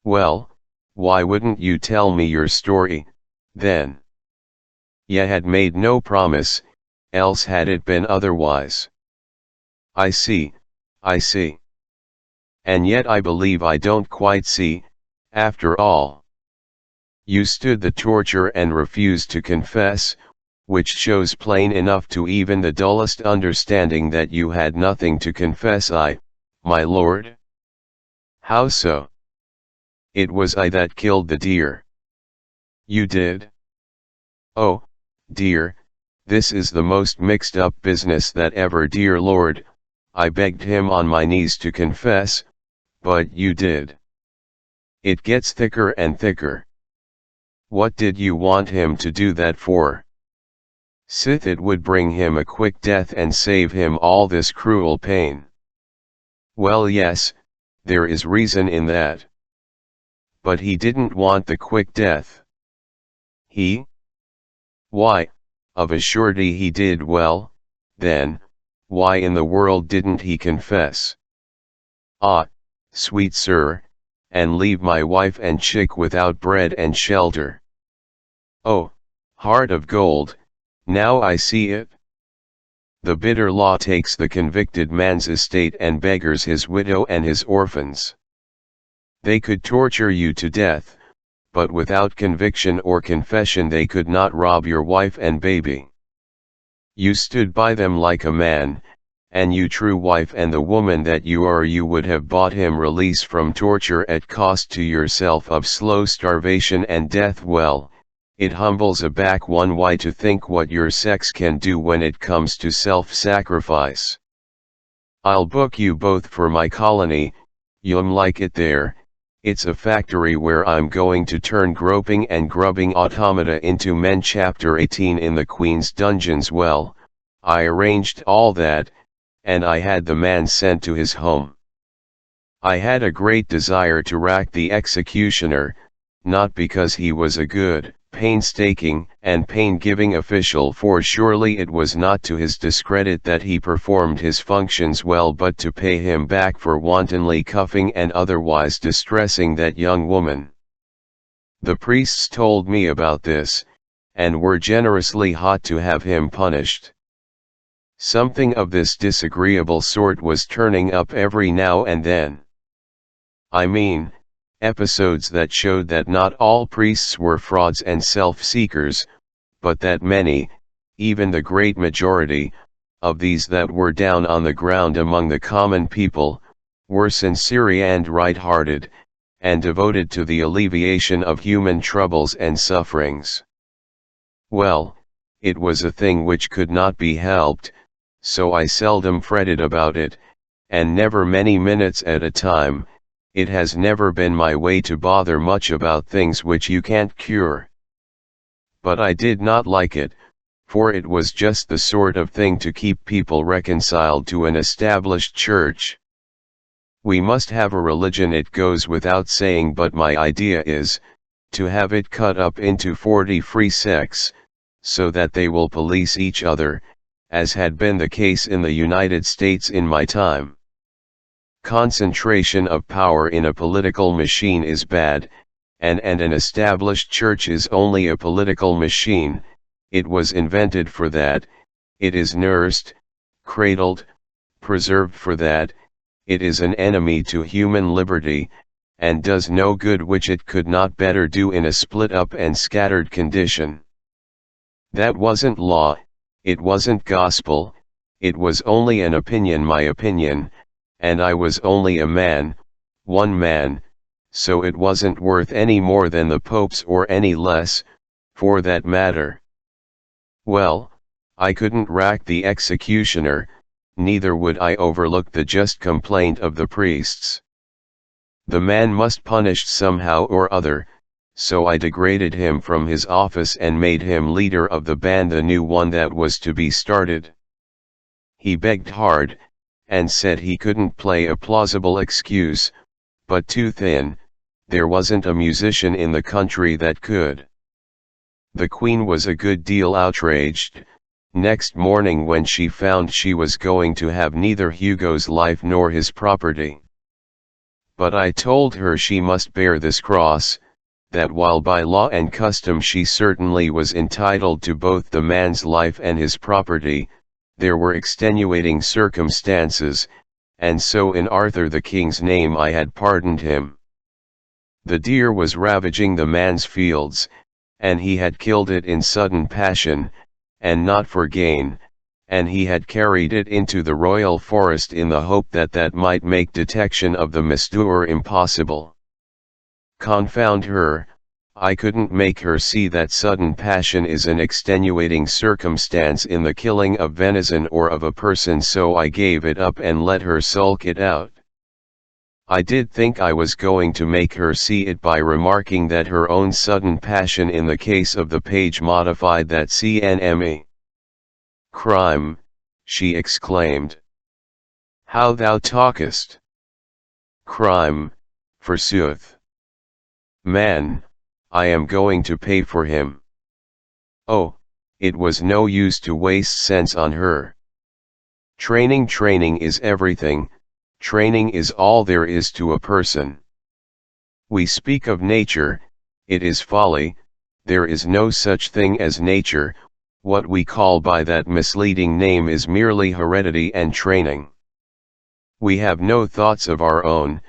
Well, why wouldn't you tell me your story, then? Ye had made no promise, else had it been otherwise. I see, I see. And yet I believe I don't quite see, after all. You stood the torture and refused to confess, which shows plain enough to even the dullest understanding that you had nothing to confess. My lord? How so? It was I that killed the deer. You did? Oh, dear, this is the most mixed up business that ever. Dear lord, I begged him on my knees to confess, but you did. It gets thicker and thicker. What did you want him to do that for? Sith it would bring him a quick death and save him all this cruel pain. Well, yes, there is reason in that. But he didn't want the quick death. He? Why, of a surety he did. Well, then, why in the world didn't he confess? Ah, sweet sir, and leave my wife and chick without bread and shelter. Oh, heart of gold, now I see it. The bitter law takes the convicted man's estate and beggars his widow and his orphans. They could torture you to death, but without conviction or confession they could not rob your wife and baby. You stood by them like a man, and you true wife and the woman that you are, you would have bought him release from torture at cost to yourself of slow starvation and death. Well, it humbles a back one. Why, to think what your sex can do when it comes to self-sacrifice. I'll book you both for my colony, you'll like it there. It's a factory where I'm going to turn groping and grubbing automata into men. Chapter 18 In the Queen's dungeons. Well, I arranged all that, and I had the man sent to his home. I had a great desire to rack the executioner, not because he was a good, painstaking, and pain-giving official, for surely it was not to his discredit that he performed his functions well, but to pay him back for wantonly cuffing and otherwise distressing that young woman. The priests told me about this, and were generously hot to have him punished. Something of this disagreeable sort was turning up every now and then. I mean, episodes that showed that not all priests were frauds and self-seekers, but that many, even the great majority, of these that were down on the ground among the common people, were sincere and right-hearted, and devoted to the alleviation of human troubles and sufferings. Well, it was a thing which could not be helped, so I seldom fretted about it, and never many minutes at a time. It has never been my way to bother much about things which you can't cure. But I did not like it, for it was just the sort of thing to keep people reconciled to an established church. We must have a religion, it goes without saying, but my idea is, to have it cut up into 40 free sects, so that they will police each other, as had been the case in the United States in my time. Concentration of power in a political machine is bad, and an established church is only a political machine. It was invented for that, it is nursed, cradled, preserved for that. It is an enemy to human liberty, and does no good which it could not better do in a split up and scattered condition. That wasn't law, it wasn't gospel, it was only an opinion, my opinion, and I was only a man, one man, so it wasn't worth any more than the Pope's or any less, for that matter. Well, I couldn't rack the executioner, neither would I overlook the just complaint of the priests. The man must punished somehow or other, so I degraded him from his office and made him leader of the band, the new one that was to be started. He begged hard, and said he couldn't play, a plausible excuse, but too thin, there wasn't a musician in the country that could. The Queen was a good deal outraged, next morning when she found she was going to have neither Hugo's life nor his property. But I told her she must bear this cross, that while by law and custom she certainly was entitled to both the man's life and his property, there were extenuating circumstances, and so in Arthur the King's name I had pardoned him. The deer was ravaging the man's fields, and he had killed it in sudden passion, and not for gain, and he had carried it into the royal forest in the hope that that might make detection of the misdoer impossible. Confound her, I couldn't make her see that sudden passion is an extenuating circumstance in the killing of venison or of a person, so I gave it up and let her sulk it out. I did think I was going to make her see it by remarking that her own sudden passion in the case of the page modified that CNME. Crime, she exclaimed. How thou talkest! Crime, forsooth! Man, I am going to pay for him. Oh, it was no use to waste sense on her. Training is everything, training is all there is to a person. We speak of nature, it is folly, there is no such thing as nature, what we call by that misleading name is merely heredity and training. We have no thoughts of our own,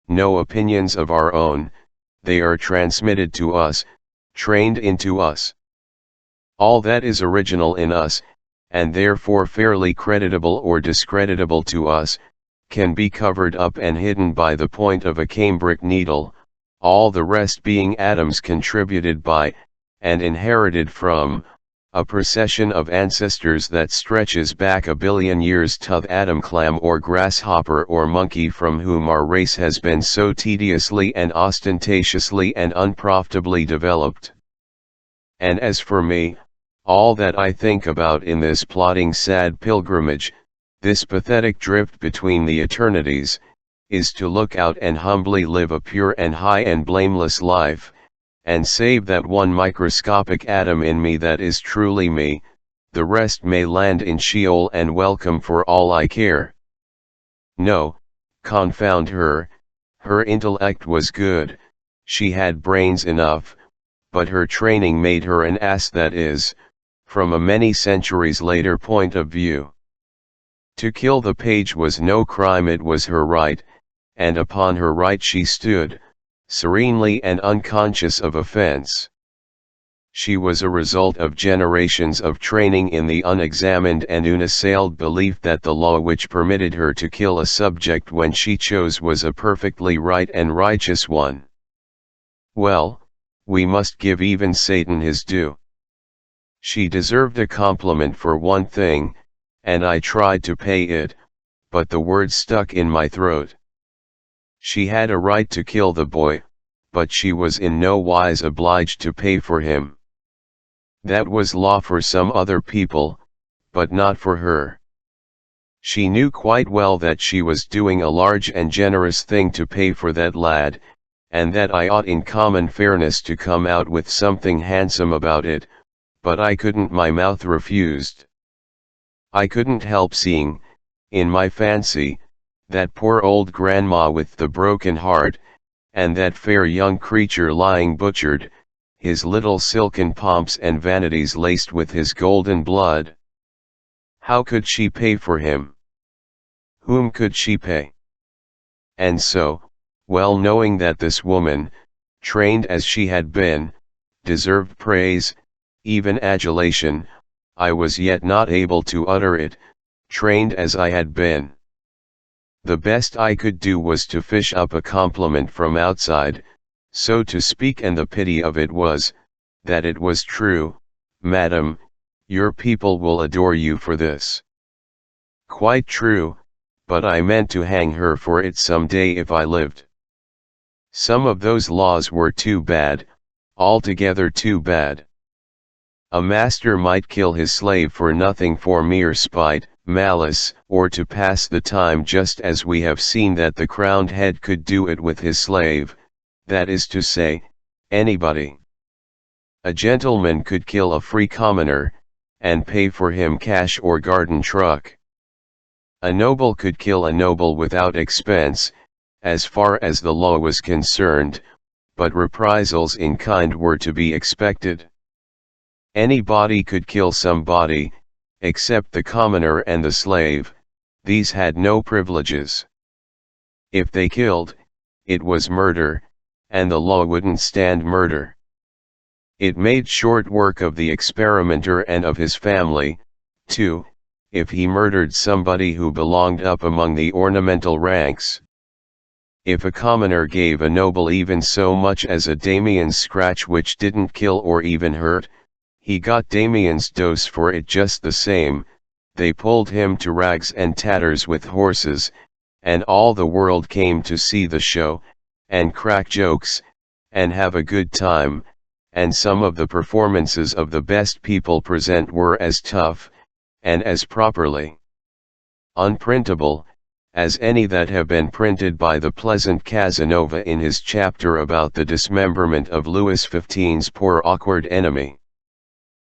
no opinions of our own, they are transmitted to us, trained into us. All that is original in us, and therefore fairly creditable or discreditable to us, can be covered up and hidden by the point of a cambric needle, all the rest being atoms contributed by, and inherited from, a procession of ancestors that stretches back a billion years to the atom clam or grasshopper or monkey from whom our race has been so tediously and ostentatiously and unprofitably developed. And as for me, all that I think about in this plodding sad pilgrimage, this pathetic drift between the eternities, is to look out and humbly live a pure and high and blameless life, and save that one microscopic atom in me that is truly me, the rest may land in Sheol and welcome for all I care. No, confound her, her intellect was good, she had brains enough, but her training made her an ass, that is, from a many centuries later point of view. To kill the page was no crime, it was her right, and upon her right she stood, serenely and unconscious of offense. She was a result of generations of training in the unexamined and unassailed belief that the law which permitted her to kill a subject when she chose was a perfectly right and righteous one. Well, we must give even Satan his due. She deserved a compliment for one thing, and I tried to pay it, but the words stuck in my throat. She had a right to kill the boy, but she was in no wise obliged to pay for him. That was law for some other people, but not for her. She knew quite well that she was doing a large and generous thing to pay for that lad, and that I ought in common fairness to come out with something handsome about it, but I couldn't, my mouth refused. I couldn't help seeing, in my fancy, that poor old grandma with the broken heart, and that fair young creature lying butchered, his little silken pomps and vanities laced with his golden blood. How could she pay for him? Whom could she pay? And so, well knowing that this woman, trained as she had been, deserved praise, even adulation, I was yet not able to utter it, trained as I had been. The best I could do was to fish up a compliment from outside, so to speak, and the pity of it was, that it was true, madam, your people will adore you for this. Quite true, but I meant to hang her for it some day if I lived. Some of those laws were too bad, altogether too bad. A master might kill his slave for nothing, for mere spite, malice, or to pass the time, just as we have seen that the crowned head could do it with his slave, that is to say, anybody. A gentleman could kill a free commoner, and pay for him cash or garden truck. A noble could kill a noble without expense, as far as the law was concerned, but reprisals in kind were to be expected. Anybody could kill somebody, except the commoner and the slave; these had no privileges. If they killed, it was murder, and the law wouldn't stand murder. It made short work of the experimenter and of his family, too, if he murdered somebody who belonged up among the ornamental ranks. If a commoner gave a noble even so much as a Damien's scratch which didn't kill or even hurt, he got Damien's dose for it just the same. They pulled him to rags and tatters with horses, and all the world came to see the show, and crack jokes, and have a good time, and some of the performances of the best people present were as tough, and as properly unprintable, as any that have been printed by the pleasant Casanova in his chapter about the dismemberment of Louis XV's poor awkward enemy.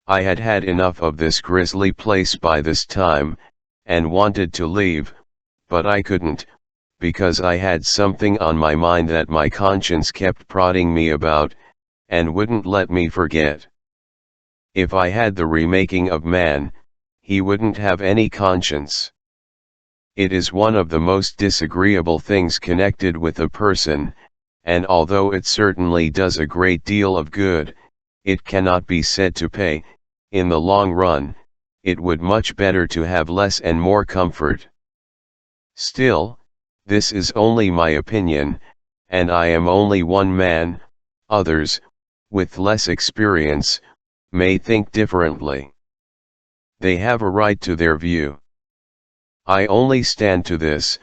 I had had enough of this grisly place by this time, and wanted to leave, but I couldn't, because I had something on my mind that my conscience kept prodding me about, and wouldn't let me forget. If I had the remaking of man, he wouldn't have any conscience. It is one of the most disagreeable things connected with a person, and although it certainly does a great deal of good, it cannot be said to pay. In the long run, it would much better to have less and more comfort. Still, this is only my opinion, and I am only one man. Others, with less experience, may think differently. They have a right to their view. I only stand to this: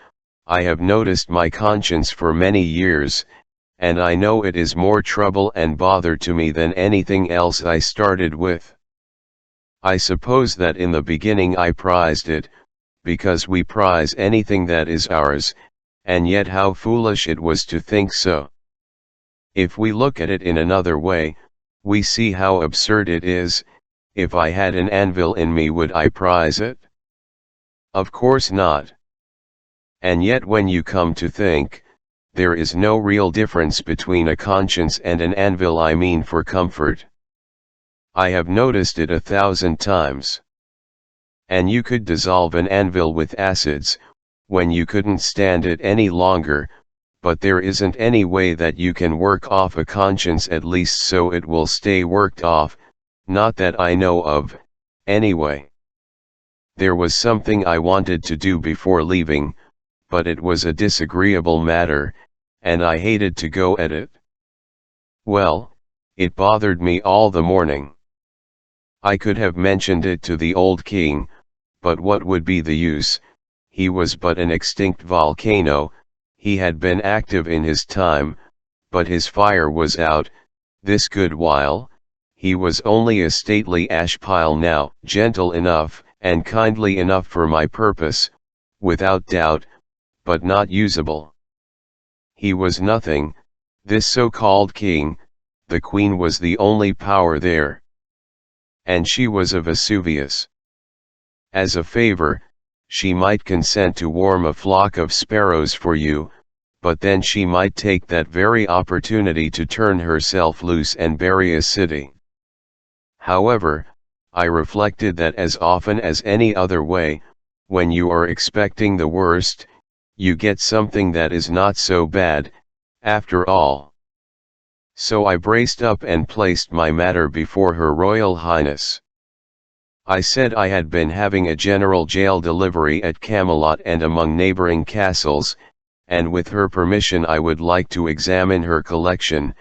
I have noticed my conscience for many years, and I know it is more trouble and bother to me than anything else I started with. I suppose that in the beginning I prized it, because we prize anything that is ours, and yet how foolish it was to think so. If we look at it in another way, we see how absurd it is. If I had an anvil in me, would I prize it? Of course not. And yet when you come to think, there is no real difference between a conscience and an anvil, I mean for comfort. I have noticed it 1,000 times. And you could dissolve an anvil with acids, when you couldn't stand it any longer, but there isn't any way that you can work off a conscience, at least so it will stay worked off, not that I know of, anyway. There was something I wanted to do before leaving, but it was a disagreeable matter, and I hated to go at it. Well, it bothered me all the morning. I could have mentioned it to the old king, but what would be the use? He was but an extinct volcano. He had been active in his time, but his fire was out, this good while. He was only a stately ash pile now, gentle enough, and kindly enough for my purpose, without doubt, but not usable. He was nothing, this so-called king. The queen was the only power there. And she was a Vesuvius. As a favor, she might consent to warm a flock of sparrows for you, but then she might take that very opportunity to turn herself loose and bury a city. However, I reflected that as often as any other way, when you are expecting the worst, you get something that is not so bad, after all. So I braced up and placed my matter before Her Royal Highness. I said I had been having a general jail delivery at Camelot and among neighboring castles, and with her permission I would like to examine her collection,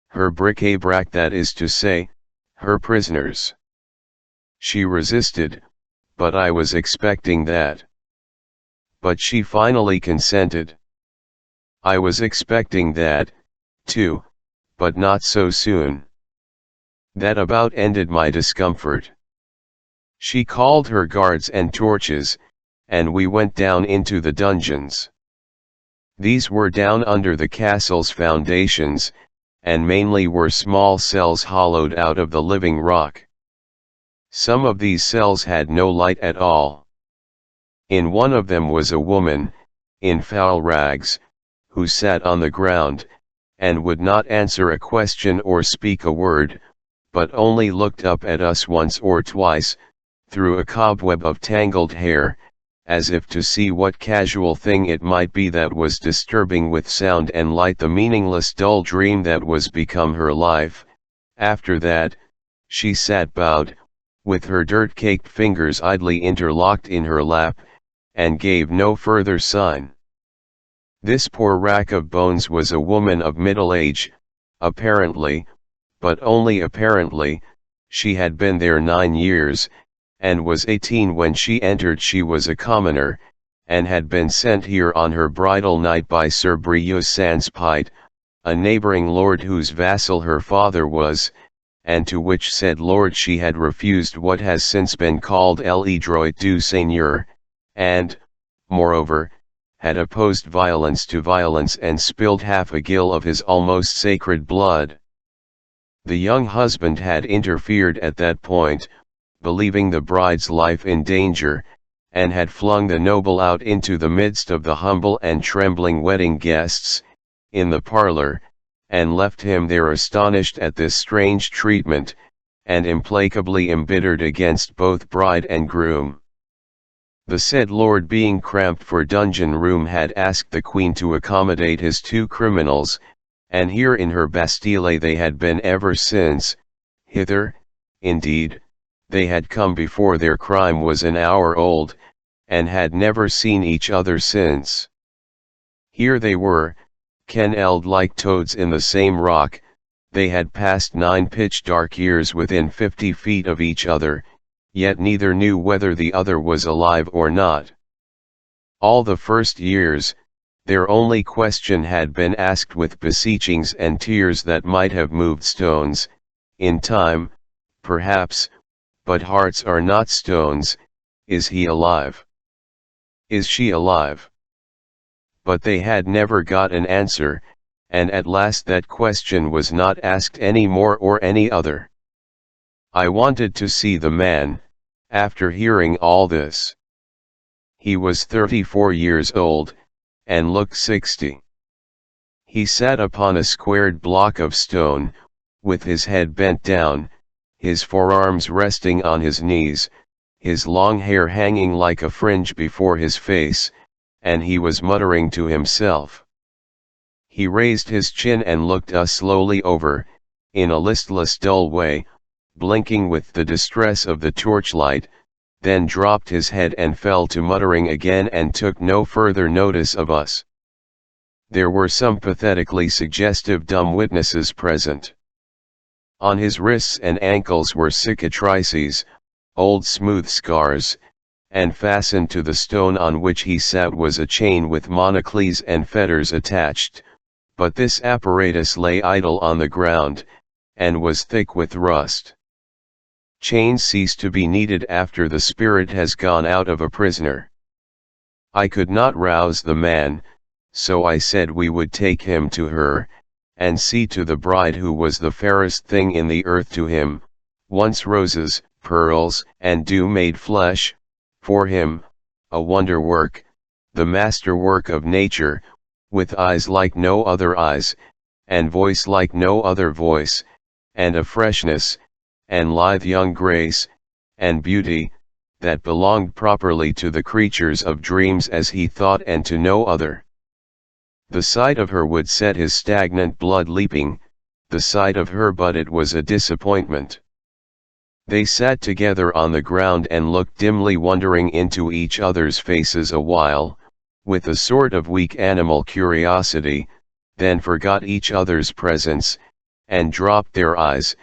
her bric-a-brac, that is to say, her prisoners. She resisted, but I was expecting that. But she finally consented. I was expecting that, too, but not so soon. That about ended my discomfort. She called her guards and torches, and we went down into the dungeons. These were down under the castle's foundations, and mainly were small cells hollowed out of the living rock. Some of these cells had no light at all. In one of them was a woman, in foul rags, who sat on the ground, and would not answer a question or speak a word, but only looked up at us once or twice, through a cobweb of tangled hair, as if to see what casual thing it might be that was disturbing with sound and light the meaningless dull dream that was become her life. After that, she sat bowed, with her dirt-caked fingers idly interlocked in her lap, and gave no further sign. This poor rack of bones was a woman of middle age, apparently, but only apparently. She had been there 9 years, and was 18 when she entered. She was a commoner, and had been sent here on her bridal night by Sir Breus Sanspite, a neighbouring lord whose vassal her father was, and to which said lord she had refused what has since been called le droit du seigneur, and, moreover, had opposed violence to violence and spilled half a gill of his almost sacred blood. The young husband had interfered at that point, believing the bride's life in danger, and had flung the noble out into the midst of the humble and trembling wedding guests, in the parlor, and left him there astonished at this strange treatment, and implacably embittered against both bride and groom. The said lord, being cramped for dungeon room, had asked the queen to accommodate his 2 criminals, and here in her Bastille they had been ever since. Hither, indeed, they had come before their crime was an hour old, and had never seen each other since. Here they were, kennelled like toads in the same rock. They had passed 9 pitch-dark years within 50 feet of each other, yet neither knew whether the other was alive or not. All the first years, their only question had been asked with beseechings and tears that might have moved stones, in time, perhaps, but hearts are not stones. Is he alive? Is she alive? But they had never got an answer, and at last that question was not asked any more or any other. I wanted to see the man, after hearing all this. He was 34 years old, and looked 60. He sat upon a squared block of stone, with his head bent down, his forearms resting on his knees, his long hair hanging like a fringe before his face, and he was muttering to himself. He raised his chin and looked us slowly over, in a listless dull way, blinking with the distress of the torchlight, then dropped his head and fell to muttering again and took no further notice of us. There were some pathetically suggestive dumb witnesses present. On his wrists and ankles were cicatrices, old smooth scars, and fastened to the stone on which he sat was a chain with monocles and fetters attached, but this apparatus lay idle on the ground, and was thick with rust. Chains cease to be needed after the spirit has gone out of a prisoner. I could not rouse the man, so I said we would take him to her, and see to the bride who was the fairest thing in the earth to him, once roses, pearls, and dew made flesh, for him, a wonder-work, the masterwork of nature, with eyes like no other eyes, and voice like no other voice, and a freshness, and lithe young grace, and beauty, that belonged properly to the creatures of dreams as he thought and to no other. The sight of her would set his stagnant blood leaping, the sight of her, but it was a disappointment. They sat together on the ground and looked dimly wondering into each other's faces a while, with a sort of weak animal curiosity, then forgot each other's presence, and dropped their eyes,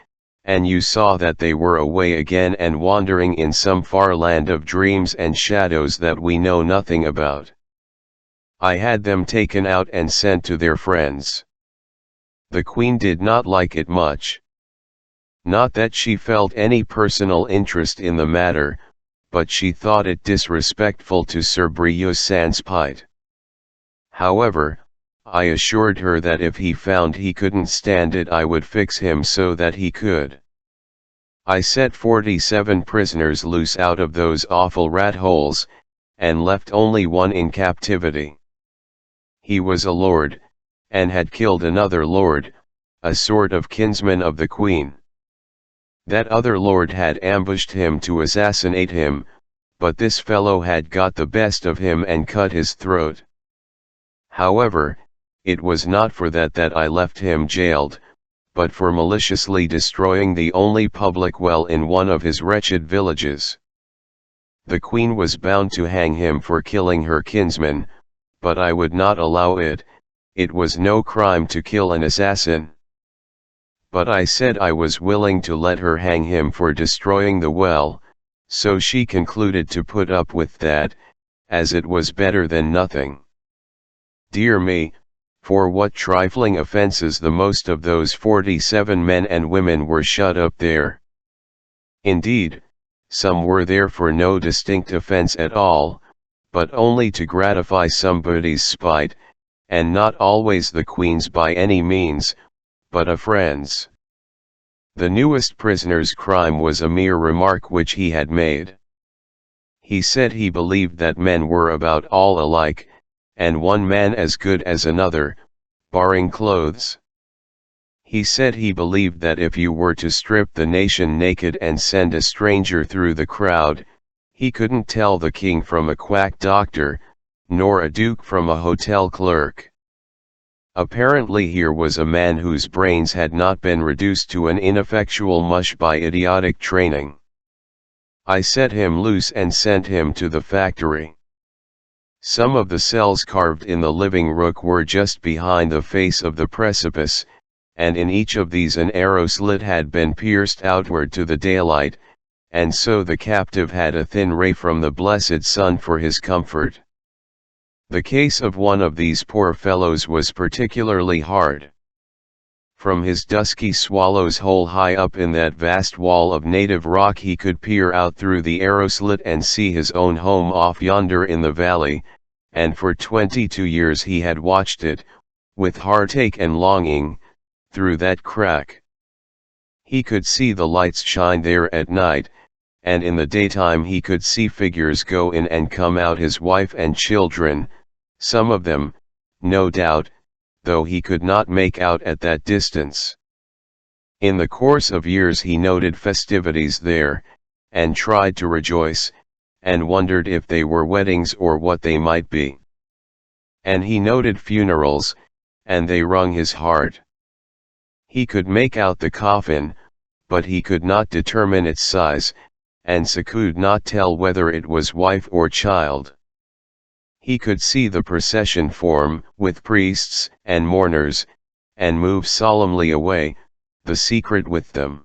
and you saw that they were away again and wandering in some far land of dreams and shadows that we know nothing about. I had them taken out and sent to their friends. The Queen did not like it much. Not that she felt any personal interest in the matter, but she thought it disrespectful to Sir Brieux sans Pite. However, I assured her that if he found he couldn't stand it I would fix him so that he could. I set 47 prisoners loose out of those awful rat holes, and left only one in captivity. He was a lord, and had killed another lord, a sort of kinsman of the Queen. That other lord had ambushed him to assassinate him, but this fellow had got the best of him and cut his throat. However, it was not for that I left him jailed, but for maliciously destroying the only public well in one of his wretched villages. The Queen was bound to hang him for killing her kinsman, but I would not allow it. It was no crime to kill an assassin. But I said I was willing to let her hang him for destroying the well, so she concluded to put up with that, as it was better than nothing. Dear me, for what trifling offences the most of those 47 men and women were shut up there. Indeed, some were there for no distinct offence at all, but only to gratify somebody's spite, and not always the Queen's by any means, but a friend's. The newest prisoner's crime was a mere remark which he had made. He said he believed that men were about all alike, and one man as good as another, barring clothes. He said he believed that if you were to strip the nation naked and send a stranger through the crowd, he couldn't tell the king from a quack doctor, nor a duke from a hotel clerk. Apparently here was a man whose brains had not been reduced to an ineffectual mush by idiotic training. I set him loose and sent him to the factory. Some of the cells carved in the living rook were just behind the face of the precipice, and in each of these an arrow slit had been pierced outward to the daylight, and so the captive had a thin ray from the blessed sun for his comfort. The case of one of these poor fellows was particularly hard. From his dusky swallow's hole high up in that vast wall of native rock he could peer out through the arrow slit and see his own home off yonder in the valley, and for 22 years he had watched it, with heartache and longing, through that crack. He could see the lights shine there at night, and in the daytime he could see figures go in and come out, his wife and children, some of them, no doubt, though he could not make out at that distance. In the course of years he noted festivities there, and tried to rejoice, and wondered if they were weddings or what they might be. And he noted funerals, and they wrung his heart. He could make out the coffin, but he could not determine its size, and could not tell whether it was wife or child. He could see the procession form, with priests and mourners, and move solemnly away, the secret with them.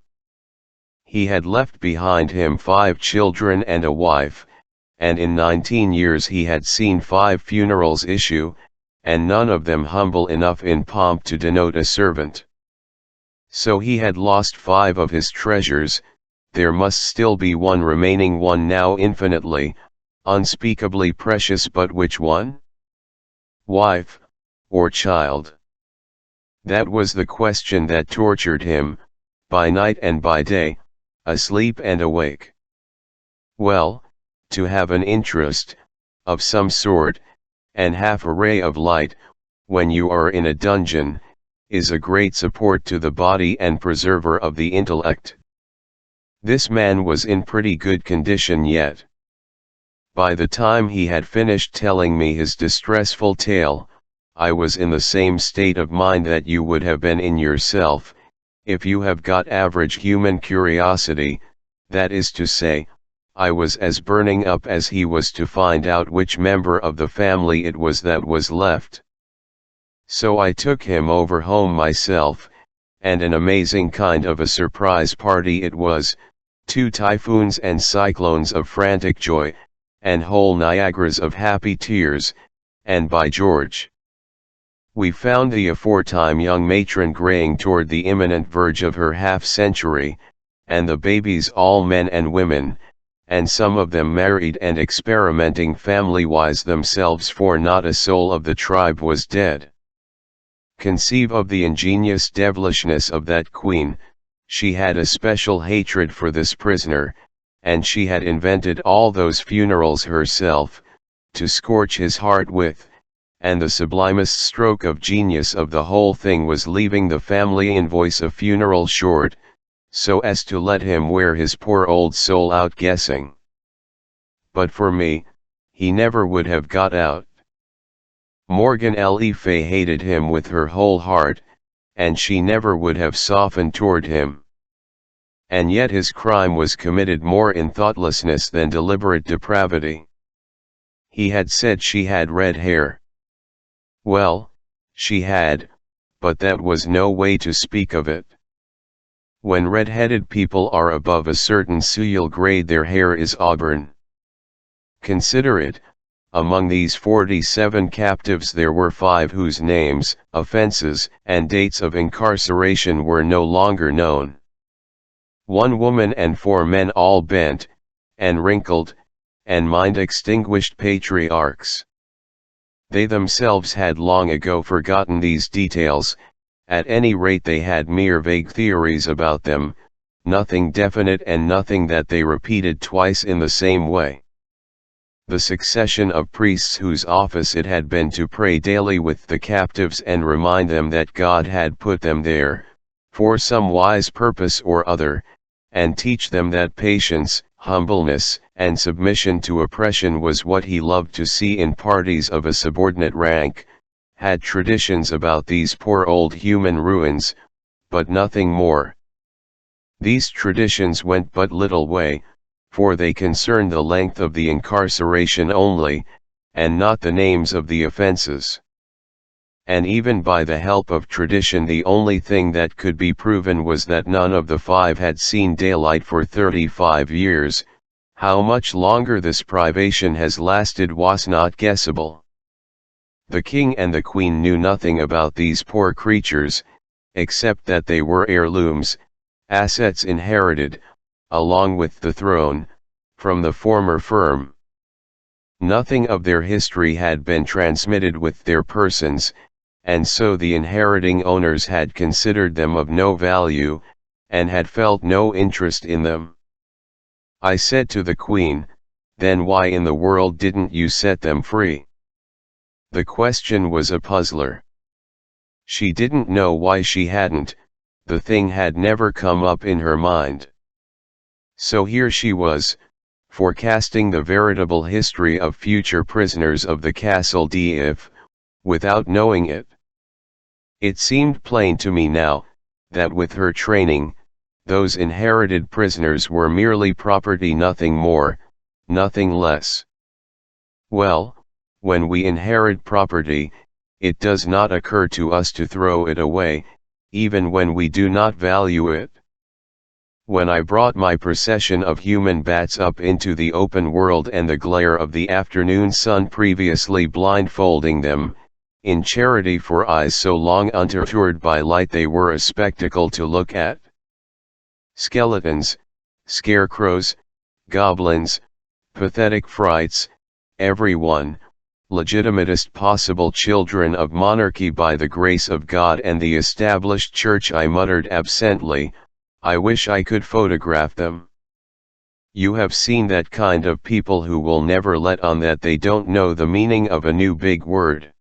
He had left behind him 5 children and a wife, and in 19 years he had seen 5 funerals issue, and none of them humble enough in pomp to denote a servant. So he had lost 5 of his treasures. There must still be one remaining, one now infinitely, unspeakably precious, but which one? Wife, or child? That was the question that tortured him, by night and by day, asleep and awake. Well, to have an interest, of some sort, and half a ray of light, when you are in a dungeon, is a great support to the body and preserver of the intellect. This man was in pretty good condition yet. By the time he had finished telling me his distressful tale, I was in the same state of mind that you would have been in yourself, if you have got average human curiosity, that is to say, I was as burning up as he was to find out which member of the family it was that was left. So I took him over home myself, and an amazing kind of a surprise party it was, 2 typhoons and cyclones of frantic joy, and whole Niagaras of happy tears, and by George, We found the aforetime young matron graying toward the imminent verge of her half-century, and the babies all men and women, and some of them married and experimenting family-wise themselves, for not a soul of the tribe was dead. Conceive of the ingenious devilishness of that queen. She had a special hatred for this prisoner, and she had invented all those funerals herself, to scorch his heart with, and the sublimest stroke of genius of the whole thing was leaving the family invoice a funeral short, so as to let him wear his poor old soul out guessing. But for me, he never would have got out. Morgan Le Fay hated him with her whole heart, and she never would have softened toward him. And yet his crime was committed more in thoughtlessness than deliberate depravity. He had said she had red hair. Well, she had, but that was no way to speak of it. When red-headed people are above a certain Sewell grade, their hair is auburn. Consider it. Among these 47 captives there were 5 whose names, offenses, and dates of incarceration were no longer known. 1 woman and 4 men, all bent, and wrinkled, and mind-extinguished patriarchs. They themselves had long ago forgotten these details. At any rate they had mere vague theories about them, nothing definite and nothing that they repeated twice in the same way. The succession of priests whose office it had been to pray daily with the captives and remind them that God had put them there, for some wise purpose or other, and teach them that patience, humbleness, and submission to oppression was what he loved to see in parties of a subordinate rank, had traditions about these poor old human ruins, but nothing more. These traditions went but little way, for they concerned the length of the incarceration only, and not the names of the offenses. And even by the help of tradition the only thing that could be proven was that none of the 5 had seen daylight for 35 years. How much longer this privation has lasted was not guessable. The king and the queen knew nothing about these poor creatures, except that they were heirlooms, assets inherited, along with the throne, from the former firm. Nothing of their history had been transmitted with their persons, and so the inheriting owners had considered them of no value, and had felt no interest in them. I said to the queen, "Then why in the world didn't you set them free?" The question was a puzzler. She didn't know why she hadn't. The thing had never come up in her mind. So here she was, forecasting the veritable history of future prisoners of the Castle d'If, without knowing it. It seemed plain to me now, that with her training, those inherited prisoners were merely property, nothing more, nothing less. Well, when we inherit property, it does not occur to us to throw it away, even when we do not value it. When I brought my procession of human bats up into the open world and the glare of the afternoon sun previously blindfolding them, in charity for eyes so long untutored by light they were a spectacle to look at. Skeletons, scarecrows, goblins, pathetic frights, every one, legitimatest possible children of monarchy by the grace of God and the established church. I muttered absently, I wish I could photograph them. You have seen that kind of people who will never let on that they don't know the meaning of a new big word.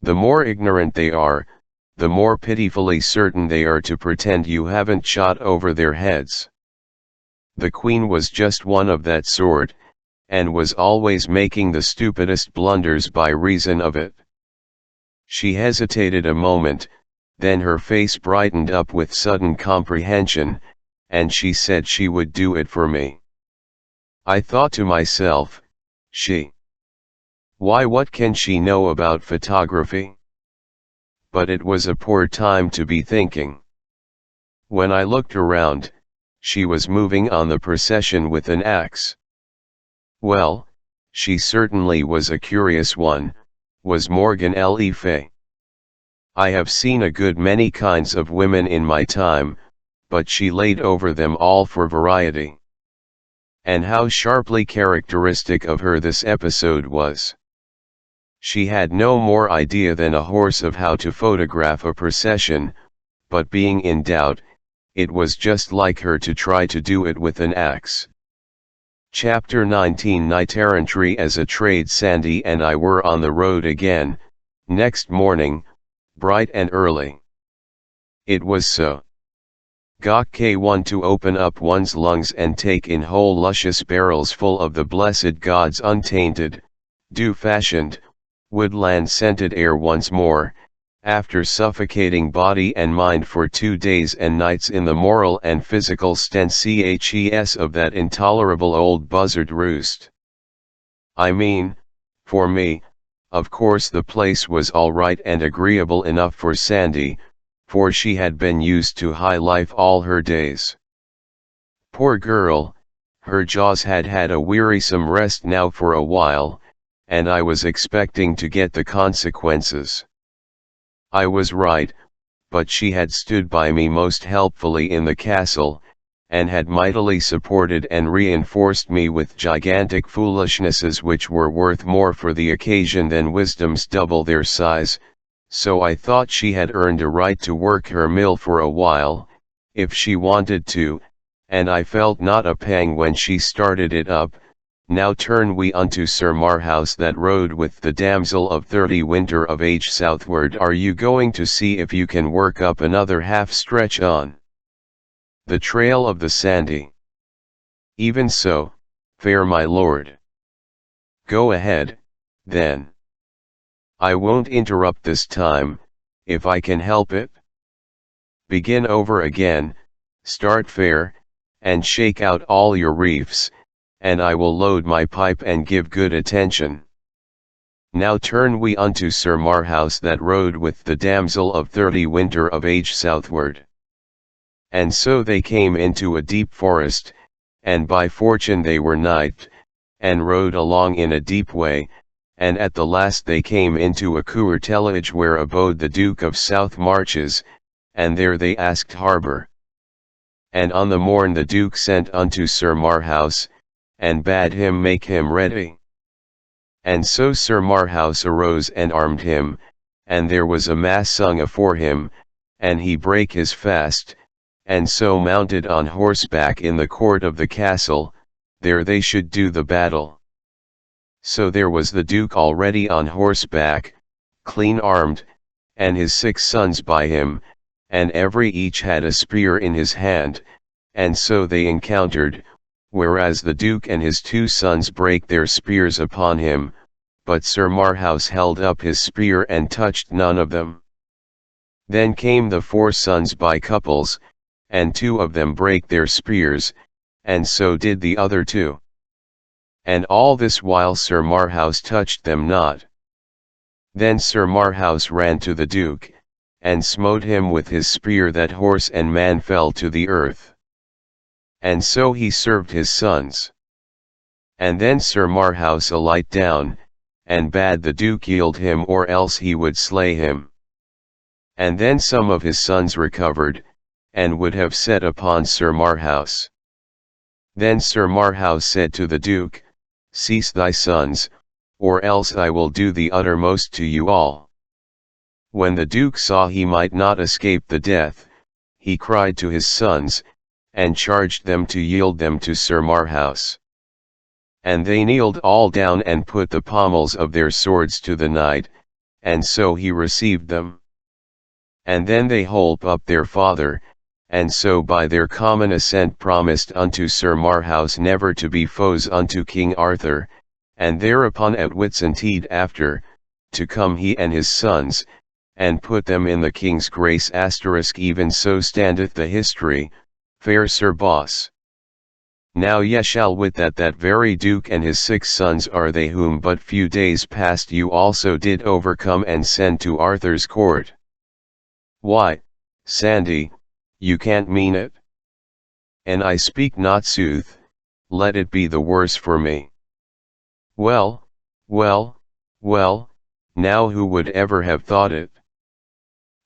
The more ignorant they are, the more pitifully certain they are to pretend you haven't shot over their heads. The Queen was just one of that sort, and was always making the stupidest blunders by reason of it. She hesitated a moment, then her face brightened up with sudden comprehension, and she said she would do it for me. I thought to myself, she? Why, what can she know about photography? But it was a poor time to be thinking. When I looked around, she was moving on the procession with an axe. Well, she certainly was a curious one, was Morgan Le Fay. I have seen a good many kinds of women in my time, but she laid over them all for variety. And how sharply characteristic of her this episode was. She had no more idea than a horse of how to photograph a procession, but being in doubt, it was just like her to try to do it with an axe. Chapter 19. Night errantry. As a trade, Sandy and I were on the road again, next morning, bright and early. It was so gok K1 to open up one's lungs and take in whole luscious barrels full of the blessed God's untainted, dew-fashioned, woodland-scented air once more, after suffocating body and mind for 2 days and nights in the moral and physical stenches of that intolerable old buzzard roost. I mean, for me, of course the place was all right and agreeable enough for Sandy, for she had been used to high life all her days. Poor girl, her jaws had had a wearisome rest now for a while, and I was expecting to get the consequences. I was right, but she had stood by me most helpfully in the castle, and had mightily supported and reinforced me with gigantic foolishnesses which were worth more for the occasion than wisdoms double their size, so I thought she had earned a right to work her mill for a while, if she wanted to, and I felt not a pang when she started it up. Now turn we unto Sir Marhaus that rode with the damsel of 30 winter of age southward. Are you going to see if you can work up another half stretch on the trail of the Sandy? Even so, fair my lord. Go ahead, then. I won't interrupt this time, if I can help it. Begin over again, start fair, and shake out all your reefs, and I will load my pipe and give good attention. Now turn we unto Sir Marhaus that rode with the damsel of 30 winter of age southward. And so they came into a deep forest, and by fortune they were night, and rode along in a deep way, and at the last they came into a courtelage where abode the Duke of South Marches, and there they asked harbour. And on the morn the Duke sent unto Sir Marhaus, and bade him make him ready. And so Sir Marhaus arose and armed him, and there was a mass sung afore him, and he brake his fast, and so mounted on horseback in the court of the castle, there they should do the battle. So there was the Duke already on horseback, clean armed, and his 6 sons by him, and every each had a spear in his hand, and so they encountered, whereas the Duke and his 2 sons brake their spears upon him, but Sir Marhaus held up his spear and touched none of them. Then came the 4 sons by couples, and 2 of them brake their spears, and so did the other 2. And all this while Sir Marhaus touched them not. Then Sir Marhaus ran to the Duke, and smote him with his spear that horse and man fell to the earth. And so he served his sons. And then Sir Marhaus alight down, and bade the Duke yield him or else he would slay him. And then some of his sons recovered, and would have set upon Sir Marhaus. Then Sir Marhaus said to the Duke, Cease thy sons, or else I will do the uttermost to you all. When the Duke saw he might not escape the death, he cried to his sons, and charged them to yield them to Sir Marhaus. And they kneeled all down and put the pommels of their swords to the knight, and so he received them. And then they holp up their father, and so by their common assent promised unto Sir Marhaus never to be foes unto King Arthur, and thereupon at Whitsuntide after, to come he and his sons, and put them in the king's grace. Even so standeth the history, fair Sir Boss. Now ye shall wit that that very Duke and his 6 sons are they whom but few days past you also did overcome and send to Arthur's court. Why, Sandy, you can't mean it. And I speak not sooth, let it be the worse for me. Well, well, well, now who would ever have thought it?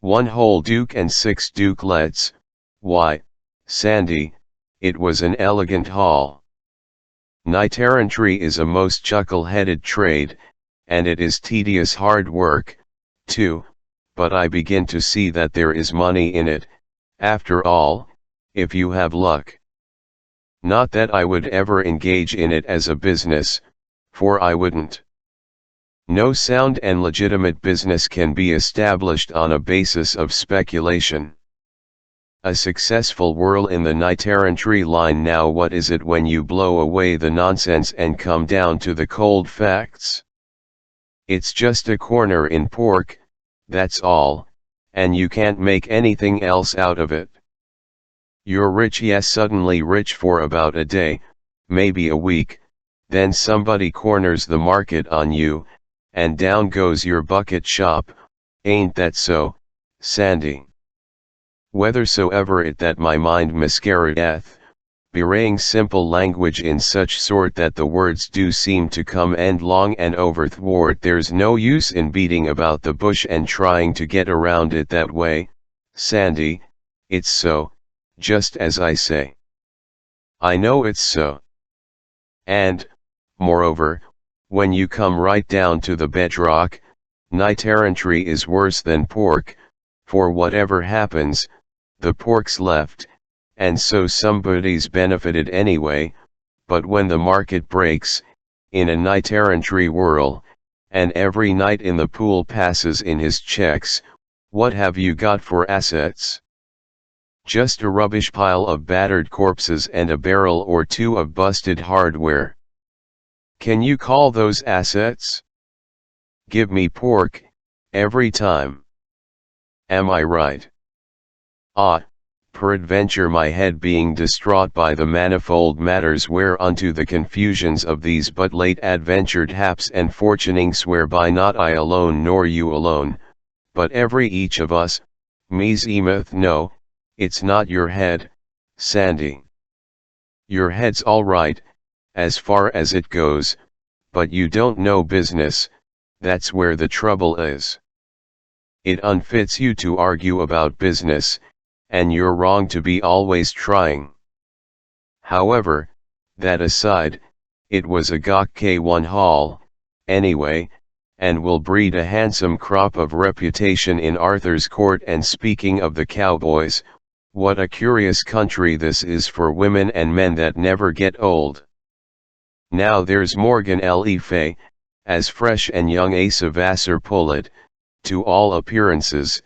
1 whole duke and 6 dukelets. Why, Sandy, it was an elegant haul. Knight-errantry is a most chuckle-headed trade, and it is tedious hard work, too, but I begin to see that there is money in it, after all, if you have luck. Not that I would ever engage in it as a business, for I wouldn't. No sound and legitimate business can be established on a basis of speculation. A successful whirl in the knight-errantry line. Now what is it when you blow away the nonsense and come down to the cold facts? It's just a corner in pork, that's all, and you can't make anything else out of it. You're rich, yes, suddenly rich for about a day, maybe a week, then somebody corners the market on you, and down goes your bucket shop. Ain't that so, Sandy? Whethersoever it that my mind miscarrieth, bewraying simple language in such sort that the words do seem to come endlong and overthwart, there's no use in beating about the bush and trying to get around it that way, Sandy, it's so, just as I say. I know it's so. And, moreover, when you come right down to the bedrock, knight-errantry is worse than pork, for whatever happens, the pork's left, and so somebody's benefited anyway. But when the market breaks, in a knight-errantry whirl, and every knight in the pool passes in his checks, what have you got for assets? Just a rubbish pile of battered corpses and a barrel or two of busted hardware. Can you call those assets? Give me pork, every time. Am I right? Ah, peradventure my head being distraught by the manifold matters whereunto the confusions of these but late adventured haps and fortunings, whereby not I alone nor you alone, but every each of us, meseemeth no, it's not your head, Sandy. Your head's all right, as far as it goes, but you don't know business, that's where the trouble is. It unfits you to argue about business, and you're wrong to be always trying. However, that aside, it was a gawk K1 haul, anyway, and will breed a handsome crop of reputation in Arthur's court. And speaking of the cowboys, what a curious country this is for women and men that never get old. Now there's Morgan Le Fay, as fresh and young as a Vassar pullet, to all appearances,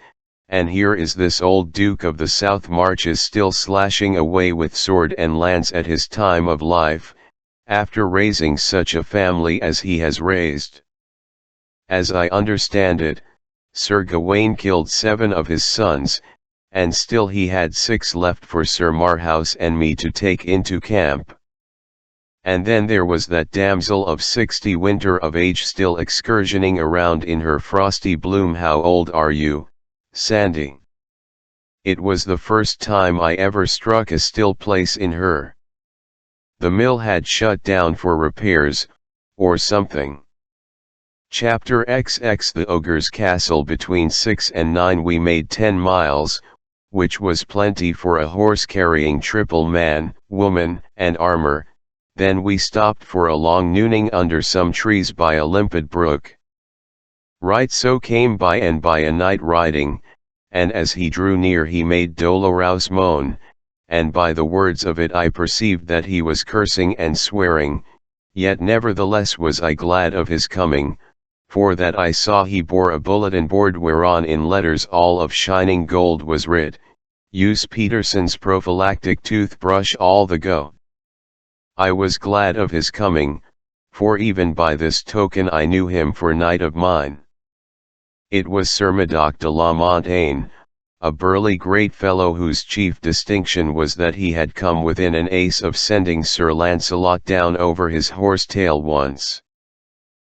and here is this old Duke of the South Marches still slashing away with sword and lance at his time of life, after raising such a family as he has raised. As I understand it, Sir Gawain killed 7 of his sons, and still he had 6 left for Sir Marhaus and me to take into camp. And then there was that damsel of 60 winter of age still excursioning around in her frosty bloom. How old are you, Sandy? It was the first time I ever struck a still place in her. The mill had shut down for repairs, or something. Chapter XX. The Ogre's Castle. Between 6 and 9 we made 10 miles, which was plenty for a horse carrying triple man, woman, and armor. Then we stopped for a long nooning under some trees by a limpid brook. Right so came by and by a knight riding, and as he drew near he made dolorous moan, and by the words of it I perceived that he was cursing and swearing, yet nevertheless was I glad of his coming, for that I saw he bore a bulletin board whereon in letters all of shining gold was writ, "Use Peterson's prophylactic toothbrush all the go." I was glad of his coming, for even by this token I knew him for knight of mine. It was Sir Madocke de la Montagne, a burly great fellow whose chief distinction was that he had come within an ace of sending Sir Lancelot down over his horse-tail once.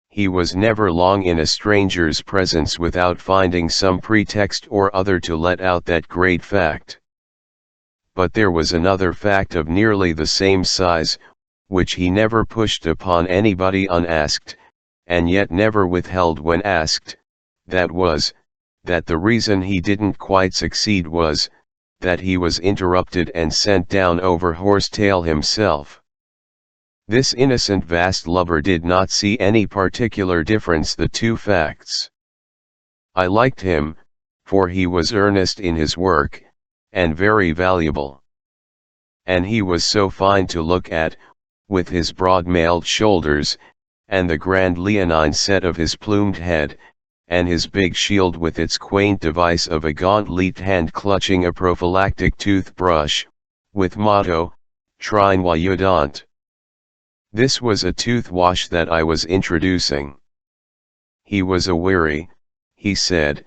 He was never long in a stranger's presence without finding some pretext or other to let out that great fact. But there was another fact of nearly the same size, which he never pushed upon anybody unasked, and yet never withheld when asked, that was, that the reason he didn't quite succeed was, that he was interrupted and sent down over horsetail himself. This innocent vast lubber did not see any particular difference the two facts. I liked him, for he was earnest in his work, and very valuable. And he was so fine to look at, with his broad-mailed shoulders, and the grand leonine set of his plumed head, and his big shield with its quaint device of a gaunt-leafed hand clutching a prophylactic toothbrush, with motto, Trine Wayudant. This was a tooth-wash that I was introducing. He was a weary, he said,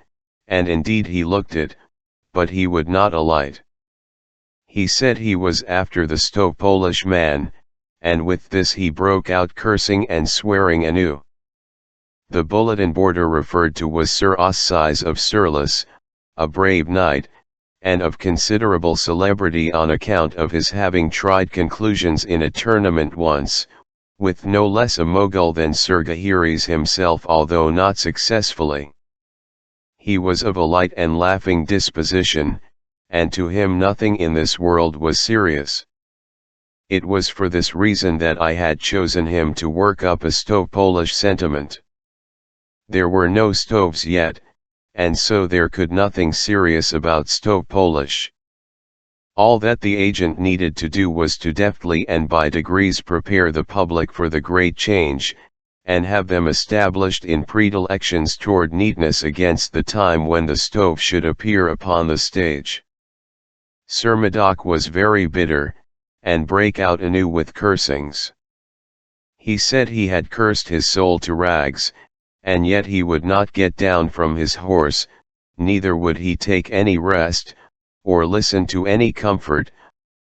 and indeed he looked it, but he would not alight. He said he was after the Polish man, and with this he broke out cursing and swearing anew. The bulletin boarder referred to was Sir Ossize of Surlis, a brave knight, and of considerable celebrity on account of his having tried conclusions in a tournament once, with no less a mogul than Sir Gaheris himself, although not successfully. He was of a light and laughing disposition, and to him nothing in this world was serious. It was for this reason that I had chosen him to work up a Polish sentiment. There were no stoves yet, and so there could nothing serious about Polish. All that the agent needed to do was to deftly and by degrees prepare the public for the great change, and have them established in predilections toward neatness against the time when the stove should appear upon the stage. Sir Madoc was very bitter, and brake out anew with cursings. He said he had cursed his soul to rags, and yet he would not get down from his horse, neither would he take any rest, or listen to any comfort,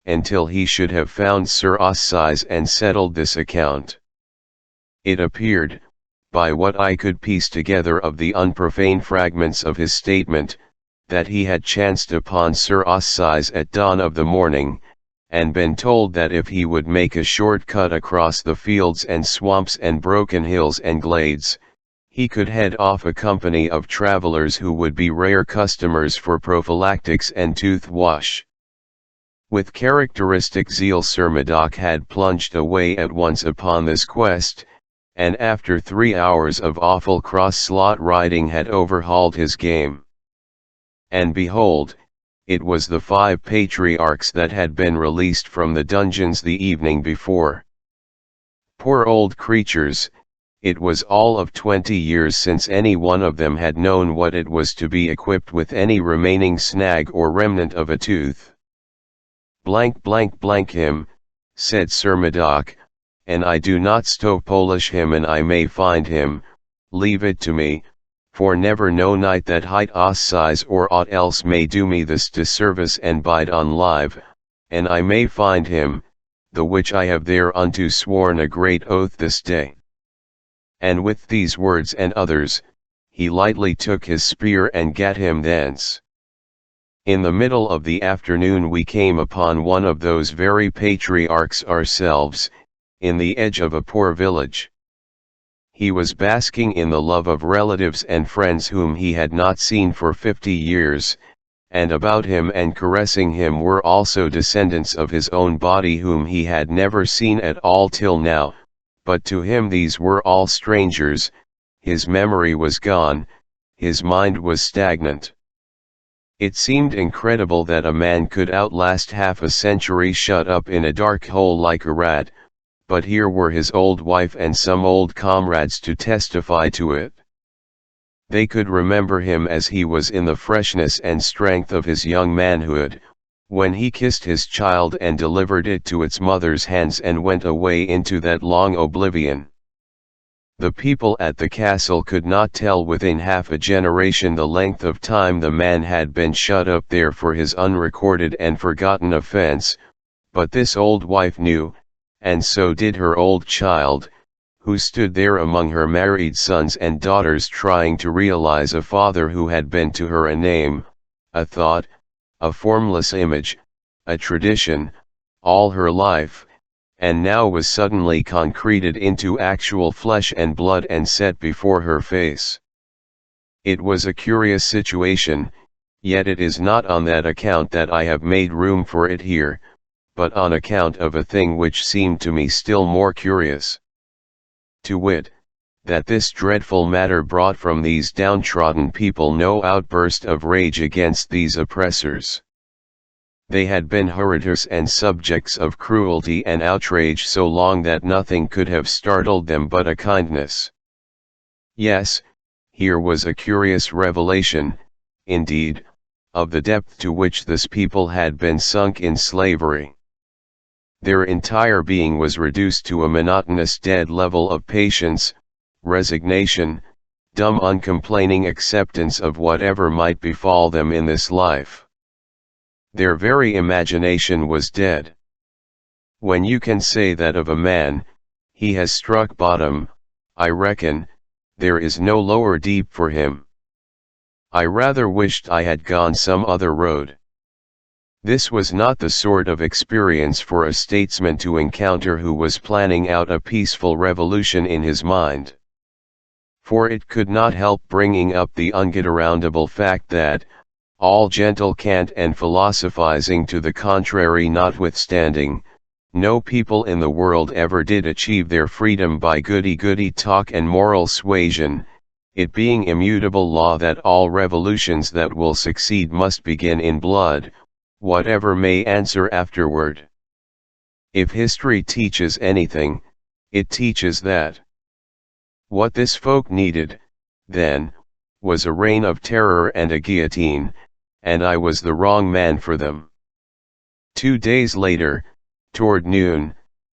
until he should have found Sir Ossize and settled this account. It appeared, by what I could piece together of the unprofane fragments of his statement, that he had chanced upon Sir Ossize at dawn of the morning, and been told that if he would make a short cut across the fields and swamps and broken hills and glades, he could head off a company of travelers who would be rare customers for prophylactics and tooth-wash. With characteristic zeal Sir Madoc had plunged away at once upon this quest, and after 3 hours of awful cross-slot riding had overhauled his game. And behold, it was the 5 patriarchs that had been released from the dungeons the evening before. Poor old creatures! It was all of 20 years since any one of them had known what it was to be equipped with any remaining snag or remnant of a tooth. Blank blank blank him, said Sir Madoc, and I do not Polish him, and I may find him, leave it to me, for never no knight that hight Ossize or aught else may do me this disservice and bide on live, and I may find him, the which I have thereunto sworn a great oath this day. And with these words and others, he lightly took his spear and gat him thence. In the middle of the afternoon we came upon one of those very patriarchs ourselves, in the edge of a poor village. He was basking in the love of relatives and friends whom he had not seen for 50 years, and about him and caressing him were also descendants of his own body whom he had never seen at all till now. But to him these were all strangers, his memory was gone, his mind was stagnant. It seemed incredible that a man could outlast half a century shut up in a dark hole like a rat, but here were his old wife and some old comrades to testify to it. They could remember him as he was in the freshness and strength of his young manhood, when he kissed his child and delivered it to its mother's hands and went away into that long oblivion. The people at the castle could not tell within half a generation the length of time the man had been shut up there for his unrecorded and forgotten offense, but this old wife knew, and so did her old child, who stood there among her married sons and daughters trying to realize a father who had been to her a name, a thought, a formless image, a tradition, all her life, and now was suddenly concreted into actual flesh and blood and set before her face. It was a curious situation, yet it is not on that account that I have made room for it here, but on account of a thing which seemed to me still more curious. To wit, that this dreadful matter brought from these downtrodden people no outburst of rage against these oppressors. They had been heritors and subjects of cruelty and outrage so long that nothing could have startled them but a kindness. Yes, here was a curious revelation, indeed, of the depth to which this people had been sunk in slavery. Their entire being was reduced to a monotonous dead level of patience, resignation, dumb uncomplaining acceptance of whatever might befall them in this life. Their very imagination was dead. When you can say that of a man, he has struck bottom, I reckon, there is no lower deep for him. I rather wished I had gone some other road. This was not the sort of experience for a statesman to encounter who was planning out a peaceful revolution in his mind. For it could not help bringing up the ungetaroundable fact that, all gentle cant and philosophizing to the contrary notwithstanding, no people in the world ever did achieve their freedom by goody-goody talk and moral suasion, it being immutable law that all revolutions that will succeed must begin in blood, whatever may answer afterward. If history teaches anything, it teaches that. What this folk needed, then, was a reign of terror and a guillotine, and I was the wrong man for them. 2 days later, toward noon,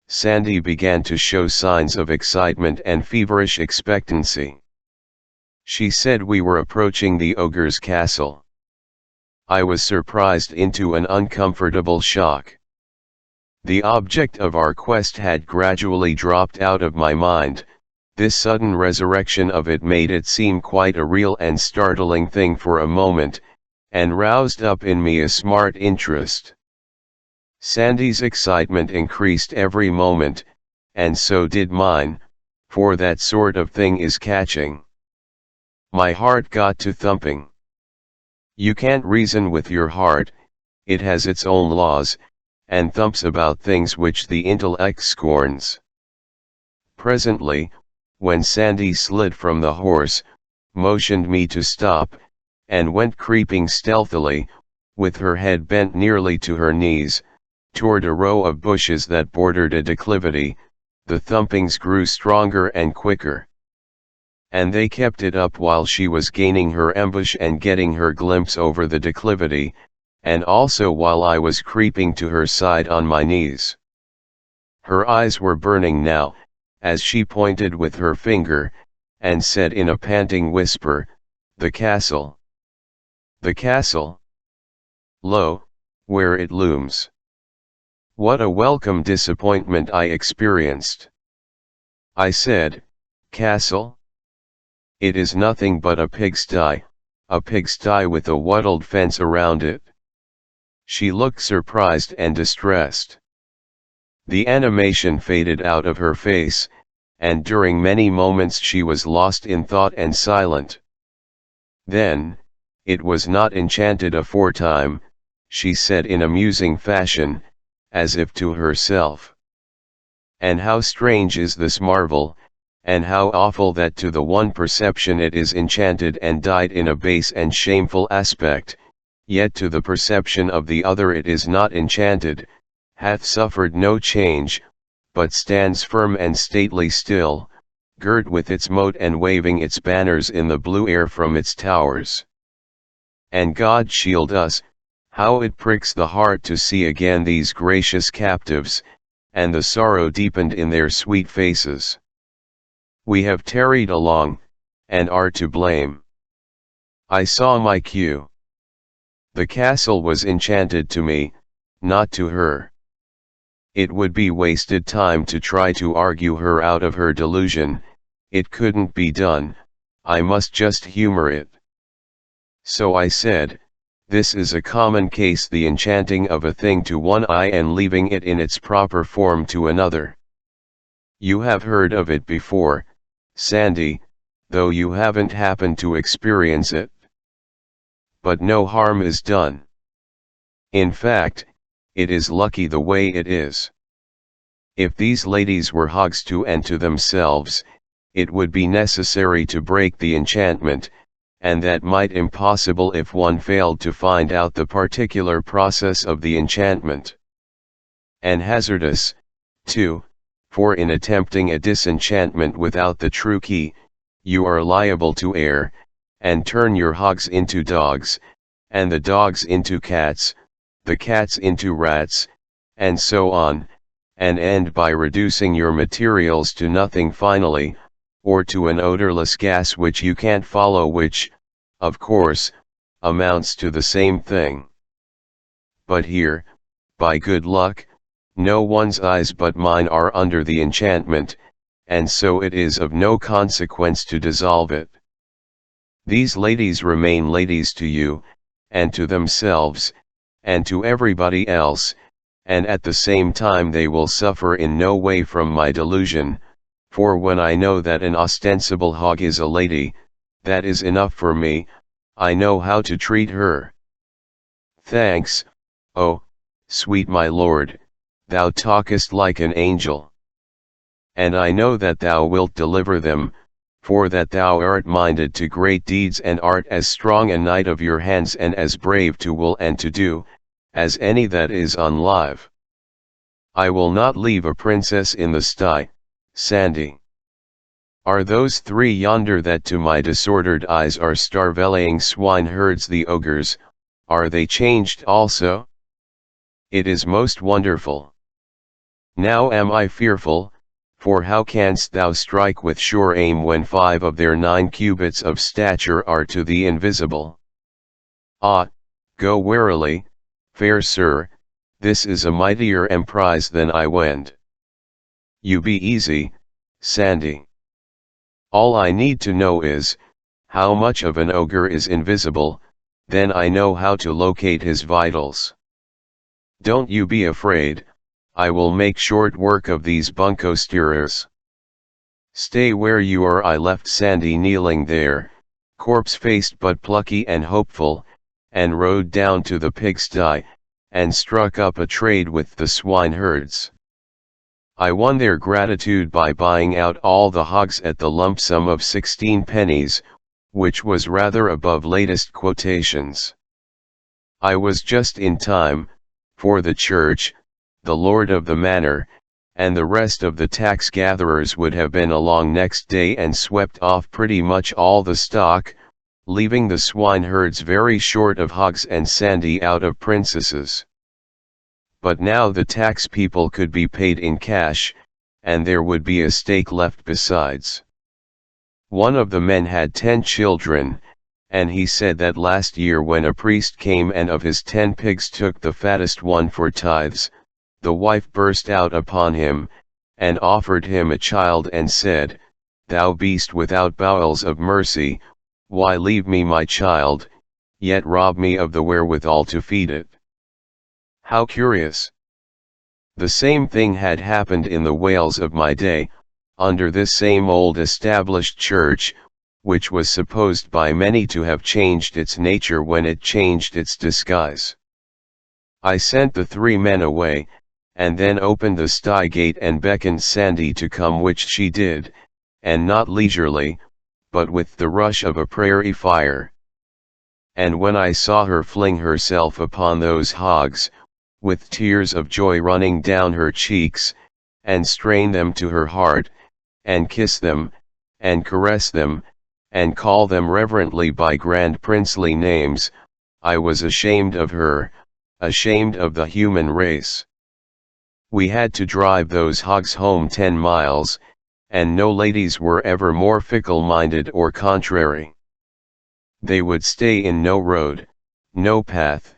Sandy began to show signs of excitement and feverish expectancy. She said we were approaching the ogre's castle. I was surprised into an uncomfortable shock. The object of our quest had gradually dropped out of my mind. This sudden resurrection of it made it seem quite a real and startling thing for a moment, and roused up in me a smart interest. Sandy's excitement increased every moment, and so did mine, for that sort of thing is catching. My heart got to thumping. You can't reason with your heart, it has its own laws, and thumps about things which the intellect scorns. Presently, when Sandy slid from the horse, motioned me to stop, and went creeping stealthily, with her head bent nearly to her knees, toward a row of bushes that bordered a declivity, the thumpings grew stronger and quicker. And they kept it up while she was gaining her ambush and getting her glimpse over the declivity, and also while I was creeping to her side on my knees. Her eyes were burning now, as she pointed with her finger, and said in a panting whisper, "The castle. The castle. Lo, where it looms." What a welcome disappointment I experienced. I said, "Castle? It is nothing but a pigsty with a wattled fence around it." She looked surprised and distressed. The animation faded out of her face, and during many moments she was lost in thought and silent. Then, "It was not enchanted aforetime," she said in a musing fashion, as if to herself. "And how strange is this marvel, and how awful that to the one perception it is enchanted and dyed in a base and shameful aspect, yet to the perception of the other it is not enchanted, hath suffered no change, but stands firm and stately still, girt with its moat and waving its banners in the blue air from its towers. And God shield us, how it pricks the heart to see again these gracious captives, and the sorrow deepened in their sweet faces. We have tarried along, and are to blame. I saw my cue. The castle was enchanted to me, not to her. It would be wasted time to try to argue her out of her delusion, it couldn't be done, I must just humor it. So I said, "This is a common case, the enchanting of a thing to one eye and leaving it in its proper form to another. You have heard of it before, Sandy, though you haven't happened to experience it. But no harm is done. In fact, it is lucky the way it is. If these ladies were hogs to and to themselves, it would be necessary to break the enchantment, and that might impossible if one failed to find out the particular process of the enchantment. And hazardous, too, for in attempting a disenchantment without the true key, you are liable to err, and turn your hogs into dogs, and the dogs into cats, the cats into rats, and so on, and end by reducing your materials to nothing finally, or to an odorless gas which you can't follow, which, of course, amounts to the same thing. But here, by good luck, no one's eyes but mine are under the enchantment, and so it is of no consequence to dissolve it. These ladies remain ladies to you, and to themselves, and to everybody else, and at the same time they will suffer in no way from my delusion, for when I know that an ostensible hog is a lady, that is enough for me. I know how to treat her. Thanks, oh, sweet my lord, thou talkest like an angel. And I know that thou wilt deliver them, for that thou art minded to great deeds and art as strong a knight of your hands and as brave to will and to do, as any that is on live. I will not leave a princess in the sty, Sandy. Are those three yonder that to my disordered eyes are starveling swineherds the ogres, are they changed also? It is most wonderful. Now am I fearful, for how canst thou strike with sure aim when 5 of their 9 cubits of stature are to thee invisible? Ah, go warily, fair sir, this is a mightier emprise than I wend. You be easy, Sandy. All I need to know is, how much of an ogre is invisible, then I know how to locate his vitals. Don't you be afraid, I will make short work of these bunco steerers. Stay where you are. I left Sandy kneeling there, corpse-faced but plucky and hopeful, and rode down to the pigsty, and struck up a trade with the swineherds. I won their gratitude by buying out all the hogs at the lump sum of 16 pennies, which was rather above latest quotations. I was just in time, for the church, the lord of the manor, and the rest of the tax gatherers would have been along next day and swept off pretty much all the stock, leaving the swineherds very short of hogs and Sandy out of princesses. But now the tax people could be paid in cash, and there would be a stake left besides. One of the men had 10 children, and he said that last year when a priest came and of his 10 pigs took the fattest one for tithes, the wife burst out upon him, and offered him a child and said, "Thou beast without bowels of mercy, why leave me my child, yet rob me of the wherewithal to feed it?" How curious! The same thing had happened in the Wales of my day, under this same old established church, which was supposed by many to have changed its nature when it changed its disguise. I sent the 3 men away, and then opened the sty gate and beckoned Sandy to come, which she did, and not leisurely, but with the rush of a prairie fire. And when I saw her fling herself upon those hogs, with tears of joy running down her cheeks, and strain them to her heart, and kiss them, and caress them, and call them reverently by grand princely names, I was ashamed of her, ashamed of the human race. We had to drive those hogs home 10 miles, and no ladies were ever more fickle-minded or contrary. They would stay in no road, no path.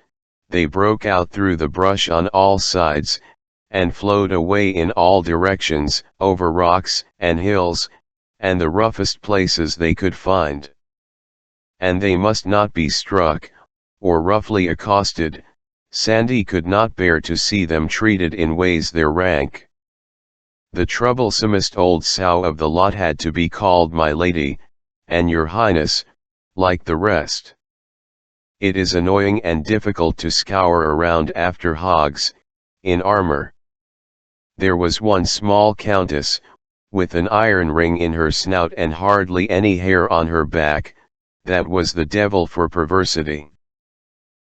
They broke out through the brush on all sides, and flowed away in all directions, over rocks and hills, and the roughest places they could find. And they must not be struck, or roughly accosted. Sandy could not bear to see them treated in ways their rank. The troublesomest old sow of the lot had to be called my lady, and your highness, like the rest. It is annoying and difficult to scour around after hogs, in armor. There was one small countess, with an iron ring in her snout and hardly any hair on her back, that was the devil for perversity.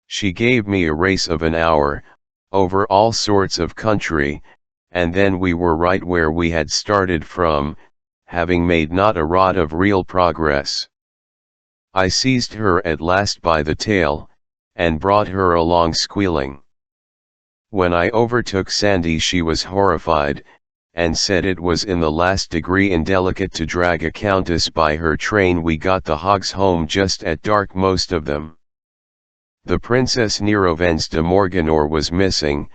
She gave me a race of an hour, over all sorts of country, and then we were right where we had started from, having made not a rod of real progress. I seized her at last by the tail, and brought her along squealing. When I overtook Sandy she was horrified, and said it was in the last degree indelicate to drag a countess by her train. We got the hogs home just at dark, most of them. The Princess Nerovens de Morganore was missing,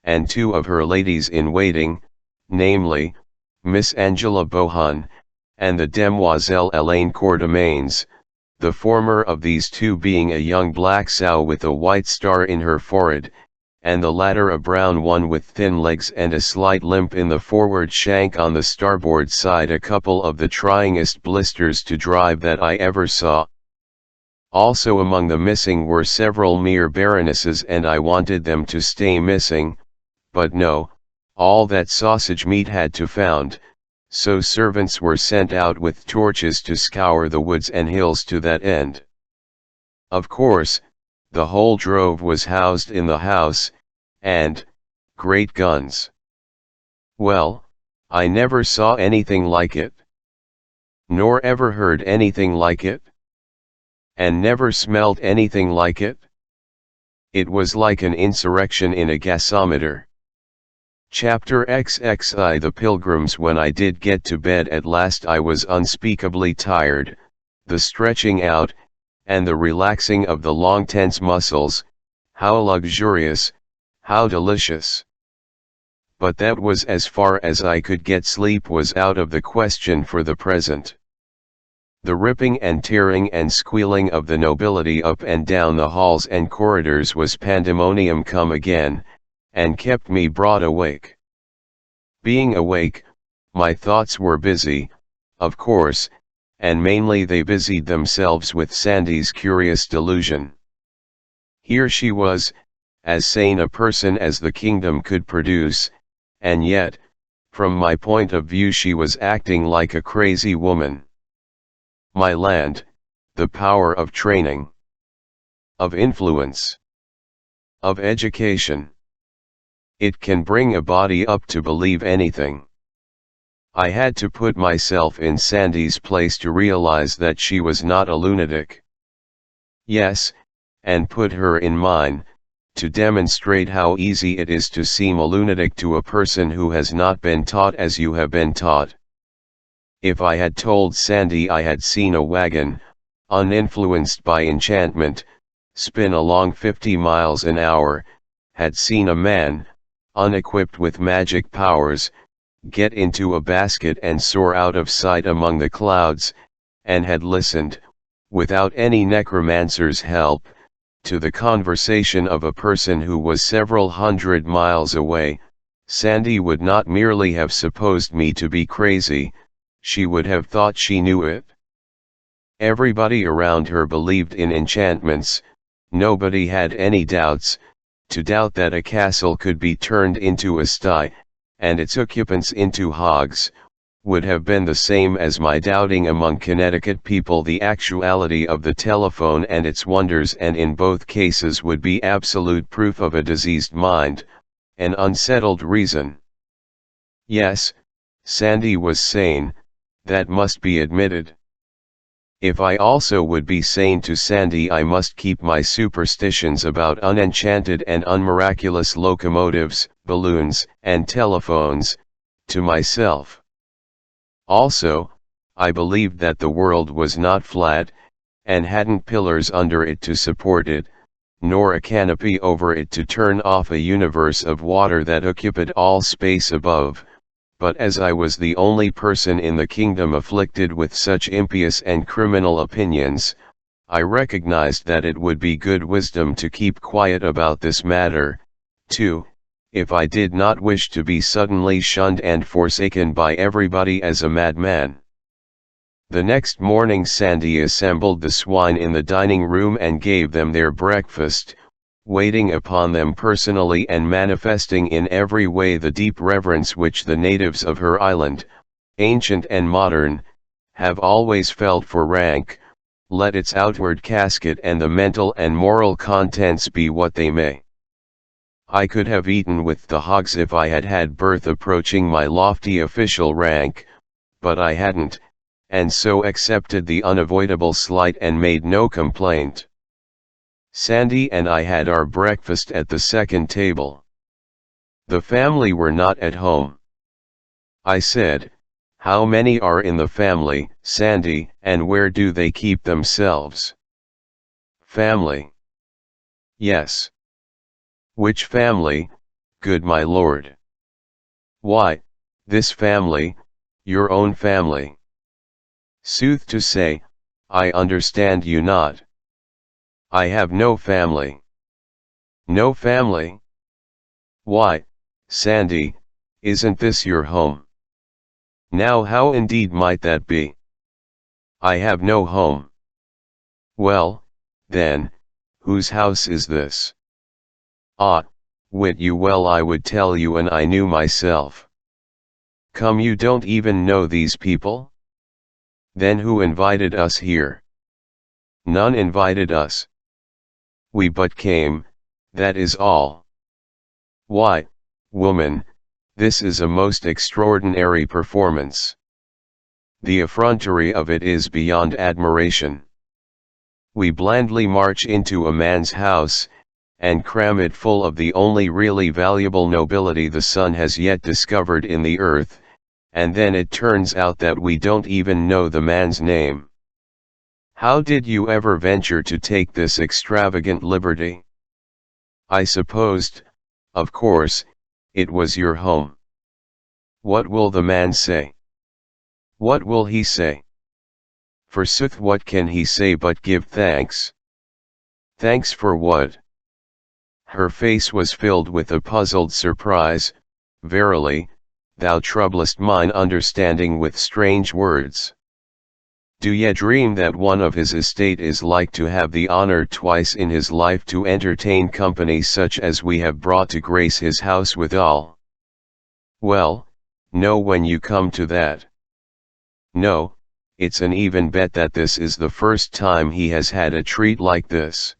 and two of her ladies-in-waiting, namely, Miss Angela Bohun, and the Demoiselle Elaine Courtemains, the former of these two being a young black sow with a white star in her forehead, and the latter a brown one with thin legs and a slight limp in the forward shank on the starboard side, a couple of the tryingest blisters to drive that I ever saw. Also among the missing were several mere baronesses, and I wanted them to stay missing, but no, all that sausage meat had to found, so servants were sent out with torches to scour the woods and hills to that end. Of course, the whole drove was housed in the house, and, great guns! Well, I never saw anything like it. Nor ever heard anything like it. And never smelled anything like it. It was like an insurrection in a gasometer. Chapter XXI. The pilgrims. When I did get to bed at last I was unspeakably tired, the stretching out, and the relaxing of the long tense muscles, how luxurious, how delicious. But that was as far as I could get. Sleep was out of the question for the present. The ripping and tearing and squealing of the nobility up and down the halls and corridors was pandemonium come again, and kept me broad awake. Being awake, my thoughts were busy, of course, and mainly they busied themselves with Sandy's curious delusion. Here she was, as sane a person as the kingdom could produce, and yet, from my point of view she was acting like a crazy woman. My land, the power of training, of influence, of education. It can bring a body up to believe anything. I had to put myself in Sandy's place to realize that she was not a lunatic. Yes, and put her in mine, to demonstrate how easy it is to seem a lunatic to a person who has not been taught as you have been taught. If I had told Sandy I had seen a wagon, uninfluenced by enchantment, spin along 50 miles an hour, had seen a man, unequipped with magic powers, get into a basket and soar out of sight among the clouds, and had listened, without any necromancer's help, to the conversation of a person who was several hundred miles away, Sandy would not merely have supposed me to be crazy, she would have thought she knew it. Everybody around her believed in enchantments, nobody had any doubts. To doubt that a castle could be turned into a sty, and its occupants into hogs, would have been the same as my doubting among Connecticut people the actuality of the telephone and its wonders, and in both cases would be absolute proof of a diseased mind, an unsettled reason. Yes, Sandy was sane, that must be admitted. If I also would be sane to Sandy I must keep my superstitions about unenchanted and unmiraculous locomotives, balloons, and telephones, to myself. Also, I believed that the world was not flat, and hadn't pillars under it to support it, nor a canopy over it to turn off a universe of water that occupied all space above. But as I was the only person in the kingdom afflicted with such impious and criminal opinions, I recognized that it would be good wisdom to keep quiet about this matter, too, if I did not wish to be suddenly shunned and forsaken by everybody as a madman. The next morning Sandy assembled the swine in the dining room and gave them their breakfast, waiting upon them personally and manifesting in every way the deep reverence which the natives of her island, ancient and modern, have always felt for rank, let its outward casket and the mental and moral contents be what they may. I could have eaten with the hogs if I had had birth approaching my lofty official rank, but I hadn't, and so accepted the unavoidable slight and made no complaint. Sandy and I had our breakfast at the second table. The family were not at home. I said, "How many are in the family, Sandy, and where do they keep themselves?" "Family." "Yes." "Which family, good my lord?" "Why, this family, your own family." "Sooth to say, I understand you not." "I have no family." "No family? Why, Sandy, isn't this your home?" "Now how indeed might that be?" "I have no home." "Well, then, whose house is this?" "Ah, wit you well I would tell you an I knew myself." "Come, you don't even know these people?" "Then who invited us here?" "None invited us. We but came, that is all." "Why, woman, this is a most extraordinary performance. The effrontery of it is beyond admiration. We blandly march into a man's house, and cram it full of the only really valuable nobility the sun has yet discovered in the earth, and then it turns out that we don't even know the man's name. How did you ever venture to take this extravagant liberty?" "I supposed, of course, it was your home." "What will the man say?" "What will he say? Forsooth, what can he say but give thanks?" "Thanks for what?" Her face was filled with a puzzled surprise. "Verily, thou troublest mine understanding with strange words. Do ye dream that one of his estate is like to have the honor twice in his life to entertain company such as we have brought to grace his house withal?" "Well, no, when you come to that. No, it's an even bet that this is the first time he has had a treat like this."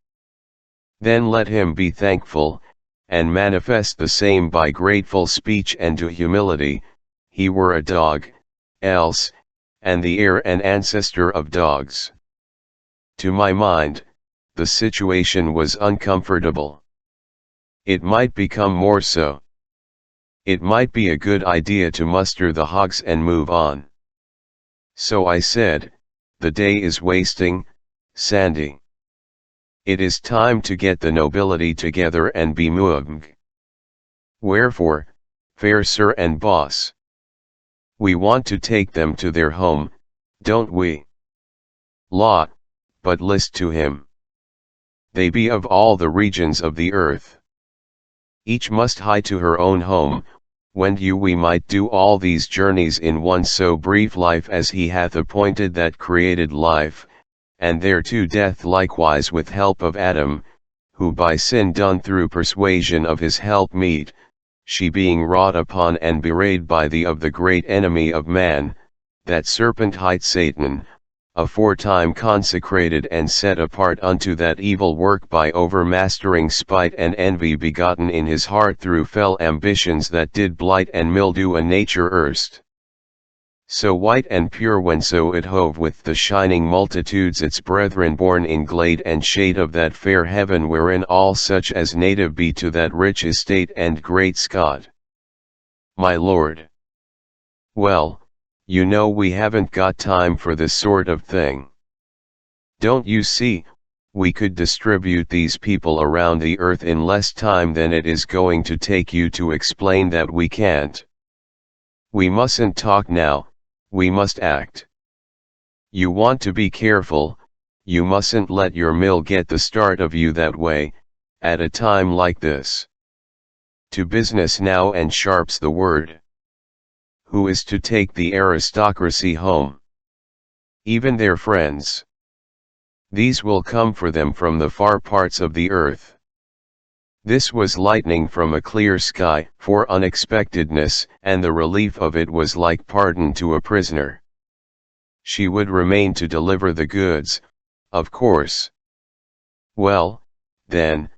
"Then let him be thankful, and manifest the same by grateful speech and to humility. He were a dog, else, and the heir and ancestor of dogs." To my mind, the situation was uncomfortable. It might become more so. It might be a good idea to muster the hogs and move on. So I said, "The day is wasting, Sandy. It is time to get the nobility together and be moving." "Wherefore, fair sir and boss?" "We want to take them to their home, don't we?" "Law, but list to him. They be of all the regions of the earth. Each must hie to her own home. Wend you we might do all these journeys in one so brief life as he hath appointed that created life, and thereto death likewise with help of Adam, who by sin done through persuasion of his helpmeet, she being wrought upon and bewrayed by thee of the great enemy of man, that serpent hight Satan, aforetime consecrated and set apart unto that evil work by overmastering spite and envy begotten in his heart through fell ambitions that did blight and mildew a nature erst so white and pure when so it hove with the shining multitudes its brethren born in glade and shade of that fair heaven wherein all such as native be to that rich estate and great Scot." "My lord." "Well, you know we haven't got time for this sort of thing. Don't you see, we could distribute these people around the earth in less time than it is going to take you to explain that we can't. We mustn't talk now, we must act. You want to be careful, you mustn't let your mill get the start of you that way, at a time like this. To business now, and sharp's the word. Who is to take the aristocracy home?" even their friends. These will come for them from the far parts of the earth. This was lightning from a clear sky, for unexpectedness, and the relief of it was like pardon to a prisoner. She would remain to deliver the goods, of course. Well, then,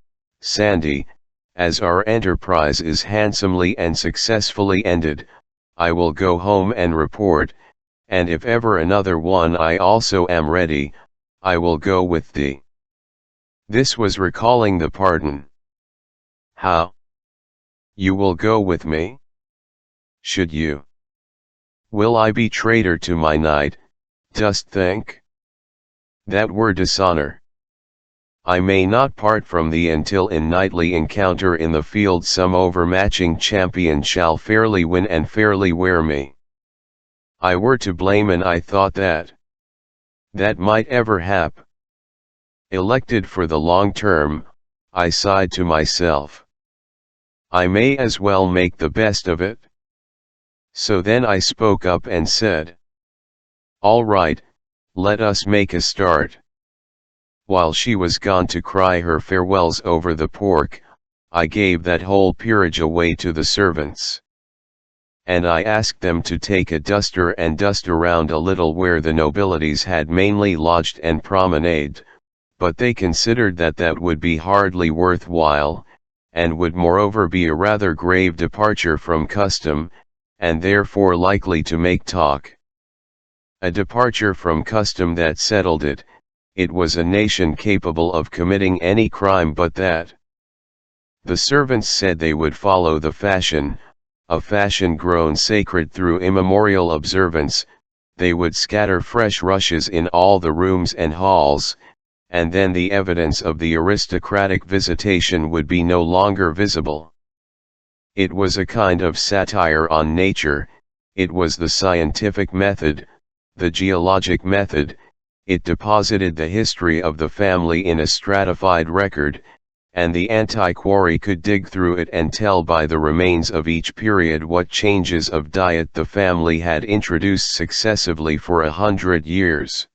Sandy, as our enterprise is handsomely and successfully ended, I will go home and report, and if ever another one I also am ready, I will go with thee. This was recalling the pardon. How? You will go with me? Should you? Will I be traitor to my knight, dost think? That were dishonor. I may not part from thee until in knightly encounter in the field some overmatching champion shall fairly win and fairly wear me. I were to blame and I thought that might ever hap. Elected for the long term, I sighed to myself. I may as well make the best of it. So then I spoke up and said, all right, let us make a start. While she was gone to cry her farewells over the pork, I gave that whole peerage away to the servants. And I asked them to take a duster and dust around a little where the nobilities had mainly lodged and promenaded, but they considered that would be hardly worth while, and would moreover be a rather grave departure from custom, and therefore likely to make talk. A departure from custom that settled it. It was a nation capable of committing any crime but that. The servants said they would follow the fashion, a fashion grown sacred through immemorial observance. They would scatter fresh rushes in all the rooms and halls, and then the evidence of the aristocratic visitation would be no longer visible. It was a kind of satire on nature, it was the scientific method, the geologic method. It deposited the history of the family in a stratified record, and the antiquary could dig through it and tell by the remains of each period what changes of diet the family had introduced successively for 100 years.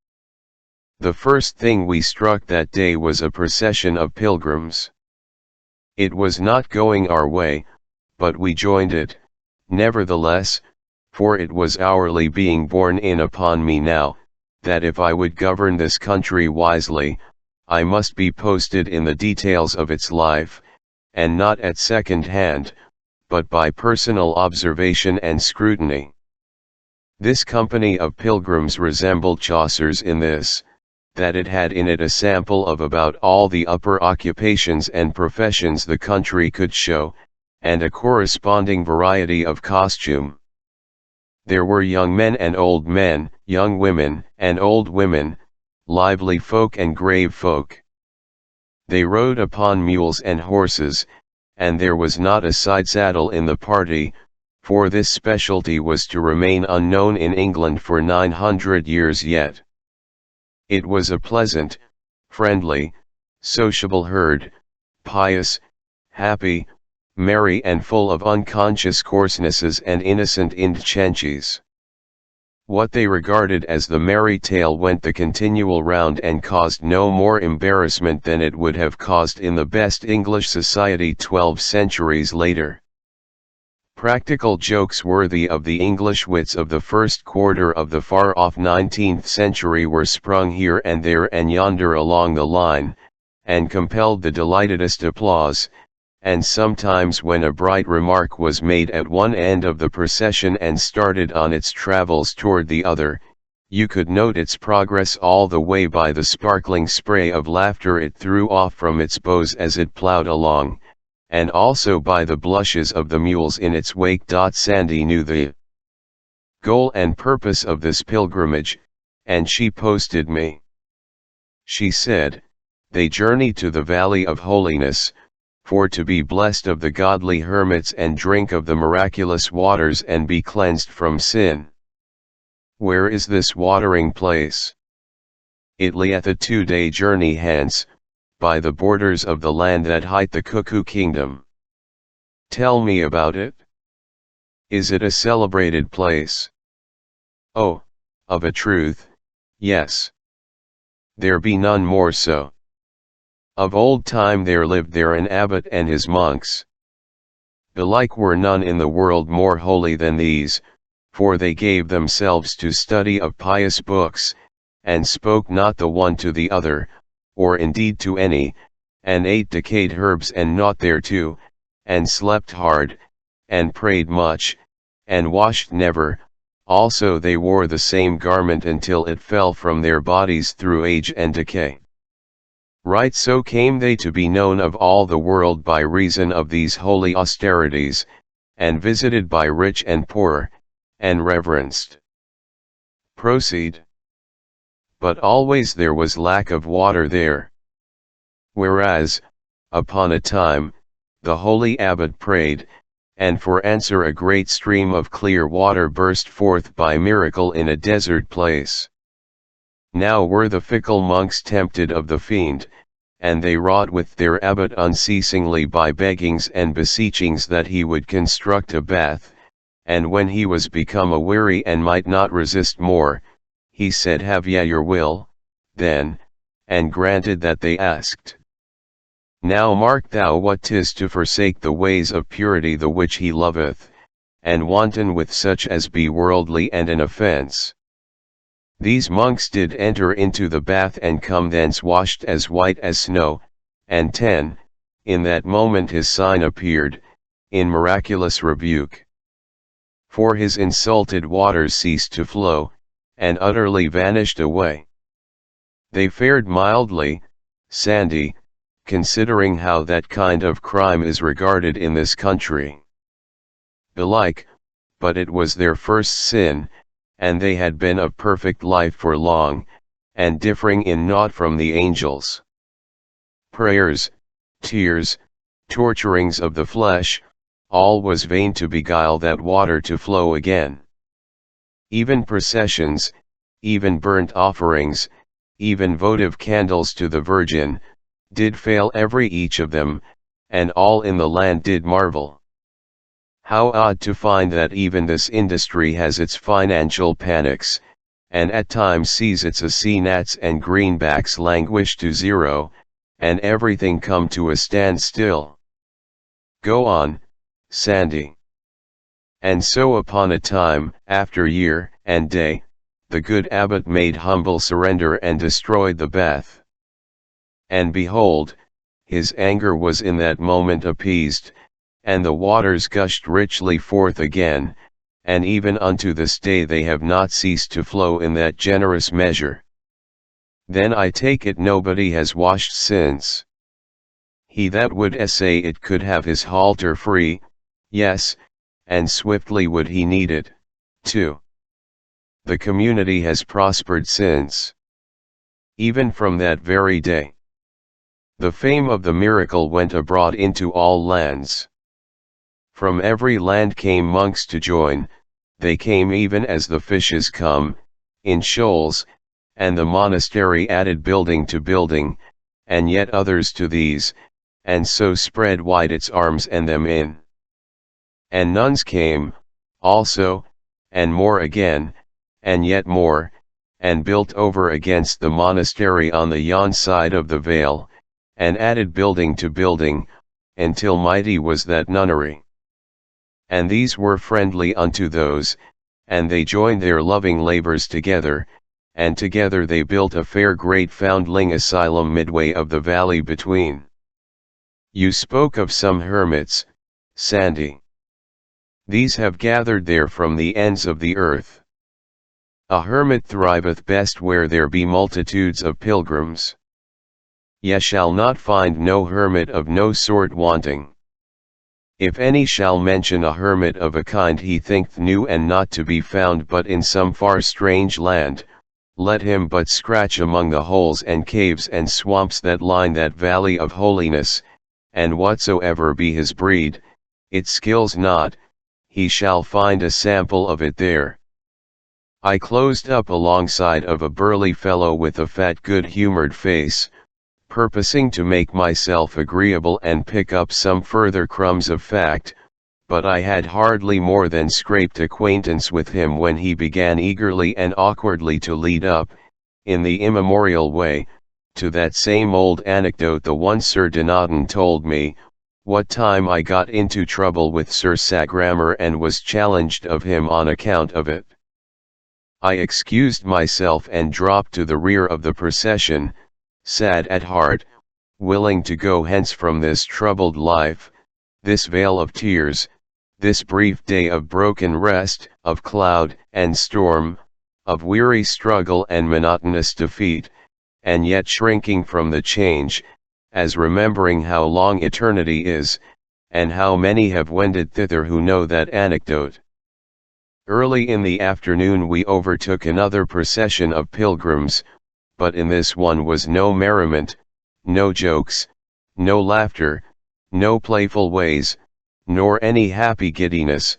The first thing we struck that day was a procession of pilgrims. It was not going our way, but we joined it, nevertheless, for it was hourly being borne in upon me now, that if I would govern this country wisely, I must be posted in the details of its life, and not at second hand, but by personal observation and scrutiny. This company of pilgrims resembled Chaucer's in this, that it had in it a sample of about all the upper occupations and professions the country could show, and a corresponding variety of costume. There were young men and old men, young women and old women, lively folk and grave folk. They rode upon mules and horses, and there was not a side saddle in the party, for this specialty was to remain unknown in England for 900 years yet. It was a pleasant, friendly, sociable herd, pious, happy, merry and full of unconscious coarsenesses and innocent indecentives. What they regarded as the merry tale went the continual round and caused no more embarrassment than it would have caused in the best English society 12 centuries later. Practical jokes worthy of the English wits of the first quarter of the far-off 19th century were sprung here and there and yonder along the line, and compelled the delightedest applause, and sometimes when a bright remark was made at one end of the procession and started on its travels toward the other, you could note its progress all the way by the sparkling spray of laughter it threw off from its bows as it plowed along, and also by the blushes of the mules in its wake. Sandy knew the goal and purpose of this pilgrimage, and she posted me. She said, they journey to the Valley of Holiness, for to be blessed of the godly hermits and drink of the miraculous waters and be cleansed from sin. Where is this watering place? It lieth a 2-day journey hence, by the borders of the land that hight the Cuckoo Kingdom. Tell me about it. Is it a celebrated place? Oh, of a truth, yes. There be none more so. Of old time there lived there an abbot and his monks. Belike were none in the world more holy than these, for they gave themselves to study of pious books, and spoke not the one to the other, or indeed to any, and ate decayed herbs and naught thereto, and slept hard, and prayed much, and washed never. Also they wore the same garment until it fell from their bodies through age and decay. Right so came they to be known of all the world by reason of these holy austerities, and visited by rich and poor, and reverenced. Proceed. But always there was lack of water there. Whereas, upon a time, the holy abbot prayed, and for answer a great stream of clear water burst forth by miracle in a desert place. Now were the fickle monks tempted of the fiend, and they wrought with their abbot unceasingly by beggings and beseechings that he would construct a bath, and when he was become aweary and might not resist more, he said, "Have ye your will, then," and granted that they asked. Now mark thou what 'tis to forsake the ways of purity the which he loveth, and wanton with such as be worldly and an offence. These monks did enter into the bath and come thence washed as white as snow, and 10, in that moment his sign appeared, in miraculous rebuke. For his insulted waters ceased to flow, and utterly vanished away. They fared mildly, Sandy, considering how that kind of crime is regarded in this country. Belike, but it was their first sin, and they had been of perfect life for long, and differing in naught from the angels. Prayers, tears, torturings of the flesh, all was vain to beguile that water to flow again. Even processions, even burnt offerings, even votive candles to the Virgin, did fail every each of them, and all in the land did marvel. How odd to find that even this industry has its financial panics, and at times sees its sea gnats and greenbacks languish to zero, and everything come to a standstill. Go on, Sandy. And so upon a time, after year and day, the good abbot made humble surrender and destroyed the bath. And behold, his anger was in that moment appeased, and the waters gushed richly forth again, and even unto this day they have not ceased to flow in that generous measure. Then I take it nobody has washed since. He that would essay it could have his halter free, yes, and swiftly would he need it, too. The community has prospered since. Even from that very day. The fame of the miracle went abroad into all lands. From every land came monks to join, they came even as the fishes come, in shoals, and the monastery added building to building, and yet others to these, and so spread wide its arms and them in. And nuns came, also, and more again, and yet more, and built over against the monastery on the yon side of the vale, and added building to building, until mighty was that nunnery. And these were friendly unto those, and they joined their loving labors together, and together they built a fair great foundling asylum midway of the valley between. You spoke of some hermits, Sandy. These have gathered there from the ends of the earth. A hermit thriveth best where there be multitudes of pilgrims. Ye shall not find no hermit of no sort wanting. If any shall mention a hermit of a kind he thinketh new and not to be found but in some far strange land, let him but scratch among the holes and caves and swamps that line that valley of holiness, and whatsoever be his breed, it skills not, he shall find a sample of it there. I closed up alongside of a burly fellow with a fat good-humored face, purposing to make myself agreeable and pick up some further crumbs of fact, but I had hardly more than scraped acquaintance with him when he began eagerly and awkwardly to lead up, in the immemorial way, to that same old anecdote the one Sir Dinadan told me, what time I got into trouble with Sir Sagramor and was challenged of him on account of it. I excused myself and dropped to the rear of the procession, sad at heart, willing to go hence from this troubled life, this vale of tears, this brief day of broken rest, of cloud and storm, of weary struggle and monotonous defeat, and yet shrinking from the change, as remembering how long eternity is, and how many have wended thither who know that anecdote. Early in the afternoon we overtook another procession of pilgrims, but in this one was no merriment, no jokes, no laughter, no playful ways, nor any happy giddiness,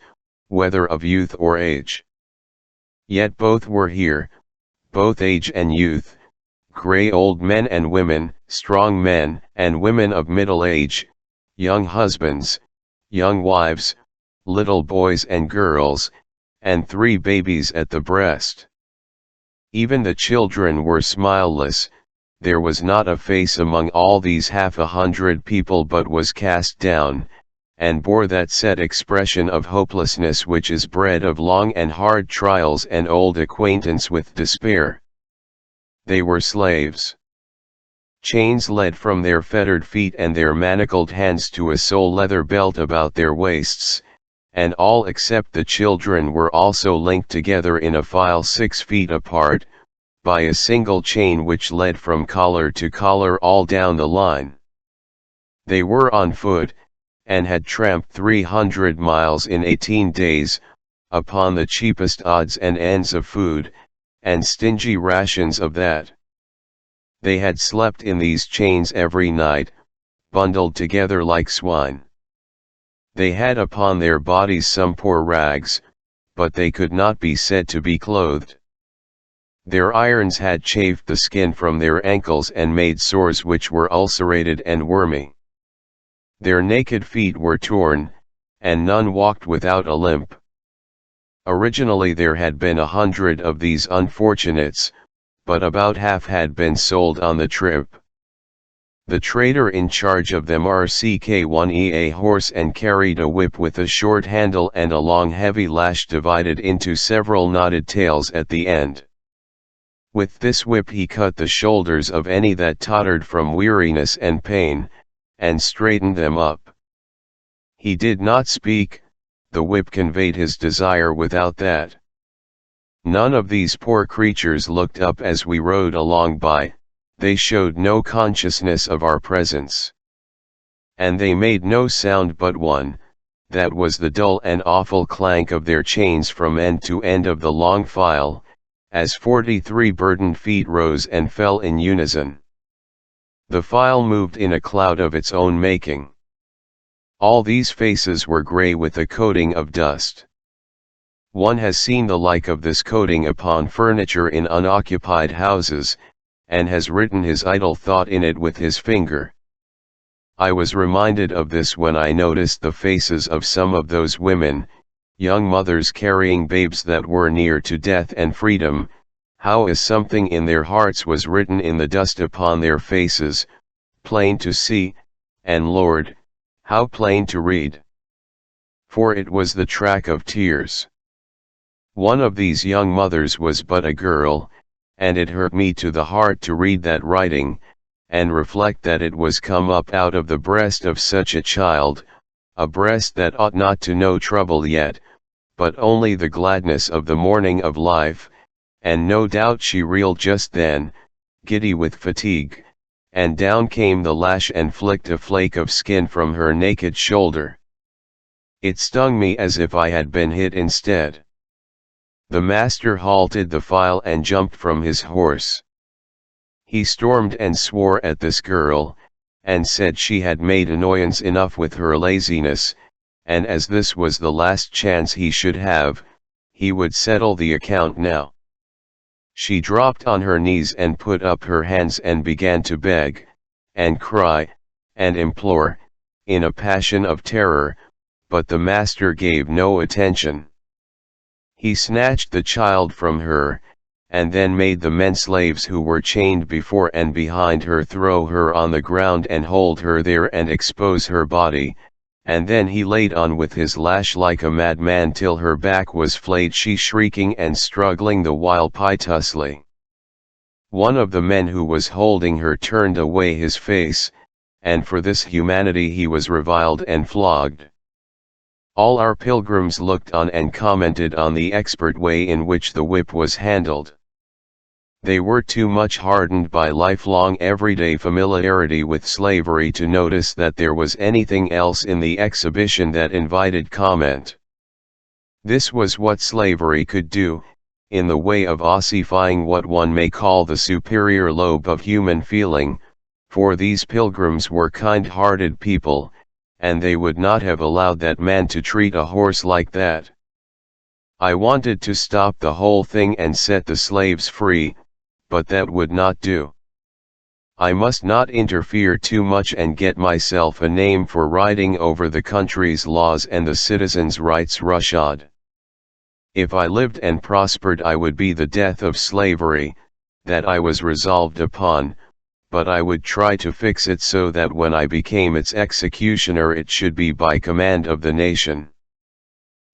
whether of youth or age. Yet both were here, both age and youth, grey old men and women, strong men and women of middle age, young husbands, young wives, little boys and girls, and 3 babies at the breast. Even the children were smileless. There was not a face among all these 100 people but was cast down, and bore that set expression of hopelessness which is bred of long and hard trials and old acquaintance with despair. They were slaves. Chains led from their fettered feet and their manacled hands to a sole leather belt about their waists, and all except the children were also linked together in a file 6 feet apart, by a single chain which led from collar to collar all down the line. They were on foot, and had tramped 300 miles in 18 days, upon the cheapest odds and ends of food, and stingy rations of that. They had slept in these chains every night, bundled together like swine. They had upon their bodies some poor rags, but they could not be said to be clothed. Their irons had chafed the skin from their ankles and made sores which were ulcerated and wormy. Their naked feet were torn, and none walked without a limp. Originally there had been 100 of these unfortunates, but about half had been sold on the trip. The trader in charge of them RCK1E a horse and carried a whip with a short handle and a long heavy lash divided into several knotted tails at the end. With this whip he cut the shoulders of any that tottered from weariness and pain, and straightened them up. He did not speak, the whip conveyed his desire without that. None of these poor creatures looked up as we rode along by, they showed no consciousness of our presence. And they made no sound but one, that was the dull and awful clank of their chains from end to end of the long file, as 43 burdened feet rose and fell in unison. The file moved in a cloud of its own making. All these faces were grey with a coating of dust. One has seen the like of this coating upon furniture in unoccupied houses, and has written his idle thought in it with his finger. I was reminded of this when I noticed the faces of some of those women, young mothers carrying babes that were near to death and freedom, how as something in their hearts was written in the dust upon their faces, plain to see, and Lord, how plain to read. For it was the track of tears. One of these young mothers was but a girl, and it hurt me to the heart to read that writing, and reflect that it was come up out of the breast of such a child, a breast that ought not to know trouble yet, but only the gladness of the morning of life, and no doubt she reeled just then, giddy with fatigue, and down came the lash and flicked a flake of skin from her naked shoulder. It stung me as if I had been hit instead. The master halted the file and jumped from his horse. He stormed and swore at this girl, and said she had made annoyance enough with her laziness, and as this was the last chance he should have, he would settle the account now. She dropped on her knees and put up her hands and began to beg, and cry, and implore, in a passion of terror, but the master gave no attention. He snatched the child from her, and then made the men slaves who were chained before and behind her throw her on the ground and hold her there and expose her body, and then he laid on with his lash like a madman till her back was flayed, she shrieking and struggling the while piteously. One of the men who was holding her turned away his face, and for this humanity he was reviled and flogged. All our pilgrims looked on and commented on the expert way in which the whip was handled. They were too much hardened by lifelong everyday familiarity with slavery to notice that there was anything else in the exhibition that invited comment. This was what slavery could do, in the way of ossifying what one may call the superior lobe of human feeling, for these pilgrims were kind-hearted people, and they would not have allowed that man to treat a horse like that. I wanted to stop the whole thing and set the slaves free, but that would not do. I must not interfere too much and get myself a name for riding over the country's laws and the citizens' rights roughshod. If I lived and prospered, I would be the death of slavery, that I was resolved upon, but I would try to fix it so that when I became its executioner it should be by command of the nation.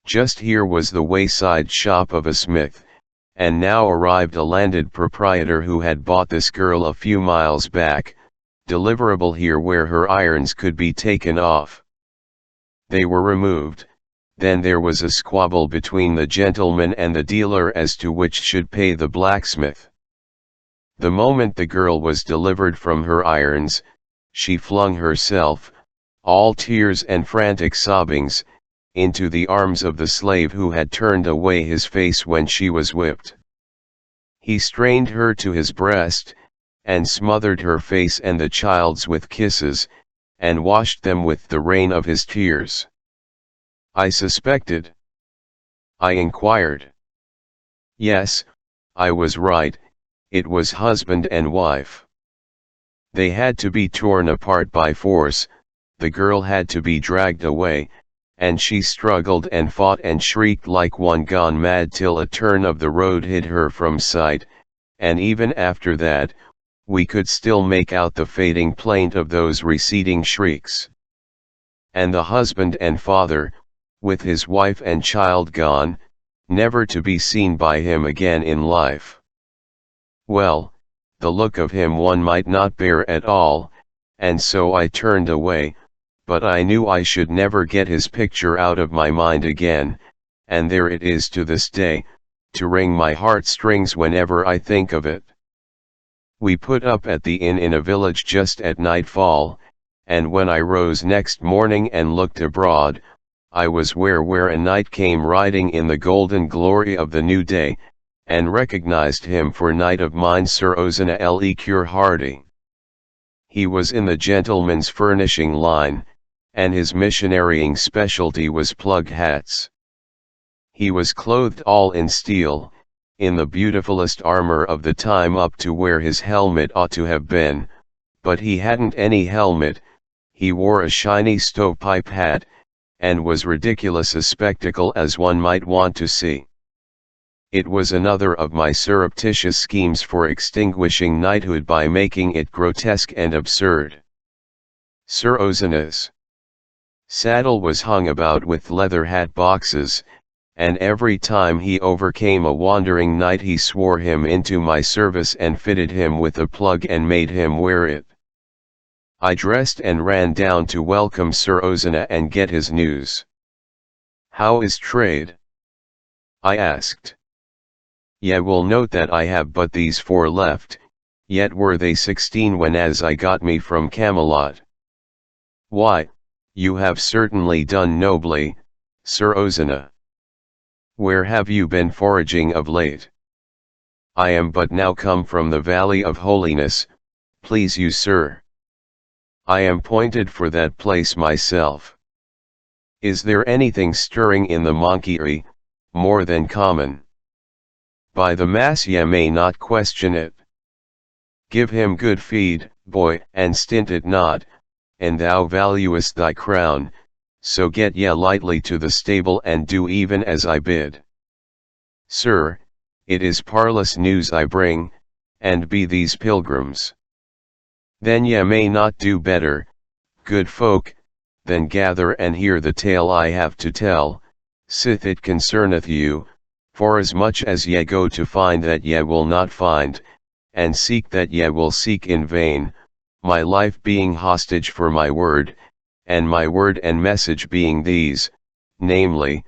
Just here was the wayside shop of a smith, and now arrived a landed proprietor who had bought this girl a few miles back, deliverable here where her irons could be taken off. They were removed, then there was a squabble between the gentleman and the dealer as to which should pay the blacksmith. The moment the girl was delivered from her irons, she flung herself, all tears and frantic sobbings, into the arms of the slave who had turned away his face when she was whipped. He strained her to his breast, and smothered her face and the child's with kisses, and washed them with the rain of his tears. I suspected. I inquired. Yes, I was right, it was husband and wife. They had to be torn apart by force, the girl had to be dragged away, and she struggled and fought and shrieked like one gone mad till a turn of the road hid her from sight, and even after that, we could still make out the fading plaint of those receding shrieks. And the husband and father, with his wife and child gone, never to be seen by him again in life. Well, the look of him one might not bear at all, and so I turned away, but I knew I should never get his picture out of my mind again, and there it is to this day, to wring my heartstrings whenever I think of it. We put up at the inn in a village just at nightfall, and when I rose next morning and looked abroad, I was where a knight came riding in the golden glory of the new day, and recognized him for knight of mine Sir Ozana le Cure Hardy. He was in the gentleman's furnishing line, and his missionarying specialty was plug hats. He was clothed all in steel, in the beautifulest armor of the time up to where his helmet ought to have been, but he hadn't any helmet, he wore a shiny stovepipe hat, and was ridiculous a spectacle as one might want to see. It was another of my surreptitious schemes for extinguishing knighthood by making it grotesque and absurd. Sir Ozana's saddle was hung about with leather hat boxes, and every time he overcame a wandering knight he swore him into my service and fitted him with a plug and made him wear it. I dressed and ran down to welcome Sir Ozana and get his news. "How is trade?" I asked. "Ye will note that I have but these 4 left, yet were they 16 when as I got me from Camelot." "Why, you have certainly done nobly, Sir Ozana. Where have you been foraging of late?" "I am but now come from the Valley of Holiness, please you sir." "I am pointed for that place myself. Is there anything stirring in the monkery, more than common?" "By the mass ye may not question it. Give him good feed, boy, and stint it not, and thou valuest thy crown, so get ye lightly to the stable and do even as I bid." "Sir, it is parlous news I bring, and be these pilgrims. Then ye may not do better, good folk, than gather and hear the tale I have to tell, sith it concerneth you, forasmuch as ye go to find that ye will not find, and seek that ye will seek in vain, my life being hostage for my word, and my word and message being these, namely,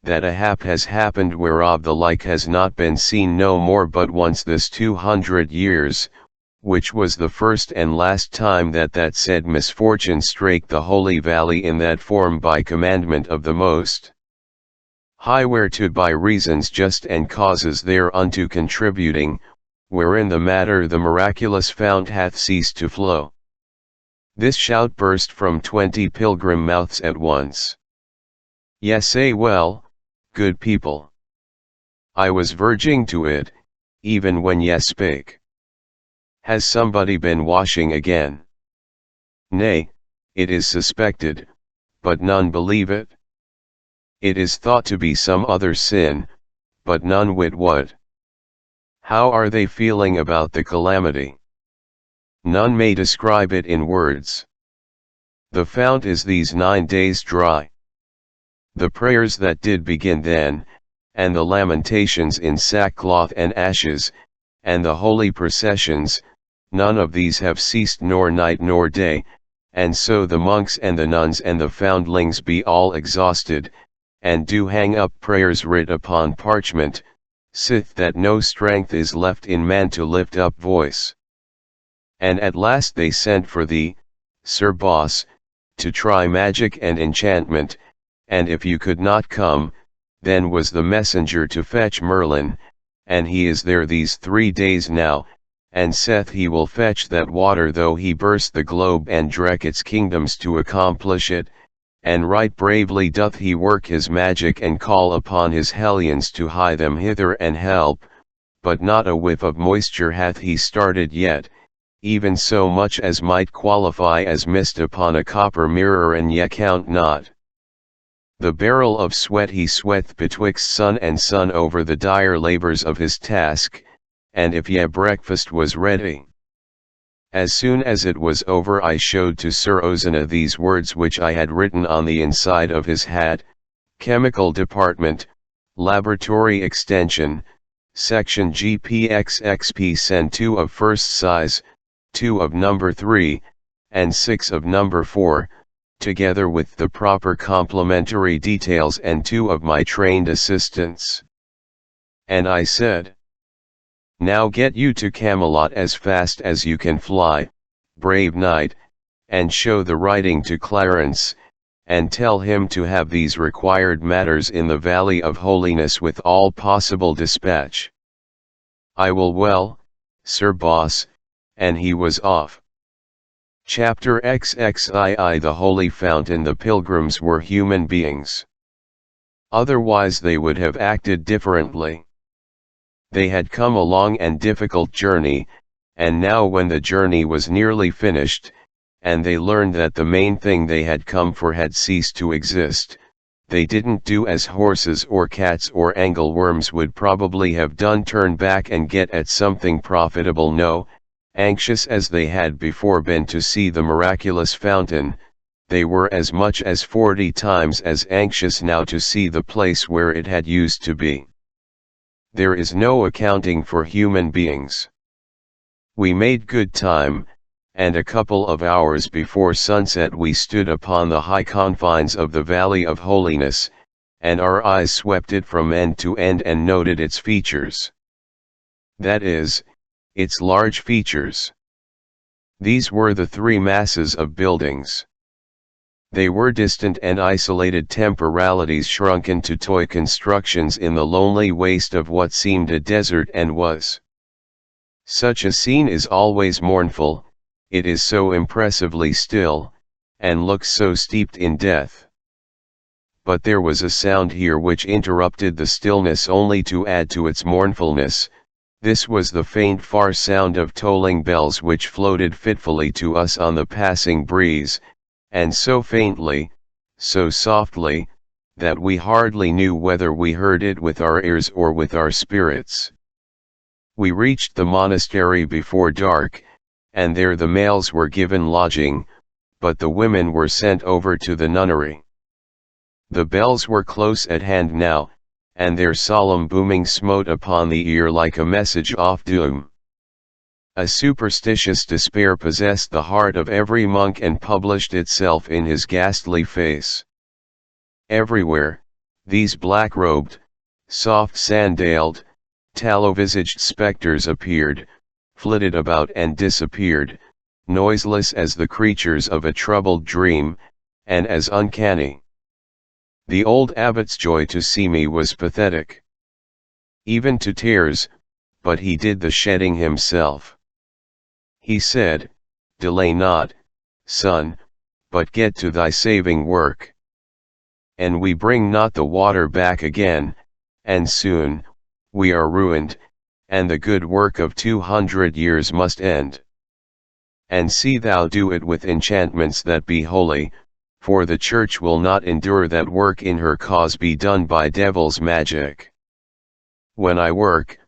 that a hap has happened whereof the like has not been seen no more but once this 200 years, which was the first and last time that that said misfortune strake the holy valley in that form by commandment of the Most High, whereto by reasons just and causes thereunto contributing, wherein the matter the miraculous fount hath ceased to flow. This shout burst from 20 pilgrim mouths at once. Ye say well, good people. I was verging to it, even when ye spake. Has somebody been washing again? Nay, it is suspected, but none believe it. It is thought to be some other sin, but none wit what. How are they feeling about the calamity? None may describe it in words. The fount is these 9 days dry. The prayers that did begin then, and the lamentations in sackcloth and ashes, and the holy processions, none of these have ceased nor night nor day, and so the monks and the nuns and the foundlings be all exhausted, and do hang up prayers writ upon parchment, sith that no strength is left in man to lift up voice. And at last they sent for thee, Sir Boss, to try magic and enchantment, and if you could not come, then was the messenger to fetch Merlin, and he is there these 3 days now, and saith he will fetch that water though he burst the globe and dreck its kingdoms to accomplish it, and right bravely doth he work his magic and call upon his hellions to hie them hither and help, but not a whiff of moisture hath he started yet, even so much as might qualify as mist upon a copper mirror, and ye count not the barrel of sweat he sweateth betwixt sun and sun over the dire labors of his task, and if ye breakfast was ready. As soon as it was over I showed to Sir Ozana these words which I had written on the inside of his hat: Chemical Department, Laboratory Extension, Section GPXXP, send 2 of first size, 2 of number 3, and 6 of number 4, together with the proper complementary details, and 2 of my trained assistants. And I said, now get you to Camelot as fast as you can fly, brave knight, and show the writing to Clarence, and tell him to have these required matters in the Valley of Holiness with all possible dispatch. I will well, Sir Boss, and he was off. Chapter XXII. The Holy Fountain. The pilgrims were human beings. Otherwise they would have acted differently. They had come a long and difficult journey, and now when the journey was nearly finished, and they learned that the main thing they had come for had ceased to exist, they didn't do as horses or cats or angleworms would probably have done, turn back and get at something profitable. No, anxious as they had before been to see the miraculous fountain, they were as much as 40 times as anxious now to see the place where it had used to be. There is no accounting for human beings. We made good time, and a couple of hours before sunset we stood upon the high confines of the Valley of Holiness, and our eyes swept it from end to end and noted its features. That is, its large features. These were the 3 masses of buildings. They were distant and isolated temporalities shrunken to toy constructions in the lonely waste of what seemed a desert and was. Such a scene is always mournful, it is so impressively still, and looks so steeped in death. But there was a sound here which interrupted the stillness only to add to its mournfulness. This was the faint far sound of tolling bells which floated fitfully to us on the passing breeze, and so faintly, so softly, that we hardly knew whether we heard it with our ears or with our spirits. We reached the monastery before dark, and there the males were given lodging, but the women were sent over to the nunnery. The bells were close at hand now, and their solemn booming smote upon the ear like a message of doom. A superstitious despair possessed the heart of every monk and published itself in his ghastly face. Everywhere, these black-robed, soft-sandaled, tallow-visaged specters appeared, flitted about and disappeared, noiseless as the creatures of a troubled dream, and as uncanny. The old abbot's joy to see me was pathetic. Even to tears, but he did the shedding himself. He said, "Delay not, son, but get to thy saving work. And we bring not the water back again, and soon, we are ruined, and the good work of 200 years must end. And see thou do it with enchantments that be holy, for the Church will not endure that work in her cause be done by devil's magic. When I work,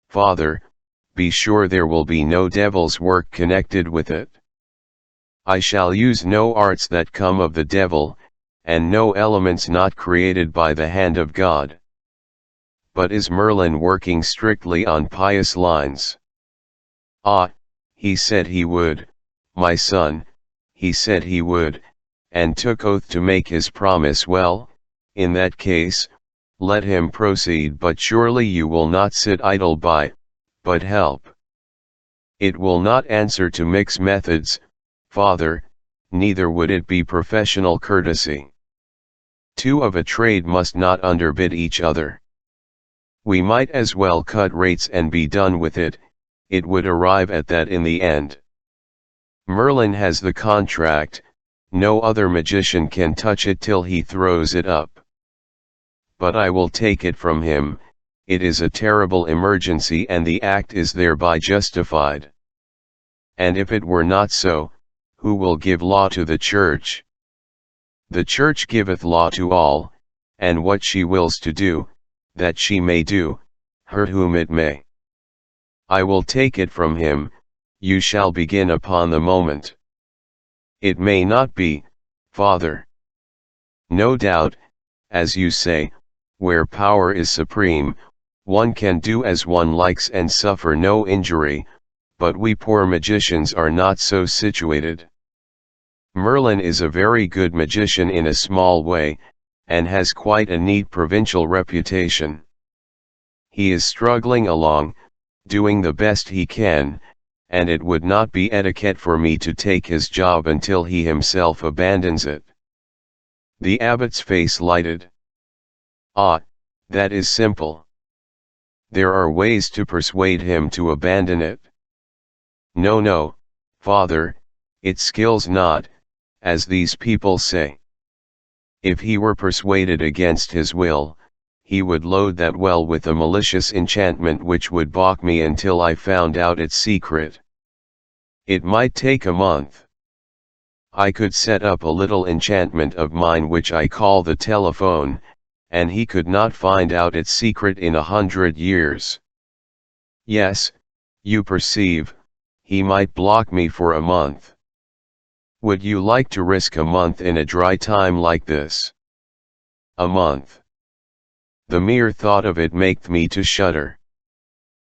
Father, be sure there will be no devil's work connected with it. I shall use no arts that come of the devil, and no elements not created by the hand of God. But is Merlin working strictly on pious lines?" "Ah, he said he would, my son, he said he would, and took oath to make his promise. Well, in that case, let him proceed, but surely you will not sit idle by, but help. It will not answer to mix methods, Father, neither would it be professional courtesy. Two of a trade must not underbid each other. We might as well cut rates and be done with it, it would arrive at that in the end. Merlin has the contract, no other magician can touch it till he throws it up. But I will take it from him, it is a terrible emergency and the act is thereby justified. And if it were not so, who will give law to the Church? The Church giveth law to all, and what she wills to do, that she may do, hurt whom it may. I will take it from him, you shall begin upon the moment. It may not be, Father. No doubt, as you say, where power is supreme, one can do as one likes and suffer no injury, but we poor magicians are not so situated. Merlin is a very good magician in a small way, and has quite a neat provincial reputation. He is struggling along, doing the best he can, and it would not be etiquette for me to take his job until he himself abandons it." The abbot's face lighted. "Ah, that is simple. There are ways to persuade him to abandon it." "No, no, Father, it skills not, as these people say. If he were persuaded against his will, he would load that well with a malicious enchantment which would balk me until I found out its secret. It might take a month. I could set up a little enchantment of mine which I call the telephone, and he could not find out its secret in 100 years. Yes, you perceive, he might block me for a month. Would you like to risk a month in a dry time like this? A month. The mere thought of it maketh me to shudder.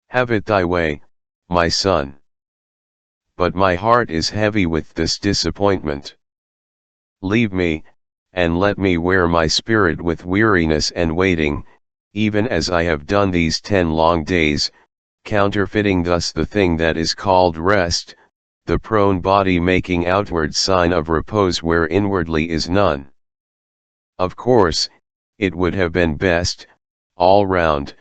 Have it thy way, my son. But my heart is heavy with this disappointment. Leave me, and let me wear my spirit with weariness and waiting, even as I have done these 10 long days, counterfeiting thus the thing that is called rest, the prone body making outward sign of repose where inwardly is none. Of course, it would have been best, all round,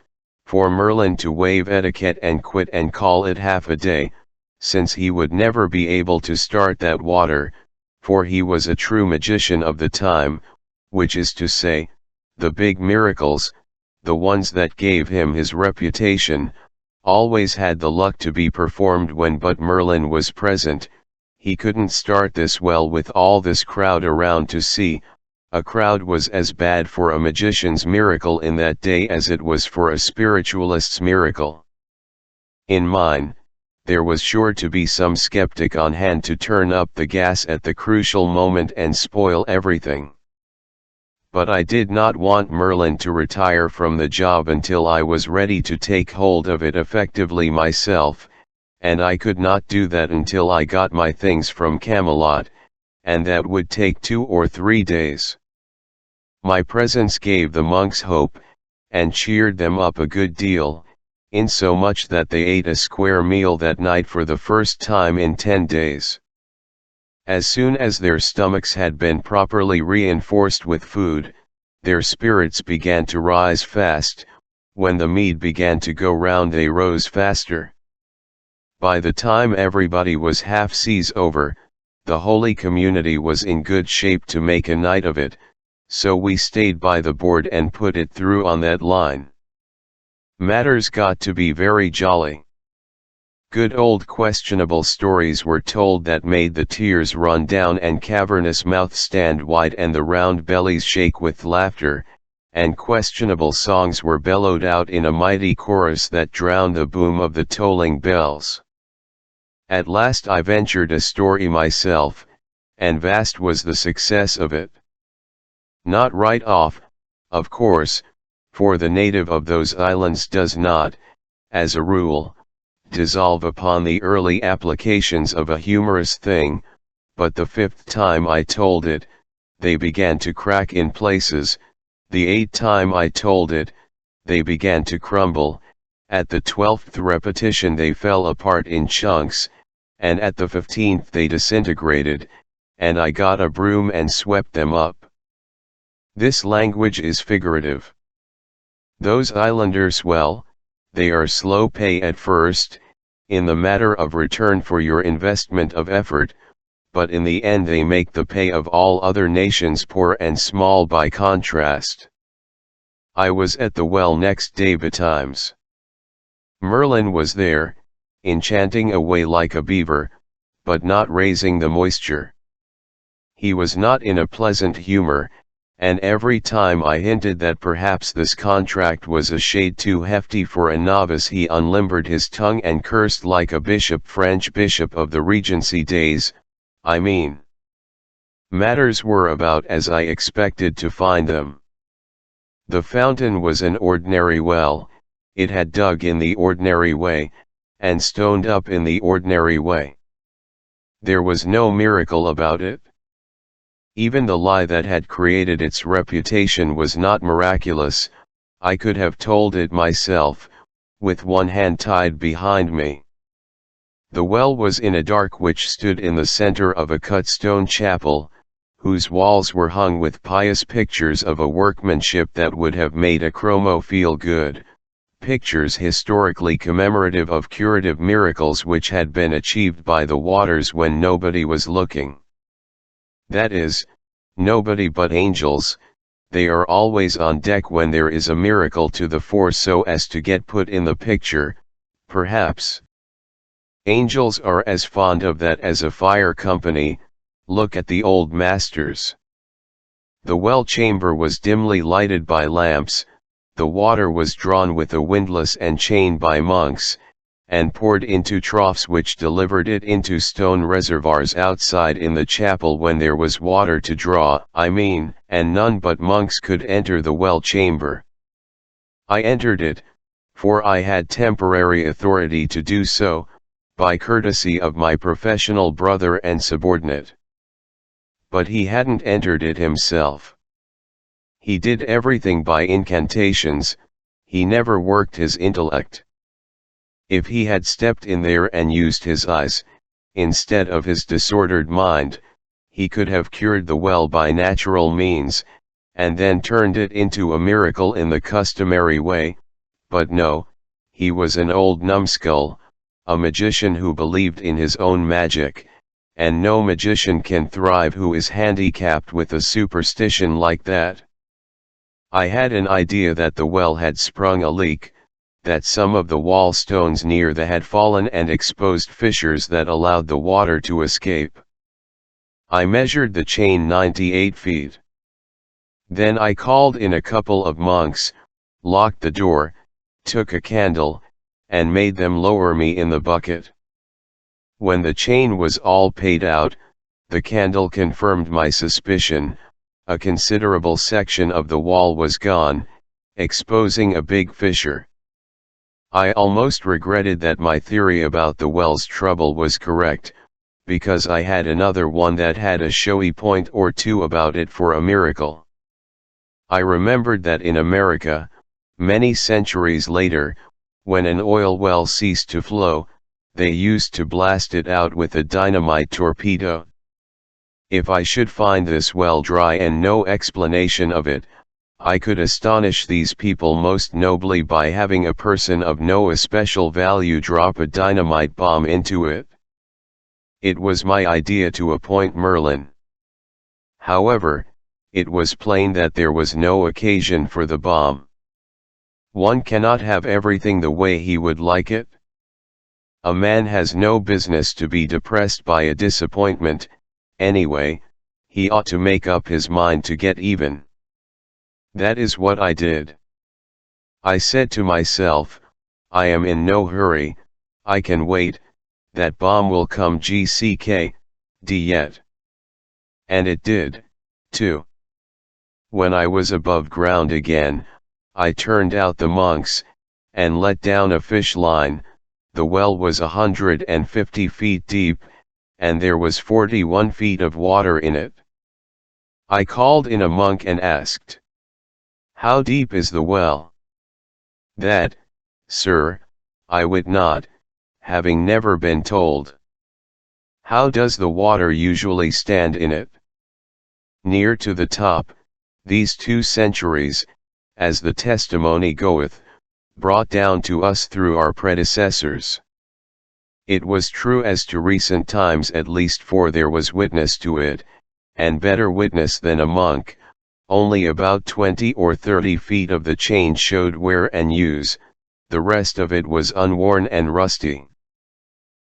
for Merlin to waive etiquette and quit and call it half a day, since he would never be able to start that water, for he was a true magician of the time, which is to say, the big miracles, the ones that gave him his reputation, always had the luck to be performed when but Merlin was present. He couldn't start this well with all this crowd around to see. A crowd was as bad for a magician's miracle in that day as it was for a spiritualist's miracle. In mine, there was sure to be some skeptic on hand to turn up the gas at the crucial moment and spoil everything. But I did not want Merlin to retire from the job until I was ready to take hold of it effectively myself, and I could not do that until I got my things from Camelot, and that would take 2 or 3 days. My presence gave the monks hope, and cheered them up a good deal, insomuch that they ate a square meal that night for the first time in 10 days. As soon as their stomachs had been properly reinforced with food, their spirits began to rise fast. When the mead began to go round, they rose faster. By the time everybody was half seas over, the holy community was in good shape to make a night of it, so we stayed by the board and put it through on that line. Matters got to be very jolly. Good old questionable stories were told that made the tears run down and cavernous mouths stand wide and the round bellies shake with laughter, and questionable songs were bellowed out in a mighty chorus that drowned the boom of the tolling bells. At last I ventured a story myself, and vast was the success of it. Not right off, of course, for the native of those islands does not, as a rule, dissolve upon the early applications of a humorous thing, but the 5th time I told it, they began to crack in places, the 8th time I told it, they began to crumble, at the 12th repetition they fell apart in chunks, and at the 15th they disintegrated, and I got a broom and swept them up. This language is figurative. Those islanders, well, they are slow pay at first, in the matter of return for your investment of effort, but in the end they make the pay of all other nations poor and small by contrast. I was at the well next day betimes. Merlin was there, enchanting away like a beaver, but not raising the moisture. He was not in a pleasant humor, and every time I hinted that perhaps this contract was a shade too hefty for a novice he unlimbered his tongue and cursed like a bishop, French bishop of the Regency days, I mean. Matters were about as I expected to find them. The fountain was an ordinary well, it had dug in the ordinary way, and stoned up in the ordinary way. There was no miracle about it. Even the lie that had created its reputation was not miraculous. I could have told it myself, with one hand tied behind me. The well was in a dark which stood in the center of a cut stone chapel, whose walls were hung with pious pictures of a workmanship that would have made a chromo feel good, pictures historically commemorative of curative miracles which had been achieved by the waters when nobody was looking. That is, nobody but angels. They are always on deck when there is a miracle to the fore so as to get put in the picture, perhaps. Angels are as fond of that as a fire company. Look at the old masters. The well chamber was dimly lighted by lamps, the water was drawn with a windlass and chain by monks, and poured into troughs which delivered it into stone reservoirs outside in the chapel when there was water to draw, I mean, and none but monks could enter the well chamber. I entered it, for I had temporary authority to do so, by courtesy of my professional brother and subordinate. But he hadn't entered it himself. He did everything by incantations, he never worked his intellect. If he had stepped in there and used his eyes, instead of his disordered mind, he could have cured the well by natural means, and then turned it into a miracle in the customary way, but no, he was an old numbskull, a magician who believed in his own magic, and no magician can thrive who is handicapped with a superstition like that. I had an idea that the well had sprung a leak, that some of the wall stones near the had fallen and exposed fissures that allowed the water to escape. I measured the chain 98 feet. Then I called in a couple of monks, locked the door, took a candle, and made them lower me in the bucket. When the chain was all paid out, the candle confirmed my suspicion. A considerable section of the wall was gone, exposing a big fissure. I almost regretted that my theory about the well's trouble was correct, because I had another one that had a showy point or two about it for a miracle. I remembered that in America, many centuries later, when an oil well ceased to flow, they used to blast it out with a dynamite torpedo. If I should find this well dry and no explanation of it, I could astonish these people most nobly by having a person of no especial value drop a dynamite bomb into it. It was my idea to appoint Merlin. However, it was plain that there was no occasion for the bomb. One cannot have everything the way he would like it. A man has no business to be depressed by a disappointment. Anyway, he ought to make up his mind to get even. That is what I did. I said to myself, I am in no hurry, I can wait, that bomb will come gck, d yet. And it did, too. When I was above ground again, I turned out the monks, and let down a fish line. The well was 150 feet deep, and there was 41 feet of water in it. I called in a monk and asked, "How deep is the well?" "That, sir, I wit not, having never been told." "How does the water usually stand in it?" "Near to the top, these 2 centuries, as the testimony goeth, brought down to us through our predecessors." It was true as to recent times at least, for there was witness to it, and better witness than a monk. Only about 20 or 30 feet of the chain showed wear and use, the rest of it was unworn and rusty.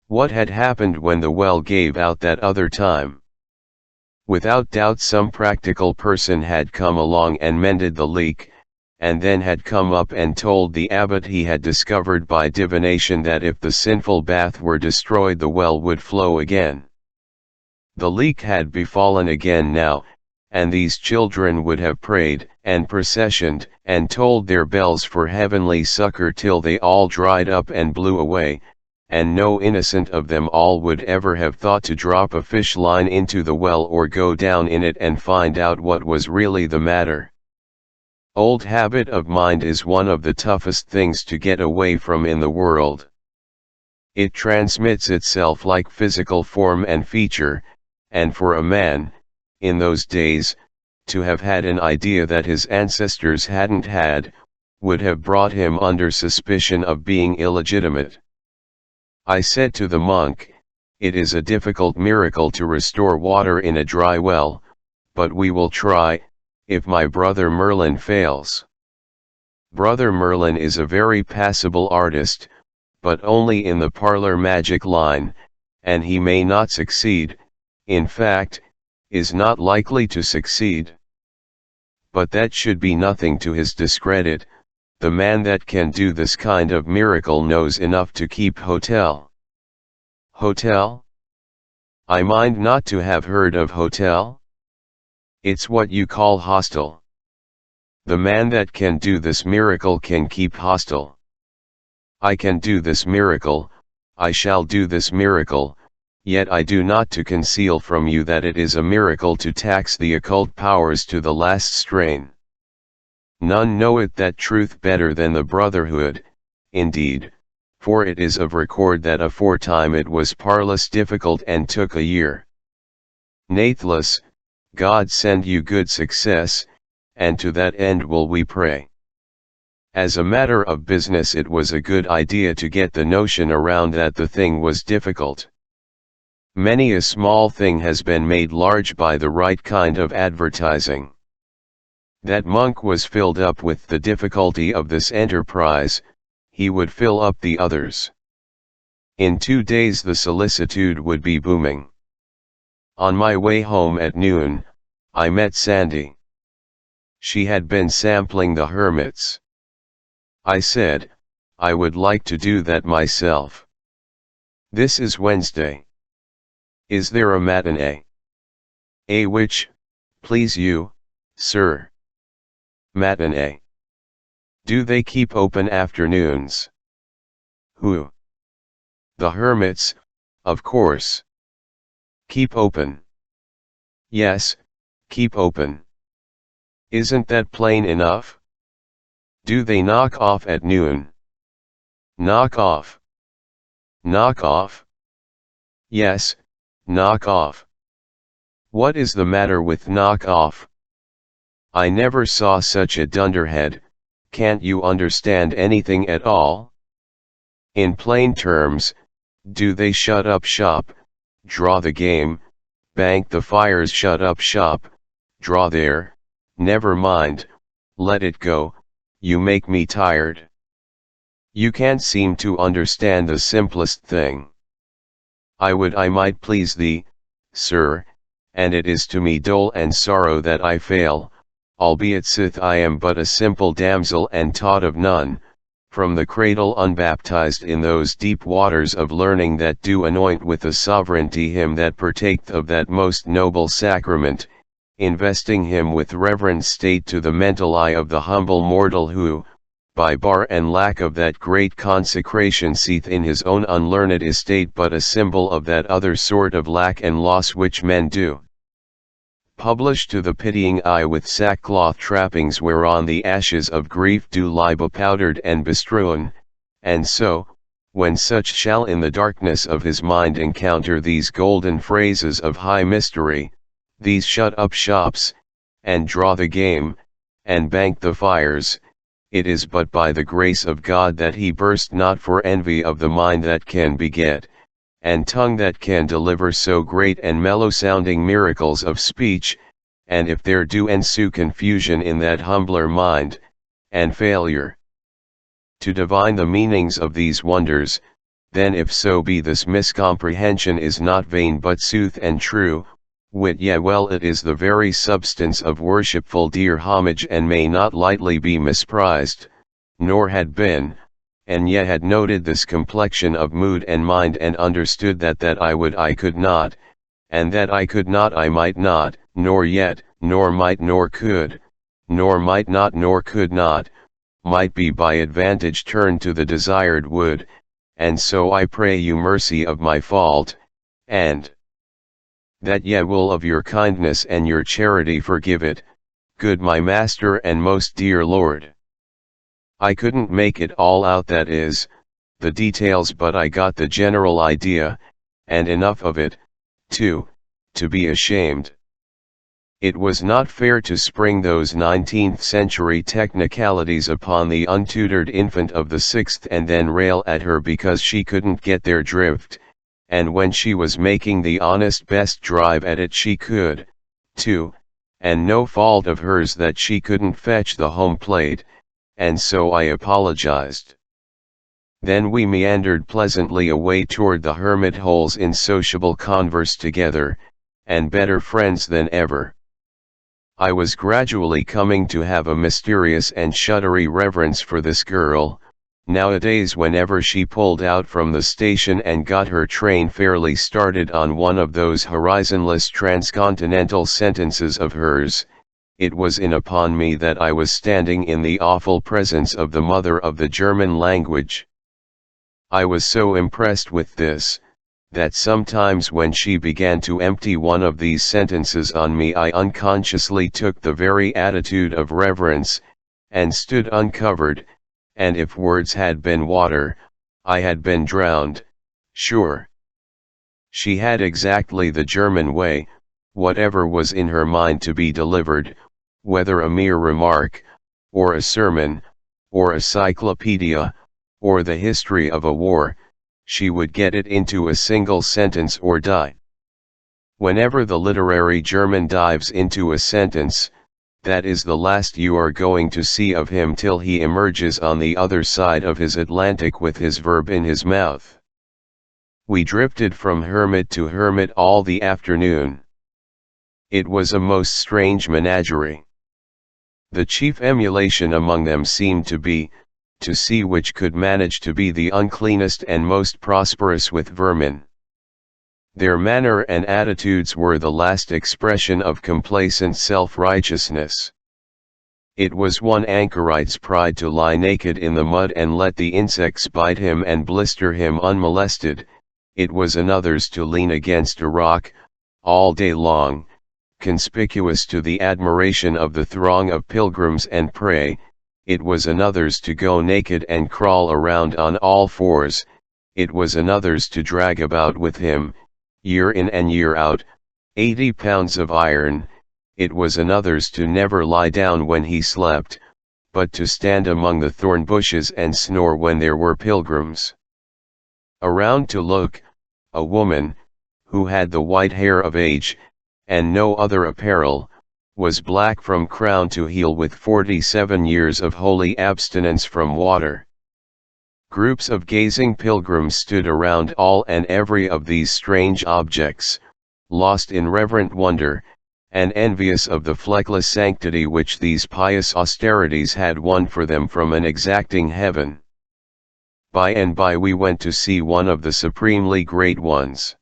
What had happened when the well gave out that other time? Without doubt some practical person had come along and mended the leak, and then had come up and told the abbot he had discovered by divination that if the sinful bath were destroyed the well would flow again. The leak had befallen again now, and these children would have prayed, and processioned, and tolled their bells for heavenly succor till they all dried up and blew away, and no innocent of them all would ever have thought to drop a fish line into the well or go down in it and find out what was really the matter. Old habit of mind is one of the toughest things to get away from in the world. It transmits itself like physical form and feature, and for a man, in those days, to have had an idea that his ancestors hadn't had, would have brought him under suspicion of being illegitimate. I said to the monk, "It is a difficult miracle to restore water in a dry well, but we will try, if my brother Merlin fails." Brother Merlin is a very passable artist, but only in the parlor magic line, and he may not succeed, in fact, is not likely to succeed. But that should be nothing to his discredit. The man that can do this kind of miracle knows enough to keep hotel. Hotel? I mind not to have heard of hotel. It's what you call hostel. The man that can do this miracle can keep hostel. I can do this miracle, I shall do this miracle, yet I do not to conceal from you that it is a miracle to tax the occult powers to the last strain. None knoweth that truth better than the brotherhood, indeed, for it is of record that aforetime it was parlous difficult and took a year. Nathless, God send you good success, and to that end will we pray. As a matter of business, it was a good idea to get the notion around that the thing was difficult. Many a small thing has been made large by the right kind of advertising. That monk was filled up with the difficulty of this enterprise, he would fill up the others. In 2 days the solicitude would be booming. On my way home at noon, I met Sandy. She had been sampling the hermits. I said, I would like to do that myself. This is Wednesday. Is there a matinee? A which, please you, sir? Matinee. Do they keep open afternoons? Who? The hermits, of course. Keep open. Yes, keep open. Isn't that plain enough? Do they knock off at noon? Knock off. Knock off? Yes, knock off. What is the matter with knock off? I never saw such a dunderhead. Can't you understand anything at all? In plain terms, do they shut up shop, draw the game, bank the fires, shut up shop, draw there, never mind, let it go, you make me tired. You can't seem to understand the simplest thing. I would I might please thee, sir, and it is to me dole and sorrow that I fail, albeit sith I am but a simple damsel and taught of none, from the cradle unbaptized in those deep waters of learning that do anoint with the sovereignty him that partaketh of that most noble sacrament, investing him with reverend state to the mental eye of the humble mortal who, by bar and lack of that great consecration, seeth in his own unlearned estate but a symbol of that other sort of lack and loss which men do publish to the pitying eye with sackcloth trappings whereon the ashes of grief do lie bepowdered and bestrewn, and so, when such shall in the darkness of his mind encounter these golden phrases of high mystery, these shut up shops, and draw the game, and bank the fires, it is but by the grace of God that he burst not for envy of the mind that can beget, and tongue that can deliver so great and mellow-sounding miracles of speech, and if there do ensue confusion in that humbler mind, and failure to divine the meanings of these wonders, then if so be this miscomprehension is not vain but sooth and true, wit ye well it is the very substance of worshipful dear homage and may not lightly be misprized, nor had been, and yet had noted this complexion of mood and mind and understood that I would I could not, and that I could not I might not, nor yet, nor might nor could, nor might not nor could not, might be by advantage turned to the desired would, and so I pray you mercy of my fault, and that ye will of your kindness and your charity forgive it, good my master and most dear Lord. I couldn't make it all out, that is, the details, but I got the general idea, and enough of it, too, to be ashamed. It was not fair to spring those 19th-century technicalities upon the untutored infant of the 6th and then rail at her because she couldn't get their drift, and when she was making the honest best drive at it she could, too, and no fault of hers that she couldn't fetch the home plate, and so I apologized. Then we meandered pleasantly away toward the hermit holes in sociable converse together, and better friends than ever. I was gradually coming to have a mysterious and shuddery reverence for this girl. Nowadays whenever she pulled out from the station and got her train fairly started on one of those horizonless transcontinental sentences of hers, it was in upon me that I was standing in the awful presence of the mother of the German language. I was so impressed with this, that sometimes when she began to empty one of these sentences on me I unconsciously took the very attitude of reverence, and stood uncovered, and if words had been water, I had been drowned, sure. She had exactly the German way, whatever was in her mind to be delivered, whether a mere remark, or a sermon, or a cyclopedia, or the history of a war, she would get it into a single sentence or die. Whenever the literary German dives into a sentence, that is the last you are going to see of him till he emerges on the other side of his Atlantic with his verb in his mouth. We drifted from hermit to hermit all the afternoon. It was a most strange menagerie. The chief emulation among them seemed to be, to see which could manage to be the uncleanest and most prosperous with vermin. Their manner and attitudes were the last expression of complacent self-righteousness. It was one anchorite's pride to lie naked in the mud and let the insects bite him and blister him unmolested. It was another's to lean against a rock, all day long, conspicuous to the admiration of the throng of pilgrims and pray. It was another's to go naked and crawl around on all fours. It was another's to drag about with him, year in and year out, 80 pounds of iron. It was another's to never lie down when he slept, but to stand among the thorn bushes and snore when there were pilgrims around to look. A woman, who had the white hair of age, and no other apparel, was black from crown to heel with 47 years of holy abstinence from water. Groups of gazing pilgrims stood around all and every of these strange objects, lost in reverent wonder, and envious of the fleckless sanctity which these pious austerities had won for them from an exacting heaven. By and by we went to see one of the supremely great ones.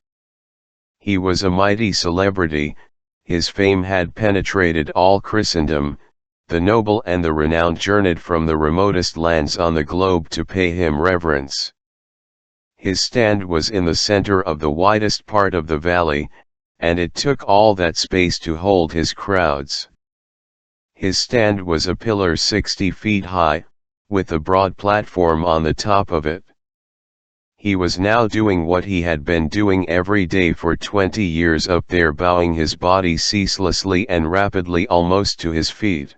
He was a mighty celebrity, his fame had penetrated all Christendom, the noble and the renowned journeyed from the remotest lands on the globe to pay him reverence. His stand was in the center of the widest part of the valley, and it took all that space to hold his crowds. His stand was a pillar 60 feet high, with a broad platform on the top of it. He was now doing what he had been doing every day for 20 years up there, bowing his body ceaselessly and rapidly almost to his feet.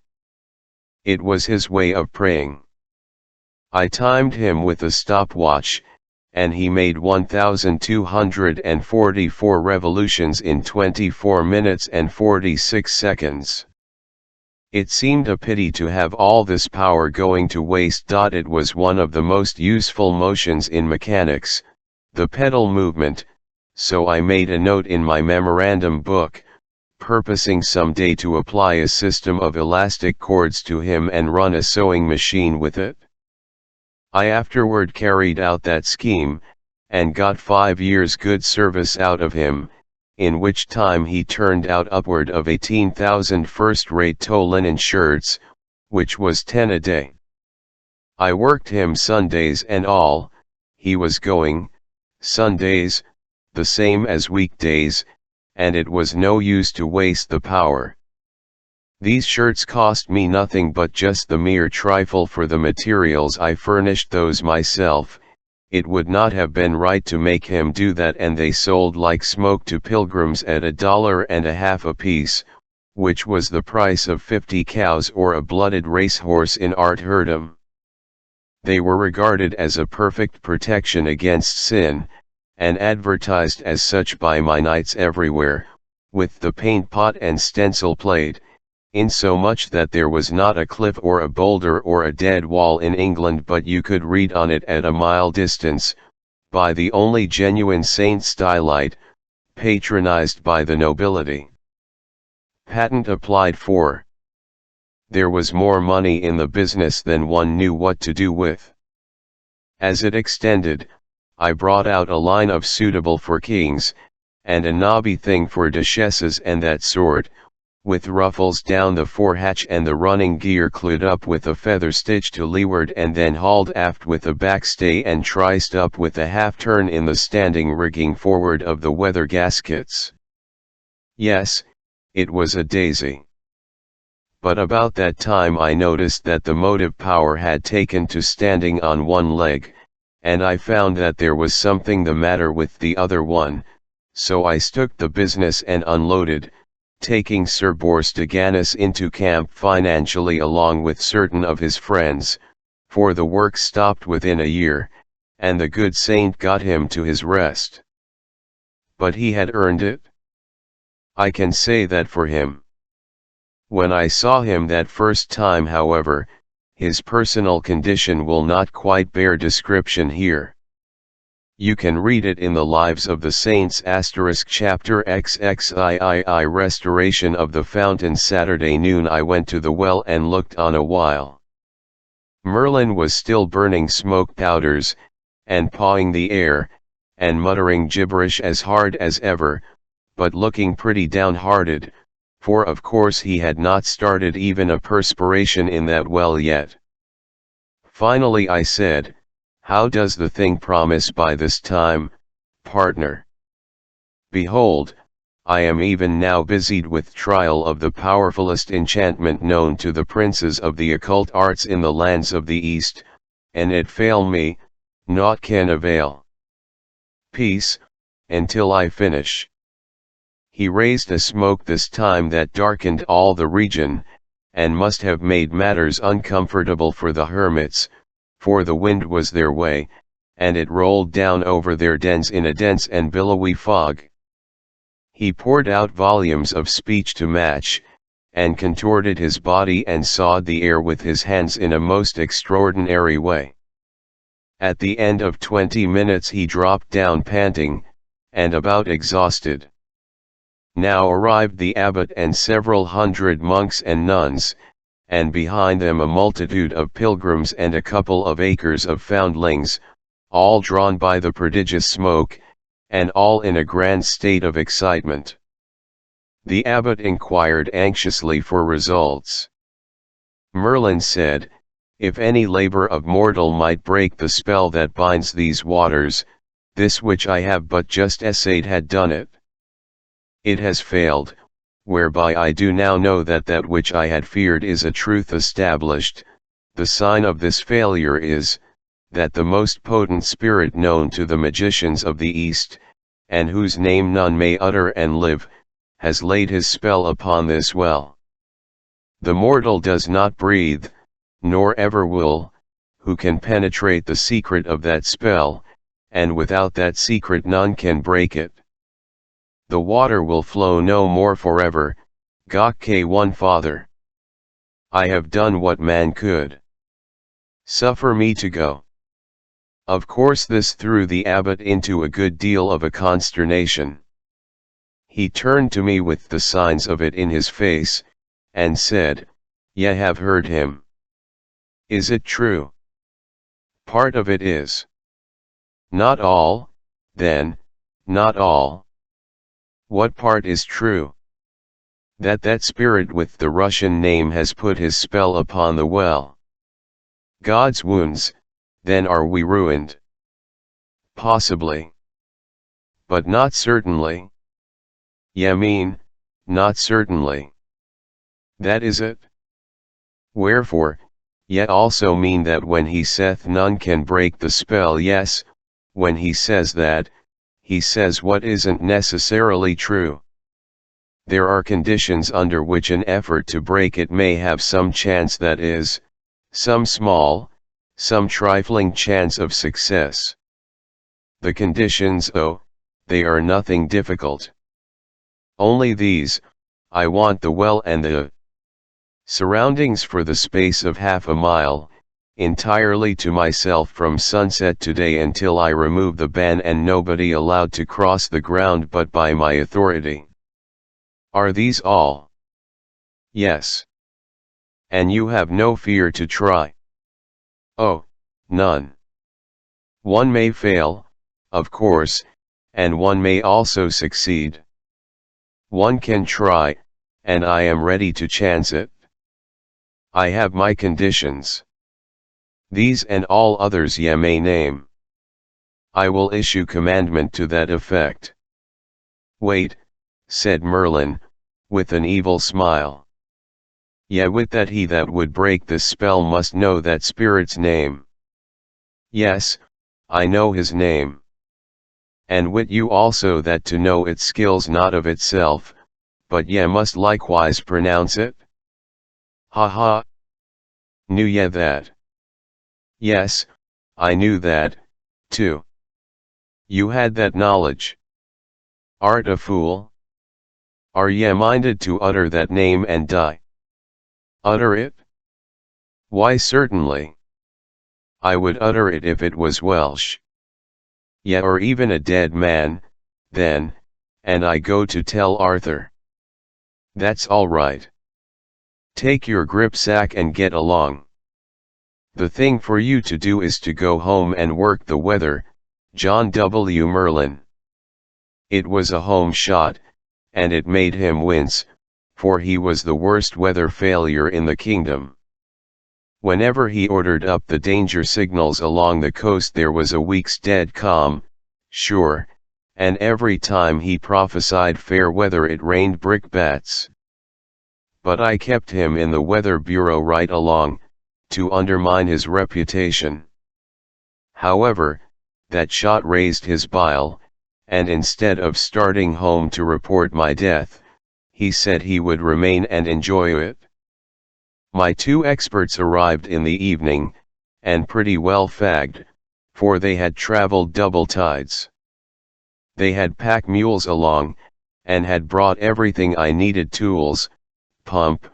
It was his way of praying. I timed him with a stopwatch, and he made 1,244 revolutions in 24 minutes and 46 seconds. It seemed a pity to have all this power going to waste. It was one of the most useful motions in mechanics, the pedal movement, so I made a note in my memorandum book, purposing some day to apply a system of elastic cords to him and run a sewing machine with it. I afterward carried out that scheme, and got 5 years' good service out of him, in which time he turned out upward of 18,000 first-rate tow linen shirts, which was 10 a day. I worked him Sundays and all. He was going, Sundays, the same as weekdays, and it was no use to waste the power. These shirts cost me nothing but just the mere trifle for the materials. I furnished those myself. It would not have been right to make him do that, and they sold like smoke to pilgrims at $1.50 apiece, which was the price of 50 cows or a blooded racehorse in Art Herdom. They were regarded as a perfect protection against sin, and advertised as such by my knights everywhere, with the paint pot and stencil plate, insomuch that there was not a cliff or a boulder or a dead wall in England but you could read on it at a mile distance, by the only genuine Saint Stylite, patronized by the nobility. Patent applied for. There was more money in the business than one knew what to do with. As it extended, I brought out a line of suitable for kings, and a nobby thing for duchesses and that sort, with ruffles down the forehatch and the running gear clewed up with a feather stitch to leeward and then hauled aft with a backstay and triced up with a half-turn in the standing rigging forward of the weather gaskets. Yes, it was a daisy. But about that time I noticed that the motive power had taken to standing on one leg, and I found that there was something the matter with the other one, so I stuck the business and unloaded, taking Sir Borstiganus into camp financially along with certain of his friends, for the work stopped within a year, and the good saint got him to his rest. But he had earned it. I can say that for him. When I saw him that first time, however, his personal condition will not quite bear description here. You can read it in the Lives of the Saints chapter XXIII. Restoration of the fountain. Saturday noon I went to the well and looked on a while. Merlin was still burning smoke powders, and pawing the air, and muttering gibberish as hard as ever, but looking pretty downhearted, for of course he had not started even a perspiration in that well yet. Finally I said, "How does the thing promise by this time, partner? Behold, I am even now busied with trial of the powerfulest enchantment known to the princes of the occult arts in the lands of the East, and it fail me, naught can avail. Peace, until I finish." He raised a smoke this time that darkened all the region, and must have made matters uncomfortable for the hermits, for the wind was their way, and it rolled down over their dens in a dense and billowy fog. He poured out volumes of speech to match, and contorted his body and sawed the air with his hands in a most extraordinary way. At the end of 20 minutes he dropped down panting, and about exhausted. Now arrived the abbot and several hundred monks and nuns, and behind them a multitude of pilgrims and a couple of acres of foundlings, all drawn by the prodigious smoke, and all in a grand state of excitement. The abbot inquired anxiously for results. Merlin said, "If any labor of mortal might break the spell that binds these waters, this which I have but just essayed had done it. It has failed, whereby I do now know that that which I had feared is a truth established. The sign of this failure is, that the most potent spirit known to the magicians of the East, and whose name none may utter and live, has laid his spell upon this well. The mortal does not breathe, nor ever will, who can penetrate the secret of that spell, and without that secret none can break it. The water will flow no more forever, Gok one Father. I have done what man could. Suffer me to go." Of course this threw the abbot into a good deal of a consternation. He turned to me with the signs of it in his face, and said, "Ye have heard him. Is it true?" "Part of it is." "Not all, then, not all." "What part is true?" "That that spirit with the Russian name has put his spell upon the well." "God's wounds, then are we ruined?" "Possibly. But not certainly." "Ye mean, not certainly." "That is it." "Wherefore, ye also mean that when he saith none can break the spell, yes, when he says that, he says what isn't necessarily true. There are conditions under which an effort to break it may have some chance, that is, some small, some trifling chance of success. The conditions, oh, they are nothing difficult. Only these: I want the well and the surroundings for the space of half a mile, entirely to myself from sunset today until I remove the ban, and nobody allowed to cross the ground but by my authority. Are these all?" "Yes." "And you have no fear to try?" "Oh, none. One may fail, of course, and one may also succeed. One can try, and I am ready to chance it. I have my conditions. These and all others ye may name. I will issue commandment to that effect." "Wait," said Merlin, with an evil smile. "Ye wit that he that would break this spell must know that spirit's name?" "Yes, I know his name." "And wit you also that to know it skills not of itself, but ye must likewise pronounce it?" "Ha ha! Knew ye that?" "Yes, I knew that, too." "You had that knowledge? Art a fool? Are ye minded to utter that name and die?" "Utter it? Why certainly. I would utter it if it was Welsh. Ye or even a dead man, then, and I go to tell Arthur." "That's all right. Take your gripsack and get along." The thing for you to do is to go home and work the weather, John W. Merlin. It was a home shot, and it made him wince, for he was the worst weather failure in the kingdom. Whenever he ordered up the danger signals along the coast there was a week's dead calm, sure, and every time he prophesied fair weather it rained brickbats. But I kept him in the Weather Bureau right along, to undermine his reputation. However, that shot raised his bile, and instead of starting home to report my death, he said he would remain and enjoy it. My two experts arrived in the evening, and pretty well fagged, for they had traveled double tides. They had pack mules along, and had brought everything I needed: tools, pump,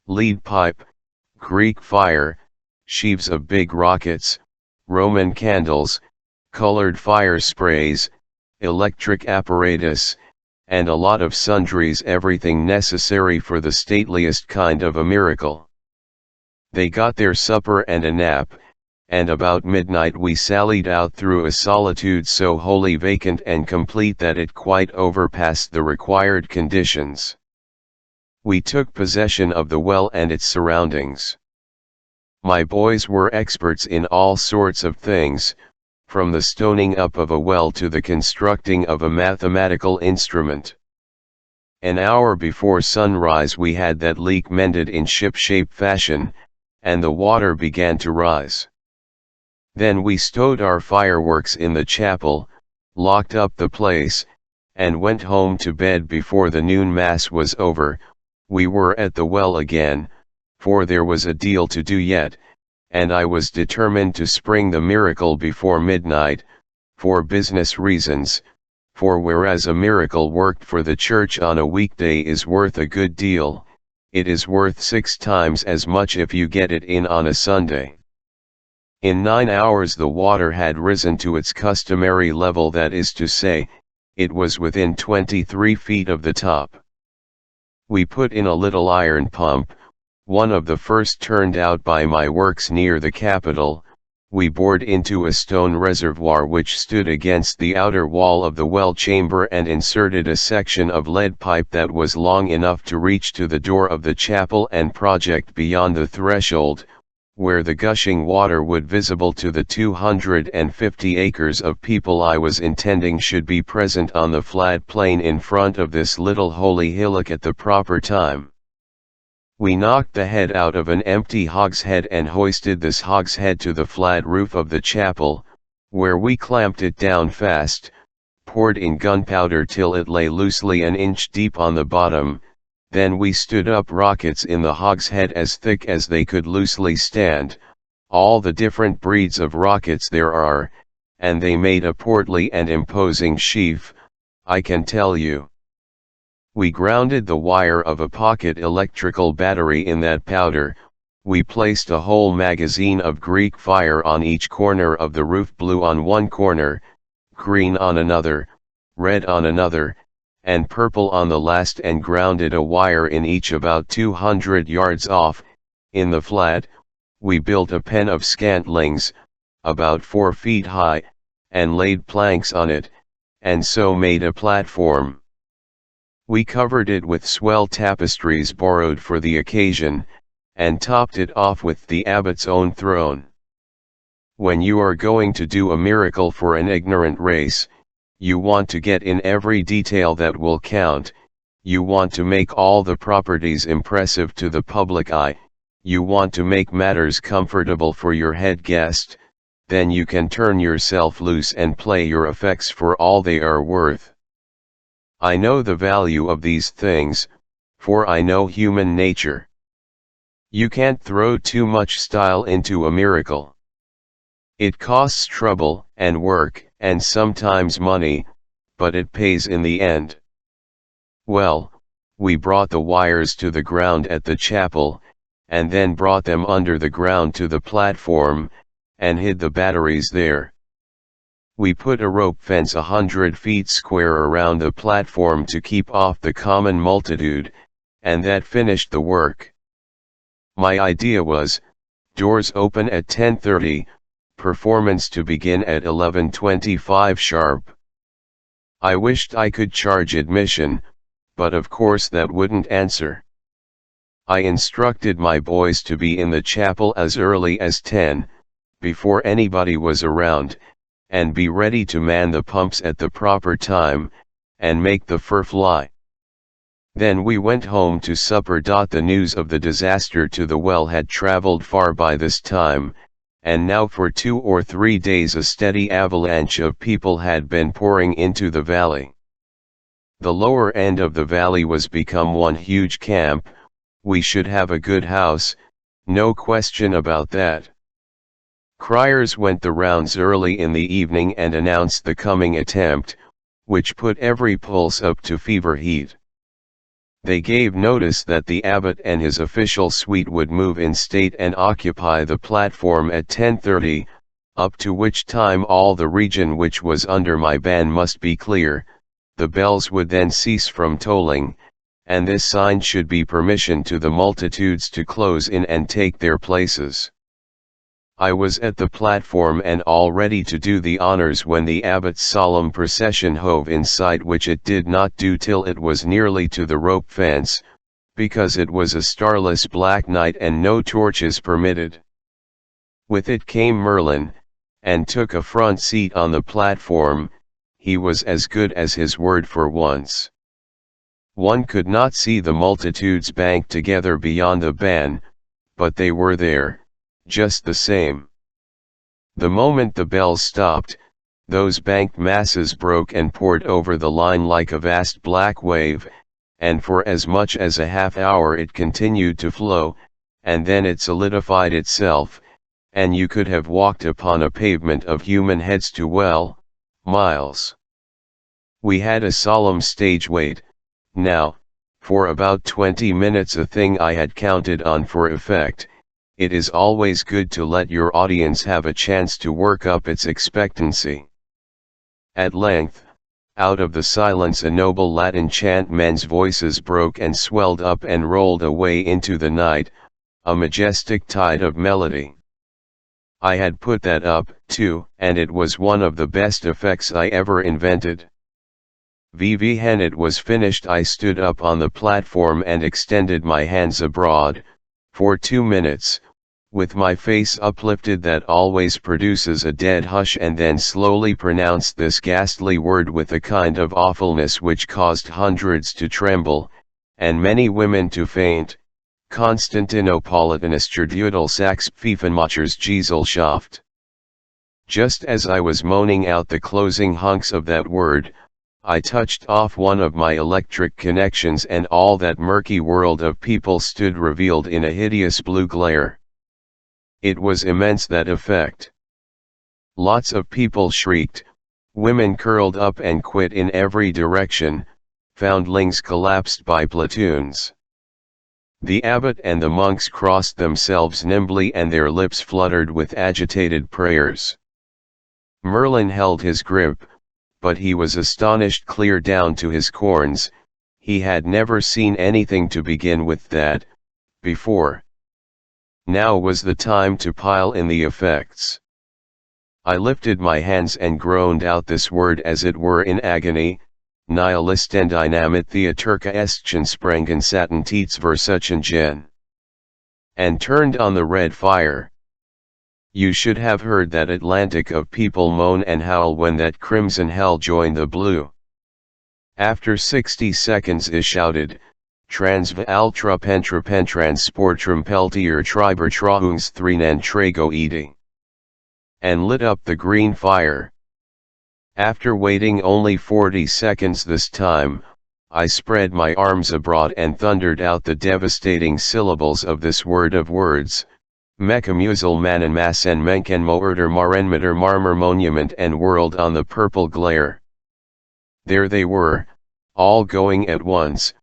lead pipe, Greek fire, sheaves of big rockets, Roman candles, colored fire sprays, electric apparatus, and a lot of sundries, everything necessary for the stateliest kind of a miracle. They got their supper and a nap, and about midnight we sallied out through a solitude so wholly vacant and complete that it quite overpassed the required conditions. We took possession of the well and its surroundings. My boys were experts in all sorts of things, from the stoning up of a well to the constructing of a mathematical instrument. An hour before sunrise we had that leak mended in ship-shape fashion, and the water began to rise. Then we stowed our fireworks in the chapel, locked up the place, and went home to bed before the noon mass was over. We were at the well again, for there was a deal to do yet, and I was determined to spring the miracle before midnight, for business reasons, for whereas a miracle worked for the church on a weekday is worth a good deal, it is worth 6 times as much if you get it in on a Sunday. In 9 hours the water had risen to its customary level, that is to say, it was within 23 feet of the top. We put in a little iron pump, one of the first turned out by my works near the Capitol. We bored into a stone reservoir which stood against the outer wall of the well chamber and inserted a section of lead pipe that was long enough to reach to the door of the chapel and project beyond the threshold, where the gushing water would visible to the 250 acres of people I was intending should be present on the flat plain in front of this little holy hillock at the proper time. We knocked the head out of an empty hogshead and hoisted this hogshead to the flat roof of the chapel, where we clamped it down fast, poured in gunpowder till it lay loosely an inch deep on the bottom. Then we stood up rockets in the hogshead as thick as they could loosely stand, all the different breeds of rockets there are, and they made a portly and imposing sheaf, I can tell you. We grounded the wire of a pocket electrical battery in that powder. We placed a whole magazine of Greek fire on each corner of the roof, blue on one corner, green on another, red on another, and purple on the last, and grounded a wire in each about 200 yards off. In the flat, we built a pen of scantlings, about 4 feet high, and laid planks on it, and so made a platform. We covered it with swell tapestries borrowed for the occasion, and topped it off with the abbot's own throne. When you are going to do a miracle for an ignorant race, you want to get in every detail that will count, you want to make all the properties impressive to the public eye, you want to make matters comfortable for your head guest, then you can turn yourself loose and play your effects for all they are worth. I know the value of these things, for I know human nature. You can't throw too much style into a miracle. It costs trouble, and work, and sometimes money, but it pays in the end. Well, we brought the wires to the ground at the chapel, and then brought them under the ground to the platform, and hid the batteries there. We put a rope fence 100 feet square around the platform to keep off the common multitude, and that finished the work. My idea was, Doors open at 10:30, performance to begin at 11:25 sharp. I wished I could charge admission, but of course that wouldn't answer. I instructed my boys to be in the chapel as early as 10, before anybody was around, and be ready to man the pumps at the proper time, and make the fur fly. Then we went home to supper. The news of the disaster to the well had traveled far by this time, and now for 2 or 3 days a steady avalanche of people had been pouring into the valley. The lower end of the valley was become one huge camp. We should have a good house, no question about that. Criers went the rounds early in the evening and announced the coming attempt, which put every pulse up to fever heat. They gave notice that the abbot and his official suite would move in state and occupy the platform at 10:30, up to which time all the region which was under my ban must be clear. The bells would then cease from tolling, and this sign should be permission to the multitudes to close in and take their places. I was at the platform and all ready to do the honors when the abbot's solemn procession hove in sight, which it did not do till it was nearly to the rope fence, because it was a starless black night and no torches permitted. With it came Merlin, and took a front seat on the platform. He was as good as his word for once. One could not see the multitudes banked together beyond the ban, but they were there, just the same. The moment the bells stopped, those banked masses broke and poured over the line like a vast black wave, and for as much as a half hour it continued to flow, and then it solidified itself, and you could have walked upon a pavement of human heads miles. We had a solemn stage wait, now, for about 20 minutes, a thing I had counted on for effect. It is always good to let your audience have a chance to work up its expectancy. At length, out of the silence a noble Latin chant, men's voices broke and swelled up and rolled away into the night, a majestic tide of melody. I had put that up, too, and it was one of the best effects I ever invented. When it was finished, I stood up on the platform and extended my hands abroad, for 2 minutes, with my face uplifted, that always produces a dead hush, and then slowly pronounced this ghastly word with a kind of awfulness which caused hundreds to tremble, and many women to faint: Konstantinopolitanischer Dudelsax Pfeifenmachers Gesellschaft. Just as I was moaning out the closing hunks of that word, I touched off one of my electric connections, and all that murky world of people stood revealed in a hideous blue glare. It was immense, that effect. Lots of people shrieked, women curled up and quit in every direction, foundlings collapsed by platoons. The abbot and the monks crossed themselves nimbly, and their lips fluttered with agitated prayers. Merlin held his grip, but he was astonished clear down to his corns. He had never seen anything to begin with that, before. Now was the time to pile in the effects. I lifted my hands and groaned out this word as it were in agony: Nihilistendynamit Theaterka Estchen Sprengen Satin Tietz Versuchen, and turned on the red fire. You should have heard that Atlantic of people moan and howl when that crimson hell joined the blue. After 60 seconds is shouted, Transva Altra Pentra Pentransportrum Peltier Triber Trahungs 3 Trego Eating, and lit up the green fire. After waiting only 40 seconds this time, I spread my arms abroad and thundered out the devastating syllables of this word of words: Mekamusel Manen Masen Menken Moerder Marenmeter Marmer Monument, and whirled on the purple glare. There they were, all going at once: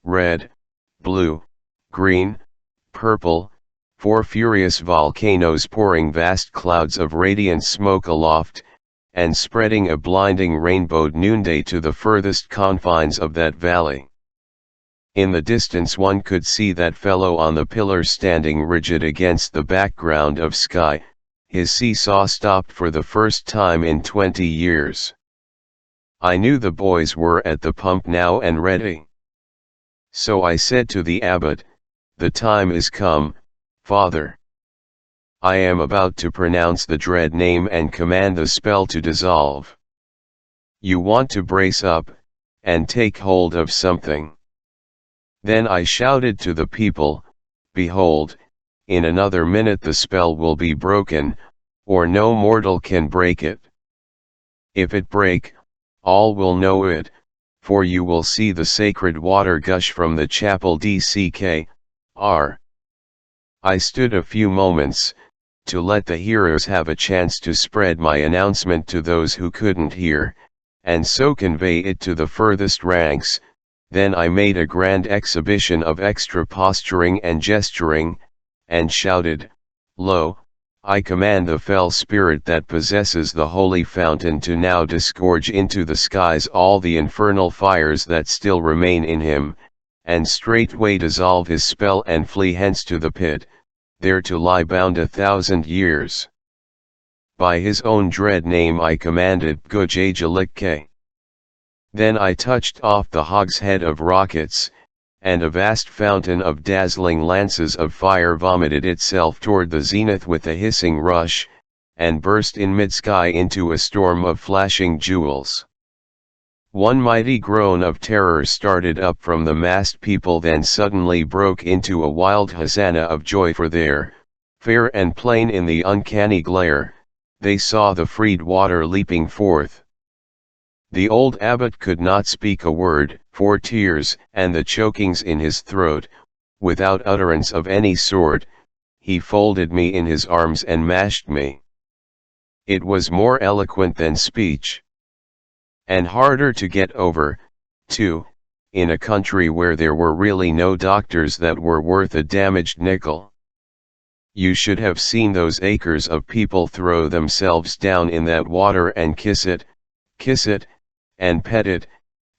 red, blue, green, purple, 4 furious volcanoes pouring vast clouds of radiant smoke aloft, and spreading a blinding rainbowed noonday to the furthest confines of that valley. In the distance one could see that fellow on the pillar standing rigid against the background of sky. His seesaw stopped for the first time in 20 years. I knew the boys were at the pump now and ready. So I said to the abbot, "The time is come, Father. I am about to pronounce the dread name and command the spell to dissolve. You want to brace up, and take hold of something." Then I shouted to the people, "Behold, in another minute the spell will be broken, or no mortal can break it. If it break, all will know it, for you will see the sacred water gush from the chapel DCK.R. I stood a few moments, to let the hearers have a chance to spread my announcement to those who couldn't hear, and so convey it to the furthest ranks. Then I made a grand exhibition of extra posturing and gesturing, and shouted, "Lo, I command the fell spirit that possesses the holy fountain to now disgorge into the skies all the infernal fires that still remain in him, and straightway dissolve his spell and flee hence to the pit, there to lie bound 1,000 years. By his own dread name I commanded Gujajalikke." Then I touched off the hogshead of rockets, and a vast fountain of dazzling lances of fire vomited itself toward the zenith with a hissing rush, and burst in mid-sky into a storm of flashing jewels. One mighty groan of terror started up from the massed people, then suddenly broke into a wild hosanna of joy, for there, fair and plain in the uncanny glare, they saw the freed water leaping forth. The old abbot could not speak a word, for tears and the chokings in his throat. Without utterance of any sort, he folded me in his arms and mashed me. It was more eloquent than speech. And harder to get over, too, in a country where there were really no doctors that were worth a damaged nickel. You should have seen those acres of people throw themselves down in that water and kiss it, and pet it,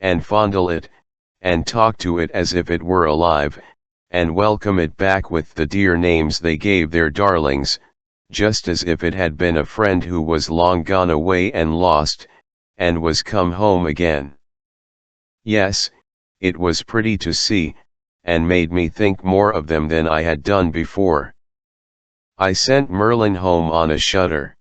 and fondle it, and talk to it as if it were alive, and welcome it back with the dear names they gave their darlings, just as if it had been a friend who was long gone away and lost, and was come home again. Yes, it was pretty to see, and made me think more of them than I had done before. I sent Merlin home on a shutter.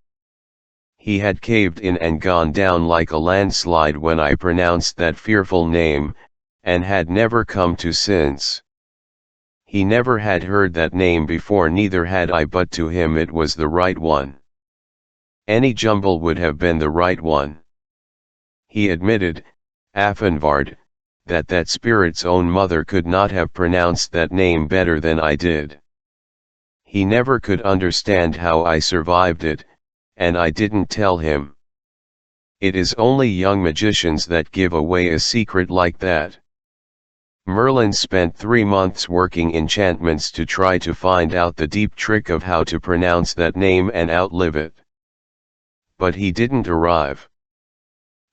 He had caved in and gone down like a landslide when I pronounced that fearful name, and had never come to since. He never had heard that name before, neither had I, but to him it was the right one. Any jumble would have been the right one. He admitted, Affenvard, that spirit's own mother could not have pronounced that name better than I did. He never could understand how I survived it, and I didn't tell him. It is only young magicians that give away a secret like that. Merlin spent 3 months working enchantments to try to find out the deep trick of how to pronounce that name and outlive it. But he didn't arrive.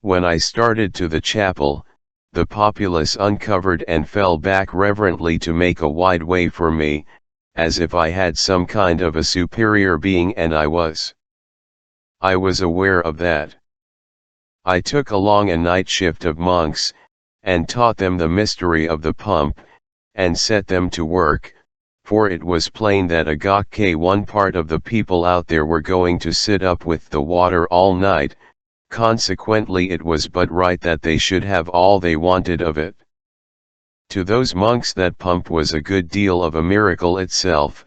When I started to the chapel, the populace uncovered and fell back reverently to make a wide way for me, as if I had some kind of a superior being, and I was. I was aware of that. I took along a night shift of monks, and taught them the mystery of the pump, and set them to work, for it was plain that one part of the people out there were going to sit up with the water all night. Consequently it was but right that they should have all they wanted of it. To those monks that pump was a good deal of a miracle itself,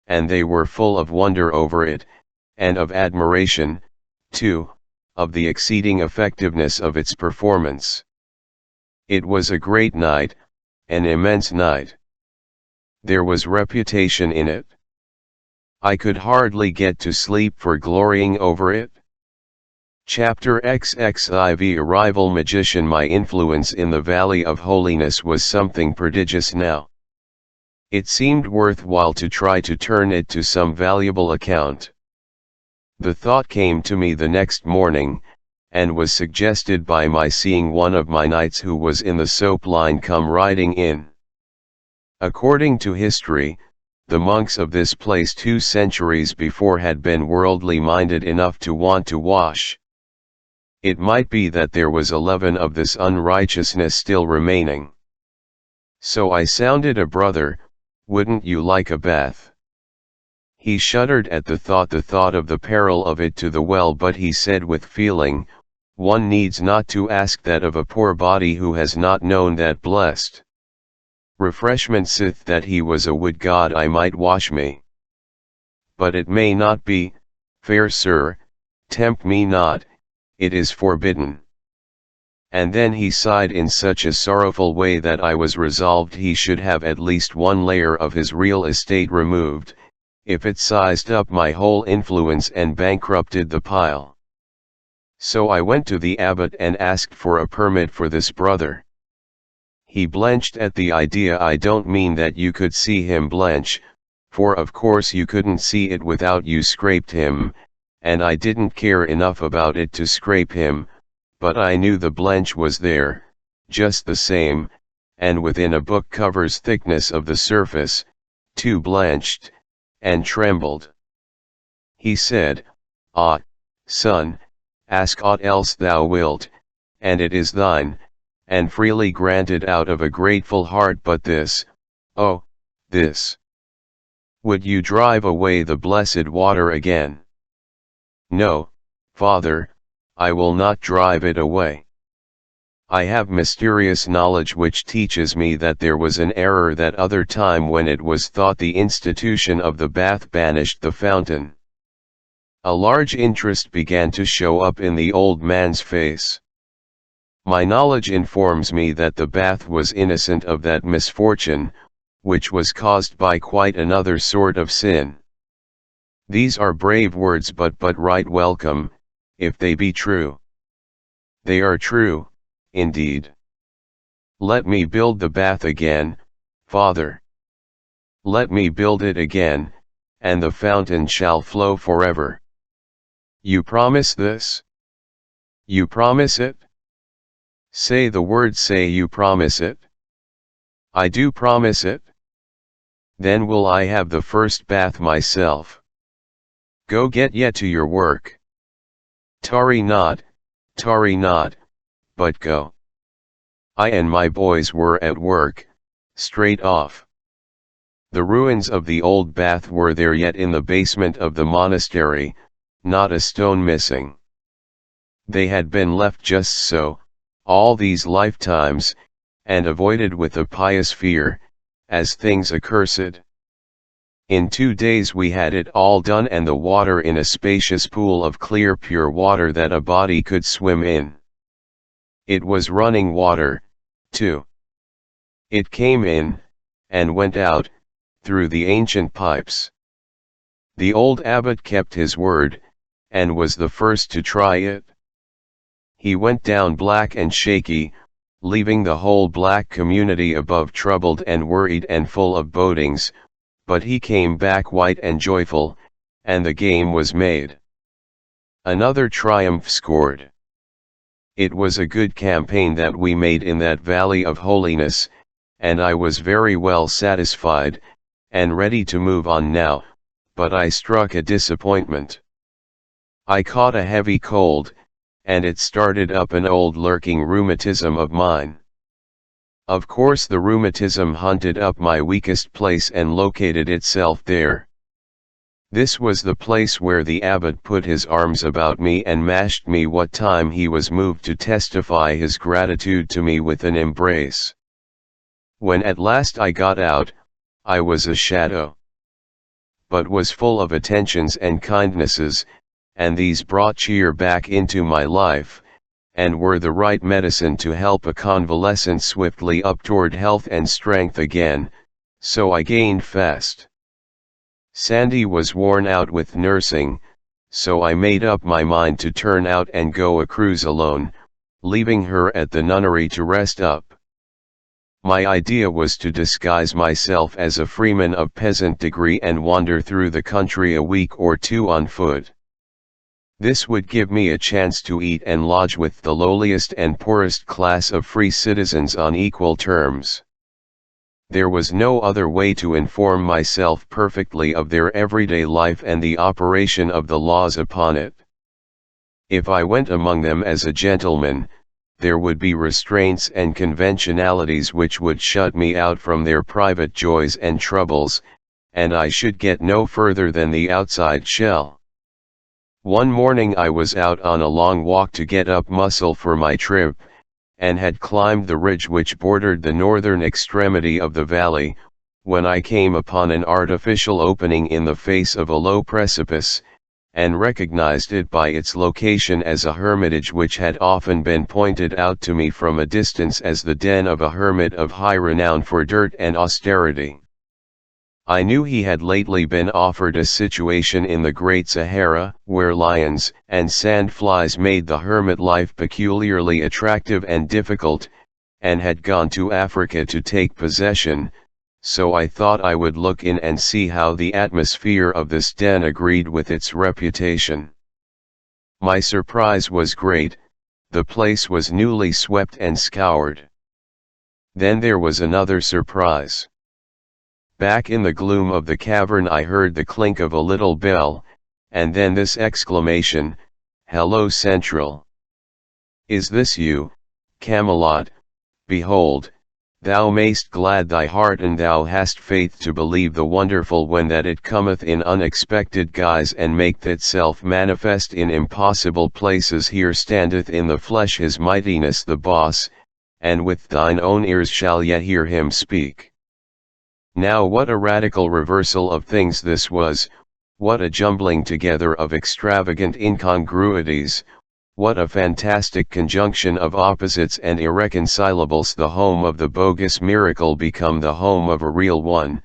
and they were full of wonder over it, and of admiration, too, of the exceeding effectiveness of its performance. It was a great night, an immense night. There was reputation in it. I could hardly get to sleep for glorying over it. Chapter XXIV Arrival Magician. My influence in the Valley of Holiness was something prodigious now. It seemed worthwhile to try to turn it to some valuable account. The thought came to me the next morning, and was suggested by my seeing one of my knights who was in the soap line come riding in. According to history, the monks of this place 2 centuries before had been worldly minded enough to want to wash. It might be that there was a leaven of this unrighteousness still remaining. So I sounded a brother, "Wouldn't you like a bath?" He shuddered at the thought of the peril of it to the well, but he said with feeling, "One needs not to ask that of a poor body who has not known that blessed refreshment sith that he was a would God I might wash me. But it may not be, fair sir, tempt me not, it is forbidden." And then he sighed in such a sorrowful way that I was resolved he should have at least one layer of his real estate removed, if it sized up my whole influence and bankrupted the pile. So I went to the abbot and asked for a permit for this brother. He blenched at the idea. "I don't mean that you could see him blench, for of course you couldn't see it without you scraped him, and I didn't care enough about it to scrape him, but I knew the blench was there, just the same, and within a book cover's thickness of the surface, too blenched, and trembled." He said, "Ah, son, ask aught else thou wilt, and it is thine, and freely granted out of a grateful heart, but this, oh, this. Would you drive away the blessed water again?" "No, Father, I will not drive it away. I have mysterious knowledge which teaches me that there was an error that other time when it was thought the institution of the bath banished the fountain." A large interest began to show up in the old man's face. "My knowledge informs me that the bath was innocent of that misfortune, which was caused by quite another sort of sin." These are brave words, but right welcome, if they be true. They are true, indeed. Let me build the bath again, Father. Let me build it again, and the fountain shall flow forever. You promise this? You promise it? Say the word, say you promise it. I do promise it. Then will I have the first bath myself. Go get ye to your work. Tarry not, but go. I and my boys were at work, straight off. The ruins of the old bath were there yet in the basement of the monastery, not a stone missing. They had been left just so, all these lifetimes, and avoided with a pious fear, as things accursed. In 2 days we had it all done, and the water in a spacious pool of clear pure water that a body could swim in. It was running water, too. It came in, and went out, through the ancient pipes. The old abbot kept his word, and was the first to try it. He went down black and shaky, leaving the whole black community above troubled and worried and full of bodings, but he came back white and joyful, and the game was made. Another triumph scored. It was a good campaign that we made in that valley of holiness, and I was very well satisfied, and ready to move on now, but I struck a disappointment. I caught a heavy cold, and it started up an old lurking rheumatism of mine. Of course the rheumatism hunted up my weakest place and located itself there. This was the place where the abbot put his arms about me and mashed me what time he was moved to testify his gratitude to me with an embrace. When at last I got out, I was a shadow, but was full of attentions and kindnesses, and these brought cheer back into my life, and were the right medicine to help a convalescent swiftly up toward health and strength again, so I gained fast. Sandy was worn out with nursing, so I made up my mind to turn out and go a cruise alone, leaving her at the nunnery to rest up. My idea was to disguise myself as a freeman of peasant degree and wander through the country a week or 2 on foot. This would give me a chance to eat and lodge with the lowliest and poorest class of free citizens on equal terms. There was no other way to inform myself perfectly of their everyday life and the operation of the laws upon it. If I went among them as a gentleman, there would be restraints and conventionalities which would shut me out from their private joys and troubles, and I should get no further than the outside shell. One morning I was out on a long walk to get up muscle for my trip, and had climbed the ridge which bordered the northern extremity of the valley, when I came upon an artificial opening in the face of a low precipice, and recognized it by its location as a hermitage which had often been pointed out to me from a distance as the den of a hermit of high renown for dirt and austerity. I knew he had lately been offered a situation in the Great Sahara, where lions and sandflies made the hermit life peculiarly attractive and difficult, and had gone to Africa to take possession, so I thought I would look in and see how the atmosphere of this den agreed with its reputation. My surprise was great. The place was newly swept and scoured. Then there was another surprise. Back in the gloom of the cavern I heard the clink of a little bell, and then this exclamation, "Hello, Central! Is this you, Camelot? Behold, thou mayst glad thy heart and thou hast faith to believe the wonderful when that it cometh in unexpected guise and maketh itself manifest in impossible places. Here standeth in the flesh his mightiness the boss, and with thine own ears shall yet hear him speak." Now what a radical reversal of things this was, what a jumbling together of extravagant incongruities, what a fantastic conjunction of opposites and irreconcilables. The home of the bogus miracle become the home of a real one,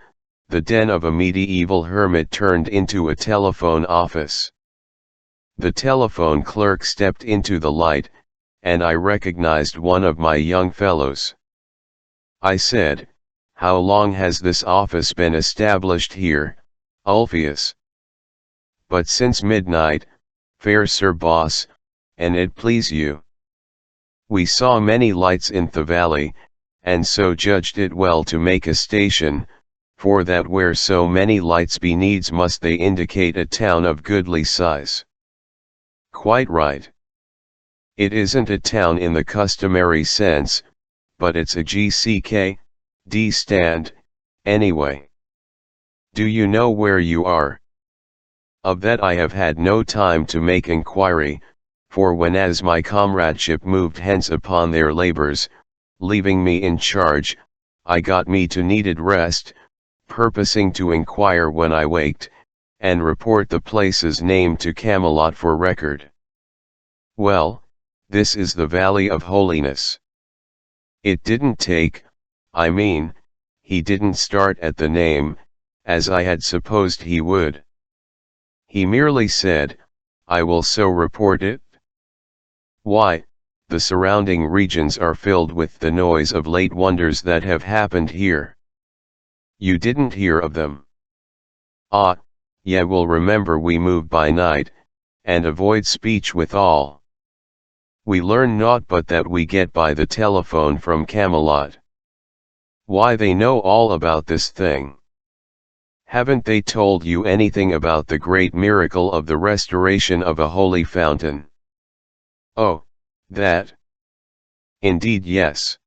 the den of a medieval hermit turned into a telephone office. The telephone clerk stepped into the light, and I recognized one of my young fellows. I said, "How long has this office been established here, Ulfius?" "But since midnight, fair Sir Boss, and it please you. We saw many lights in the valley, and so judged it well to make a station, for that where so many lights be needs must they indicate a town of goodly size." "Quite right. It isn't a town in the customary sense, but it's a GCK.D stand, anyway. Do you know where you are?" Of that I have had no time to make inquiry, for whenas my comradeship moved hence upon their labors, leaving me in charge, I got me to needed rest, purposing to inquire when I waked, and report the place's name to Camelot for record. Well, this is the Valley of Holiness. It didn't take, he didn't start at the name, as I had supposed he would. He merely said, "I will so report it." Why, the surrounding regions are filled with the noise of late wonders that have happened here. You didn't hear of them? Ah, ye will remember we move by night, and avoid speech with all. We learn naught but that we get by the telephone from Camelot. Why, they know all about this thing. Haven't they told you anything about the great miracle of the restoration of a holy fountain? Oh, that? Indeed, yes.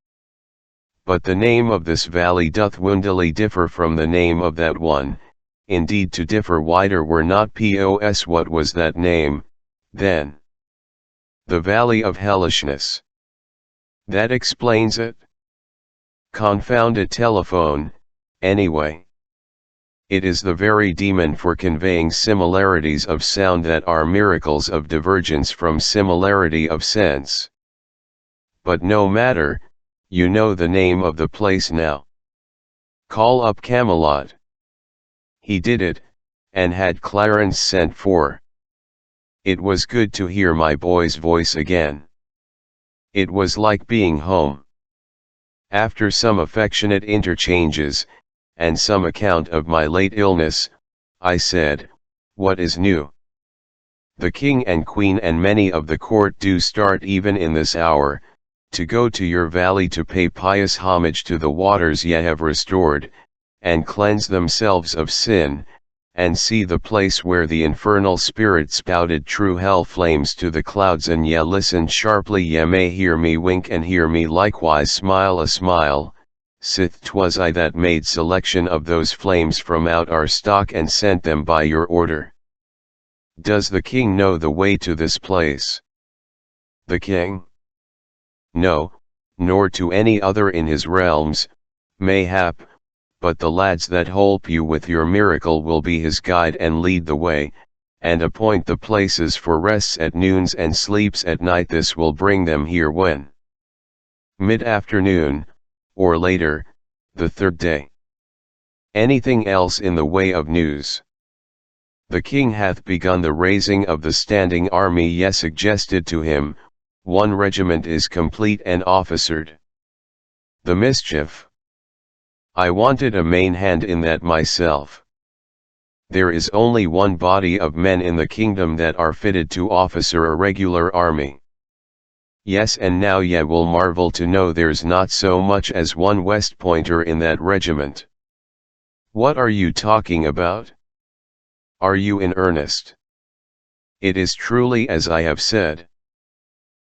But the name of this valley doth woundily differ from the name of that one. Indeed, to differ wider were not pos. What was that name, then? The Valley of Hellishness. That explains it. Confounded telephone, anyway. It is the very demon for conveying similarities of sound that are miracles of divergence from similarity of sense. But no matter, you know the name of the place now. Call up Camelot. He did it, and had Clarence sent for. It was good to hear my boy's voice again. It was like being home. After some affectionate interchanges, and some account of my late illness, I said, "What is new?" "The king and queen and many of the court do start even in this hour, to go to your valley to pay pious homage to the waters ye have restored, and cleanse themselves of sin, and see the place where the infernal spirit spouted true hell flames to the clouds, and ye listened sharply. Ye may hear me wink and hear me likewise smile a smile, sith 'twas I that made selection of those flames from out our stock and sent them by your order. Does the king know the way to this place? The king? No, nor to any other in his realms, mayhap, but the lads that holp you with your miracle will be his guide and lead the way, and appoint the places for rests at noons and sleeps at night. This will bring them here when? Mid-afternoon, or later, the third day. Anything else in the way of news? The king hath begun the raising of the standing army ye suggested to him, one regiment is complete and officered. The mischief! I wanted a main hand in that myself. There is only one body of men in the kingdom that are fitted to officer a regular army. Yes, and now ye will marvel to know there's not so much as one West Pointer in that regiment. What are you talking about? Are you in earnest? It is truly as I have said.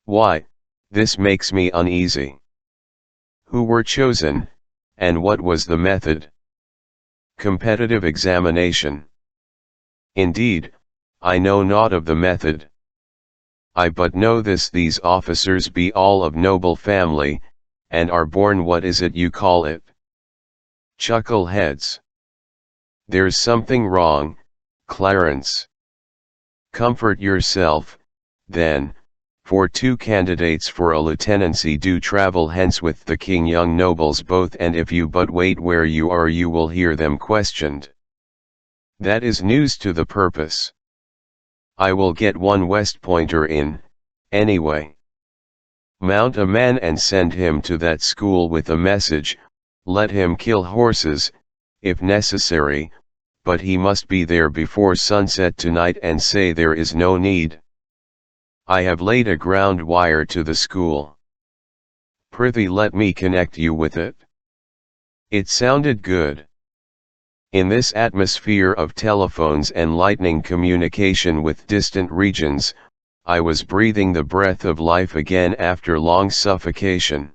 Why, this makes me uneasy. Who were chosen, and what was the method? Competitive examination. Indeed, I know naught of the method. I but know this: these officers be all of noble family, and are born, what is it you call it? Chuckleheads. There's something wrong, Clarence. Comfort yourself, then, for 2 candidates for a lieutenancy do travel hence with the king, young nobles both, and if you but wait where you are you will hear them questioned. That is news to the purpose. I will get one West Pointer in, anyway. Mount a man and send him to that school with a message, let him kill horses, if necessary, but he must be there before sunset tonight, and say there is no need. I have laid a ground wire to the school. Prithee let me connect you with it. It sounded good. In this atmosphere of telephones and lightning communication with distant regions, I was breathing the breath of life again after long suffocation.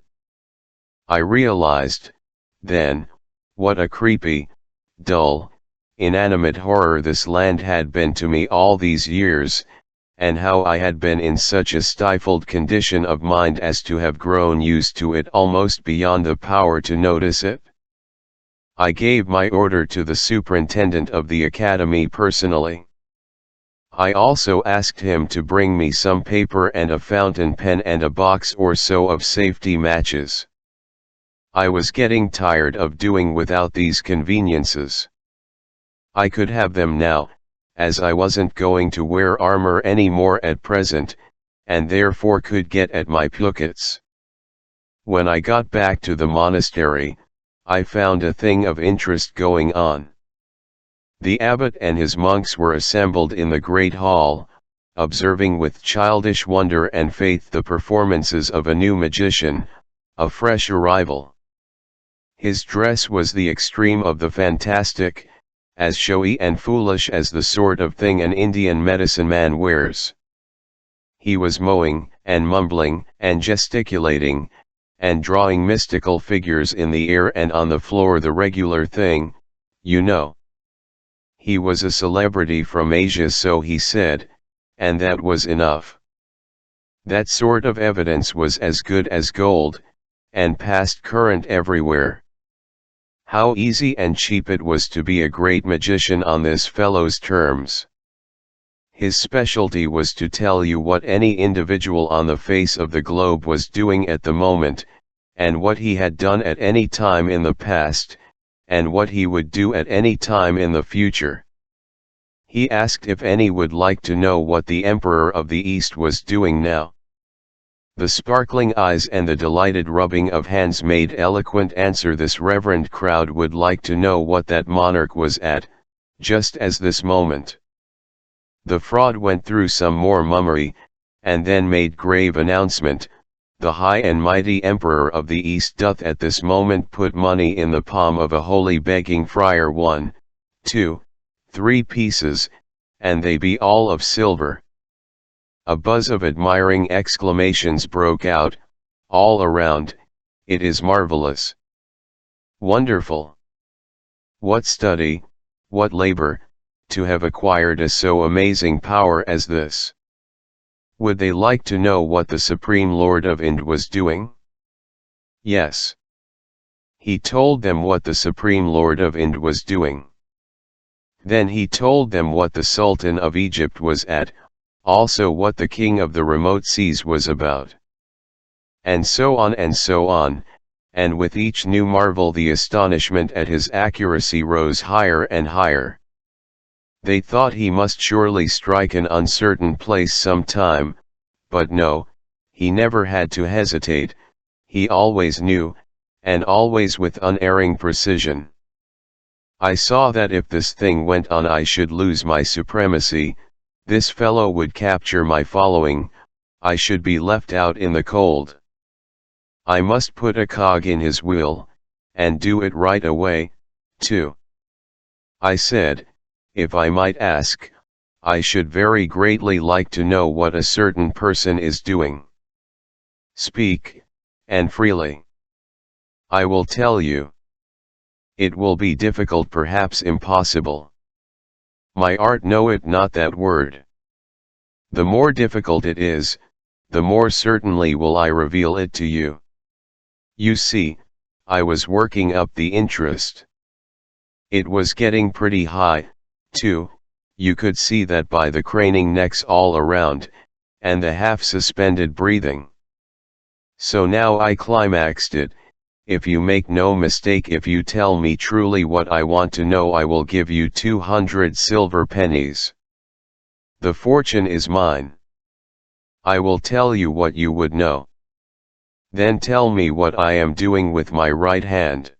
I realized, then, what a creepy, dull, inanimate horror this land had been to me all these years, and how I had been in such a stifled condition of mind as to have grown used to it almost beyond the power to notice it. I gave my order to the superintendent of the academy personally. I also asked him to bring me some paper and a fountain pen and a box or so of safety matches. I was getting tired of doing without these conveniences. I could have them now, as I wasn't going to wear armor any more at present, and therefore could get at my plukets. When I got back to the monastery, I found a thing of interest going on. The abbot and his monks were assembled in the great hall, observing with childish wonder and faith the performances of a new magician, a fresh arrival. His dress was the extreme of the fantastic, as showy and foolish as the sort of thing an Indian medicine man wears. He was mowing, and mumbling, and gesticulating, and drawing mystical figures in the air and on the floor, the regular thing, you know. He was a celebrity from Asia, so he said, and that was enough. That sort of evidence was as good as gold, and passed current everywhere. How easy and cheap it was to be a great magician on this fellow's terms. His specialty was to tell you what any individual on the face of the globe was doing at the moment, and what he had done at any time in the past, and what he would do at any time in the future. He asked if any would like to know what the Emperor of the East was doing now. The sparkling eyes and the delighted rubbing of hands made eloquent answer. This reverend crowd would like to know what that monarch was at, just as this moment. The fraud went through some more mummery, and then made grave announcement, the high and mighty Emperor of the East doth at this moment put money in the palm of a holy begging friar 1, 2, 3 pieces, and they be all of silver. A buzz of admiring exclamations broke out, all around. It is marvelous. Wonderful. What study, what labor, to have acquired a so amazing power as this. Would they like to know what the Supreme Lord of Ind was doing? Yes. He told them what the Supreme Lord of Ind was doing. Then he told them what the Sultan of Egypt was at, also what the king of the remote seas was about. And so on, and with each new marvel the astonishment at his accuracy rose higher and higher. They thought he must surely strike an uncertain place some time, but no, he never had to hesitate, he always knew, and always with unerring precision. I saw that if this thing went on I should lose my supremacy, this fellow would capture my following, I should be left out in the cold. I must put a cog in his wheel, and do it right away, too. I said, if I might ask, I should very greatly like to know what a certain person is doing. Speak, and freely. I will tell you. It will be difficult, perhaps impossible. My art know it not that word. The more difficult it is, the more certainly will I reveal it to you. You see, I was working up the interest. It was getting pretty high, too, you could see that by the craning necks all around, and the half-suspended breathing. So now I climaxed it. If you make no mistake, if you tell me truly what I want to know, I will give you 200 silver pennies. The fortune is mine. I will tell you what you would know. Then tell me what I am doing with my right hand.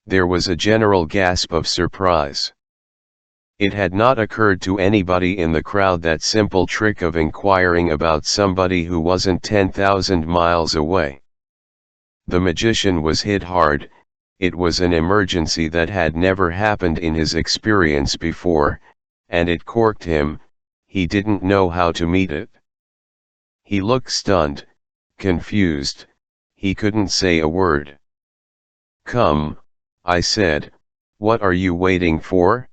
There was a general gasp of surprise. It had not occurred to anybody in the crowd that simple trick of inquiring about somebody who wasn't 10,000 miles away. The magician was hit hard. It was an emergency that had never happened in his experience before, and it corked him. He didn't know how to meet it. He looked stunned, confused, he couldn't say a word. Come, I said, what are you waiting for?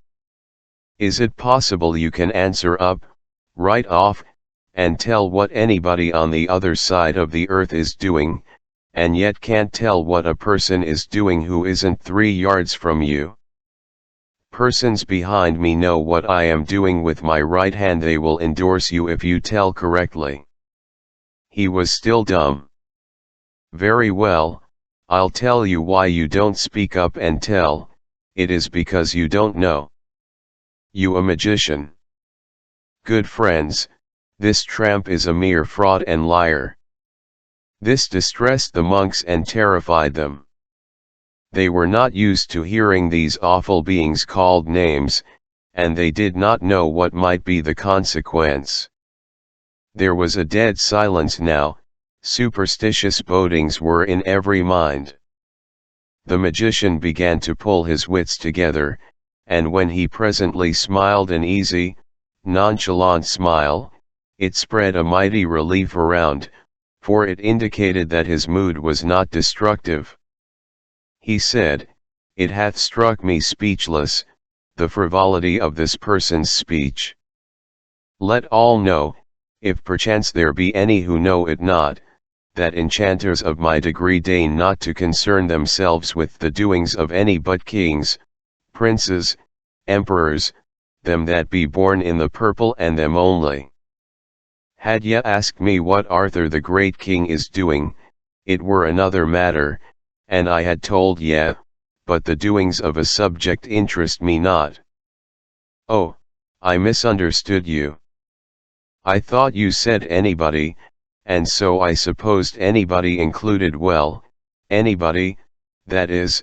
Is it possible you can answer up, right off, and tell what anybody on the other side of the earth is doing, and yet can't tell what a person is doing who isn't 3 yards from you? Persons behind me know what I am doing with my right hand. They will endorse you if you tell correctly. He was still dumb. Very well, I'll tell you why you don't speak up and tell. It is because you don't know. You a magician. Good friends, this tramp is a mere fraud and liar. This distressed the monks and terrified them. They were not used to hearing these awful beings called names, and they did not know what might be the consequence. There was a dead silence now. Superstitious bodings were in every mind. The magician began to pull his wits together, and when he presently smiled an easy, nonchalant smile, it spread a mighty relief around, for it indicated that his mood was not destructive. He said, "It hath struck me speechless, the frivolity of this person's speech. Let all know, if perchance there be any who know it not, that enchanters of my degree deign not to concern themselves with the doings of any but kings, princes, emperors, them that be born in the purple, and them only. Had ye asked me what Arthur the great king is doing, it were another matter, and I had told ye, but the doings of a subject interest me not." "Oh, I misunderstood you. I thought you said anybody, and so I supposed anybody included anybody, that is,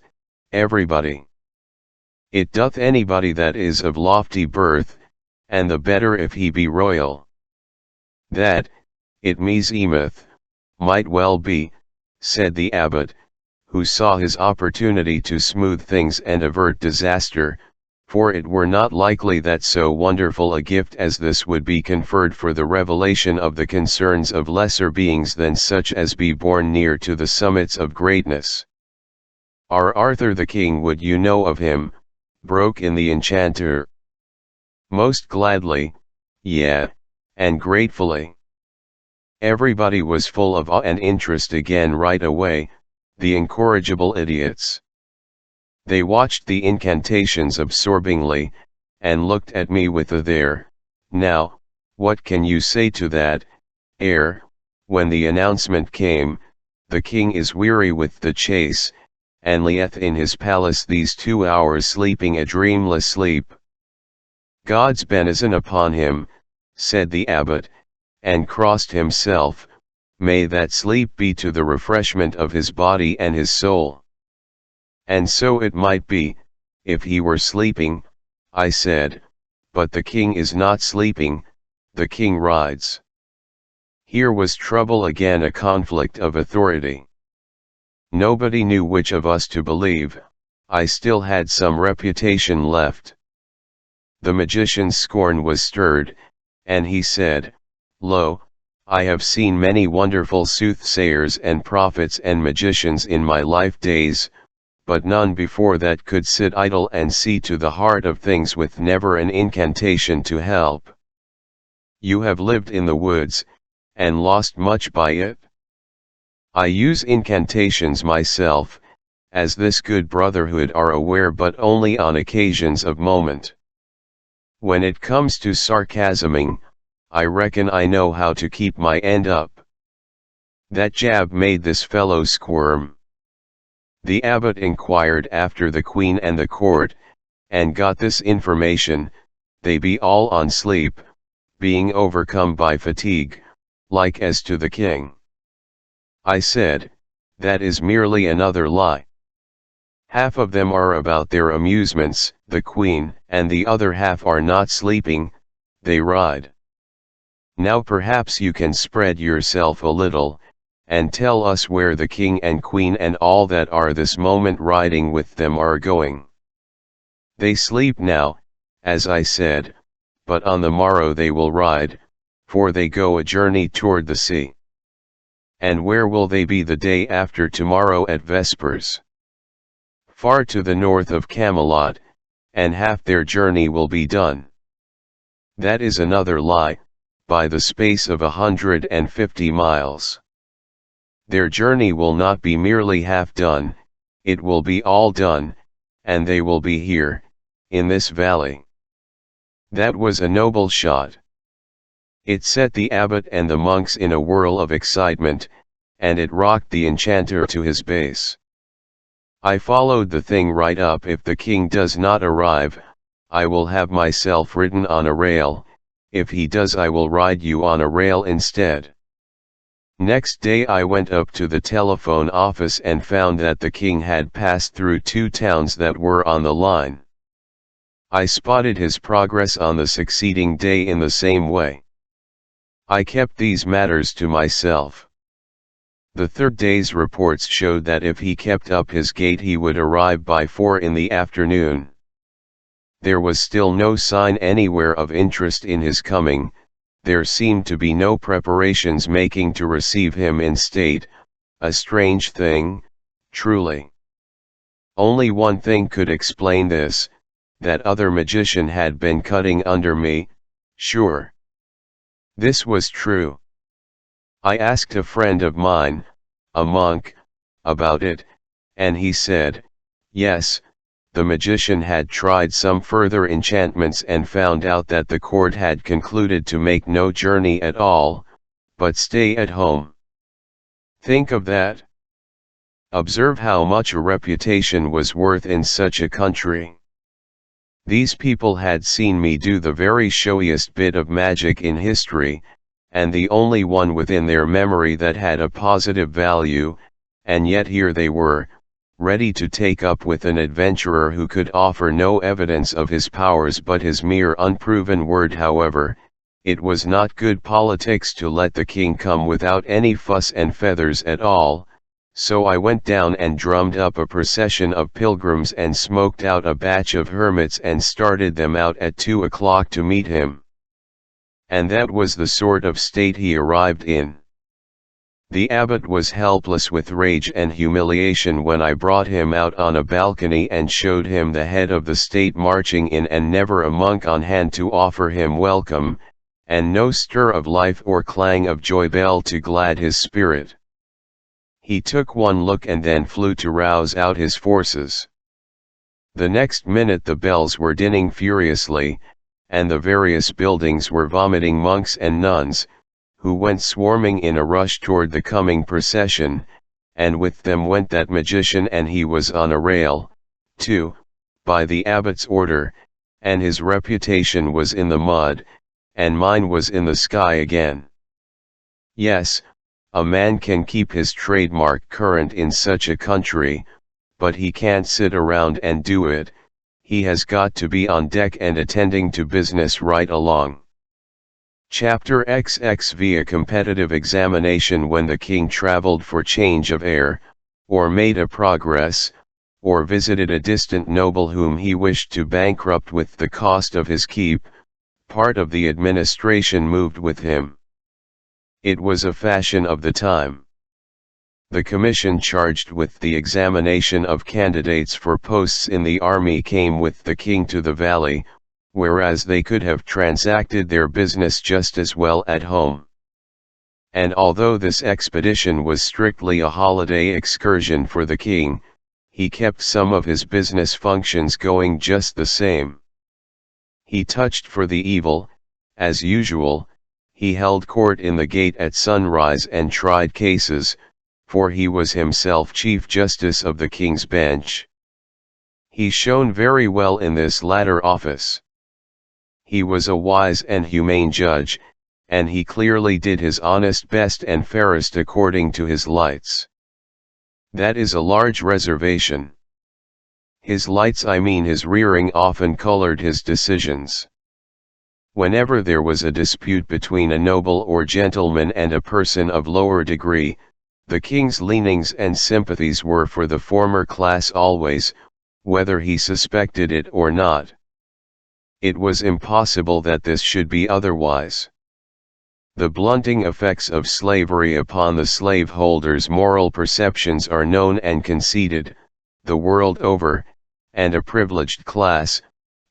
everybody. It doth anybody that is of lofty birth, and the better if he be royal. That, "It meseemeth, might well be," said the abbot, who saw his opportunity to smooth things and avert disaster, "for it were not likely that so wonderful a gift as this would be conferred for the revelation of the concerns of lesser beings than such as be born near to the summits of greatness." "Our Arthur the king, would you know of him?" broke in the enchanter. "Most gladly, yea, and gratefully." Everybody was full of awe and interest again right away, the incorrigible idiots. They watched the incantations absorbingly, and looked at me with a "there, now, what can you say to that?" air, when the announcement came, "The king is weary with the chase, and lieth in his palace these 2 hours sleeping a dreamless sleep." "God's benison upon him," said the abbot, and crossed himself, "may that sleep be to the refreshment of his body and his soul." "And so it might be, if he were sleeping," I said, "but the king is not sleeping, the king rides." Here was trouble again, a conflict of authority. Nobody knew which of us to believe. I still had some reputation left. The magician's scorn was stirred, and he said, "Lo, I have seen many wonderful soothsayers and prophets and magicians in my life days, but none before that could sit idle and see to the heart of things with never an incantation to help. You have lived in the woods, and lost much by it. I use incantations myself, as this good brotherhood are aware, but only on occasions of moment. When it comes to sarcasming, I reckon I know how to keep my end up." That jab made this fellow squirm. The abbot inquired after the queen and the court, and got this information: they be all on sleep, being overcome by fatigue, like as to the king. I said, "That is merely another lie. Half of them are about their amusements, the queen, and the other half are not sleeping, they ride. Now perhaps you can spread yourself a little, and tell us where the king and queen and all that are this moment riding with them are going." "They sleep now, as I said, but on the morrow they will ride, for they go a journey toward the sea." "And where will they be the day after tomorrow at vespers?" "Far to the north of Camelot, and half their journey will be done." "That is another lie, by the space of 150 miles. Their journey will not be merely half done, it will be all done, and they will be here, in this valley." That was a noble shot. It set the abbot and the monks in a whirl of excitement, and it rocked the enchanter to his base. I followed the thing right up. "If the king does not arrive, I will have myself ridden on a rail, if he does I will ride you on a rail instead." Next day I went up to the telephone office and found that the king had passed through 2 towns that were on the line. I spotted his progress on the succeeding day in the same way. I kept these matters to myself. The 3rd day's reports showed that if he kept up his gait he would arrive by 4 in the afternoon. There was still no sign anywhere of interest in his coming. There seemed to be no preparations making to receive him in state, a strange thing, truly. Only one thing could explain this: that other magician had been cutting under me, sure. This was true. I asked a friend of mine, a monk, about it, and he said, yes, the magician had tried some further enchantments and found out that the court had concluded to make no journey at all, but stay at home. Think of that. Observe how much a reputation was worth in such a country. These people had seen me do the very showiest bit of magic in history, and the only one within their memory that had a positive value, and yet here they were, ready to take up with an adventurer who could offer no evidence of his powers but his mere unproven word. However, It was not good politics to let the king come without any fuss and feathers at all, so I went down and drummed up a procession of pilgrims and smoked out a batch of hermits and started them out at 2 o'clock to meet him. And that was the sort of state he arrived in. The abbot was helpless with rage and humiliation when I brought him out on a balcony and showed him the head of the state marching in and never a monk on hand to offer him welcome, and no stir of life or clang of joy bell to glad his spirit. He took one look and then flew to rouse out his forces. The next minute the bells were dinning furiously, and the various buildings were vomiting monks and nuns, who went swarming in a rush toward the coming procession, and with them went that magician, and he was on a rail, too, by the abbot's order, and his reputation was in the mud, and mine was in the sky again. Yes, a man can keep his trademark current in such a country, but he can't sit around and do it. He has got to be on deck and attending to business right along. Chapter XX via competitive examination. When the king traveled for change of air, or made a progress, or visited a distant noble whom he wished to bankrupt with the cost of his keep, part of the administration moved with him. It was a fashion of the time. The commission charged with the examination of candidates for posts in the army came with the king to the valley, whereas they could have transacted their business just as well at home. And although this expedition was strictly a holiday excursion for the king, he kept some of his business functions going just the same. He touched for the evil, as usual. He held court in the gate at sunrise and tried cases, for he was himself Chief Justice of the King's Bench. He shone very well in this latter office. He was a wise and humane judge, and he clearly did his honest best and fairest according to his lights. That is a large reservation. His lights, I mean his rearing, often colored his decisions. Whenever there was a dispute between a noble or gentleman and a person of lower degree, the king's leanings and sympathies were for the former class always, whether he suspected it or not. It was impossible that this should be otherwise. The blunting effects of slavery upon the slaveholders' moral perceptions are known and conceded, the world over, and a privileged class,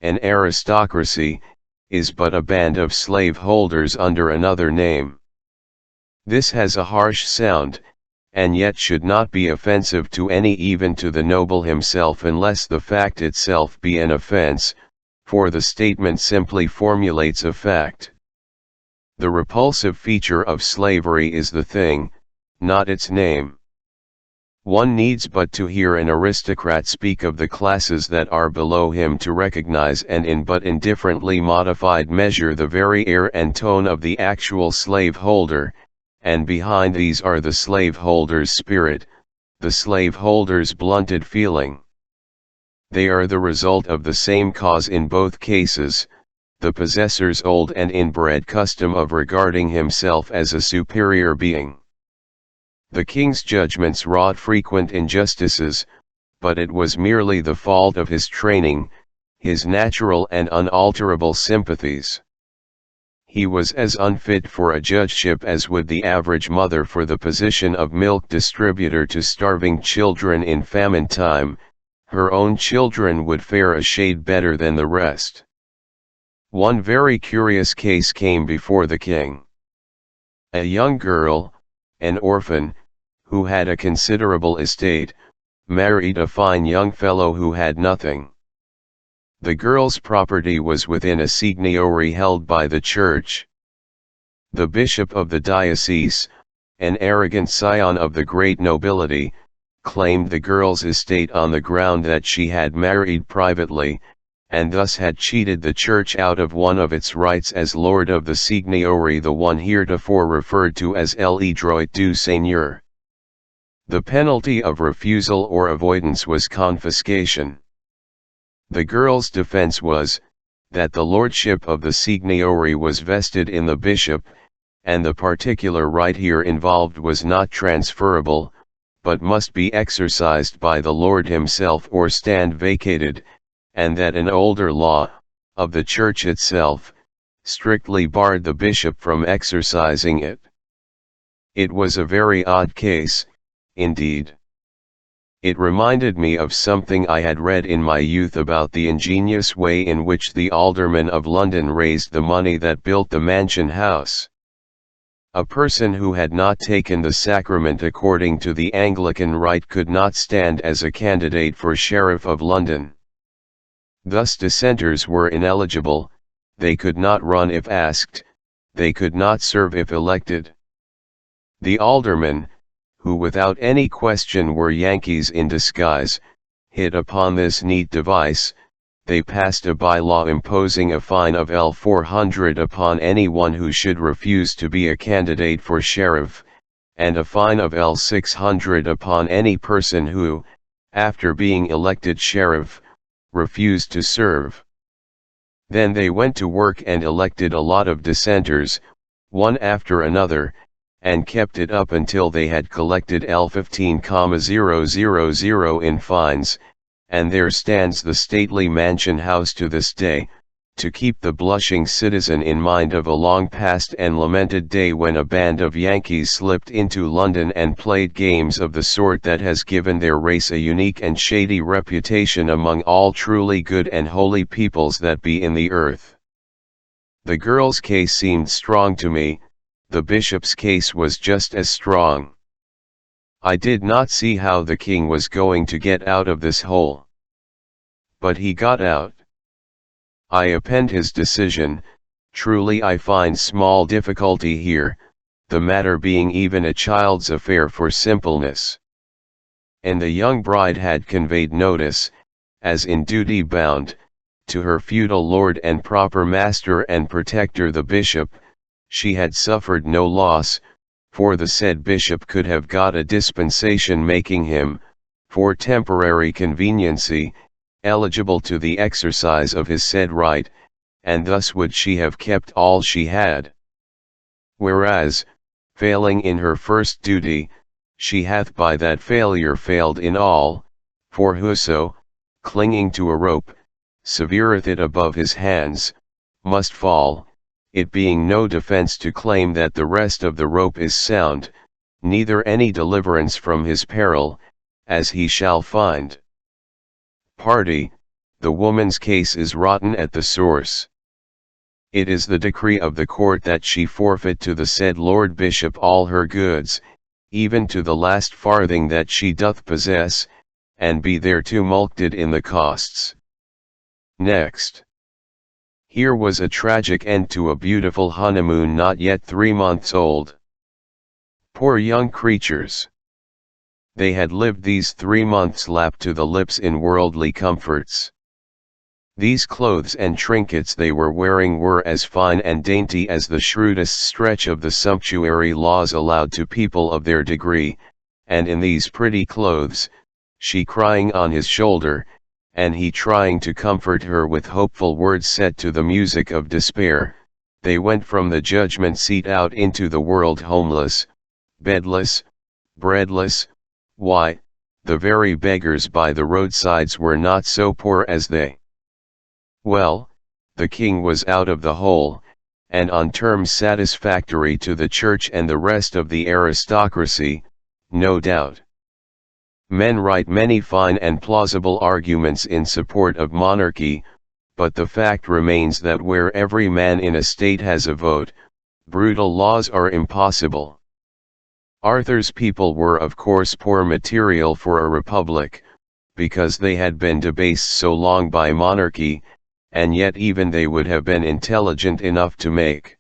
an aristocracy, is but a band of slaveholders under another name. This has a harsh sound, and yet should not be offensive to any, even to the noble himself, unless the fact itself be an offense, for the statement simply formulates a fact. The repulsive feature of slavery is the thing, not its name. One needs but to hear an aristocrat speak of the classes that are below him to recognize, and in but indifferently modified measure, the very air and tone of the actual slaveholder, and behind these are the slaveholder's spirit, the slaveholder's blunted feeling. They are the result of the same cause in both cases, the possessor's old and inbred custom of regarding himself as a superior being. The king's judgments wrought frequent injustices, but it was merely the fault of his training, his natural and unalterable sympathies. He was as unfit for a judgeship as would the average mother for the position of milk distributor to starving children in famine time. Her own children would fare a shade better than the rest. One very curious case came before the king. A young girl, an orphan, who had a considerable estate, married a fine young fellow who had nothing. The girl's property was within a seigniory held by the church. The bishop of the diocese, an arrogant scion of the great nobility, claimed the girl's estate on the ground that she had married privately, and thus had cheated the church out of one of its rights as lord of the seigniory, the one heretofore referred to as le droit du seigneur. The penalty of refusal or avoidance was confiscation. The girl's defense was, that the lordship of the signory was vested in the bishop, and the particular right here involved was not transferable, but must be exercised by the lord himself or stand vacated, and that an older law, of the church itself, strictly barred the bishop from exercising it. It was a very odd case, indeed. It reminded me of something I had read in my youth about the ingenious way in which the aldermen of London raised the money that built the Mansion House. A person who had not taken the sacrament according to the Anglican rite could not stand as a candidate for Sheriff of London. Thus dissenters were ineligible, they could not run if asked, they could not serve if elected. The aldermen, who without any question were Yankees in disguise, hit upon this neat device. They passed a bylaw imposing a fine of L400 upon anyone who should refuse to be a candidate for sheriff, and a fine of L600 upon any person who, after being elected sheriff, refused to serve. Then they went to work and elected a lot of dissenters, one after another, and kept it up until they had collected L15,000 in fines, and there stands the stately Mansion House to this day, to keep the blushing citizen in mind of a long past and lamented day when a band of Yankees slipped into London and played games of the sort that has given their race a unique and shady reputation among all truly good and holy peoples that be in the earth. The girl's case seemed strong to me, the bishop's case was just as strong. I did not see how the king was going to get out of this hole. But he got out. I append his decision. Truly I find small difficulty here, the matter being even a child's affair for simpleness. And the young bride had conveyed notice, as in duty bound, to her feudal lord and proper master and protector the bishop. She had suffered no loss, for the said bishop could have got a dispensation making him, for temporary conveniency, eligible to the exercise of his said right, and thus would she have kept all she had. Whereas, failing in her first duty, she hath by that failure failed in all, for whoso, clinging to a rope, severeth it above his hands, must fall, it being no defense to claim that the rest of the rope is sound, neither any deliverance from his peril, as he shall find. Party, the woman's case is rotten at the source. It is the decree of the court that she forfeit to the said Lord Bishop all her goods, even to the last farthing that she doth possess, and be thereto mulcted in the costs. Next. Here was a tragic end to a beautiful honeymoon not yet 3 months old. Poor young creatures! They had lived these 3 months lapped to the lips in worldly comforts. These clothes and trinkets they were wearing were as fine and dainty as the shrewdest stretch of the sumptuary laws allowed to people of their degree, and in these pretty clothes, she crying on his shoulder, and he trying to comfort her with hopeful words set to the music of despair, they went from the judgment seat out into the world homeless, bedless, breadless. Why, the very beggars by the roadsides were not so poor as they. Well, the king was out of the hole, and on terms satisfactory to the church and the rest of the aristocracy, no doubt. Men write many fine and plausible arguments in support of monarchy, but the fact remains that where every man in a state has a vote, brutal laws are impossible. Arthur's people were of course poor material for a republic, because they had been debased so long by monarchy, and yet even they would have been intelligent enough to make